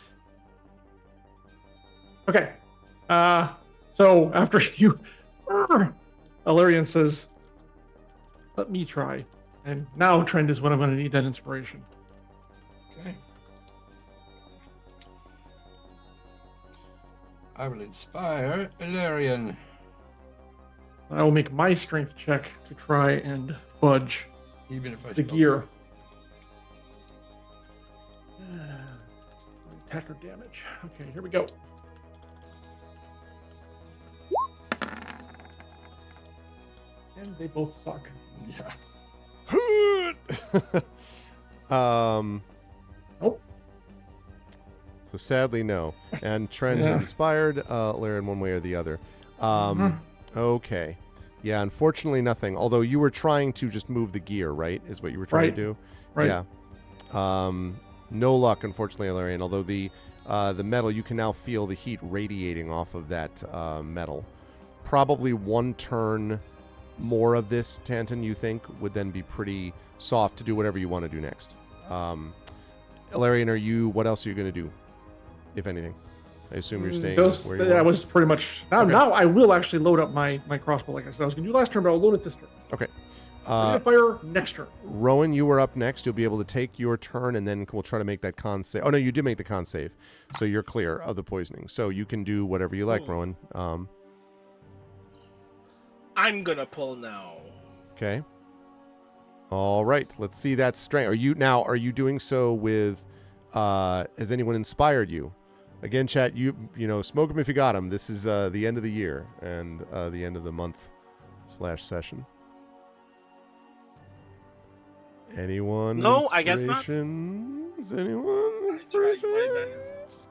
[SPEAKER 3] Okay. So after you, Alarian says, "Let me try." And now Trend is when I'm going to need that inspiration.
[SPEAKER 4] Okay. I will inspire Ilarion.
[SPEAKER 3] I will make my strength check to try and budge
[SPEAKER 4] Even if I
[SPEAKER 3] the
[SPEAKER 4] spell
[SPEAKER 3] gear. Attacker damage. Okay, here we go. And they both suck.
[SPEAKER 4] Yeah.
[SPEAKER 3] Nope.
[SPEAKER 2] So sadly, no. And Trent
[SPEAKER 3] Yeah.
[SPEAKER 2] inspired Laren one way or the other. Okay. Yeah, unfortunately, nothing. Although you were trying to just move the gear, right? Is what you were trying
[SPEAKER 3] Right.
[SPEAKER 2] to do?
[SPEAKER 3] Right.
[SPEAKER 2] Yeah. No luck, unfortunately, Larian. Although the metal, you can now feel the heat radiating off of that metal. Probably one turn more of this, Tanton, you think, would then be pretty soft to do whatever you want to do next. Ilarion, what else are you going to do, if anything? I assume you're staying where you
[SPEAKER 3] That
[SPEAKER 2] are.
[SPEAKER 3] was pretty much... Now,
[SPEAKER 2] Okay.
[SPEAKER 3] now I will actually load up my crossbow like I said I was going to do last turn, but I'll load it this turn.
[SPEAKER 2] Okay.
[SPEAKER 3] I'm going to fire next turn.
[SPEAKER 2] Rowan, you were up next. You'll be able to take your turn, and then we'll try to make that con save. Oh, no, you did make the con save, so you're clear of the poisoning. So you can do whatever you like, Rowan.
[SPEAKER 6] I'm gonna pull now.
[SPEAKER 2] Okay. All right. Let's see that strength. Are you doing so with? Has anyone inspired you? Again, chat. You know, smoke them if you got them. This is the end of the year and the end of the month / session. Anyone?
[SPEAKER 6] No, I guess not.
[SPEAKER 2] Inspirations? Anyone?
[SPEAKER 6] Tried my
[SPEAKER 2] Inspirations?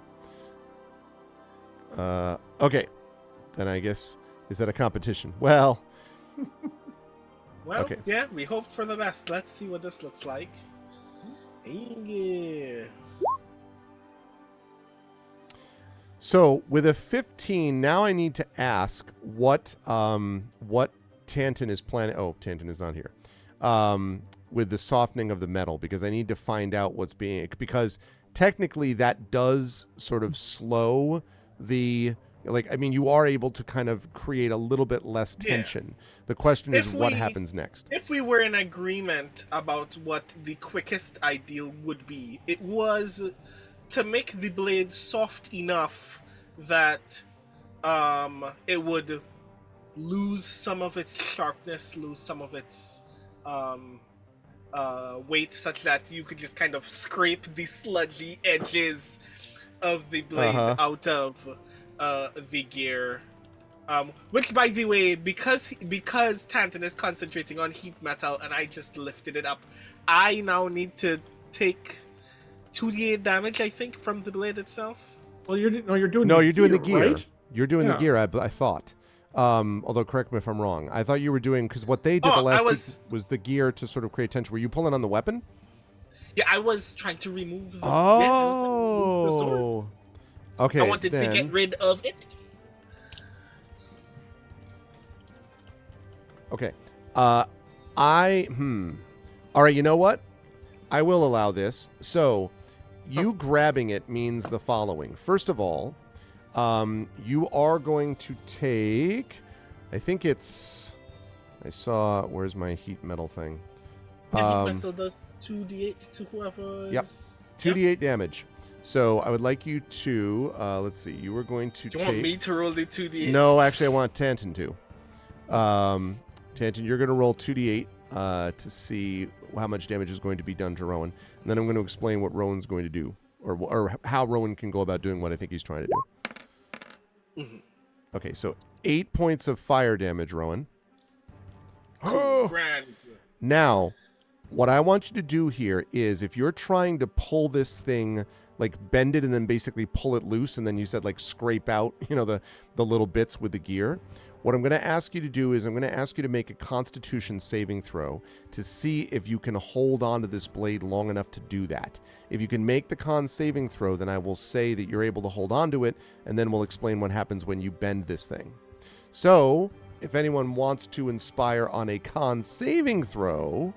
[SPEAKER 2] Okay. Then I guess, is that a competition? Well.
[SPEAKER 6] Well,
[SPEAKER 2] Okay.
[SPEAKER 6] yeah, we hoped for the best. Let's see what this looks like. Yeah.
[SPEAKER 2] So with a 15, now I need to ask what Tanton is planning. Oh, Tanton is not here. With the softening of the metal, because I need to find out what's being, because technically that does sort of slow the, like, I mean, you are able to kind of create a little bit less tension. Yeah. The question is what happens next.
[SPEAKER 6] If we were in agreement about what the quickest ideal would be, it was to make the blade soft enough that it would lose some of its sharpness, lose some of its weight, such that you could just kind of scrape the sludgy edges of the blade out of the gear. Which, by the way, because Tanton is concentrating on heat metal and I just lifted it up, I now need to take 2d8 damage, I think, from the blade itself.
[SPEAKER 3] Well, you're doing
[SPEAKER 2] the gear.
[SPEAKER 3] Right?
[SPEAKER 2] You're doing the gear, I thought. Although, correct me if I'm wrong. I thought you were doing, because what they did the last was the gear to sort of create tension. Were you pulling on the weapon?
[SPEAKER 6] Yeah, I was trying to remove the, the sword.
[SPEAKER 2] Okay.
[SPEAKER 6] I wanted to get rid of it.
[SPEAKER 2] Okay. All right, you know what? I will allow this. So, you grabbing it means the following. First of all, you are going to take, I think it's, where's my heat metal thing?
[SPEAKER 6] Yeah, heat metal does 2d8 to whoever is...
[SPEAKER 2] Yep, 2d8 damage. So I would like you to, let's see, you were going to
[SPEAKER 6] Do you want me to roll the 2d8?
[SPEAKER 2] No, actually I want Tanton to. Tanton, you're going to roll 2d8 to see how much damage is going to be done to Rowan. And then I'm going to explain what Rowan's going to do, or how Rowan can go about doing what I think he's trying to do.
[SPEAKER 6] Mm-hmm.
[SPEAKER 2] Okay, so 8 points of fire damage, Rowan.
[SPEAKER 6] Grand.
[SPEAKER 2] Now, what I want you to do here is if you're trying to pull this thing, like bend it and then basically pull it loose, and then you said like scrape out, the little bits with the gear. What I'm going to ask you to do is I'm going to ask you to make a Constitution saving throw to see if you can hold on to this blade long enough to do that. If you can make the con saving throw, then I will say that you're able to hold on to it, and then we'll explain what happens when you bend this thing. So, if anyone wants to inspire on a con saving throw,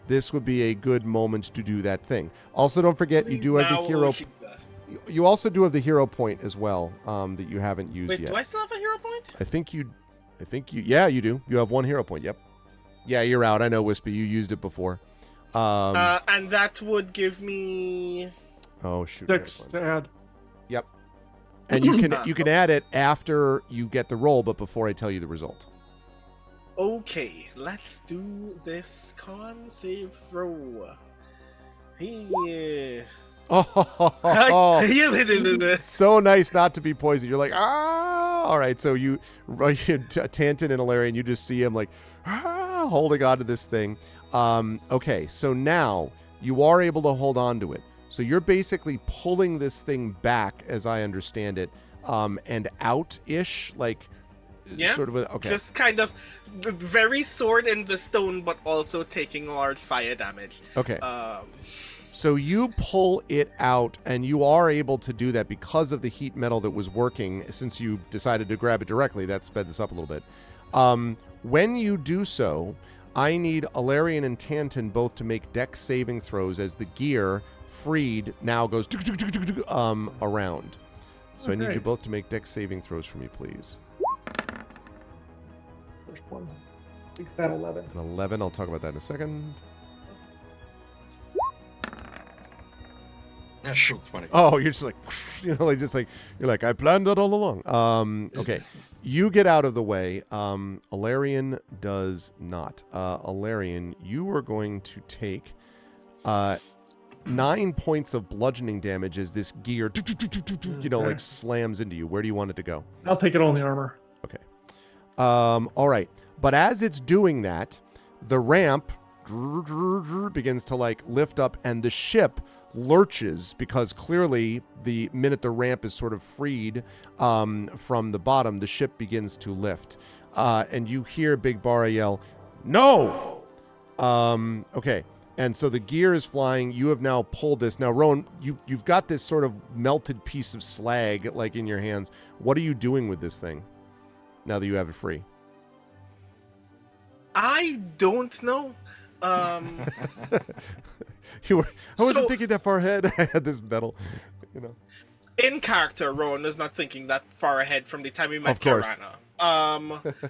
[SPEAKER 2] this would be a good moment to do that thing. Also, don't forget, you do have the hero. You also do have the hero point as well that you haven't used yet.
[SPEAKER 6] Do I still have a hero point?
[SPEAKER 2] I think you. Yeah, you do. You have one hero point. Yep. Yeah, you're out. I know, Wispy. You used it before.
[SPEAKER 6] And that would give me.
[SPEAKER 2] Oh shoot.
[SPEAKER 3] 6 to add.
[SPEAKER 2] Yep. And you can add it after you get the roll, but before I tell you the result.
[SPEAKER 6] Okay, let's do this con save throw. Hey.
[SPEAKER 2] Oh, so nice not to be poisoned. You're like, ah. All right, so Tantin and Alarian, you just see him like, holding on to this thing. Okay, so now you are able to hold on to it. So you're basically pulling this thing back, as I understand it, and out-ish, like, sort of. Okay.
[SPEAKER 6] Just kind of very sword in the stone, but also taking large fire damage.
[SPEAKER 2] Okay. So you pull it out, and you are able to do that because of the heat metal that was working. Since you decided to grab it directly, that sped this up a little bit. When you do so, I need Alarian and Tantin both to make dex saving throws as the gear freed now goes around. So I need you both to make dex saving throws for me, please.
[SPEAKER 3] First one. Big fat 11.
[SPEAKER 2] An 11. I'll talk about that in a second.
[SPEAKER 4] That's still 20.
[SPEAKER 2] Oh, you're just like, you're like, I planned that all along. Okay. You get out of the way. Alarian does not. Alarian, you are going to take 9 points of bludgeoning damage as this gear, like slams into you. Where do you want it to go?
[SPEAKER 3] I'll take it on the armor.
[SPEAKER 2] Okay. All right. But as it's doing that, the ramp begins to like lift up, and the ship lurches because clearly the minute the ramp is sort of freed from the bottom, the ship begins to lift. And you hear Big Bara yell, "No!" Okay. And so the gear is flying. You have now pulled this. Now, Rowan, you've got this sort of melted piece of slag like in your hands. What are you doing with this thing now that you have it free?
[SPEAKER 6] I don't know.
[SPEAKER 2] I wasn't thinking that far ahead. I had this metal,
[SPEAKER 6] In character, Rowan is not thinking that far ahead from the time we met
[SPEAKER 2] Of course.
[SPEAKER 6] Kirana.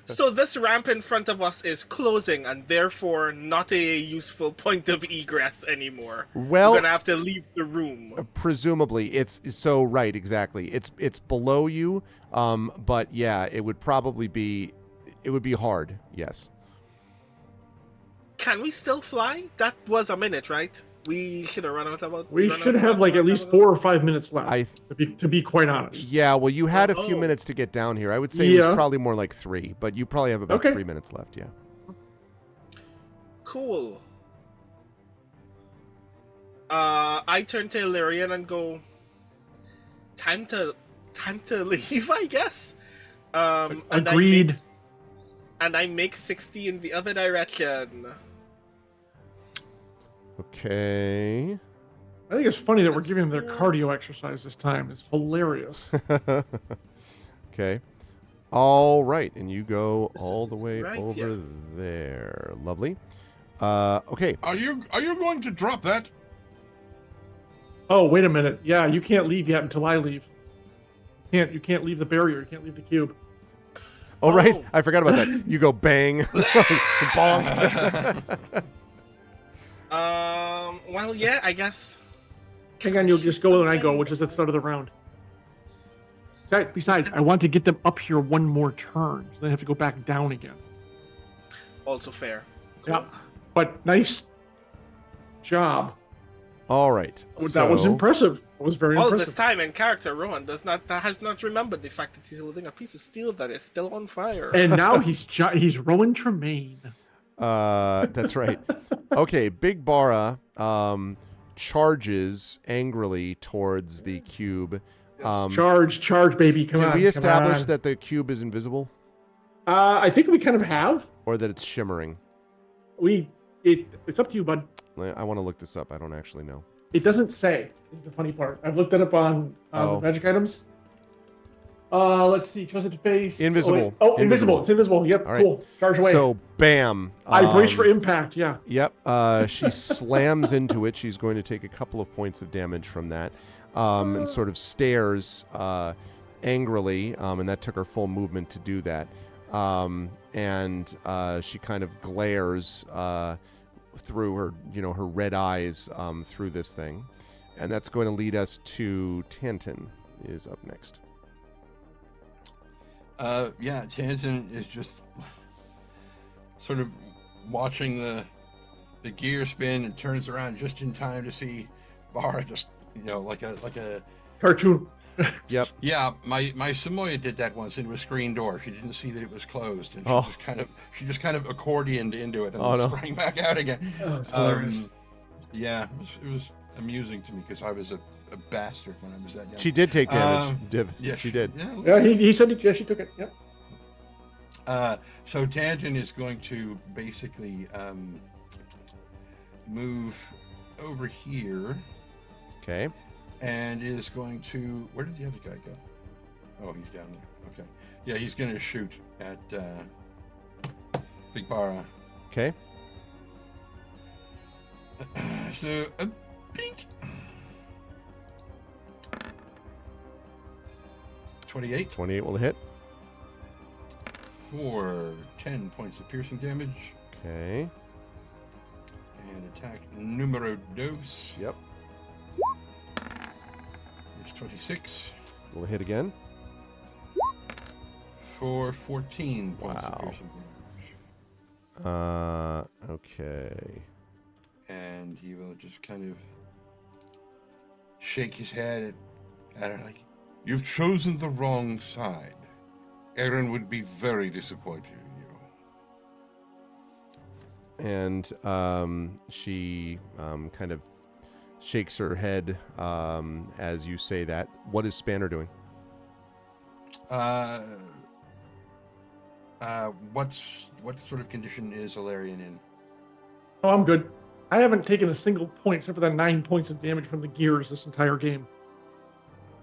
[SPEAKER 6] So this ramp in front of us is closing, and therefore not a useful point of egress anymore.
[SPEAKER 2] Well,
[SPEAKER 6] we're gonna have to leave the room.
[SPEAKER 2] Presumably, it's so right, exactly. It's below you, but yeah, it would be hard. Yes.
[SPEAKER 6] Can we still fly? That was a minute, right? We should have run out about.
[SPEAKER 3] We should have like at least 4 or 5 minutes left. To be quite honest.
[SPEAKER 2] Yeah, well, you had a few minutes to get down here. I would say it was probably more like 3, but you probably have about 3 minutes left. Yeah.
[SPEAKER 6] Cool. I turn to Illyrian and go, time to leave, I guess.
[SPEAKER 3] Agreed.
[SPEAKER 6] And I make 60 in the other direction.
[SPEAKER 2] Okay.
[SPEAKER 3] I think it's funny that we're giving them their cardio exercise this time. It's hilarious.
[SPEAKER 2] Okay. All right, and you go all the way over there. Lovely. Okay.
[SPEAKER 8] Are you going to drop that?
[SPEAKER 3] Oh, wait a minute. Yeah, you can't leave yet until I leave. You can't leave the barrier. You can't leave the cube.
[SPEAKER 2] Oh, right. I forgot about that. You go bang. Bonk.
[SPEAKER 6] Well, yeah, I guess.
[SPEAKER 3] Hang on, you'll just go when I go, which is at the start of the round. Besides, I want to get them up here one more turn, so they have to go back down again.
[SPEAKER 6] Also fair.
[SPEAKER 3] Cool. Yeah, but nice job.
[SPEAKER 2] All right.
[SPEAKER 3] That was impressive. It was very impressive.
[SPEAKER 6] All this time in character, Rowan has not remembered the fact that he's holding a piece of steel that is still on fire.
[SPEAKER 3] And now he's Rowan Tremaine.
[SPEAKER 2] That's right. Okay, Big Bara charges angrily towards the cube.
[SPEAKER 3] Charge, baby! Come
[SPEAKER 2] Did
[SPEAKER 3] on.
[SPEAKER 2] we establish
[SPEAKER 3] come on.
[SPEAKER 2] that the cube is invisible,
[SPEAKER 3] I think we kind of have.
[SPEAKER 2] or that it's shimmering?
[SPEAKER 3] It's up to you, bud.
[SPEAKER 2] I want to look this up. I don't actually know.
[SPEAKER 3] It doesn't say. Is the funny part. I've looked it up on the magic items. Let's see. Chosen face.
[SPEAKER 2] Invisible.
[SPEAKER 3] Invisible. It's invisible. Yep.
[SPEAKER 2] All right.
[SPEAKER 3] Cool. Charge away.
[SPEAKER 2] So, bam.
[SPEAKER 3] I brace for impact. Yeah.
[SPEAKER 2] Yep. She slams into it. She's going to take a couple of points of damage from that, and sort of stares angrily, and that took her full movement to do that. And she kind of glares through her, her red eyes through this thing, and that's going to lead us to Tanton is up next.
[SPEAKER 4] Yeah, Tanton is just sort of watching the gear spin and turns around just in time to see Bara just, like a
[SPEAKER 3] cartoon.
[SPEAKER 2] Yep.
[SPEAKER 4] Yeah, my Samoya did that once into a screen door. She didn't see that it was closed, and she just kind of accordioned into it and then sprang back out again. Yeah, it was amusing to me because I was a bastard when I was that young.
[SPEAKER 2] She did take damage.
[SPEAKER 4] Yeah,
[SPEAKER 2] she did.
[SPEAKER 3] Yeah, he said it. Yeah, she took it. Yep.
[SPEAKER 4] So Tanton is going to basically move over here.
[SPEAKER 2] Okay.
[SPEAKER 4] And is going to... Where did the other guy go? Oh, he's down there. Okay. Yeah, he's going to shoot at Big Bara.
[SPEAKER 2] Okay.
[SPEAKER 4] So, pink. 28.
[SPEAKER 2] 28 will hit.
[SPEAKER 4] For 10 points of piercing damage.
[SPEAKER 2] Okay.
[SPEAKER 4] And attack numero dos.
[SPEAKER 2] Yep.
[SPEAKER 4] It's 26.
[SPEAKER 2] Will hit again.
[SPEAKER 4] For 14 points of piercing
[SPEAKER 2] damage. Okay.
[SPEAKER 4] And he will just kind of shake his head at her like,
[SPEAKER 8] "You've chosen the wrong side. Aaron would be very disappointed in you."
[SPEAKER 2] And she kind of shakes her head as you say that. What is Spanner doing?
[SPEAKER 4] What sort of condition is Alarian in?
[SPEAKER 3] Oh, I'm good. I haven't taken a single point except for that 9 points of damage from the gears this entire game.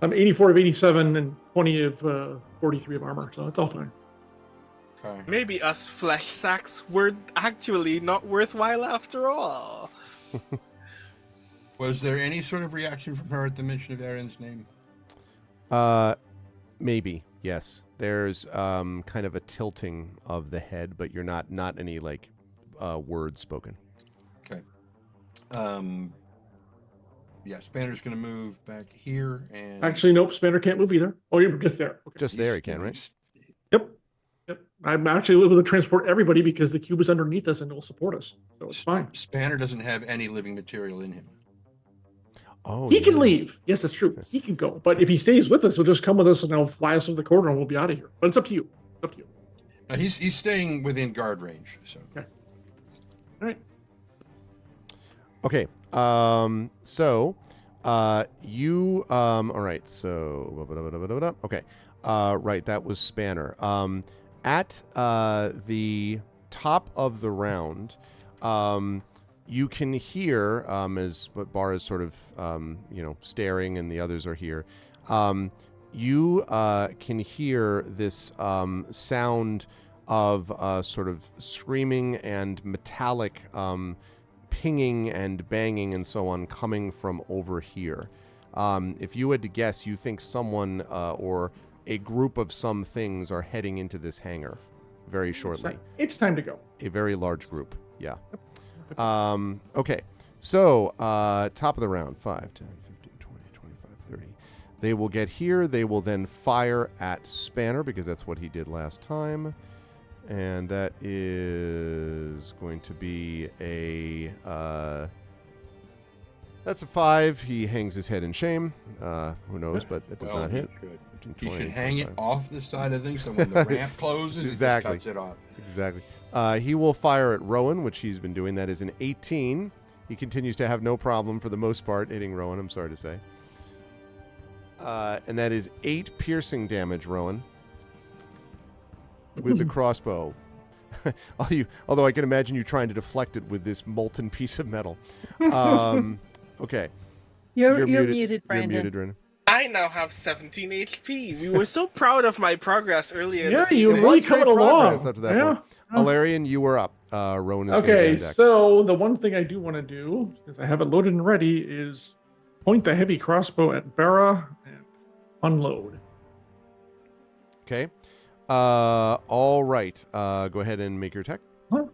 [SPEAKER 3] I'm 84 of 87 and 20 of 43 of armor, so it's all fine.
[SPEAKER 4] Okay.
[SPEAKER 6] Maybe us flesh sacks were actually not worthwhile after all.
[SPEAKER 4] Was there any sort of reaction from her at the mention of Aaron's name?
[SPEAKER 2] Maybe, yes. There's kind of a tilting of the head, but you're not any words spoken.
[SPEAKER 4] Okay. Yeah, Spanner's going to move back here and...
[SPEAKER 3] Actually, nope, Spanner can't move either. Oh, you're just there. Okay.
[SPEAKER 2] Just there he can, right?
[SPEAKER 3] Yep. I'm actually able to transport everybody because the cube is underneath us and it will support us. So it's fine.
[SPEAKER 4] Spanner doesn't have any living material in him.
[SPEAKER 2] Oh,
[SPEAKER 3] he can leave. Yes, that's true. He can go. But if he stays with us, he'll just come with us and he'll fly us through the corridor and we'll be out of here. But it's up to you. It's up to you.
[SPEAKER 4] He's staying within guard range. So.
[SPEAKER 3] Okay. All right.
[SPEAKER 2] Okay. So, you, all right. So, okay. Right. That was Spanner. At, the top of the round, you can hear, as Bar is sort of, staring and the others are here. You, can hear this, sound of, sort of screaming and metallic, pinging and banging and so on coming from over here. If you had to guess, you think someone or a group of some things are heading into this hangar very shortly.
[SPEAKER 3] It's time to go.
[SPEAKER 2] A very large group, yeah. Okay, so top of the round, 5, 10, 15, 20, 25, 30. They will get here. They will then fire at Spanner because that's what he did last time. And that is going to be a That's a 5. He hangs his head in shame. Who knows, but that does not hit.
[SPEAKER 4] He should hang it off the side of things so when the ramp closes,
[SPEAKER 2] Exactly.
[SPEAKER 4] it just cuts it off.
[SPEAKER 2] Exactly. He will fire at Rowan, which he's been doing. That is an 18. He continues to have no problem for the most part hitting Rowan, I'm sorry to say. And that is 8 piercing damage, Rowan, with the crossbow. Although I can imagine you trying to deflect it with this molten piece of metal. Okay.
[SPEAKER 7] You're muted, Brandon.
[SPEAKER 2] You're muted, Brandon.
[SPEAKER 6] I now have 17 HP. We were so proud of my progress earlier.
[SPEAKER 3] Yeah,
[SPEAKER 6] this
[SPEAKER 3] you're
[SPEAKER 6] evening.
[SPEAKER 3] really
[SPEAKER 2] That's great
[SPEAKER 3] coming along.
[SPEAKER 2] progress up to that point. Alarian, you were up. Rowan is going to
[SPEAKER 3] Okay,
[SPEAKER 2] be on deck.
[SPEAKER 3] so the one thing I do want to do, because I have it loaded and ready, is point the heavy crossbow at Bera and unload.
[SPEAKER 2] Okay. All right. Go ahead and make your attack.
[SPEAKER 3] Huh?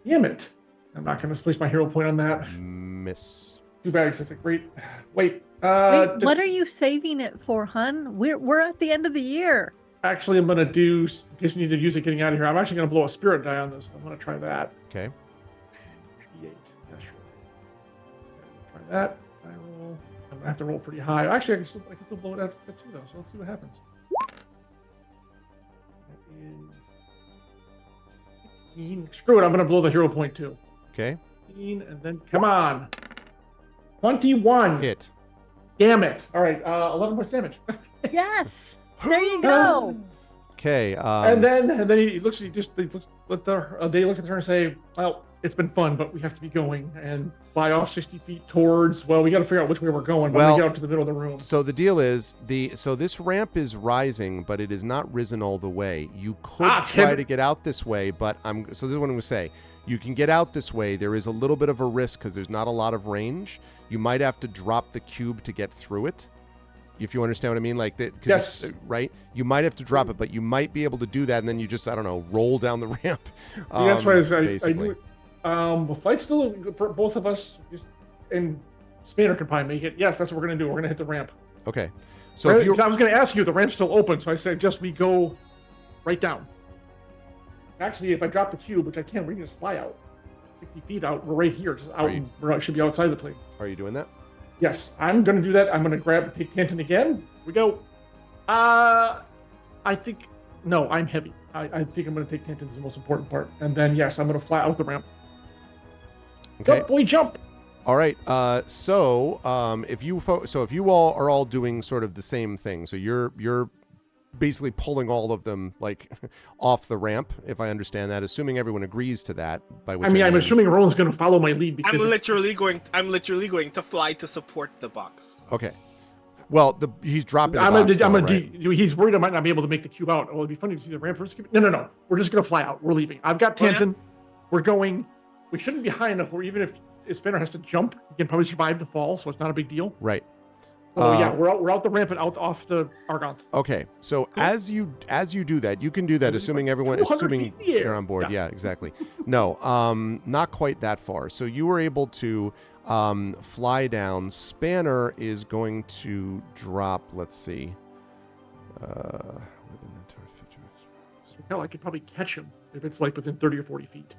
[SPEAKER 3] Damn it. I'm not going to place my hero point on that.
[SPEAKER 2] Miss.
[SPEAKER 3] Too bad, because that's a great... Wait.
[SPEAKER 7] Wait, what are you saving it for, hun? We're at the end of the year.
[SPEAKER 3] Actually, I'm going to do, in case we need to use it getting out of here, I'm actually going to blow a spirit die on this. I'm going to try that.
[SPEAKER 2] Okay.
[SPEAKER 3] 8. Yeah, sure. Try that. I'm going to have to roll pretty high. Actually, I can still blow it at 2, though, so let's see what happens. That is 16. Screw it, I'm going to blow the hero point, too.
[SPEAKER 2] Okay.
[SPEAKER 3] 16, and then, come on. 21.
[SPEAKER 2] Hit.
[SPEAKER 3] Damn it. All right, 11 points damage.
[SPEAKER 7] Yes. There you go.
[SPEAKER 2] Okay.
[SPEAKER 3] And then he looks they look at her and say, well, it's been fun, but we have to be going, and fly off 60 feet towards, well, we got to figure out which way we're going, but we get out to the middle of the room.
[SPEAKER 2] So the deal is, so this ramp is rising, but it is not risen all the way. You could try to get out this way, but so this is what I'm going to say. You can get out this way. There is a little bit of a risk because there's not a lot of range. You might have to drop the cube to get through it. If you understand what I mean,
[SPEAKER 3] yes,
[SPEAKER 2] right. You might have to drop it, but you might be able to do that, and then you just, I don't know, roll down the ramp.
[SPEAKER 3] That's right.
[SPEAKER 2] Basically.
[SPEAKER 3] The flight's still for both of us. And Spanner can probably make it. Yes, that's what we're gonna do. We're gonna hit the ramp.
[SPEAKER 2] Okay. So
[SPEAKER 3] I was gonna ask you, the ramp's still open, so I said we go right down. Actually, if I drop the cube, which I can, we can just fly out 60 feet out. We're right here, just out. We should be outside the plane.
[SPEAKER 2] Are you doing that?
[SPEAKER 3] Yes, I'm going to do that. I'm going to take Tanton again. We go. I think, no, I'm heavy. I think I'm going to take Tanton as the most important part. And then, yes, I'm going to fly out the ramp.
[SPEAKER 2] Okay.
[SPEAKER 3] Jump, boy, jump.
[SPEAKER 2] All right. So if you all are all doing sort of the same thing, so you're basically pulling all of them off the ramp, if I understand that, assuming everyone agrees to that. I'm
[SPEAKER 3] assuming Roland's going to follow my lead because
[SPEAKER 6] I'm literally going to fly to support the box.
[SPEAKER 2] Okay. Well, he's dropping the box.
[SPEAKER 3] He's worried I might not be able to make the cube out. Well, it'd be funny to see the ramp first. No. We're just going to fly out. We're leaving. I've got Tanton. Yeah. We're going. We shouldn't be high enough where even if Spinner has to jump, he can probably survive the fall, so it's not a big deal.
[SPEAKER 2] Right.
[SPEAKER 3] Oh yeah, we're out the ramp and out off the Argonne.
[SPEAKER 2] Okay, so as you do that, you can do that, assuming you're on board. Yeah, exactly. No, not quite that far. So you were able to fly down. Spanner is going to drop. Let's see.
[SPEAKER 3] Hell, I could probably catch him if it's within 30 or 40 feet.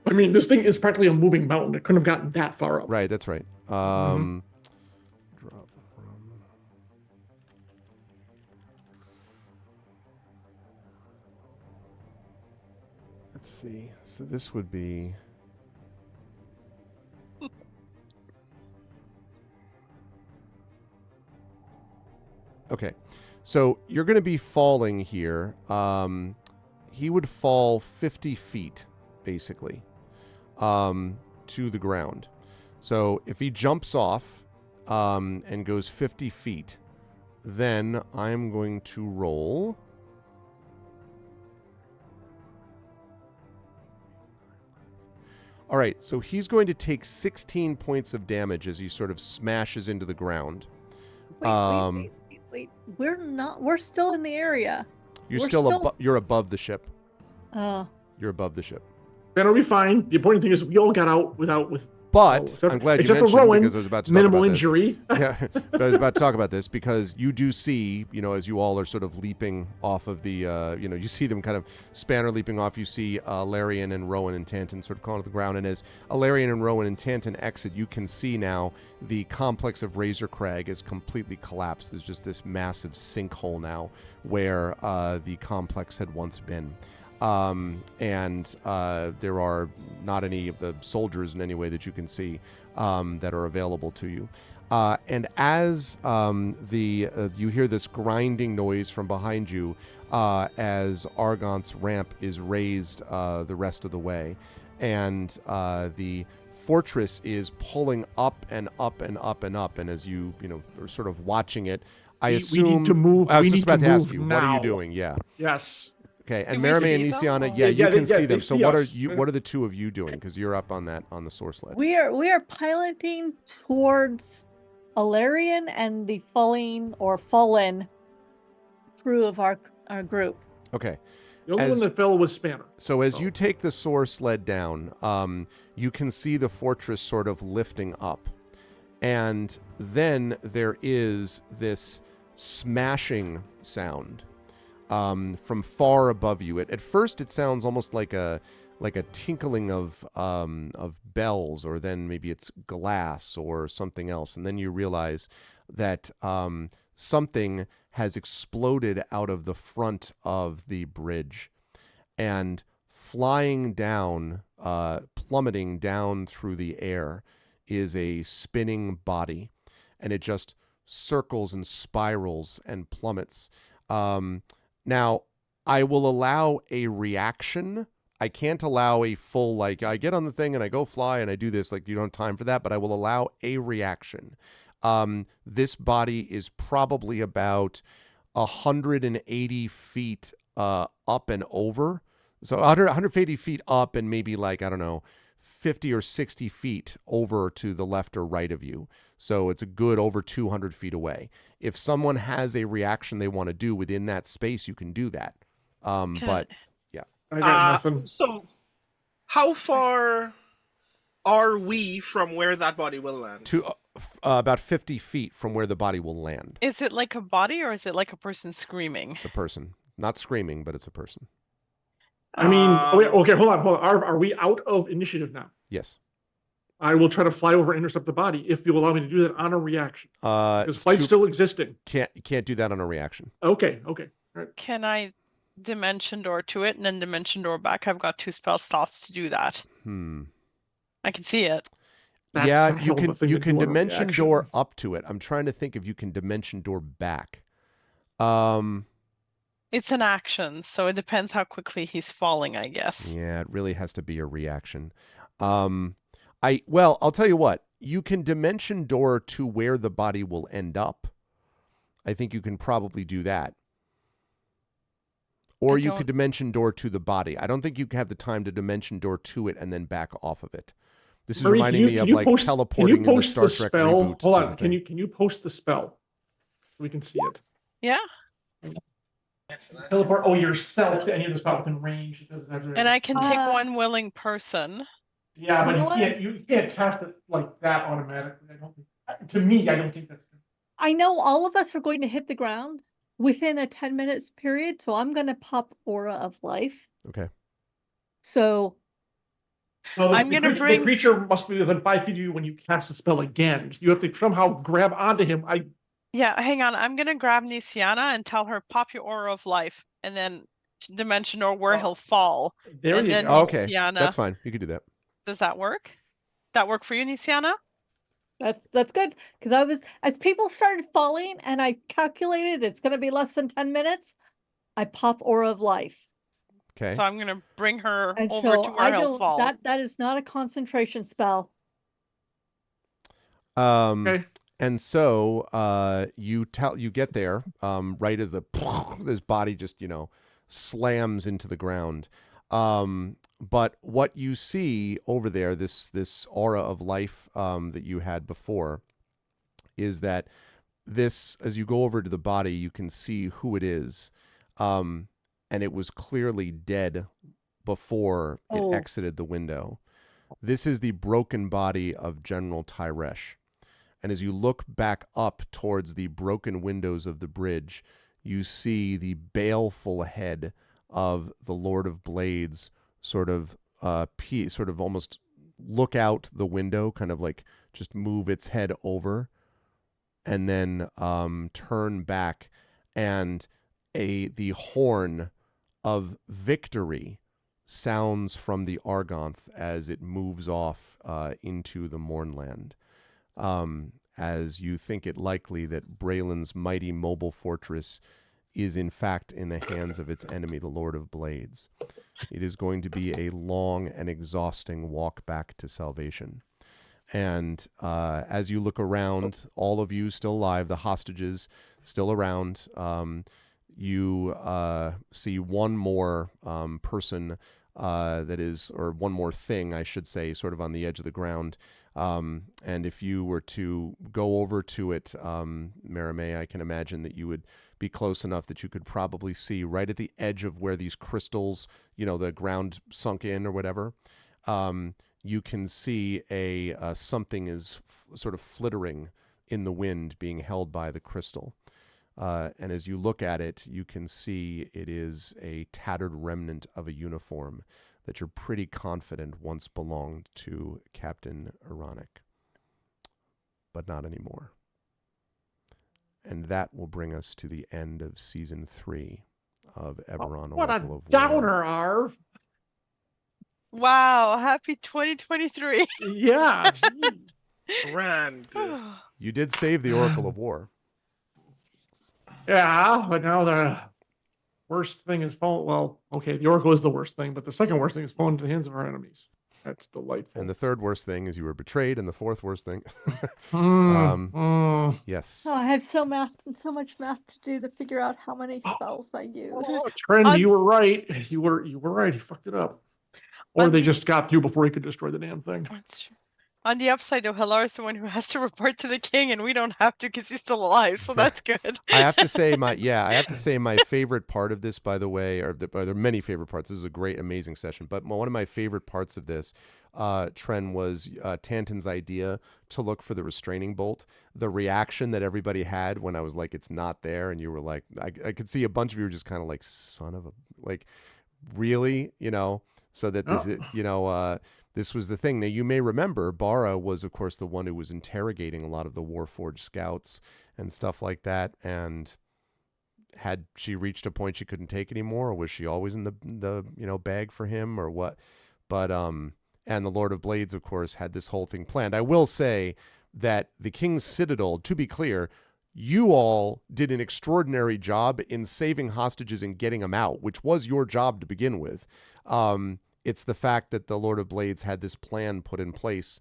[SPEAKER 3] I mean, this thing is practically a moving mountain. It couldn't have gotten that far up.
[SPEAKER 2] Right, that's right. Drop from... Let's see. So this would be... Okay. So you're going to be falling here. He would fall 50 feet, basically, to the ground. So if he jumps off and goes 50 feet, then I'm going to roll. All right, so he's going to take 16 points of damage as he sort of smashes into the ground.
[SPEAKER 7] Wait. We're still in the area.
[SPEAKER 2] You're above the ship.
[SPEAKER 7] Oh.
[SPEAKER 2] You're above the ship.
[SPEAKER 3] That'll be fine. The important thing is we all got out with
[SPEAKER 2] But
[SPEAKER 3] except,
[SPEAKER 2] I'm glad you
[SPEAKER 3] except for
[SPEAKER 2] mentioned
[SPEAKER 3] Rowan,
[SPEAKER 2] because I was about to talk
[SPEAKER 3] minimal
[SPEAKER 2] about this.
[SPEAKER 3] injury.
[SPEAKER 2] Yeah, but I was about to talk about this because you do see, as you all are sort of leaping off of the, you see them kind of spanner leaping off. You see Alarian and Rowan and Tanton sort of calling to the ground. And as Alarian and Rowan and Tanton exit, you can see now the complex of Razor Crag is completely collapsed. There's just this massive sinkhole now where the complex had once been. And there are not any of the soldiers in any way that you can see that are available to you. And as you hear this grinding noise from behind you as Argont's ramp is raised the rest of the way, and the fortress is pulling up and up and up and up, and as you are sort of watching it, I assume
[SPEAKER 3] we need to move.
[SPEAKER 2] I was
[SPEAKER 3] we
[SPEAKER 2] just
[SPEAKER 3] need
[SPEAKER 2] about to ask
[SPEAKER 3] move
[SPEAKER 2] you,
[SPEAKER 3] now.
[SPEAKER 2] what are you doing? Yeah.
[SPEAKER 3] Yes.
[SPEAKER 2] Okay, and
[SPEAKER 5] Do we
[SPEAKER 2] Merime and
[SPEAKER 5] see them?
[SPEAKER 2] Nisiana,
[SPEAKER 5] Oh.
[SPEAKER 2] yeah, you can see
[SPEAKER 3] they
[SPEAKER 2] them. So
[SPEAKER 3] see
[SPEAKER 2] what
[SPEAKER 3] us.
[SPEAKER 2] what are the two of you doing? Because you're up on the source sled.
[SPEAKER 7] We are piloting towards Alarian and the fallen crew of our group.
[SPEAKER 2] Okay.
[SPEAKER 3] The only one that fell was Spanner.
[SPEAKER 2] So as you take the source sled down, you can see the fortress sort of lifting up. And then there is this smashing sound from far above you. At first, it sounds almost like a tinkling of bells, or then maybe it's glass or something else, and then you realize that something has exploded out of the front of the bridge, and flying down, plummeting down through the air, is a spinning body, and it just circles and spirals and plummets. Now, I will allow a reaction. I can't allow a full, I get on the thing and I go fly and I do this, you don't have time for that, but I will allow a reaction. This body is probably about 180 feet up and over. So 180 feet up and maybe 50 or 60 feet over to the left or right of you. So it's a good over 200 feet away. If someone has a reaction they want to do within that space, you can do that. But yeah.
[SPEAKER 3] I got nothing.
[SPEAKER 6] So, how far are we from where that body will land?
[SPEAKER 2] To about 50 feet from where the body will land.
[SPEAKER 5] Is it like a body or is it like a person screaming?
[SPEAKER 2] It's a person. Not screaming, but it's a person.
[SPEAKER 3] I mean, okay, hold on. Are we out of initiative now?
[SPEAKER 2] Yes.
[SPEAKER 3] I will try to fly over and intercept the body if you allow me to do that on a reaction. Because flight's still existing.
[SPEAKER 2] Can't do that on a reaction.
[SPEAKER 3] Okay. All right.
[SPEAKER 5] Can I dimension door to it and then dimension door back? I've got 2 spell slots to do that. I can see it.
[SPEAKER 3] That's
[SPEAKER 2] you can
[SPEAKER 3] do on a
[SPEAKER 2] dimension
[SPEAKER 3] reaction.
[SPEAKER 2] door up to it. I'm trying to think if you can dimension door back.
[SPEAKER 5] It's an action, so it depends how quickly he's falling, I guess.
[SPEAKER 2] Yeah, it really has to be a reaction. I'll tell you what. You can dimension door to where the body will end up. I think you can probably do that. Or you could dimension door to the body. I don't think you have the time to dimension door to it and then back off of it. This is reminding me of teleporting in the Star Trek reboot.
[SPEAKER 3] Hold on. Can you post the spell so we can see it?
[SPEAKER 5] Yeah.
[SPEAKER 3] Teleport yourself to any of the spot within range.
[SPEAKER 5] And I can take one willing person.
[SPEAKER 3] Yeah, but you can't cast it like that automatically. I don't think. To me, I don't think that's good.
[SPEAKER 7] I know all of us are going to hit the ground within a 10 minutes period, so I'm going to pop Aura of Life.
[SPEAKER 2] Okay.
[SPEAKER 7] So
[SPEAKER 5] I'm going to bring
[SPEAKER 3] the creature must be within 5 feet of you when you cast the spell again. You have to somehow grab onto him.
[SPEAKER 5] Yeah, hang on. I'm going to grab Nisiana and tell her, pop your Aura of Life, and then dimension or where he'll fall.
[SPEAKER 3] There
[SPEAKER 5] and
[SPEAKER 3] you
[SPEAKER 5] then
[SPEAKER 3] go.
[SPEAKER 2] Okay,
[SPEAKER 5] Nisiana,
[SPEAKER 2] that's fine. You can do that.
[SPEAKER 5] Does that work? That work for you, Nisiana?
[SPEAKER 7] that's good, because as people started falling and I calculated it's going to be less than 10 minutes, I pop Aura of Life.
[SPEAKER 2] Okay.
[SPEAKER 5] So I'm going to bring her
[SPEAKER 7] And
[SPEAKER 5] over
[SPEAKER 7] so
[SPEAKER 5] to where he'll fall.
[SPEAKER 7] that is not a concentration spell.
[SPEAKER 3] Okay.
[SPEAKER 2] And so you get there right as this body just slams into the ground. But what you see over there, this aura of life that you had before, is that this, as you go over to the body, you can see who it is, and it was clearly dead before it exited the window. This is the broken body of General Tyresh. And as you look back up towards the broken windows of the bridge, you see the baleful head of the Lord of Blades sort of almost look out the window, kind of like just move its head over, and then turn back, and the horn of victory sounds from the Argonth as it moves off into the Mournland. As you think it likely that Braelen's mighty mobile fortress is in fact in the hands of its enemy, the Lord of Blades. It is going to be a long and exhausting walk back to salvation. And as you look around, all of you still alive, the hostages still around, you see one more person or one more thing, I should say, sort of on the edge of the ground. And if you were to go over to it, Marimé, I can imagine that you would be close enough that you could probably see right at the edge of where these crystals, the ground sunk in or whatever. You can see something is sort of flittering in the wind, being held by the crystal. And as you look at it, you can see it is a tattered remnant of a uniform that you're pretty confident once belonged to Captain Ironic, but not anymore. And that will bring us to the end of Season 3 of Eberron
[SPEAKER 3] What
[SPEAKER 2] Oracle
[SPEAKER 3] a
[SPEAKER 2] of War.
[SPEAKER 3] downer, Arv.
[SPEAKER 5] Wow, happy 2023.
[SPEAKER 3] Yeah. Gee.
[SPEAKER 6] Grand.
[SPEAKER 2] You did save the Oracle of War.
[SPEAKER 3] Yeah, but now the worst thing is fallen. Well, okay, the Oracle is the worst thing, but the second worst thing is falling into the hands of our enemies. That's delightful.
[SPEAKER 2] And the third worst thing is you were betrayed, and the fourth worst thing. Yes.
[SPEAKER 7] Oh, I have so much math to do to figure out how many spells I use.
[SPEAKER 3] Oh, Trend, you were right. You were right. He fucked it up. Or they just got through before he could destroy the damn thing.
[SPEAKER 5] That's true. On the upside, though, Hilar is the one who has to report to the king, and we don't have to because he's still alive, so that's good.
[SPEAKER 2] I have to say my favorite part of this, by the way, there are many favorite parts. This is a great, amazing session, but one of my favorite parts of this, Tren, was Tantan's idea to look for the restraining bolt. The reaction that everybody had when I was like, it's not there, and you were like, I could see a bunch of you were just kind of like, son of a, like, really, so that this, this was the thing. Now, you may remember, Bara was, of course, the one who was interrogating a lot of the Warforged scouts and stuff like that. And had she reached a point she couldn't take anymore, or was she always in the bag for him, or what? But and the Lord of Blades, of course, had this whole thing planned. I will say that the King's Citadel, to be clear, you all did an extraordinary job in saving hostages and getting them out, which was your job to begin with. It's the fact that the Lord of Blades had this plan put in place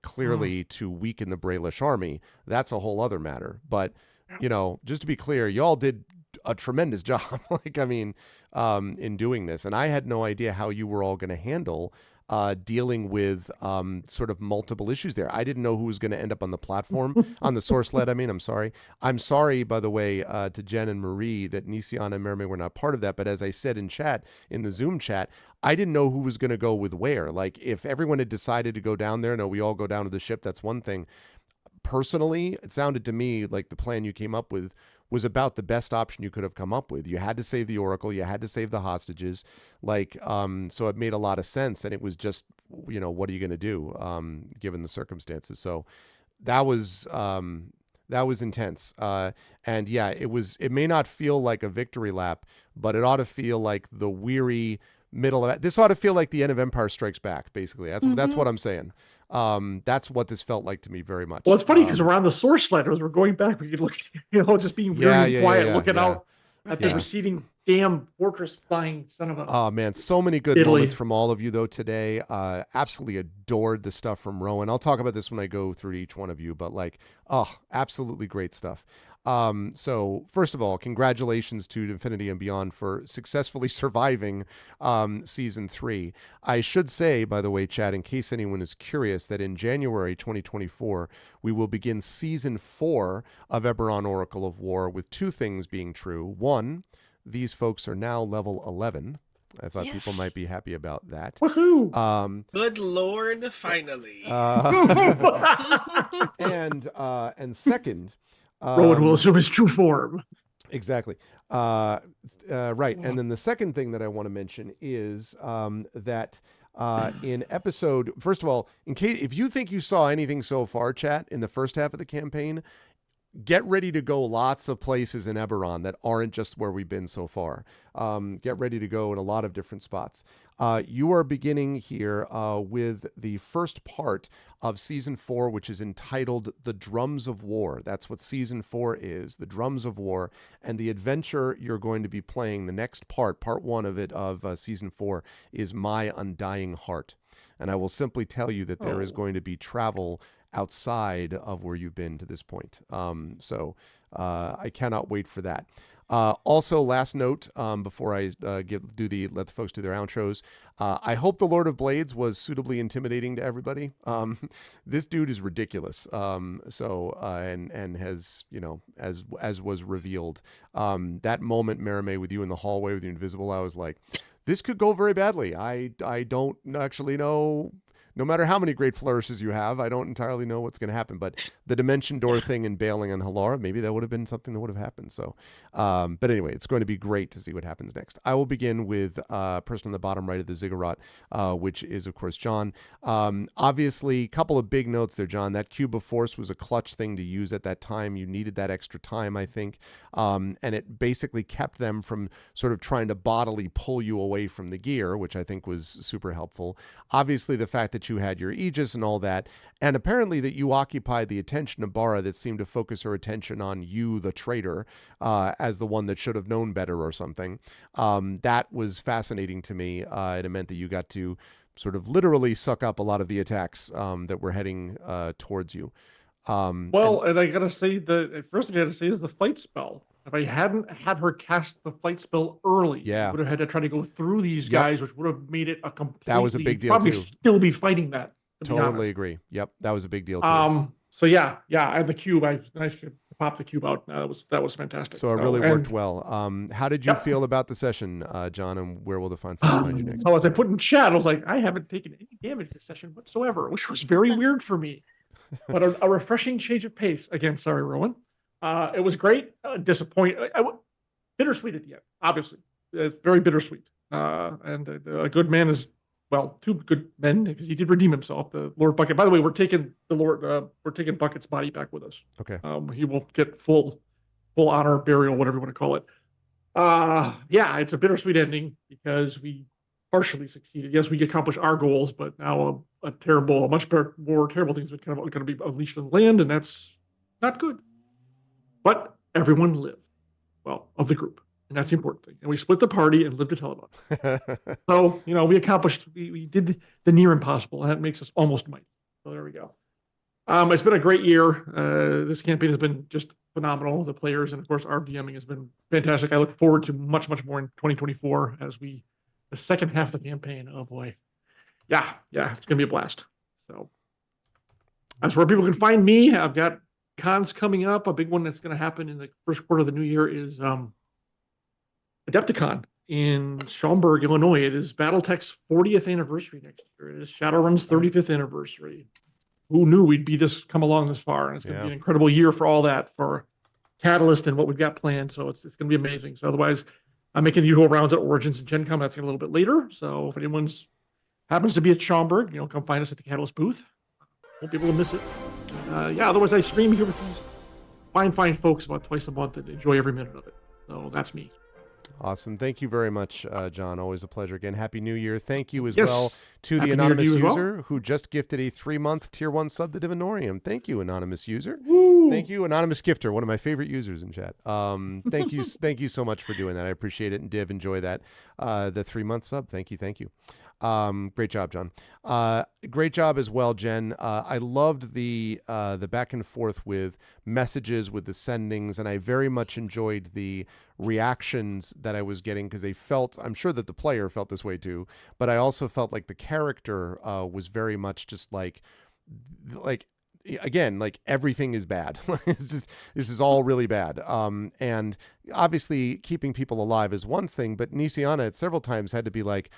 [SPEAKER 2] clearly to weaken the Braelish army. That's a whole other matter. But, just to be clear, y'all did a tremendous job, in doing this. And I had no idea how you were all going to handle dealing with sort of multiple issues there. I didn't know who was going to end up on the platform, on the source lead. I'm sorry. I'm sorry, by the way, to Jen and Marie that Nisiana and Marimé were not part of that. But as I said in the Zoom chat, I didn't know who was going to go with where. Like, if everyone had decided to go down there, no, we all go down to the ship, that's one thing. Personally, it sounded to me like the plan you came up with was about the best option you could have come up with. You had to save the Oracle. You had to save the hostages. So it made a lot of sense. And it was just, what are you going to do, given the circumstances? So that was intense. And yeah, it may not feel like a victory lap, but it ought to feel like the weary middle of it. This ought to feel like the end of Empire Strikes Back, basically. That's what I'm saying. That's what this felt like to me very much.
[SPEAKER 3] Well, it's funny because we're on the source letter as we're going back. We could look, just being very quiet, looking out at the receding damn fortress flying son of a.
[SPEAKER 2] Oh man, so many good moments from all of you though today. Absolutely adored the stuff from Rowan. I'll talk about this when I go through each one of you, but absolutely great stuff. So first of all, congratulations to Infinity and Beyond for successfully surviving Season 3. I should say, by the way, chat, in case anyone is curious, that in January 2024, we will begin Season 4 of Eberron Oracle of War with two things being true. One, these folks are now level 11. I thought people might be happy about that.
[SPEAKER 3] Woohoo!
[SPEAKER 6] Good Lord, finally.
[SPEAKER 2] And second,
[SPEAKER 3] Rowan will assume his true form.
[SPEAKER 2] exactly. Right. And then the second thing that I want to mention is that in episode, first of all, if you think you saw anything so far, chat, in the first half of the campaign, get ready to go lots of places in Eberron that aren't just where we've been so far. Get ready to go in a lot of different spots. You are beginning here with the first part of Season 4, which is entitled The Drums of War. That's what Season 4 is, The Drums of War. And the adventure you're going to be playing, the next part 1 of it, of Season 4, is My Undying Heart. And I will simply tell you that there is going to be travel outside of where you've been to this point. So I cannot wait for that. Also, last note, before I let the folks do their outros, I hope the Lord of Blades was suitably intimidating to everybody. This dude is ridiculous. And has, as was revealed, that moment, Merime, with you in the hallway with the invisible, I was like, this could go very badly. I don't actually know. No matter how many great flourishes you have, I don't entirely know what's going to happen. But the dimension door thing and bailing on Halara, maybe that would have been something that would have happened. So, but anyway, it's going to be great to see what happens next. I will begin with person on the bottom right of the ziggurat, which is, of course, John. Obviously, a couple of big notes there, John. That cube of force was a clutch thing to use at that time. You needed that extra time, I think. And it basically kept them from sort of trying to bodily pull you away from the gear, which I think was super helpful. Obviously, the fact that you had your Aegis and all that, and apparently that you occupied the attention of Bara, that seemed to focus her attention on you, the traitor, as the one that should have known better or something. That was fascinating to me. It meant that you got to sort of literally suck up a lot of the attacks that were heading towards you.
[SPEAKER 3] And I gotta say, the first thing I gotta say is the fight spell. If I hadn't had her cast the fight spell early, I would have had to try to go through these guys, which would have made it a complete.
[SPEAKER 2] That was a big deal
[SPEAKER 3] probably
[SPEAKER 2] too.
[SPEAKER 3] Still be fighting that.
[SPEAKER 2] Totally agree. Yep, that was a big deal too.
[SPEAKER 3] So yeah, and the cube, I could pop the cube out. That was fantastic.
[SPEAKER 2] So it really worked well. How did you feel about the session, John, and where will the fine folks find you next?
[SPEAKER 3] As I put in chat, I was like, I haven't taken any damage this session whatsoever, which was very weird for me. But a refreshing change of pace. Again, sorry, Rowan. It was great. Disappointing. Bittersweet at the end, obviously. It's very bittersweet. And a good man is, well, two good men, because he did redeem himself. The Lord Bucket. By the way, we're taking Bucket's body back with us.
[SPEAKER 2] Okay.
[SPEAKER 3] He will get full honor, burial, whatever you want to call it. It's a bittersweet ending because we partially succeeded. Yes, we accomplished our goals, but now a much more terrible things are kind of going to be unleashed on the land, and that's not good. But everyone lived, well, of the group, and that's the important thing. And we split the party and lived to tell about it. So, we accomplished, we did the near impossible, and that makes us almost mighty. So there we go. It's been a great year. This campaign has been just phenomenal. The players and, of course, our DMing has been fantastic. I look forward to much, much more in 2024 as the second half of the campaign. Oh boy. Yeah, it's going to be a blast. So that's where people can find me. I've got cons coming up. A big one that's going to happen in the first quarter of the new year is Adepticon in Schaumburg, Illinois. It is Battletech's 40th anniversary next year. It is Shadowrun's 35th anniversary. Who knew we'd come along this far? And it's going to be an incredible year for all that, for Catalyst and what we've got planned. So it's going to be amazing. So otherwise, I'm making the usual rounds at Origins and Gen Con. That's going to be a little bit later. So if anyone happens to be at Schaumburg, come find us at the Catalyst booth. Won't be able to miss it. Otherwise I stream here with these fine folks about twice a month and enjoy every minute of it. So that's me.
[SPEAKER 2] Awesome. Thank you very much, John. Always a pleasure. Again, Happy New Year. Thank you as well to the anonymous user who just gifted a 3-month Tier 1 sub to Divinorium. Thank you, anonymous user.
[SPEAKER 3] Woo.
[SPEAKER 2] Thank you, anonymous gifter, one of my favorite users in chat. Thank you thank you so much for doing that. I appreciate it, and Div, enjoy that. The 3-month sub. Thank you. Great job, John. Great job as well, Jen. I loved the back and forth with messages, with the sendings, and I very much enjoyed the reactions that I was getting, because I'm sure that the player felt this way too, but I also felt like the character was very much just like again, like everything is bad. It's just, this is all really bad. And obviously keeping people alive is one thing, but Nisiana at several times had to be like,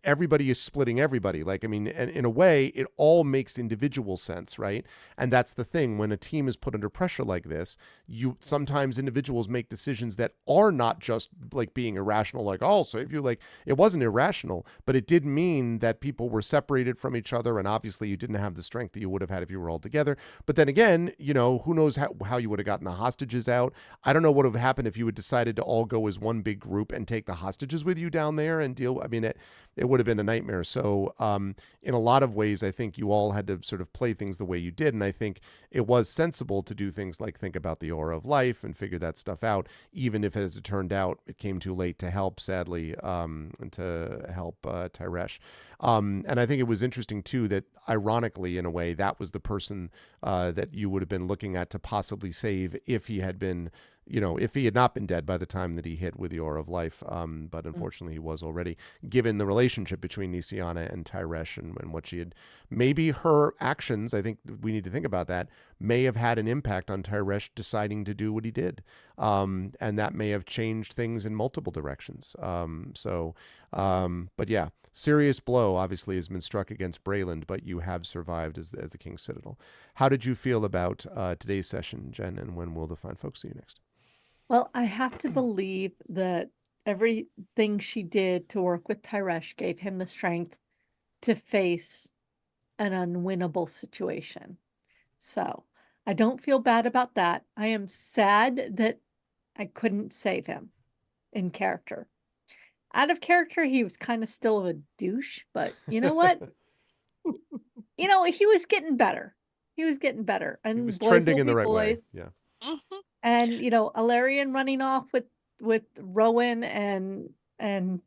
[SPEAKER 2] everybody is splitting everybody. Like, I mean, and in a way, it all makes individual sense, right? And that's the thing. When a team is put under pressure like this, sometimes individuals make decisions that are not just like being irrational, like, oh, I'll save you. Like, it wasn't irrational, but it did mean that people were separated from each other. And obviously you didn't have the strength that you would have had if you were all together. But then again, who knows how you would have gotten the hostages out. I don't know what would have happened if you had decided to all go as one big group and take the hostages with you down there and deal. I mean, it would have been a nightmare. So in a lot of ways, I think you all had to sort of play things the way you did. And I think it was sensible to do things like think about the aura of life and figure that stuff out, even if, as it turned out, it came too late to help, sadly, and to help Tyresh. And I think it was interesting, too, that ironically, in a way, that was the person that you would have been looking at to possibly save if he had been, if he had not been dead by the time that he hit with the aura of life. But unfortunately, he was already, given the relationship between Nisiana and Tyresh and what she had, maybe her actions, I think we need to think about that, may have had an impact on Tyresh deciding to do what he did. And that may have changed things in multiple directions. But yeah, serious blow obviously has been struck against Brayland, but you have survived as the King's Citadel. How did you feel about today's session, Jen, and when will the fine folks see you next?
[SPEAKER 7] Well, I have to believe that everything she did to work with Tyresh gave him the strength to face an unwinnable situation. So I don't feel bad about that. I am sad that I couldn't save him in character. Out of character, he was kind of still a douche, but you know what? He was getting better. He was getting better. And
[SPEAKER 2] he was trending in the right way. Yeah.
[SPEAKER 5] Mm-hmm.
[SPEAKER 7] And Alarian running off with Rowan and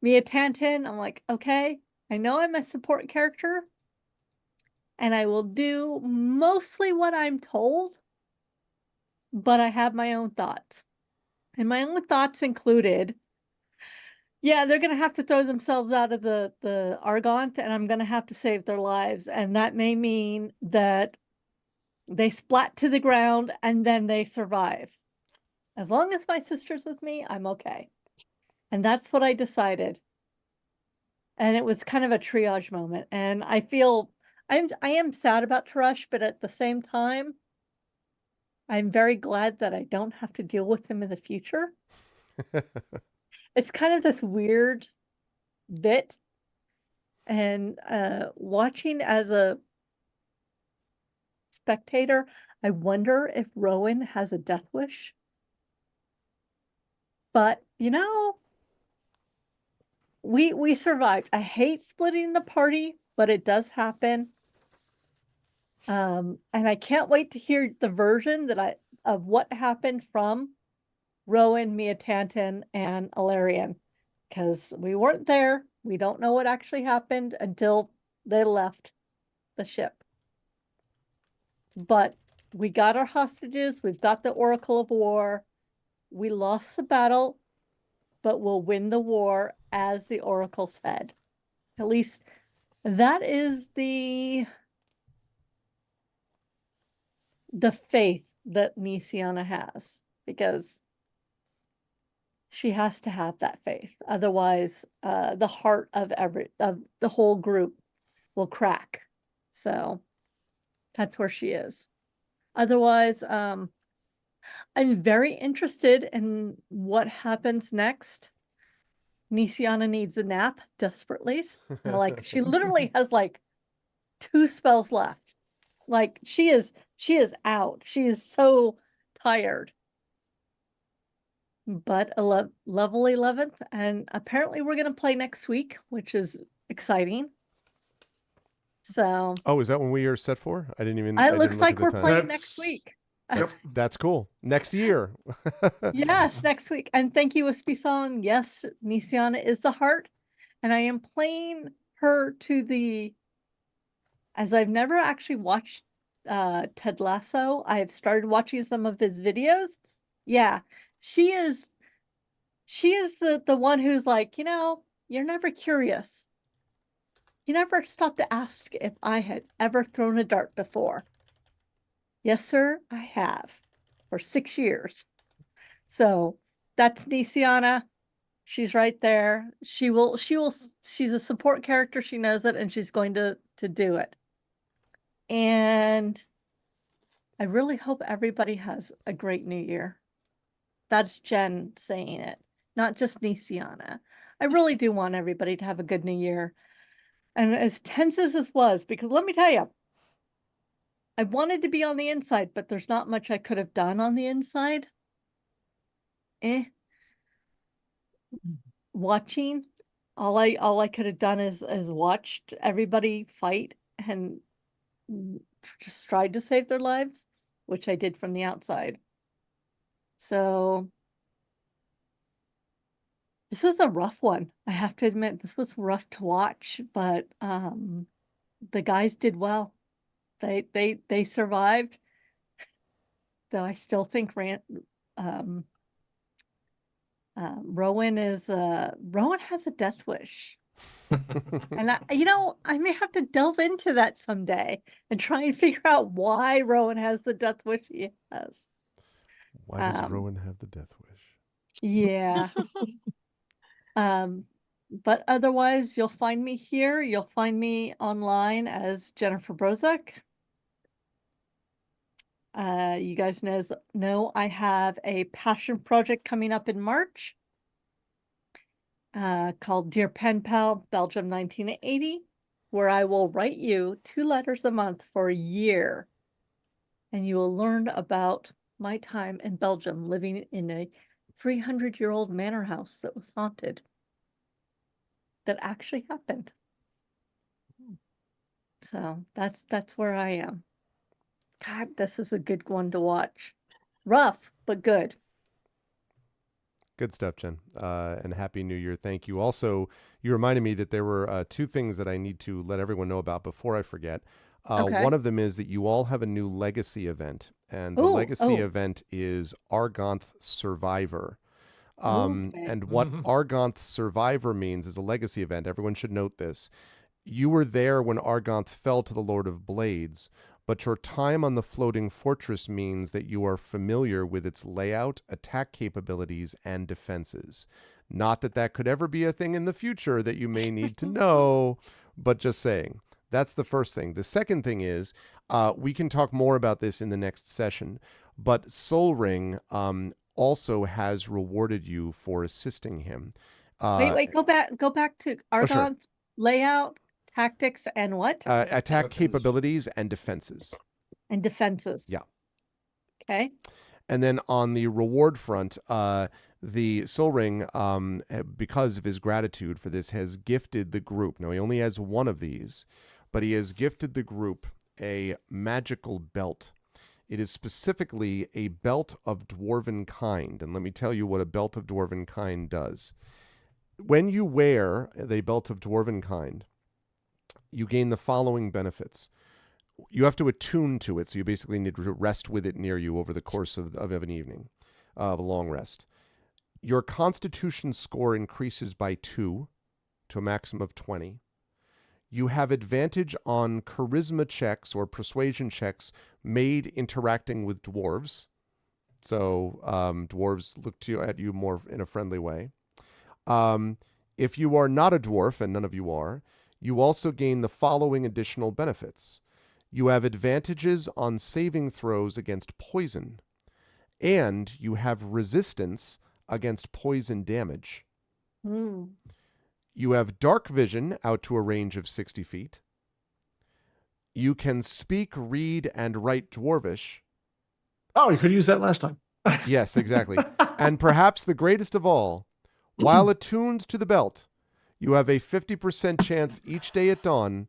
[SPEAKER 7] Mia Tanton. I'm like, okay, I know I'm a support character, and I will do mostly what I'm told, but I have my own thoughts. And my own thoughts included, yeah, they're gonna have to throw themselves out of the Argonth, and I'm gonna have to save their lives. And that may mean that they splat to the ground and then they survive. As long as my sister's with me, I'm okay. And that's what I decided. And it was kind of a triage moment. And I feel I am sad about Taresh, but at the same time, I'm very glad that I don't have to deal with him in the future. It's kind of this weird bit. And watching as a spectator, I wonder if Rowan has a death wish. But we survived. I hate splitting the party, but it does happen. And I can't wait to hear the version of what happened from Rowan, Mia Tanton, and Alarian, because we weren't there. We don't know what actually happened until they left the ship. But we got our hostages. We've got the Oracle of War. We lost the battle, but we'll win the war, as the Oracle said. At least that is the faith that Nisiana has, because she has to have that faith. Otherwise, the heart of the whole group will crack. So that's where she is. Otherwise, I'm very interested in what happens next. Nisiana needs a nap desperately. Like, she literally has like 2 spells left. Like, she is out. She is so tired. But a level 11th, and apparently we're going to play next week, which is exciting. So.
[SPEAKER 2] Oh, is that when we are set for? I didn't even.
[SPEAKER 7] It looks like we're playing next week.
[SPEAKER 2] That's cool. Next year.
[SPEAKER 7] Yes, next week. And thank you, Wispy Song. Yes, Nisiana is the heart. And I am playing her to as I've never actually watched Ted Lasso. I have started watching some of his videos. Yeah, she is the one who's like, you're never curious. he never stopped to ask if I had ever thrown a dart before. Yes, sir, I have for 6 years. So that's Nisiana. She's right there. She's a support character. She knows it, and she's going to do it. And I really hope everybody has a great new year. That's Jen saying it, not just Nisiana. I really do want everybody to have a good new year. And as tense as this was, because let me tell you, I wanted to be on the inside, but there's not much I could have done on the inside. Watching, all I could have done is watched everybody fight and just tried to save their lives, which I did from the outside. So this was a rough one. I have to admit, this was rough to watch, but the guys did well. They survived. Though I still think Rowan has a death wish. And I may have to delve into that someday and try and figure out why Rowan has the death wish he has.
[SPEAKER 2] Why does Rowan have the death wish?
[SPEAKER 7] Yeah. But otherwise, you'll find me here. You'll find me online as Jennifer Brozak. You guys know I have a passion project coming up in March called Dear Pen Pal, Belgium 1980, where I will write you 2 letters a month for a year. And you will learn about my time in Belgium living in a 300-year-old manor house that was haunted. That actually happened. So that's where I am. God, this is a good one to watch. Rough, but good.
[SPEAKER 2] Good stuff, Jen. And Happy New Year. Thank you. Also, you reminded me that there were 2 things that I need to let everyone know about before I forget.
[SPEAKER 7] Okay.
[SPEAKER 2] One of them is that you all have a new legacy event, and the legacy event is Argonth Survivor. And what Argonth Survivor means is a legacy event. Everyone should note this. You were there when Argonth fell to the Lord of Blades, but your time on the floating fortress means that you are familiar with its layout, attack capabilities, and defenses. Not that that could ever be a thing in the future that you may need to know, but just saying. That's the first thing. The second thing is, we can talk more about this in the next session, but Soul Ring also has rewarded you for assisting him.
[SPEAKER 7] Wait, go back to Argonth layout, tactics, and what?
[SPEAKER 2] Attack capabilities and defenses.
[SPEAKER 7] And defenses.
[SPEAKER 2] Yeah.
[SPEAKER 7] Okay.
[SPEAKER 2] And then on the reward front, the Soul Ring, because of his gratitude for this, has gifted the group. Now, he only has one of these, but he has gifted the group a magical belt. It is specifically a belt of dwarven kind. And let me tell you what a belt of dwarven kind does. When you wear the belt of dwarven kind, you gain the following benefits. You have to attune to it, so you basically need to rest with it near you over the course of an evening, of a long rest. Your constitution score increases by 2 to a maximum of 20. You have advantage on charisma checks or persuasion checks made interacting with dwarves. So dwarves look at you more in a friendly way. If you are not a dwarf, and none of you are, you also gain the following additional benefits. You have advantages on saving throws against poison, and you have resistance against poison damage. You have dark vision out to a range of 60 feet. You can speak, read, and write Dwarvish.
[SPEAKER 3] Oh, you could use that last time.
[SPEAKER 2] Yes, exactly. And perhaps the greatest of all, while attuned to the belt, you have a 50% chance each day at dawn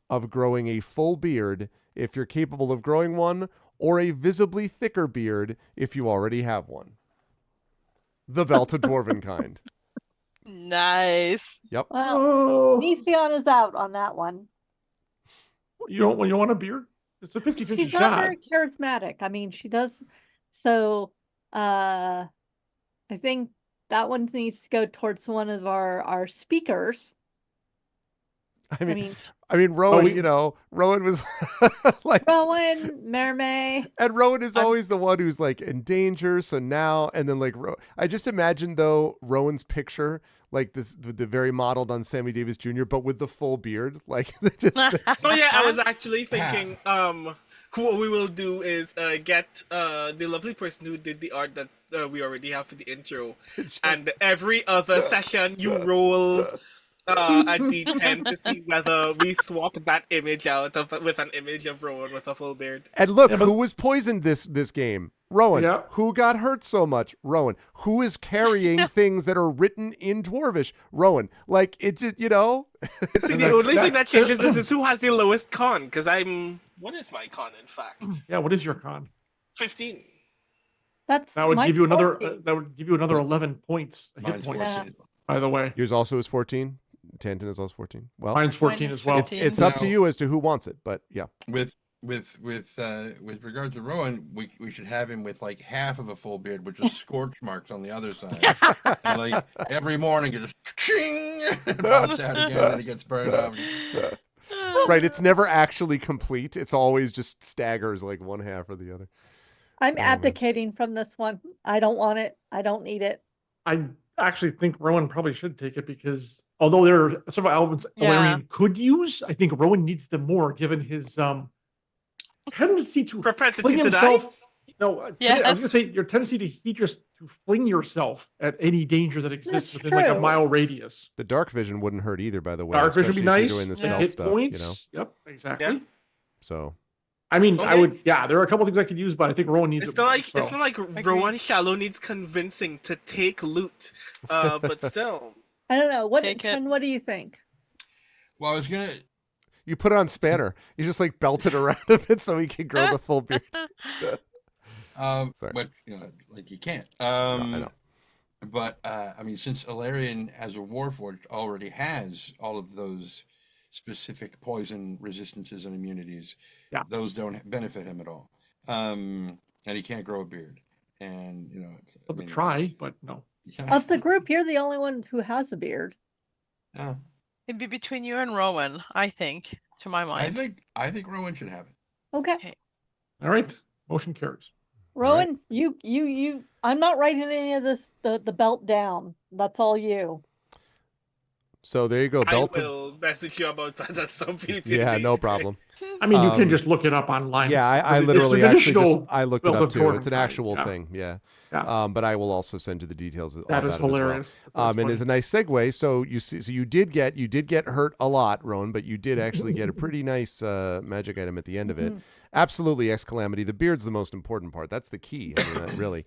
[SPEAKER 2] of growing a full beard if you're capable of growing one, or a visibly thicker beard if you already have one. The belt of dwarven kind.
[SPEAKER 5] Nice.
[SPEAKER 2] Yep.
[SPEAKER 7] Well, Nician is out on that one.
[SPEAKER 3] You want a beard? It's a 50-50
[SPEAKER 7] She's
[SPEAKER 3] shot.
[SPEAKER 7] not very charismatic. I mean, she does. So, I think that one needs to go towards one of our speakers.
[SPEAKER 2] I mean, Rowan,
[SPEAKER 3] we-
[SPEAKER 2] Rowan was like,
[SPEAKER 7] Rowan, Mermaid.
[SPEAKER 2] and Rowan is always the one who's like in danger. So now, and then like, I just imagine though Rowan's picture, like this, the very modeled on Sammy Davis Jr., but with the full beard, like just.
[SPEAKER 6] Oh yeah, I was actually thinking, what we will do is get the lovely person who did the art that we already have for the intro, and every other session you roll a d10 to see whether we swap that image out with an image of Rowan with a full beard.
[SPEAKER 2] And look, who was poisoned this game? Rowan.
[SPEAKER 3] Yeah.
[SPEAKER 2] Who got hurt so much? Rowan. Who is carrying things that are written in Dwarvish? Rowan. Like, it just,
[SPEAKER 6] See, the only thing that changes this is who has the lowest con, because what is my con, in fact?
[SPEAKER 3] Yeah, what is your con?
[SPEAKER 6] 15.
[SPEAKER 7] That
[SPEAKER 3] That would give you another.
[SPEAKER 7] 14.
[SPEAKER 3] That would give you another 11 points. Hit
[SPEAKER 4] Mine's
[SPEAKER 3] points.
[SPEAKER 4] 14.
[SPEAKER 3] By the way,
[SPEAKER 2] Yours also is 14. Tanton is also 14. Well,
[SPEAKER 3] mine's 14 as well.
[SPEAKER 2] it's up to you as to who wants it, but yeah.
[SPEAKER 4] With regard to Rowan, we should have him with like half of a full beard, with just scorch marks on the other side. And like every morning, it just ching, it pops out again, and he gets burned up.
[SPEAKER 2] Right, it's never actually complete. It's always just staggers like one half or the other.
[SPEAKER 7] I'm abdicating from this one. I don't want it. I don't need it.
[SPEAKER 3] I actually think Rowan probably should take it because although there are several elements Ilarion could use, I think Rowan needs them more given his tendency to
[SPEAKER 6] Propensity
[SPEAKER 3] fling
[SPEAKER 6] to
[SPEAKER 3] himself. No, I was
[SPEAKER 5] Yes.
[SPEAKER 3] gonna say your tendency to fling yourself at any danger that exists
[SPEAKER 7] That's
[SPEAKER 3] within like a
[SPEAKER 7] true.
[SPEAKER 3] mile radius.
[SPEAKER 2] The dark vision wouldn't hurt either, by the way.
[SPEAKER 3] Dark vision would be
[SPEAKER 2] especially
[SPEAKER 3] nice.
[SPEAKER 2] if you're doing the
[SPEAKER 3] and
[SPEAKER 2] stealth
[SPEAKER 3] hit
[SPEAKER 2] stuff,
[SPEAKER 3] points. Yep, exactly.
[SPEAKER 6] Yeah.
[SPEAKER 2] So
[SPEAKER 3] I mean, I
[SPEAKER 6] Okay.
[SPEAKER 3] would. Yeah, there are a couple things I could use, but I think Rowan needs
[SPEAKER 6] It's
[SPEAKER 3] it
[SPEAKER 6] not
[SPEAKER 3] more,
[SPEAKER 6] like it's
[SPEAKER 3] so.
[SPEAKER 6] not like Rowan Shallow needs convincing to take loot, but still.
[SPEAKER 7] I don't know.
[SPEAKER 5] Take it.
[SPEAKER 7] Ken, what do you think?
[SPEAKER 4] Well, I was gonna.
[SPEAKER 2] you put it on Spanner. You just like belt it around a bit so he can grow the full beard. Sorry.
[SPEAKER 4] But like you can't.
[SPEAKER 2] I know.
[SPEAKER 4] But I mean, since Ilarion as a Warforged already has all of those specific poison resistances and immunities, those don't benefit him at all. And he can't grow a beard. And
[SPEAKER 3] I'll try, but no.
[SPEAKER 7] Of the group, you're the only one who has a beard.
[SPEAKER 10] It'd be between you and Rowan, I think, to my mind.
[SPEAKER 4] I think Rowan should have it.
[SPEAKER 7] Okay.
[SPEAKER 3] All right, motion carries.
[SPEAKER 7] Rowan, you I'm not writing any of this the belt down. That's all you.
[SPEAKER 2] So there you go.
[SPEAKER 6] I will message you about that at some point.
[SPEAKER 2] Yeah, no problem.
[SPEAKER 3] I mean, you can just look it up online.
[SPEAKER 2] Yeah, I
[SPEAKER 3] It's
[SPEAKER 2] literally
[SPEAKER 3] an
[SPEAKER 2] actually
[SPEAKER 3] additional
[SPEAKER 2] I looked it
[SPEAKER 3] Bells
[SPEAKER 2] up
[SPEAKER 3] of
[SPEAKER 2] too.
[SPEAKER 3] Torn
[SPEAKER 2] It's an
[SPEAKER 3] kind,
[SPEAKER 2] actual
[SPEAKER 3] yeah.
[SPEAKER 2] thing. Yeah.
[SPEAKER 3] Yeah.
[SPEAKER 2] But I will also send you the details
[SPEAKER 3] That
[SPEAKER 2] about
[SPEAKER 3] is
[SPEAKER 2] it as well.
[SPEAKER 3] hilarious. That's
[SPEAKER 2] And it's a nice segue. So you did get hurt a lot, Rowan, but you did actually get a pretty nice magic item at the end of it. Absolutely, X Calamity. The beard's the most important part. That's the key. I mean, really.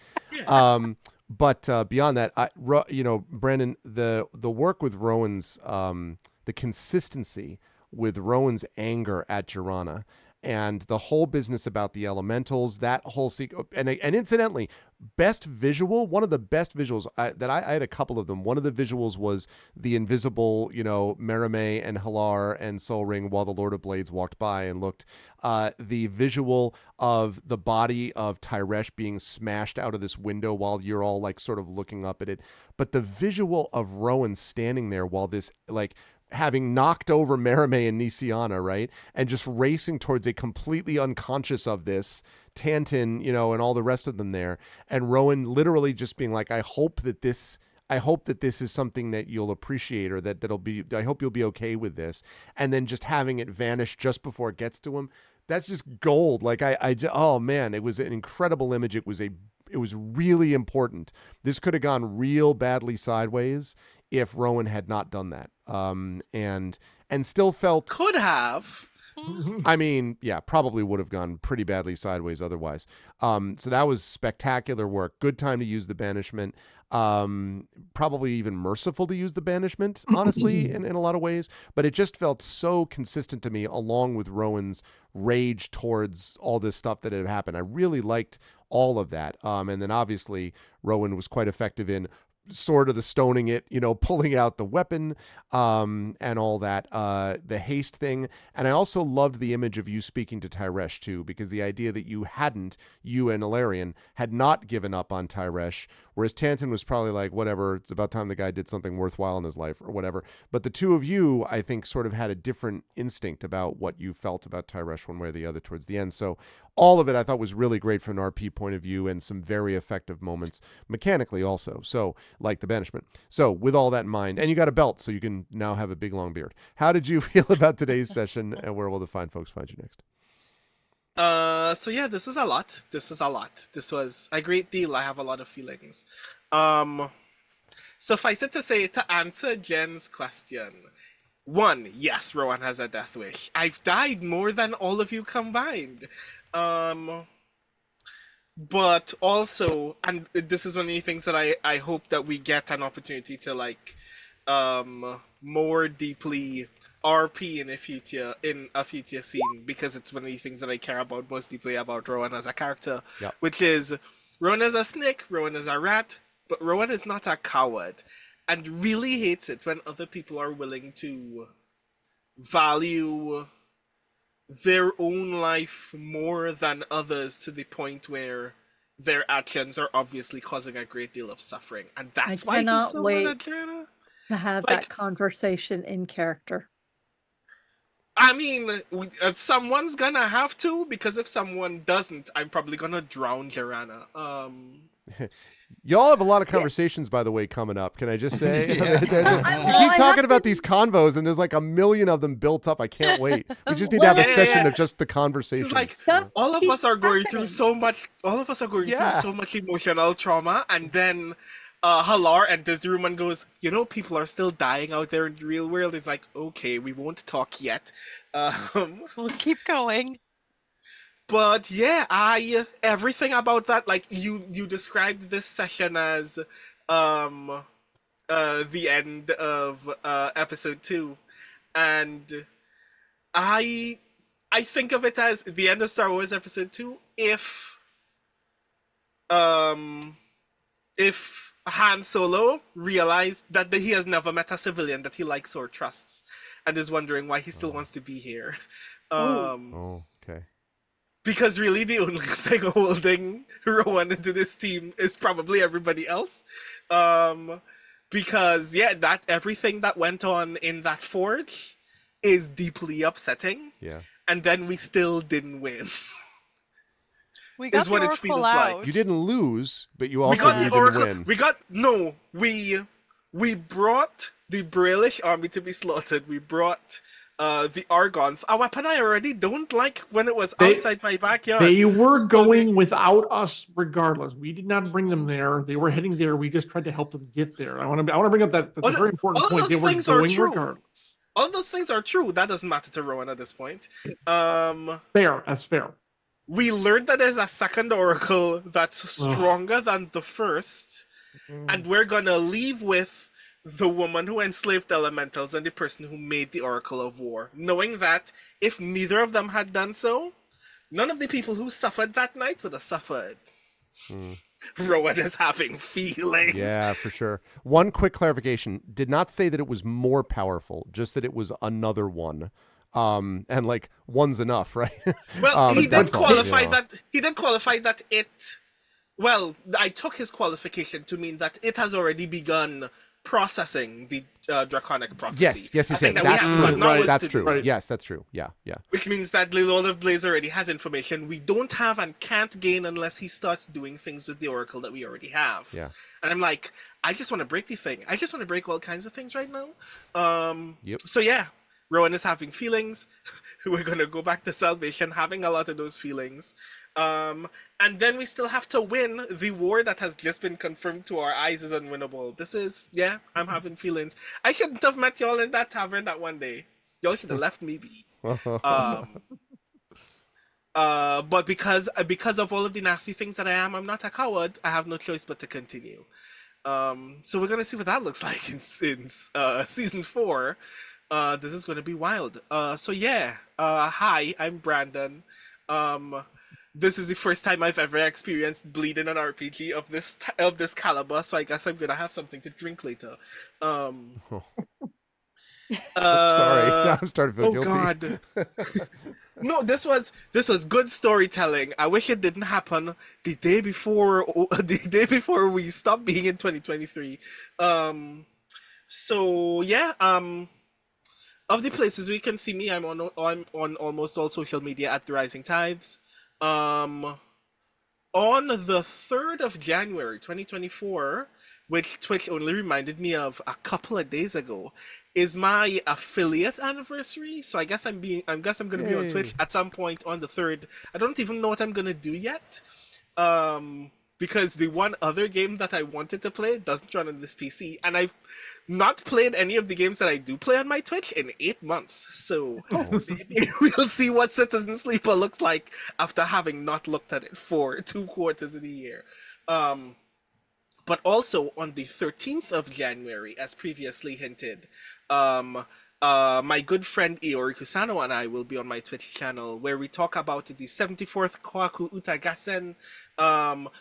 [SPEAKER 2] But beyond that, Brandon, the work with Rowan's, the consistency with Rowan's anger at Jirana, and the whole business about the elementals, that whole and incidentally, one of the best visuals that I had a couple of them. One of the visuals was the invisible, Merime and Halar and Sol Ring while the Lord of Blades walked by and looked. The visual of the body of Tyresh being smashed out of this window while you're all like sort of looking up at it. But the visual of Rowan standing there while this like having knocked over Merime and Nisiana, right? And just racing towards a completely unconscious of this Tanton, and all the rest of them there. And Rowan literally just being like, I hope that this is something that you'll appreciate, or I hope you'll be okay with this. And then just having it vanish just before it gets to him. That's just gold. Like oh man, it was an incredible image. It was really important. This could have gone real badly sideways if Rowan had not done that. And still felt
[SPEAKER 6] Could have.
[SPEAKER 2] I mean, yeah, probably would have gone pretty badly sideways otherwise. So that was spectacular work. Good time to use the banishment. Probably even merciful to use the banishment, honestly, in a lot of ways. But it just felt so consistent to me, along with Rowan's rage towards all this stuff that had happened. I really liked all of that. And then obviously Rowan was quite effective in sort of the stoning it, pulling out the weapon, and all that, the haste thing. And I also loved the image of you speaking to Tyresh too, because the idea that you and Ilarion had not given up on Tyresh, whereas Tanton was probably like, whatever, it's about time the guy did something worthwhile in his life or whatever. But the two of you, I think, sort of had a different instinct about what you felt about Tyresh one way or the other towards the end. So all of it I thought was really great from an RP point of view, and some very effective moments mechanically also. So, like the banishment. So with all that in mind, and you got a belt, so you can now have a big long beard. How did you feel about today's session, and where will the fine folks find you next?
[SPEAKER 6] So yeah, this is a lot. This was a great deal. I have a lot of feelings. Suffice it to say, to answer Jen's question, one, yes, Rowan has a death wish. I've died more than all of you combined. But also, and this is one of the things that I hope that we get an opportunity to more deeply RP in a future scene, because it's one of the things that I care about most deeply about Rowan as a character, which is Rowan is a snake, Rowan is a rat, but Rowan is not a coward, and really hates it when other people are willing to value their own life more than others, to the point where their actions are obviously causing a great deal of suffering. And that's why he's so
[SPEAKER 7] to have that conversation in character.
[SPEAKER 6] I mean, someone's gonna have to, because if someone doesn't, I'm probably gonna drown Jarana.
[SPEAKER 2] Y'all have a lot of conversations, by the way, coming up. Can I just say? You keep talking about these convos, and there's like a million of them built up. I can't wait. We just need to have a session of just the conversations.
[SPEAKER 6] Like, all of us are going through so much. All of us are going through so much emotional trauma, and then Halar enters the room and goes, people are still dying out there in the real world. It's like, okay, we won't talk yet.
[SPEAKER 10] We'll keep going.
[SPEAKER 6] But yeah, everything about that, like you described this session as the end of episode 2, and I think of it as the end of Star Wars episode 2 if Han Solo realized that he has never met a civilian that he likes or trusts, and is wondering why he still wants to be here.
[SPEAKER 2] Okay.
[SPEAKER 6] Because really the only thing holding Rowan into this team is probably everybody else. Because that everything that went on in that forge is deeply upsetting.
[SPEAKER 2] Yeah. And
[SPEAKER 6] then we still didn't win.
[SPEAKER 10] We got
[SPEAKER 6] is what
[SPEAKER 10] the
[SPEAKER 6] it
[SPEAKER 10] Oracle
[SPEAKER 6] feels
[SPEAKER 10] out.
[SPEAKER 6] like.
[SPEAKER 2] You didn't lose, but you also didn't win.
[SPEAKER 6] We brought the Brailish army to be slaughtered. We brought the Argonth, a weapon I already don't like when it was outside my backyard.
[SPEAKER 3] They were going without us regardless. We did not bring them there. They were heading there. We just tried to help them get there. I want to bring up that's a very important point. They were going regardless.
[SPEAKER 6] All those things are true. That doesn't matter to Rowan at this point.
[SPEAKER 3] Fair. That's fair.
[SPEAKER 6] We learned that there's a second oracle that's stronger than the first, and we're gonna leave with the woman who enslaved elementals and the person who made the Oracle of War, knowing that if neither of them had done so, none of the people who suffered that night would have suffered. Rowan is having feelings.
[SPEAKER 2] Yeah, for sure. One quick clarification. Did not say that it was more powerful, just that it was another one. And like one's enough, right?
[SPEAKER 6] Well, he did qualify that it... Well, I took his qualification to mean that it has already begun processing the draconic prophecy.
[SPEAKER 2] Yes. That's true. Right. Yes, that's true. Yeah.
[SPEAKER 6] Which means that the Lord of Blaze already has information we don't have and can't gain unless he starts doing things with the Oracle that we already have.
[SPEAKER 2] Yeah.
[SPEAKER 6] And I'm like, I just want to break the thing. I just want to break all kinds of things right now.
[SPEAKER 2] Yep.
[SPEAKER 6] So yeah, Rowan is having feelings. We're going to go back to Salvation having a lot of those feelings. And then we still have to win the war that has just been confirmed to our eyes is unwinnable. I'm having feelings. I shouldn't have met y'all in that tavern that one day. Y'all should have left me be. But because of all of the nasty things that I'm not a coward. I have no choice but to continue. So we're gonna see what that looks like in season 4. This is gonna be wild. Hi, I'm Brandon. this is the first time I've ever experienced bleeding an RPG of this caliber, so I guess I'm gonna have something to drink later.
[SPEAKER 2] Sorry, I'm starting to feel
[SPEAKER 6] Oh
[SPEAKER 2] guilty.
[SPEAKER 6] God. No, this was good storytelling. I wish it didn't happen the day before we stopped being in 2023. So yeah, of the places where you can see me, I'm on almost all social media at The Rising Tides. On the 3rd of January 2024, which Twitch only reminded me of a couple of days ago, is my affiliate anniversary. So I guess I'm going to be on Twitch at some point on the 3rd. I don't even know what I'm going to do yet. Because the one other game that I wanted to play doesn't run on this PC, and I've not played any of the games that I do play on my Twitch in 8 months. So maybe we'll see what Citizen Sleeper looks like after having not looked at it for 2 quarters of the year. But also on the 13th of January, as previously hinted, my good friend Iori Kusano and I will be on my Twitch channel where we talk about the 74th Kohaku Utagassen,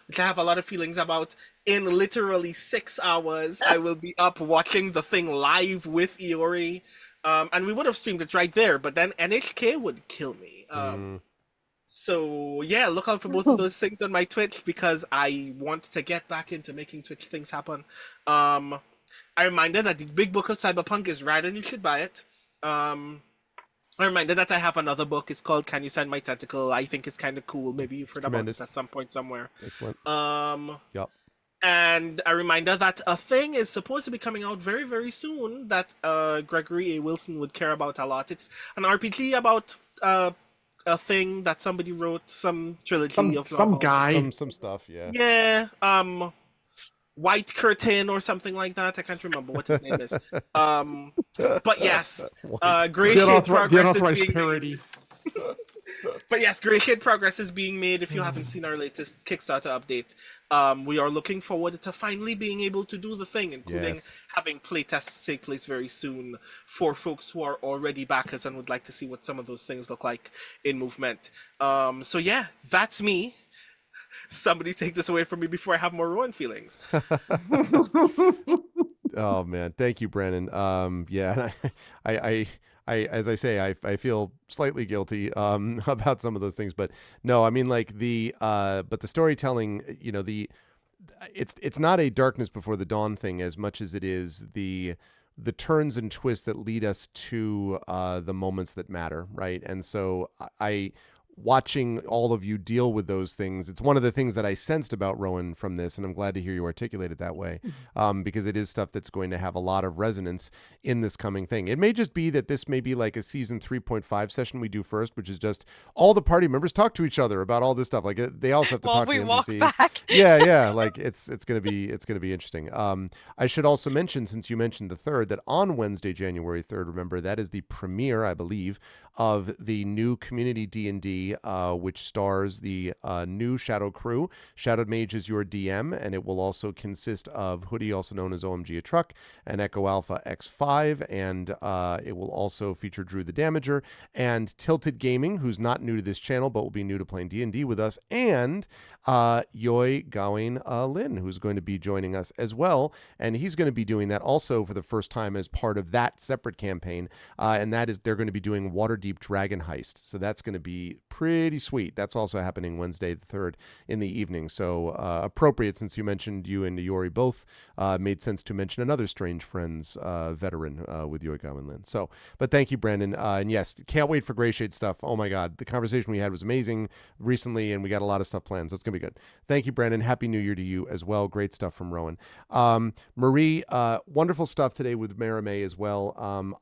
[SPEAKER 6] which I have a lot of feelings about. In literally 6 hours, I will be up watching the thing live with Iori. And we would have streamed it right there, but then NHK would kill me. So yeah, look out for both of those things on my Twitch because I want to get back into making Twitch things happen. I reminder that the Big Book of Cyberpunk is right and you should buy it. I reminder that I have another book. It's called Can You Sign My Tentacle? I think it's kind of cool. Maybe you've heard about it at some point somewhere.
[SPEAKER 2] Excellent. Yep.
[SPEAKER 6] And a reminder that a thing is supposed to be coming out very, very soon that Gregory A. Wilson would care about a lot. It's an RPG about a thing that somebody wrote, some trilogy of
[SPEAKER 3] some
[SPEAKER 6] novels.
[SPEAKER 3] guy.
[SPEAKER 2] Some stuff, yeah.
[SPEAKER 6] Yeah. White Curtain or something like that. I can't remember what his name is. But yes, Grey Shade Progress is being
[SPEAKER 3] parody.
[SPEAKER 6] But yes, Grey Shade Progress is being made. If you haven't seen our latest Kickstarter update, we are looking forward to finally being able to do the thing, including having playtests take place very soon for folks who are already backers and would like to see what some of those things look like in movement. So yeah, that's me. Somebody take this away from me before I have more ruined feelings.
[SPEAKER 2] Oh man, thank you, Brandon. Yeah, I as I say, I feel slightly guilty about some of those things, but no, I mean like but the storytelling, you know, it's not a darkness before the dawn thing as much as it is the turns and twists that lead us to the moments that matter, right? And so watching all of you deal with those things, it's one of the things that I sensed about Rowan from this, and I'm glad to hear you articulate it that way, because it is stuff that's going to have a lot of resonance in this coming thing. It may just be that this may be like a season 3.5 session we do first, which is just all the party members talk to each other about all this stuff. Like they also have to talk to NPCs.
[SPEAKER 10] Walk back.
[SPEAKER 2] Yeah, like it's gonna be interesting. I should also mention, since you mentioned the 3rd, that on Wednesday, January 3rd, remember that is the premiere, I believe, of the new community D&D, which stars the new Shadow crew. Shadowed Mage is your DM, and it will also consist of Hoodie, also known as OMG a Truck, and Echo Alpha X5, and it will also feature Drew the Damager, and Tilted Gaming, who's not new to this channel, but will be new to playing D&D with us, and Yoi Gawain Lin, who's going to be joining us as well, and he's going to be doing that also for the first time as part of that separate campaign, and that is they're going to be doing Waterdeep Dragon Heist, so that's going to be pretty sweet. That's also happening Wednesday the 3rd in the evening, so appropriate since you mentioned you and Yori both made sense to mention another Strange Friends veteran with Yoi Gawain Lin. So, but thank you, Brandon, and yes, can't wait for Grey Shade stuff. Oh my god, the conversation we had was amazing recently, and we got a lot of stuff planned, so it's going to be good. Thank you, Brandon. Happy New Year to you as well. Great stuff from Rowan. Marie, wonderful stuff today with Marimay as well.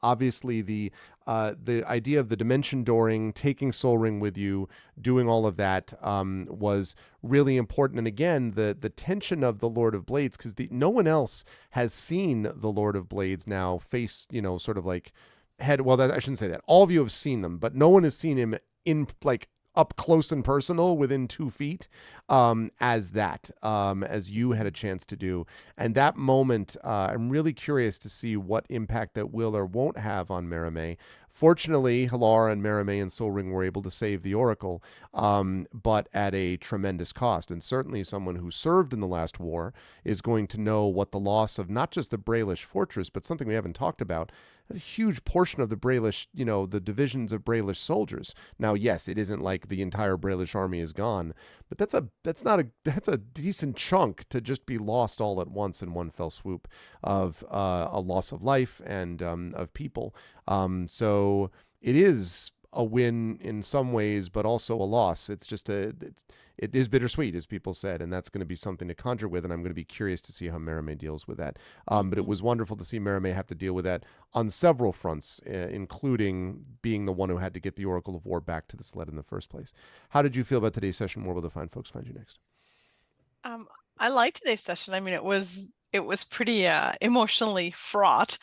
[SPEAKER 2] Obviously, the idea of the dimension dooring, taking Soul Ring with you, doing all of that was really important. And again, the tension of the Lord of Blades, because no one else has seen the Lord of Blades now face, sort of like head. Well, I shouldn't say that. All of you have seen them, but no one has seen him in like up close and personal within 2 feet. as that, as you had a chance to do. And that moment, I'm really curious to see what impact that will or won't have on Merimée. Fortunately, Halar and Merimée and Sol Ring were able to save the Oracle, but at a tremendous cost. And certainly someone who served in the last war is going to know what the loss of not just the Braelish fortress, but something we haven't talked about, a huge portion of the Braelish, the divisions of Braelish soldiers. Now, yes, it isn't like the entire Braelish army is gone, but that's a decent chunk to just be lost all at once in one fell swoop of a loss of life and of people. So it is a win in some ways, but also a loss. It's just it is bittersweet, as people said, and that's going to be something to conjure with, and I'm going to be curious to see how Merimée deals with that. But it was wonderful to see Merimée have to deal with that on several fronts, including being the one who had to get the Oracle of War back to the sled in the first place. How did you feel about today's session? Where will the fine folks find you next?
[SPEAKER 10] I liked today's session. I mean, it was pretty emotionally fraught.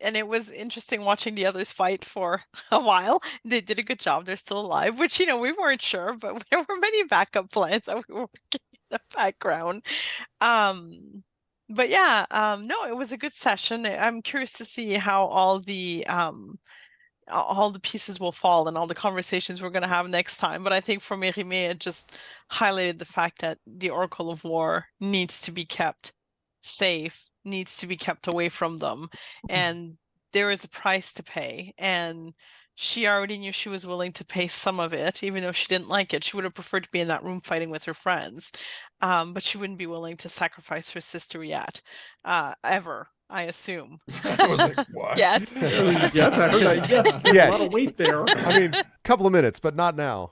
[SPEAKER 10] And it was interesting watching the others fight for a while. They did a good job. They're still alive, which, we weren't sure, but there were many backup plans that we were working in the background. But yeah, no, it was a good session. I'm curious to see how all the pieces will fall and all the conversations we're going to have next time. But I think for Merimée, it just highlighted the fact that the Oracle of War needs to be kept safe, needs to be kept away from them, and there is a price to pay, and she already knew she was willing to pay some of it, even though she didn't like it. She would have preferred to be in that room fighting with her friends, but she wouldn't be willing to sacrifice her sister yet, ever, I assume.
[SPEAKER 8] I was like, what?
[SPEAKER 10] Yet.
[SPEAKER 3] Yeah, a lot of weight there.
[SPEAKER 2] I mean, a couple of minutes, but not now.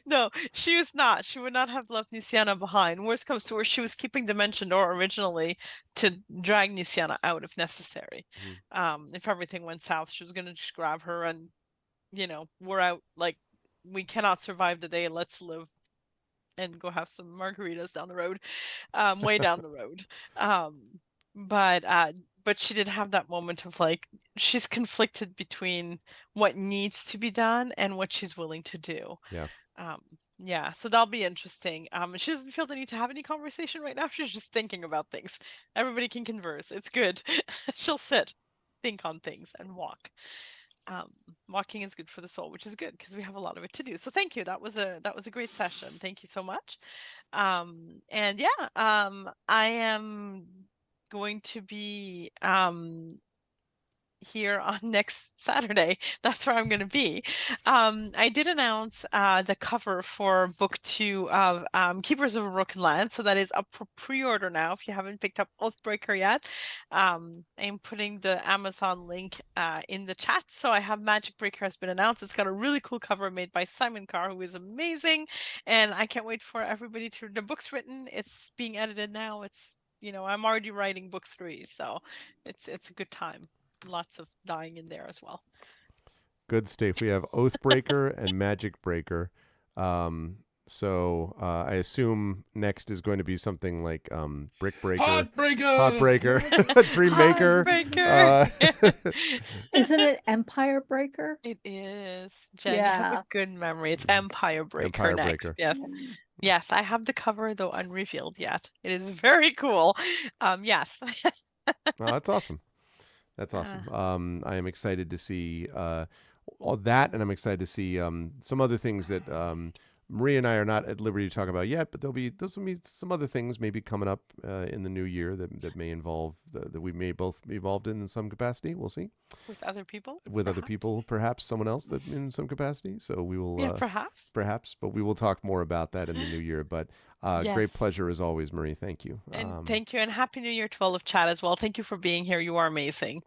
[SPEAKER 10] No, she was not. She would not have left Nisiana behind. Worst comes to worst, she was keeping Dimension Door originally to drag Nisiana out if necessary. If everything went south, she was going to just grab her and, we're out. Like, we cannot survive the day. Let's live and go have some margaritas down the road, way down the road. But she did have that moment of like, she's conflicted between what needs to be done and what she's willing to do. Yeah. So that'll be interesting. She doesn't feel the need to have any conversation right now. She's just thinking about things. Everybody can converse. It's good. She'll sit, think on things, and walk. Walking is good for the soul, which is good because we have a lot of it to do. So thank you. That was a great session. Thank you so much. And yeah, I am going to be here on next Saturday. That's where I'm going to be. I did announce the cover for book 2 of Keepers of a Broken Land, so that is up for pre-order now. If you haven't picked up Oathbreaker yet, I'm putting the Amazon link in the chat. So I have Magic Breaker has been announced. It's got a really cool cover made by Simon Carr, who is amazing, and I can't wait for everybody to. The book's written. It's being edited now. It's I'm already writing book 3, so it's a good time. Lots of dying in there as well.
[SPEAKER 2] Good stuff. We have Oathbreaker and Magic Breaker. So I assume next is going to be something like Brick Breaker, Hot Breaker, Dream Maker.
[SPEAKER 7] Isn't it Empire Breaker?
[SPEAKER 10] It is. Jen, you have a good memory. It's Empire Breaker next.
[SPEAKER 2] Breaker.
[SPEAKER 10] Yes. Yes, I have the cover, though unrevealed yet. It is very cool. Yes.
[SPEAKER 2] Oh, that's awesome. That's awesome. I am excited to see all that, and I'm excited to see some other things that Marie and I are not at liberty to talk about yet, but there'll be some other things maybe coming up in the new year that may involve that we may both be involved in some capacity. We'll see.
[SPEAKER 10] With other people?
[SPEAKER 2] With other people, perhaps someone else that in some capacity. So we will.
[SPEAKER 10] Yeah, perhaps.
[SPEAKER 2] Perhaps, but we will talk more about that in the new year. But
[SPEAKER 10] yes.
[SPEAKER 2] Great pleasure as always, Marie. Thank you.
[SPEAKER 10] And thank you, and Happy New Year to all of chat as well. Thank you for being here. You are amazing.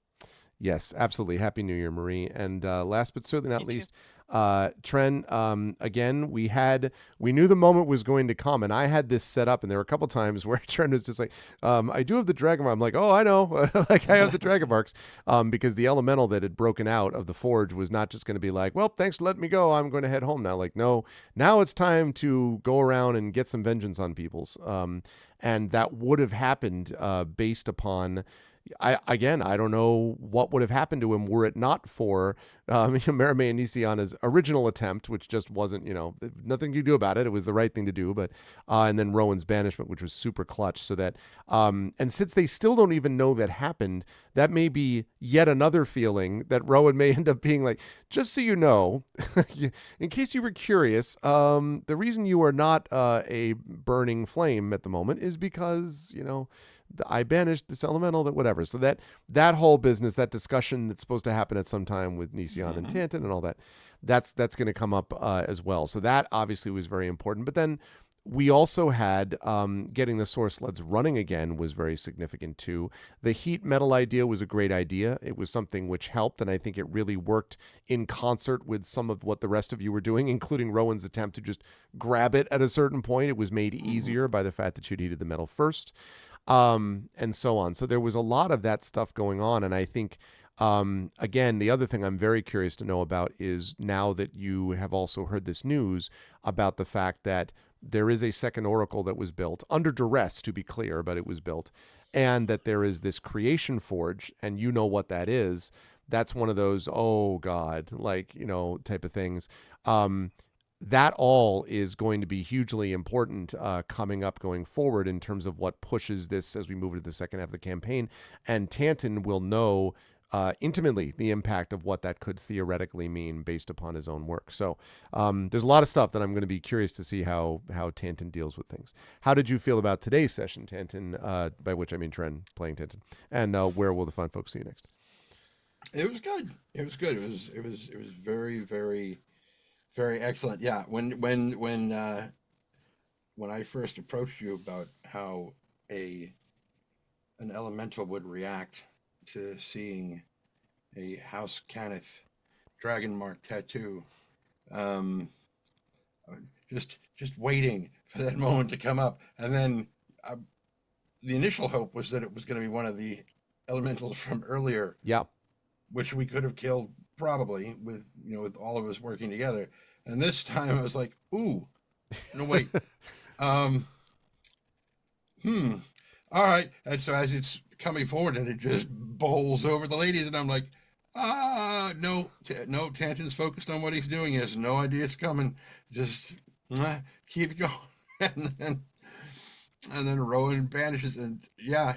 [SPEAKER 2] Yes, absolutely. Happy New Year, Marie. And last but certainly not least, Tren, again, we knew the moment was going to come, and I had this set up, and there were a couple times where Tren was just like, I do have the dragon mark. I'm like, oh, I know. Like, I have the dragon marks, because the elemental that had broken out of the forge was not just going to be like, well, thanks for letting me go. I'm going to head home now. Like, no, now it's time to go around and get some vengeance on people's. And that would have happened based upon I don't know what would have happened to him were it not for Merime and Nisiana's original attempt, which just wasn't, nothing you do about it. It was the right thing to do, but and then Rowan's banishment, which was super clutch. So that and since they still don't even know that happened, that may be yet another feeling that Rowan may end up being like, just so you know, in case you were curious, the reason you are not a burning flame at the moment is because I banished this elemental, that whatever. So that whole business, that discussion that's supposed to happen at some time with Nisian and Tantan and all that, that's going to come up as well. So that obviously was very important. But then we also had getting the source sleds running again was very significant too. The heat metal idea was a great idea. It was something which helped, and I think it really worked in concert with some of what the rest of you were doing, including Rowan's attempt to just grab it at a certain point. It was made easier by the fact that you'd heated the metal first. And so on. So there was a lot of that stuff going on. And I think, again, the other thing I'm very curious to know about is now that you have also heard this news about the fact that there is a second oracle that was built under duress, to be clear, but it was built, and that there is this creation forge, and you know what that is. That's one of those, oh God, type of things. That all is going to be hugely important coming up going forward in terms of what pushes this as we move into the second half of the campaign. And Tantan will know intimately the impact of what that could theoretically mean based upon his own work. So there's a lot of stuff that I'm going to be curious to see how Tantan deals with things. How did you feel about today's session, Tantan, by which I mean Tren playing Tantan? And where will the fun folks see you next?
[SPEAKER 4] It was good. It was good. It was very, very, very excellent. Yeah. When I first approached you about how an elemental would react to seeing a House Cannith dragon mark tattoo, just waiting for that moment to come up, and then the initial hope was that it was going to be one of the elementals from earlier.
[SPEAKER 2] Yeah.
[SPEAKER 4] Which we could have killed probably with all of us working together. And this time I was like, ooh, no wait. All right. And so as it's coming forward and it just bowls over the ladies, and I'm like, no, Tantan's focused on what he's doing. He has no idea it's coming. Just keep it going. And then Rowan banishes, and yeah,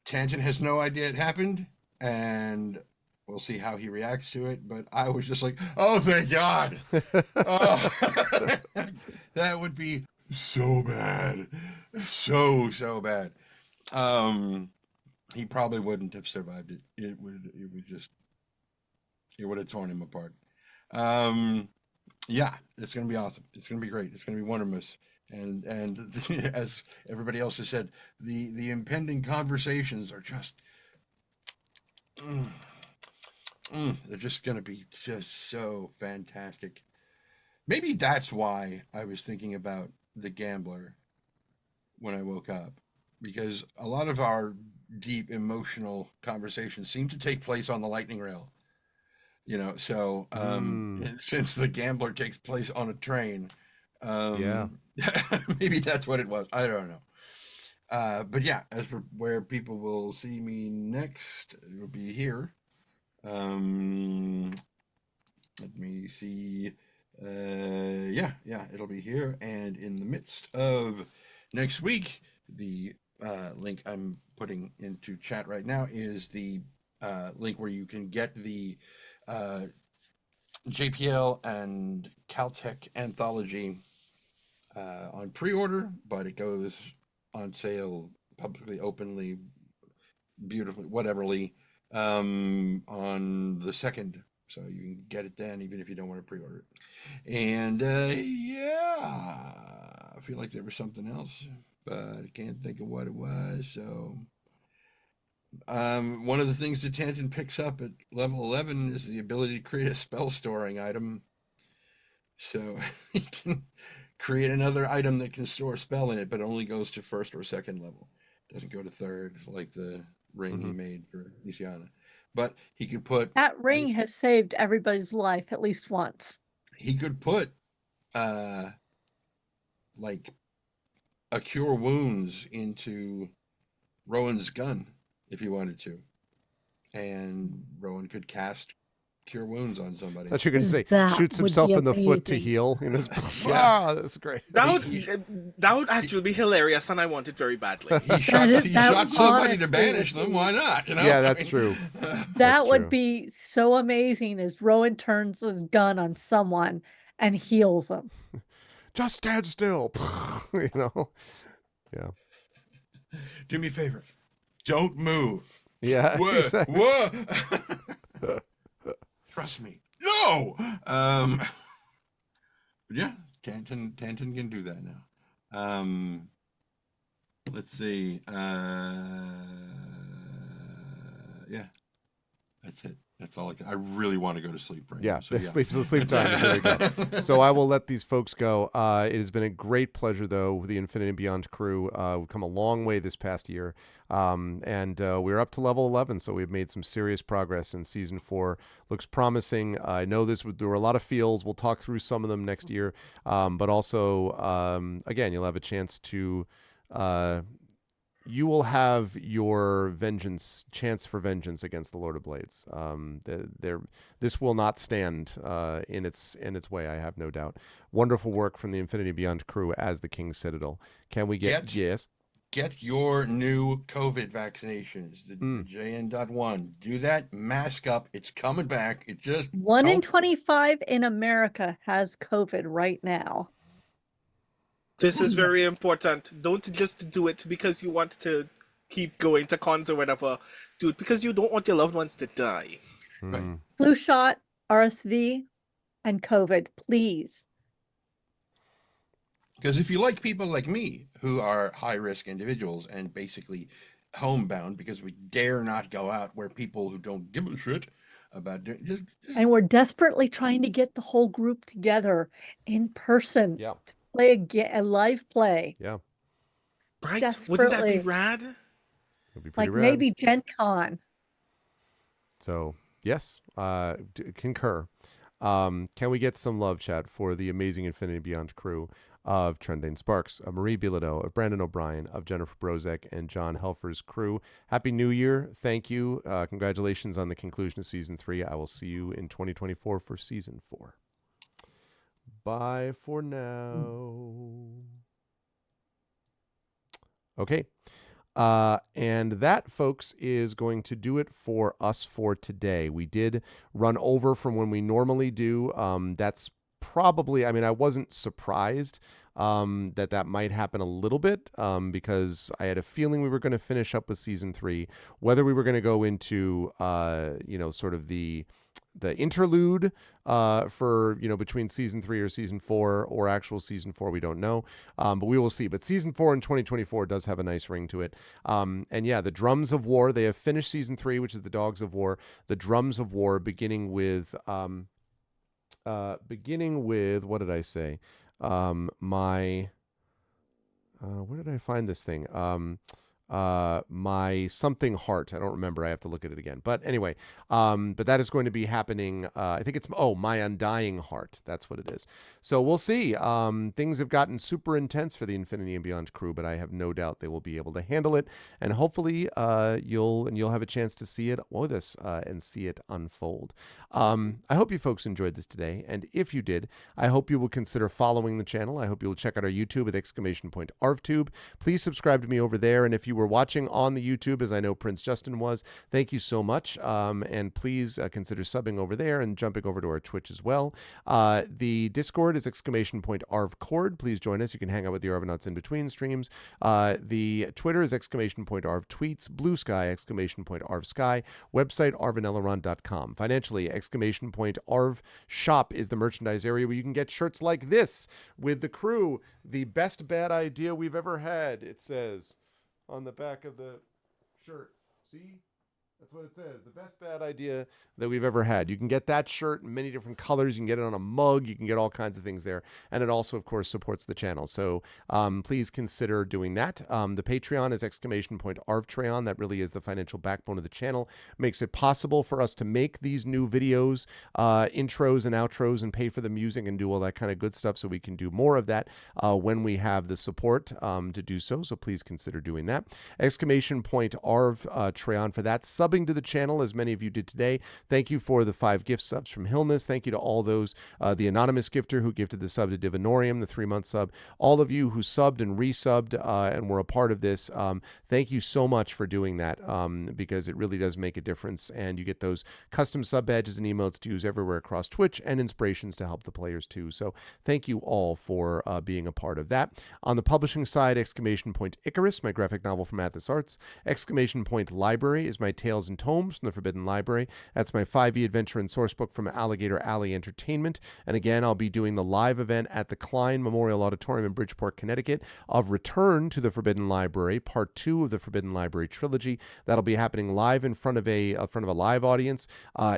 [SPEAKER 4] Tantan has no idea it happened, and we'll see how he reacts to it. But I was just like, oh, thank God. Oh, that would be so bad. So bad. He probably wouldn't have survived it. It would have torn him apart. Yeah, it's going to be awesome. It's going to be great. It's going to be wonderful. And as everybody else has said, the impending conversations are just they're just going to be just so fantastic. Maybe that's why I was thinking about the gambler when I woke up, because a lot of our deep emotional conversations seem to take place on the lightning rail. So since the gambler takes place on a train,
[SPEAKER 2] yeah,
[SPEAKER 4] maybe that's what it was. I don't know. But yeah, as for where people will see me next, it will be here. Let me see. Yeah, it'll be here. And in the midst of next week, the link I'm putting into chat right now is the link where you can get the JPL and Caltech anthology on pre-order, but it goes on sale publicly, openly, beautifully, whateverly, on the 2nd. So you can get it then, even if you don't want to pre-order it. And yeah, I feel like there was something else, but I can't think of what it was. So one of the things that Tantan picks up at level 11 is the ability to create a spell storing item. So he can create another item that can store a spell in it, but only goes to 1st or 2nd level. Doesn't go to 3rd, like the ring he made for Nisiana. But he could put...
[SPEAKER 7] That ring has saved everybody's life at least once.
[SPEAKER 4] He could put, like, a cure wounds into Rowan's gun if he wanted to, and Rowan could cast Cure Wounds on somebody.
[SPEAKER 2] That's what you're going to say.
[SPEAKER 7] That
[SPEAKER 2] Shoots
[SPEAKER 7] would
[SPEAKER 2] himself
[SPEAKER 7] be
[SPEAKER 2] in the foot to
[SPEAKER 7] amazing.
[SPEAKER 2] heal. You know,
[SPEAKER 4] Yeah.
[SPEAKER 2] that's great.
[SPEAKER 6] That would actually be hilarious, and I want it very badly.
[SPEAKER 4] He shot
[SPEAKER 7] that
[SPEAKER 4] somebody to
[SPEAKER 7] honestly
[SPEAKER 4] banish
[SPEAKER 7] would
[SPEAKER 4] them.
[SPEAKER 7] be-
[SPEAKER 4] Why not? You know?
[SPEAKER 2] Yeah, that's true.
[SPEAKER 7] That
[SPEAKER 2] That's
[SPEAKER 7] would
[SPEAKER 2] true.
[SPEAKER 7] be so amazing as Rowan turns his gun on someone and heals them.
[SPEAKER 2] Just stand still. You know? Yeah.
[SPEAKER 4] Do me a favor. Don't move.
[SPEAKER 2] Yeah.
[SPEAKER 4] Whoa,
[SPEAKER 2] Exactly.
[SPEAKER 4] whoa. Trust me. No. Yeah, Tanton can do that now. Let's see. Yeah, that's it. That's all I really want to go to sleep right
[SPEAKER 2] Yeah,
[SPEAKER 4] now. So,
[SPEAKER 2] the sleep time. There we go. So I will let these folks go. It has been a great pleasure, though, with the Infinity and Beyond crew. We've come a long way this past year, and we're up to level 11, so we've made some serious progress in Season 4. Looks promising. I know there were a lot of feels. We'll talk through some of them next year, but also, again, you'll have a chance to... you will have your chance for vengeance against the Lord of Blades. This will not stand in its way, I have no doubt. Wonderful work from the Infinity Beyond crew as the King's Citadel. Can we get yes?
[SPEAKER 4] Get your new COVID vaccinations, the JN.1. Do that. Mask up. It's coming back. It just
[SPEAKER 7] 1 in 25 in America has COVID right now.
[SPEAKER 6] This is very important. Don't just do it because you want to keep going to cons or whatever. Do it because you don't want your loved ones to die.
[SPEAKER 4] Right.
[SPEAKER 7] Flu shot, RSV, and COVID, please.
[SPEAKER 4] Because if you like people like me who are high-risk individuals and basically homebound because we dare not go out where people who don't give a shit about doing just
[SPEAKER 7] And we're desperately trying to get the whole group together in person
[SPEAKER 2] Yeah.
[SPEAKER 7] to play a live play.
[SPEAKER 2] Yeah.
[SPEAKER 6] Right? Wouldn't that be
[SPEAKER 7] Desperately.
[SPEAKER 6] rad?
[SPEAKER 2] It'll be pretty
[SPEAKER 7] Like
[SPEAKER 2] rad.
[SPEAKER 7] maybe Gen Con.
[SPEAKER 2] So, yes, concur. Can we get some love, chat, for the amazing Infinity Beyond crew of Trendane Sparks, of Marie Bilodeau, of Brandon O'Brien, of Jennifer Brozek, and John Helfer's crew? Happy New Year. Thank you. Congratulations on the conclusion of Season 3. I will see you in 2024 for Season 4. Bye for now. Okay. And that, folks, is going to do it for us for today. We did run over from when we normally do. That's probably, I wasn't surprised that might happen a little bit because I had a feeling we were going to finish up with Season 3. Whether we were going to go into, sort of the interlude for between Season 3 or Season 4 or actual Season 4, we don't know, but we will see. But Season 4 in 2024 does have a nice ring to it. And yeah, the Drums of War, they have finished Season 3, which is the Dogs of War. The Drums of War, beginning with what did I say? Where did I find this thing? My something heart. I don't remember. I have to look at it again. But anyway, but that is going to be happening. I think it's, My Undying Heart. That's what it is. So we'll see. Things have gotten super intense for the Infinity and Beyond crew, but I have no doubt they will be able to handle it. And hopefully, you'll have a chance to see it with us and see it unfold. I hope you folks enjoyed this today. And if you did, I hope you will consider following the channel. I hope you'll check out our YouTube at !ArvTube. Please subscribe to me over there. And if you were watching on the YouTube, as I know Prince Justin was, thank you so much. And please consider subbing over there and jumping over to our Twitch as well. The Discord is !ArvCord. Please join us. You can hang out with the Arvanauts in between streams. The Twitter is !ArvTweets. Blue Sky, !ArvSky. Website, arvanelleron.com. Financially, !ArvShop is the merchandise area where you can get shirts like this with the crew. The best bad idea we've ever had, it says on the back of the shirt. See? That's what it says. The best bad idea that we've ever had. You can get that shirt in many different colors. You can get it on a mug. You can get all kinds of things there. And it also, of course, supports the channel. So please consider doing that. The Patreon is !ArvTreon. That really is the financial backbone of the channel. Makes it possible for us to make these new videos, intros and outros, and pay for the music and do all that kind of good stuff so we can do more of that when we have the support to do so. So please consider doing that. !ArvTreon for that. Subbing to the channel, as many of you did today. Thank you for the 5 gift subs from Hillness. Thank you to all those, the anonymous gifter who gifted the sub to Divinorium, the 3-month sub. All of you who subbed and resubbed and were a part of this, thank you so much for doing that because it really does make a difference. And you get those custom sub badges and emotes to use everywhere across Twitch and inspirations to help the players too. So thank you all for being a part of that. On the publishing side, !Icarus, my graphic novel from Athos Arts. !Library is my Tales and Tomes from the Forbidden Library. That's my 5e adventure and sourcebook from Alligator Alley Entertainment. And again, I'll be doing the live event at the Klein Memorial Auditorium in Bridgeport, Connecticut of Return to the Forbidden Library, part 2 of the Forbidden Library trilogy. That'll be happening live in front of a live audience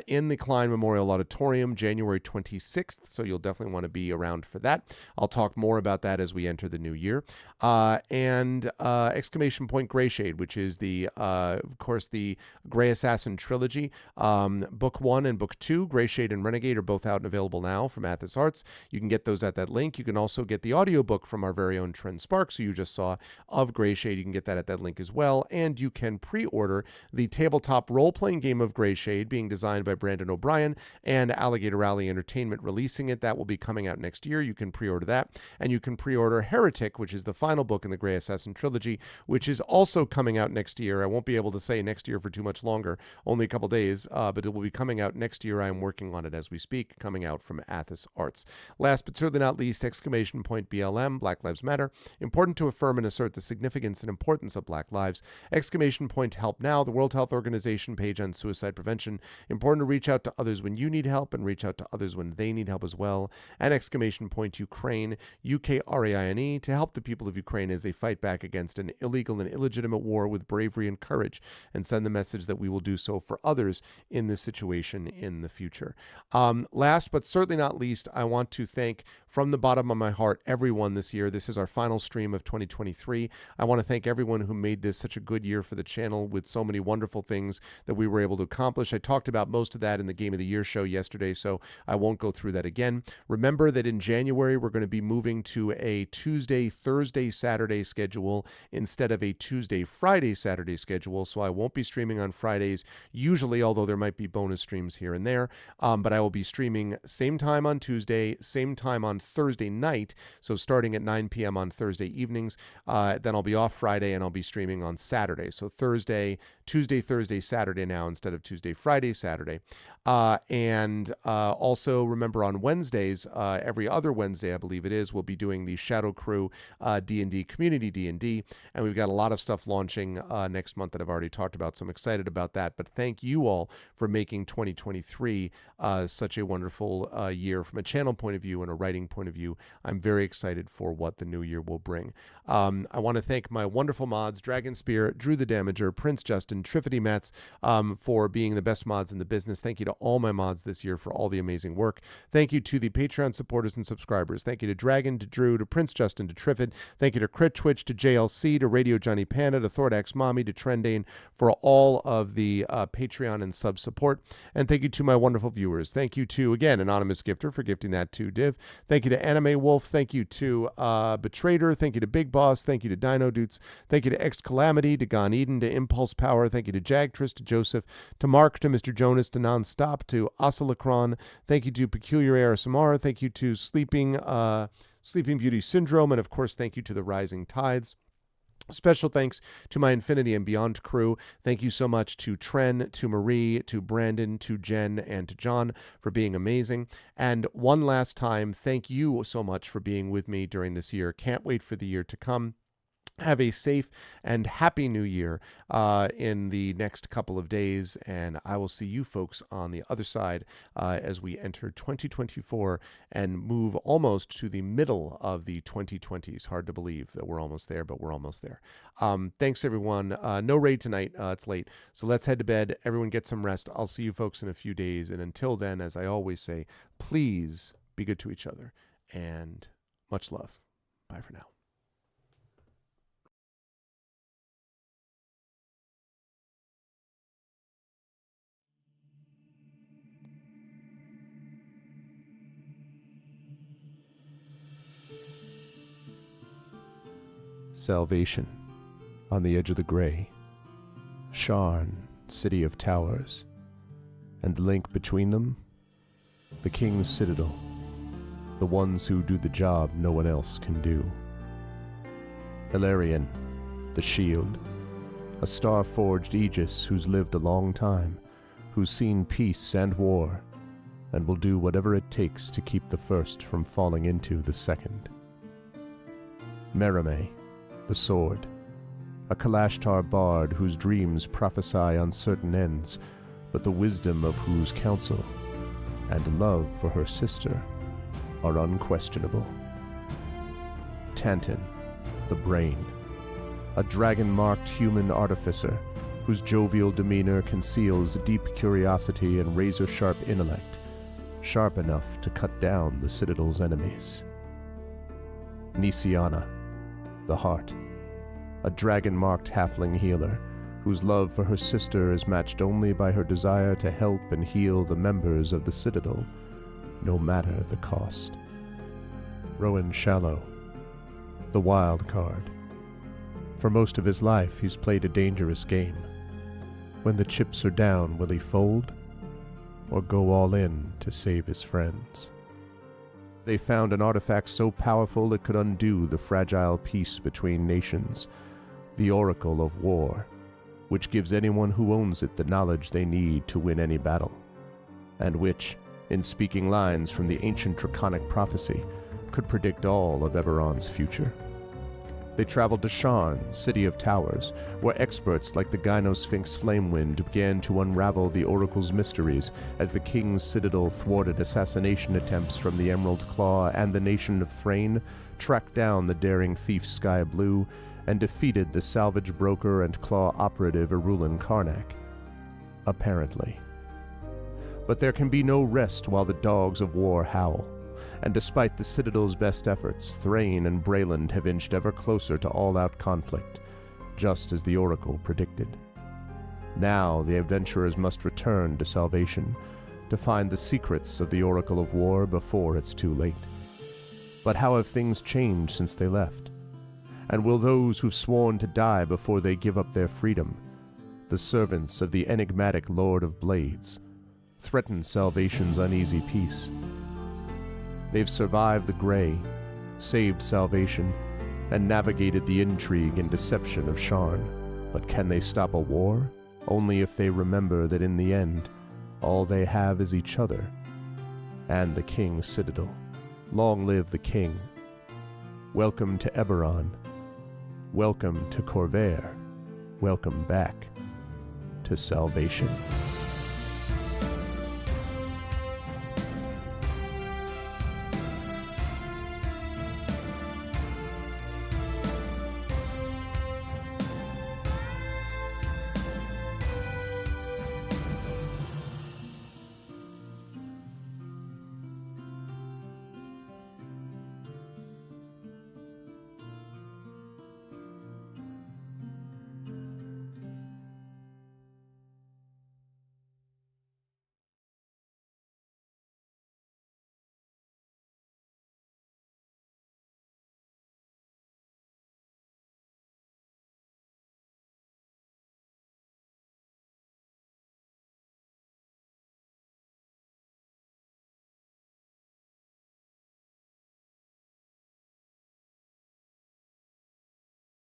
[SPEAKER 2] in the Klein Memorial Auditorium, January 26th. So you'll definitely want to be around for that. I'll talk more about that as we enter the new year. And Greyshade, which is of course, the Grey Assassin trilogy. Book 1 and Book 2, Greyshade and Renegade, are both out and available now from Athos Arts. You can get those at that link. You can also get the audiobook from our very own Trent Sparks, who you just saw, of Greyshade. You can get that at that link as well. And you can pre-order the tabletop role-playing game of Greyshade, being designed by Brandon O'Brien and Alligator Alley Entertainment releasing it. That will be coming out next year. You can pre-order that. And you can pre-order Heretic, which is the final book in the Grey Assassin trilogy, which is also coming out next year. I won't be able to say next year for too much longer, only a couple days, but it will be coming out next year. I am working on it as we speak, coming out from Athos Arts. Last but certainly not least, BLM, Black Lives Matter. Important to affirm and assert the significance and importance of Black lives. Help Now, the World Health Organization page on suicide prevention. Important to reach out to others when you need help and reach out to others when they need help as well. And Ukraine, UKRAINE, to help the people of Ukraine as they fight back against an illegal and illegitimate war with bravery and courage, and send the message that we will do so for others in this situation in the future. Last but certainly not least, I want to thank from the bottom of my heart everyone this year. This is our final stream of 2023. I want to thank everyone who made this such a good year for the channel with so many wonderful things that we were able to accomplish. I talked about most of that in the Game of the Year show yesterday, so I won't go through that again. Remember that in January, we're going to be moving to a Tuesday, Thursday, Saturday schedule instead of a Tuesday, Friday, Saturday schedule. So I won't be streaming on Fridays usually, although there might be bonus streams here and there. But I will be streaming same time on Tuesday, same time on Thursday night. So starting at 9 p.m. on Thursday evenings. Then I'll be off Friday and I'll be streaming on Saturday. So Tuesday, Thursday, Saturday now instead of Tuesday, Friday, Saturday. And also remember on Wednesdays, every other Wednesday, I believe it is, we'll be doing the Shadow Crew D&D Community D&D. And we've got a lot of stuff launching next month that I've already talked about. So I'm excited about that. But thank you all for making 2023 such a wonderful year from a channel point of view and a writing point of view. I'm very excited for what the new year will bring. I want to thank my wonderful mods, Dragon Spear, Drew the Damager, Prince Justin, Triffity Mats, for being the best mods in the business. Thank you to all my mods this year for all the amazing work. Thank you to the Patreon supporters and subscribers. Thank you to Dragon, to Drew, to Prince Justin, to Triffid. Thank you to Crit Twitch, to JLC, to Radio Johnny Panda, to Thordax Mommy, to Trendane for all of the Patreon and sub support. And thank you to my wonderful viewers. Thank you to, again, Anonymous Gifter for gifting that to Div. Thank you to Anime Wolf. Thank you to Betrader. Thank you to Big Boss. Thank you to Dino Dutes. Thank you to X Calamity, to Gon Eden, to Impulse Power. Thank you to Jagtress, to Joseph, to Mark, to Mr. Jonas, to Nonstop, to Ocelacron. Thank you to Peculiar ASMR. Thank you to Sleeping Beauty Syndrome. And of course, thank you to the Rising Tides. Special thanks to my Infinity and Beyond crew. Thank you so much to Tren, to Marie, to Brandon, to Jen, and to John for being amazing. And one last time, thank you so much for being with me during this year. Can't wait for the year to come. have a safe and happy new year in the next couple of days, and I will see you folks on the other side as we enter 2024 and move almost to the middle of the 2020s. Hard to believe that we're almost there, but we're almost there. Thanks, everyone. No raid tonight. It's late, so let's head to bed. Everyone get some rest. I'll see you folks in a few days, and until then, as I always say, please be good to each other, and much love. Bye for now. Salvation, on the edge of the gray. Sharn, city of towers. And the link between them? The King's Citadel. The ones who do the job no one else can do. Eberron, the shield. A star-forged Aegis who's lived a long time, who's seen peace and war, and will do whatever it takes to keep the first from falling into the second. Merime, the sword, a Kalashtar bard whose dreams prophesy uncertain ends, but the wisdom of whose counsel and love for her sister are unquestionable. Tantin, the brain, a dragon-marked human artificer whose jovial demeanor conceals deep curiosity and razor-sharp intellect, sharp enough to cut down the Citadel's enemies. Nisiana, the heart, a dragon-marked halfling healer whose love for her sister is matched only by her desire to help and heal the members of the Citadel, no matter the cost. Rowan Shallow, the wild card. For most of his life, he's played a dangerous game. When the chips are down, will he fold or go all in to save his friends? They found an artifact so powerful it could undo the fragile peace between nations, the Oracle of War, which gives anyone who owns it the knowledge they need to win any battle, and which, in speaking lines from the ancient draconic prophecy, could predict all of Eberron's future. They traveled to Sharn, city of towers, where experts like the Gynosphinx Flamewind began to unravel the Oracle's mysteries as the King's Citadel thwarted assassination attempts from the Emerald Claw, and the nation of Thrain tracked down the daring thief Sky Blue and defeated the salvage broker and claw operative Erulin Karnak. Apparently. But there can be no rest while the dogs of war howl. And despite the Citadel's best efforts, Thrain and Brayland have inched ever closer to all-out conflict, just as the Oracle predicted. Now the adventurers must return to Salvation, to find the secrets of the Oracle of War before it's too late. But how have things changed since they left? And will those who've sworn to die before they give up their freedom, the servants of the enigmatic Lord of Blades, threaten Salvation's uneasy peace? They've survived the Grey, saved Salvation, and navigated the intrigue and deception of Sharn. But can they stop a war? Only if they remember that in the end, all they have is each other and the King's Citadel. Long live the King. Welcome to Eberron. Welcome to Corvair. Welcome back to Salvation.